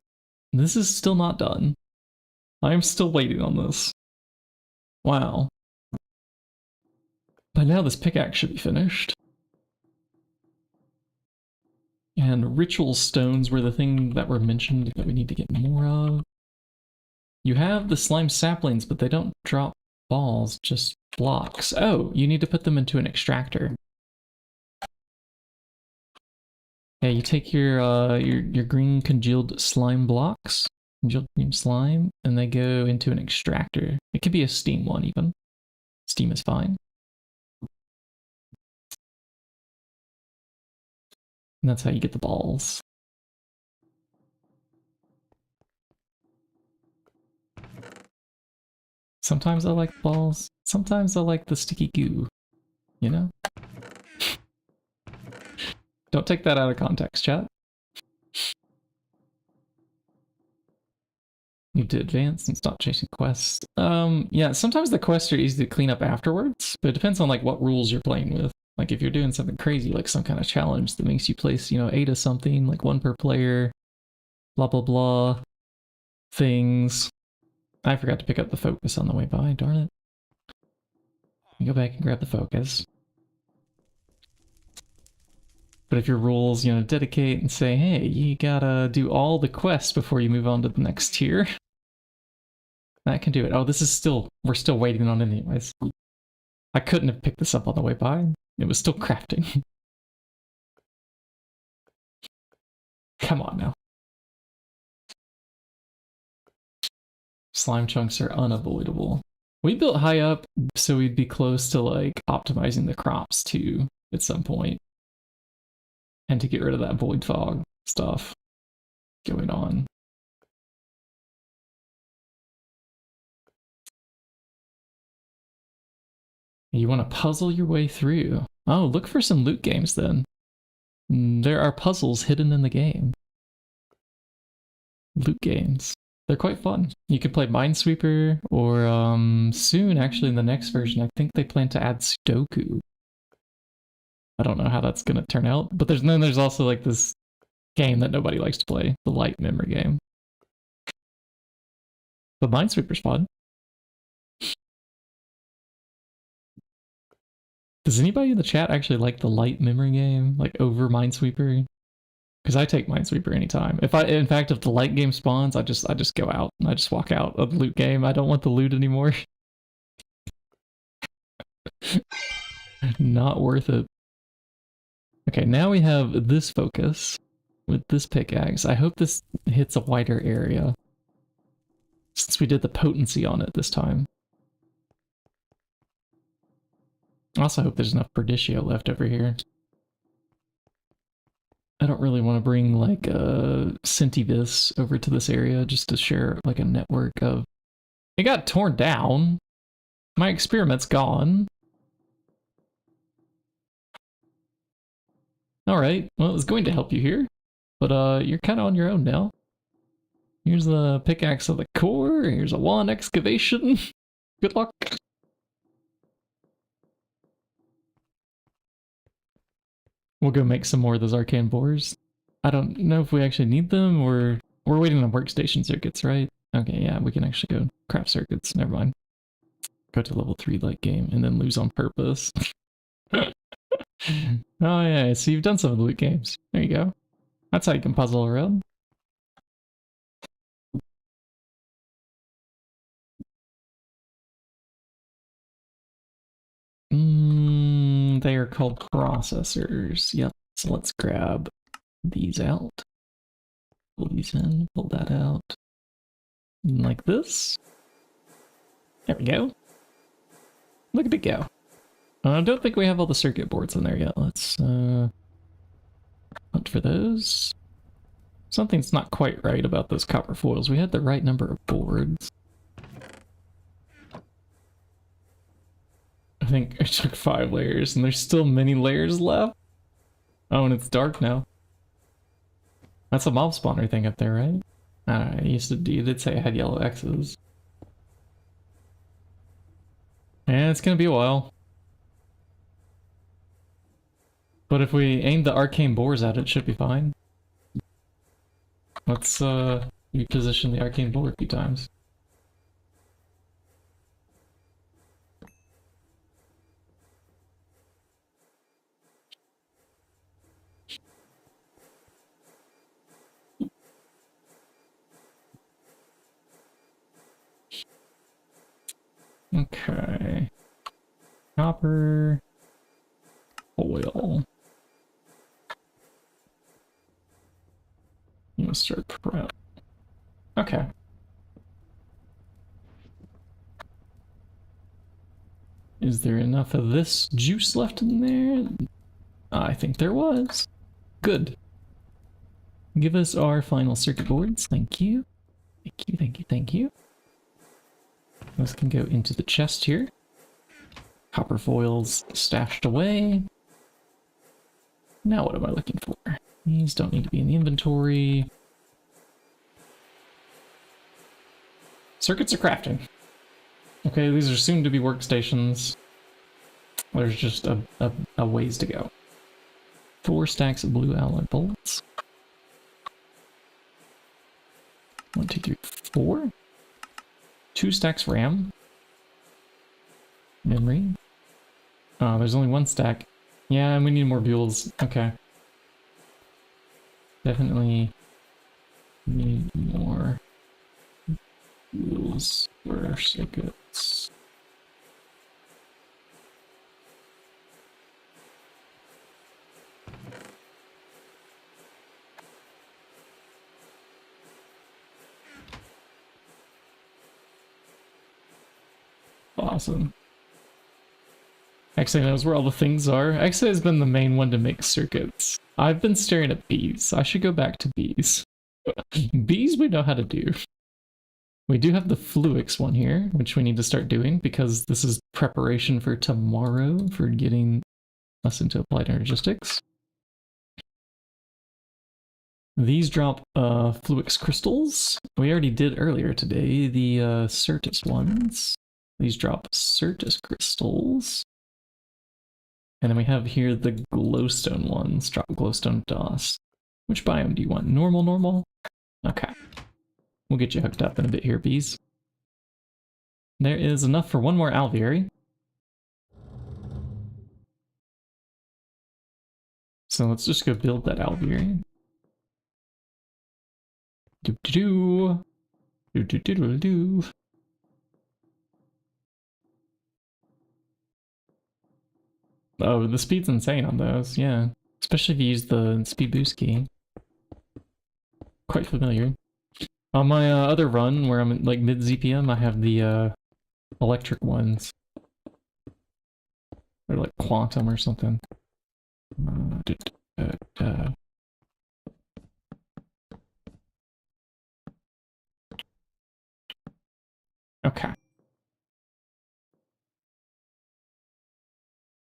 this is still not done. I'm still waiting on this. Wow. By now this pickaxe should be finished. And ritual stones were the thing that were mentioned that we need to get more of. You have the slime saplings, but they don't drop balls, just blocks. Oh, you need to put them into an extractor. Yeah, you take your green congealed slime blocks, congealed green slime, and they go into an extractor. It could be a steam one even. Steam is fine. And that's how you get the balls. Sometimes I like balls, sometimes I like the sticky goo, you know? Don't take that out of context, chat. Need to advance and stop chasing quests. Yeah, sometimes the quests are easy to clean up afterwards, but it depends on like what rules you're playing with. Like if you're doing something crazy, like some kind of challenge that makes you place, 8 of something, like 1 per player, blah blah blah, things. I forgot to pick up the focus on the way by, darn it. Go back and grab the focus. But if your rules, dedicate and say, hey, you gotta do all the quests before you move on to the next tier, that can do it. Oh, we're still waiting on it anyways. I couldn't have picked this up on the way by. It was still crafting. Come on now. Slime chunks are unavoidable. We built high up so we'd be close to like optimizing the crops too at some point. And to get rid of that void fog stuff going on. You want to puzzle your way through. Oh, look for some loot games then. There are puzzles hidden in the game. Loot games. They're quite fun. You could play Minesweeper, or soon, actually, in the next version, I think they plan to add Sudoku. I don't know how that's gonna turn out, but there's also like this game that nobody likes to play, the light memory game. But Minesweeper's fun. Does anybody in the chat actually like the light memory game, like over Minesweeper? Because I take Minesweeper anytime. If the light game spawns, I just go out. I just walk out of the loot game. I don't want the loot anymore. Not worth it. Okay, now we have this focus with this pickaxe. I hope this hits a wider area. since we did the potency on it this time. I also hope there's enough Perditio left over here. I don't really want to bring like Skybees over to this area just to share like a network of... It got torn down. My experiment's gone. Alright, well it was going to help you here, but you're kind of on your own now. Here's the pickaxe of the core, here's a wand excavation. Good luck. We'll go make some more of those arcane boars. I don't know if we actually need them, or we're waiting on workstation circuits, right? Okay, yeah, we can actually go craft circuits. Never mind. Go to level 3 late game and then lose on purpose. Oh yeah, so you've done some of the loot games. There you go. That's how you can puzzle around. They are called processors. Yep. So let's grab these out. Pull these in, pull that out. Like this. There we go. Look at it go. I don't think we have all the circuit boards in there yet. Let's hunt for those. Something's not quite right about those copper foils. We had the right number of boards. I think I took 5 layers and there's still many layers left. Oh, and it's dark now. That's a mob spawner thing up there, right? You did say I had yellow X's. Yeah, it's gonna be a while. But if we aim the arcane boars at it, it should be fine. Let's reposition the arcane boar a few times. Okay. Copper. Oil. You must start prep. Okay. Is there enough of this juice left in there? I think there was. Good. Give us our final circuit boards. Thank you. Thank you, thank you, thank you. This can go into the chest here. Copper foils stashed away. Now what am I looking for? These don't need to be in the inventory. Circuits are crafting. Okay, these are soon to be workstations. There's just a ways to go. 4 stacks of blue alloy bolts. 1, 2, 3, 4. 2 stacks RAM. Memory. Oh, there's only 1 stack. Yeah, and we need more buells. Okay. Definitely need more buells for circuits. Awesome. Actually knows where all the things are. Actually has been the main one to make circuits. I've been staring at bees. I should go back to bees. Bees we know how to do. We do have the Fluix one here, which we need to start doing because this is preparation for tomorrow for getting us into applied energistics. These drop Fluix crystals. We already did earlier today the Certus ones. These drop Certus crystals. And then we have here the glowstone ones, drop glowstone dust. Which biome do you want? Normal, normal? Okay. We'll get you hooked up in a bit here, bees. There is enough for 1 more alveary. So let's just go build that alveary. Do-do-do. Do-do-do-do-do. Oh, the speed's insane on those, yeah. Especially if you use the speed boost key. Quite familiar. On my other run, where I'm in, like mid ZPM, I have the electric ones. They're like quantum or something. Okay.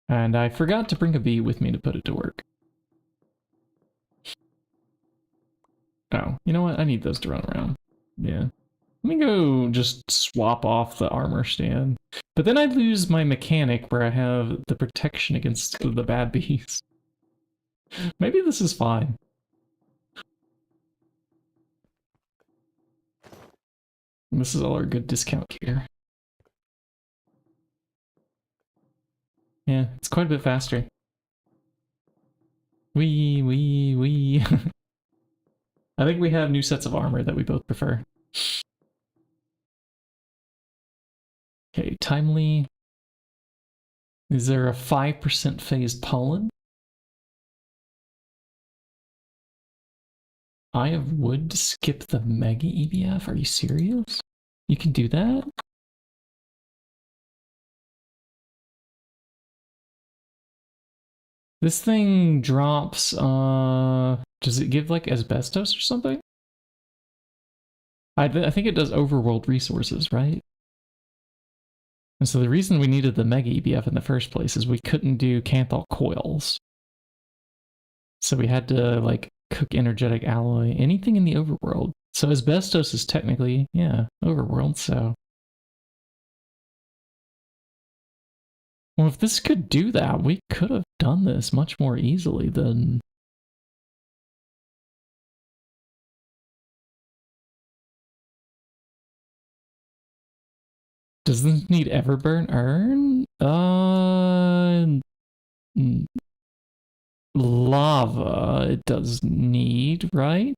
And I forgot to bring a bee with me to put it to work. Oh, you know what? I need those to run around. Yeah. Let me go just swap off the armor stand. But then I lose my mechanic where I have the protection against the bad bees. Maybe this is fine. This is all our good discount gear. Yeah, it's quite a bit faster. Wee. I think we have new sets of armor that we both prefer. Okay, timely. Is there a 5% phased pollen? Eye of wood to skip the mega EBF? Are you serious? You can do that? This thing drops, does it give like asbestos or something? I think it does overworld resources, right? And so the reason we needed the mega EBF in the first place is we couldn't do Canthal coils. So we had to like cook energetic alloy, anything in the overworld. So asbestos is technically, yeah, overworld, so. Well, if this could do that, we could have done this much more easily than... Does this need Everburn Urn? Lava it does need, right?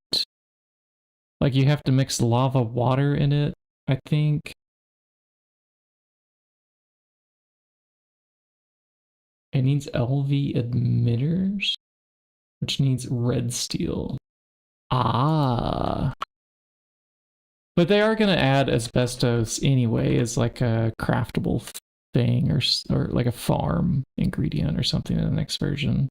Like you have to mix lava water in it, I think. It needs LV emitters, which needs red steel. Ah. But they are going to add asbestos anyway as like a craftable thing or like a farm ingredient or something in the next version.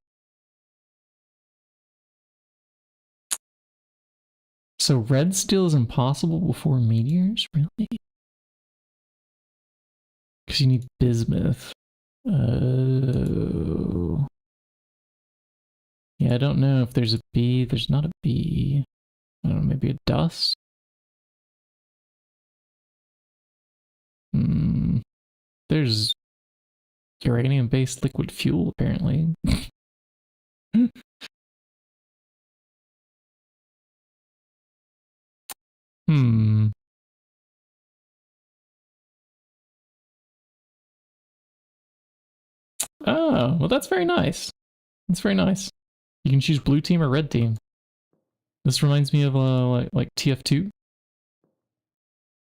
So red steel is impossible before meteors? Really? Because you need bismuth. Oh. Yeah, I don't know if there's a bee. There's not a bee. I don't know, maybe a dust? There's uranium-based liquid fuel, apparently. Oh, well that's very nice. That's very nice. You can choose blue team or red team. This reminds me of like TF2.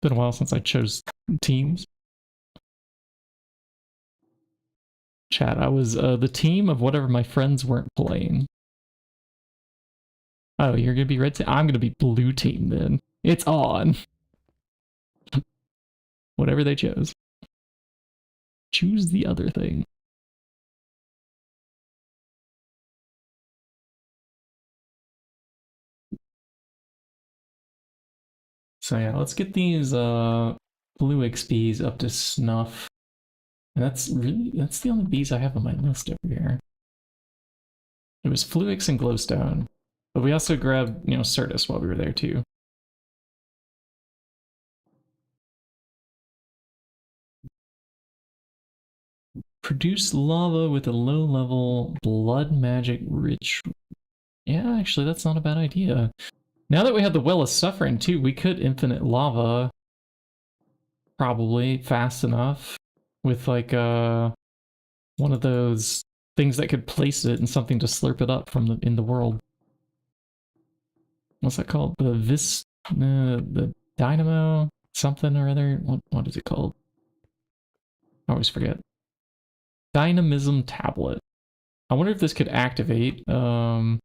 Been a while since I chose teams. Chat, I was the team of whatever my friends weren't playing. Oh, you're gonna be red team? I'm gonna be blue team then. It's on. Whatever they chose. Choose the other thing. So yeah, let's get these blue XPs up to snuff. And that's the only bees I have on my list over here. It was Fluix and Glowstone. But we also grabbed, you know, Certus while we were there too. Produce lava with a low level blood magic rich. Yeah, actually that's not a bad idea. Now that we have the Well of Suffering too, we could infinite lava probably fast enough with like one of those things that could place it and something to slurp it up from in the world. What's that called? The dynamo something or other. What is it called? I always forget. Dynamism tablet. I wonder if this could activate. I'm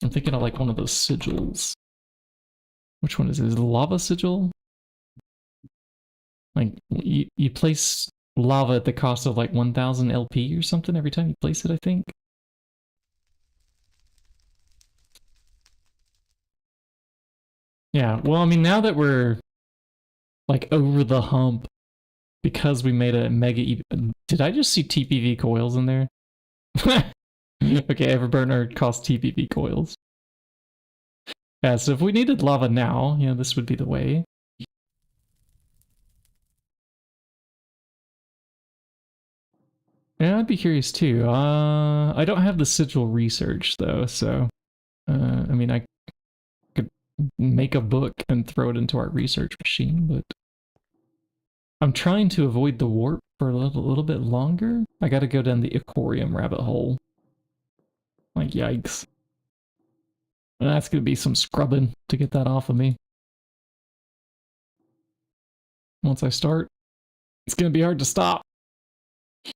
thinking of like one of those sigils. Which one is it? Is it lava sigil? Like, you place lava at the cost of like 1000 LP or something every time you place it, I think. Yeah, well, I mean, now that we're like over the hump because we made a mega... Did I just see TPV coils in there? Okay, Everburner costs TPV coils. Yeah, so if we needed lava now, you know, this would be the way. Yeah, I'd be curious too. I don't have the sigil research though, so I mean, I could make a book and throw it into our research machine, but I'm trying to avoid the warp for a little bit longer. I gotta go down the aquarium rabbit hole. Like, yikes. And that's gonna be some scrubbing to get that off of me. Once I start, it's gonna be hard to stop. I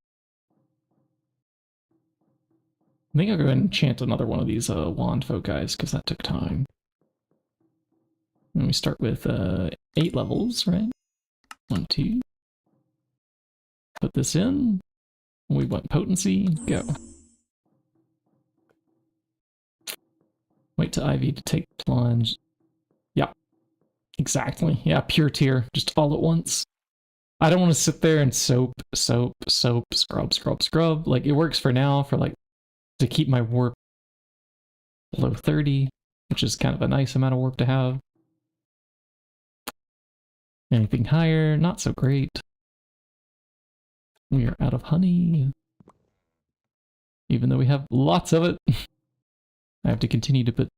think I'll go ahead and enchant another one of these wand folk guys, because that took time. And we start with 8 levels, right? 1, 2. Put this in. We want potency. Go. Wait till Ivy to take plunge. Yeah. Exactly. Yeah, pure tier. Just all at once. I don't want to sit there and soap, scrub. Like, it works for now for like to keep my warp below 30, which is kind of a nice amount of warp to have. Anything higher, not so great. We are out of honey. Even though we have lots of it, I have to continue to put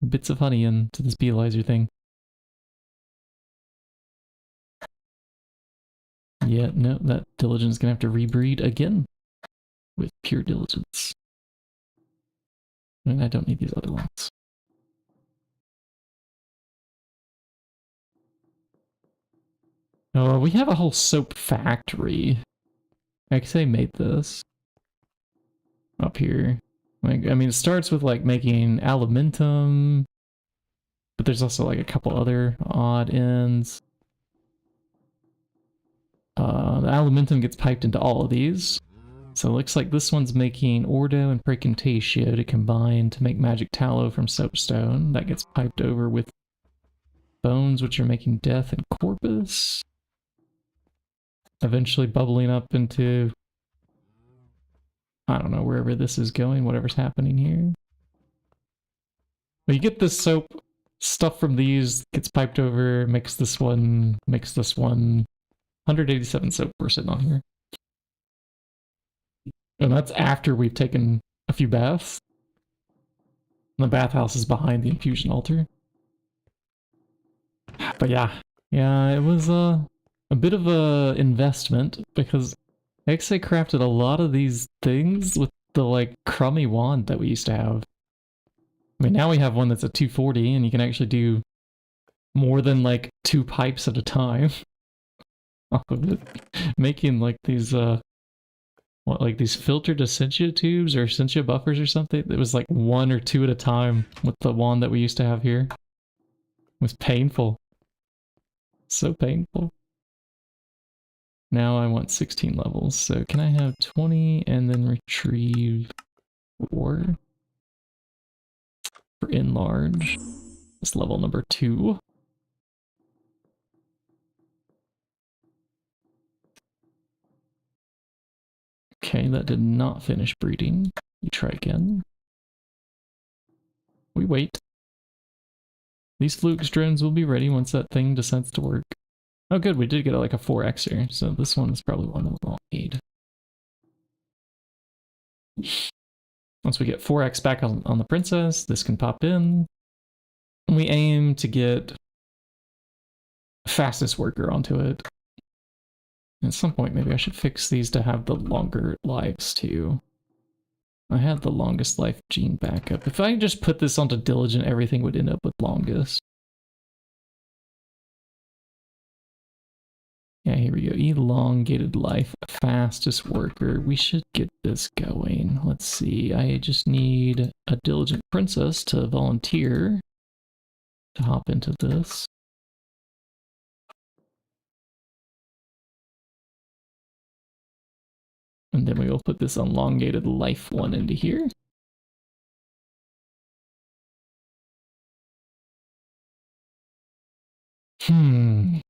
bits of honey into this beealizer thing. Yeah, no, that diligence is gonna have to rebreed again with pure diligence. And I don't need these other ones. Oh, we have a whole soap factory. I guess they made this up here. Like, I mean, it starts with like making aluminum, but there's also like a couple other odd ends. The aluminum gets piped into all of these. So it looks like this one's making Ordo and Precantatio to combine to make magic tallow from soapstone. That gets piped over with bones, which are making death and corpus. Eventually bubbling up into, I don't know, wherever this is going, whatever's happening here. But you get this soap stuff from these, gets piped over, makes this one. 187 soap we're sitting on here. And that's after we've taken a few baths. And the bathhouse is behind the infusion altar. But yeah, it was a bit of a investment because I actually crafted a lot of these things with the like crummy wand that we used to have. I mean, now we have one that's a 240 and you can actually do more than like 2 pipes at a time off of it. Making like these like these filtered essentia tubes or essentia buffers or something. It was like 1 or 2 at a time with the wand that we used to have here. It was painful. So painful. Now I want 16 levels, so can I have 20 and then retrieve 4 for enlarge? That's level number 2. Okay, that did not finish breeding. You try again. We wait. These Flukes drones will be ready once that thing decides to work. Oh good, we did get like a 4Xer, so this one is probably one that we'll need. Once we get 4X back on the princess, this can pop in. And we aim to get fastest worker onto it. At some point, maybe I should fix these to have the longer lives too. I had the longest life gene backup. If I just put this onto diligent, everything would end up with longest. Yeah, here we go. Elongated life, fastest worker. We should get this going. Let's see. I just need a diligent princess to volunteer to hop into this. And then we will put this elongated life one into here. And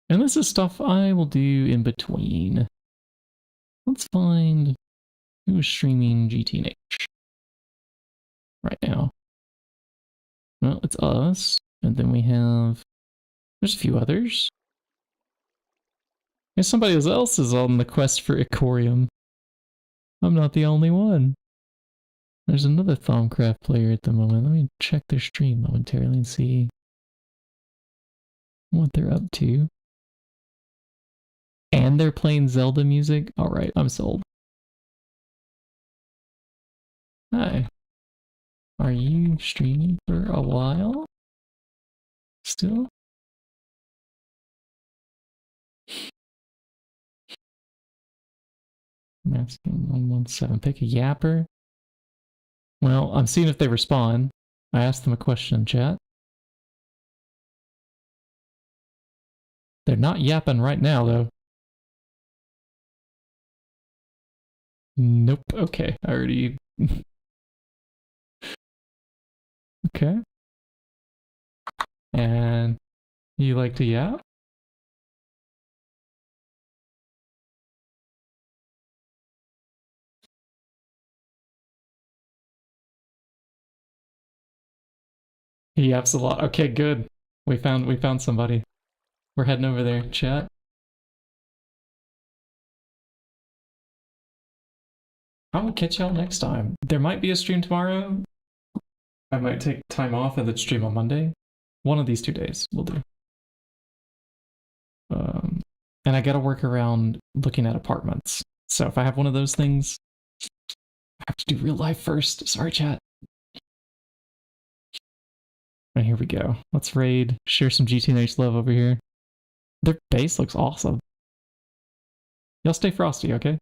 this is stuff I will do in between. Let's find who's streaming GTNH right now. Well, it's us, and then we have, there's a few others. There's somebody else is on the quest for Icorium. I'm not the only one. There's another Thaumcraft player at the moment. Let me check their stream momentarily and see what they're up to. And they're playing Zelda music? Alright, I'm sold. Hi. Are you streaming for a while? Still? Masking 117. Pick a yapper. Well, I'm seeing if they respond. I asked them a question in chat. They're not yapping right now, though. Nope. Okay. I already... Okay. And you like to yap? He yaps a lot. Okay, good. We found somebody. We're heading over there, chat. I will catch y'all next time. There might be a stream tomorrow. I might take time off and then stream on Monday. One of these 2 days will do. And I gotta work around looking at apartments. So if I have one of those things, I have to do real life first. Sorry, chat. And here we go. Let's raid. Share some GTNH love over here. Their base looks awesome. Y'all stay frosty, okay?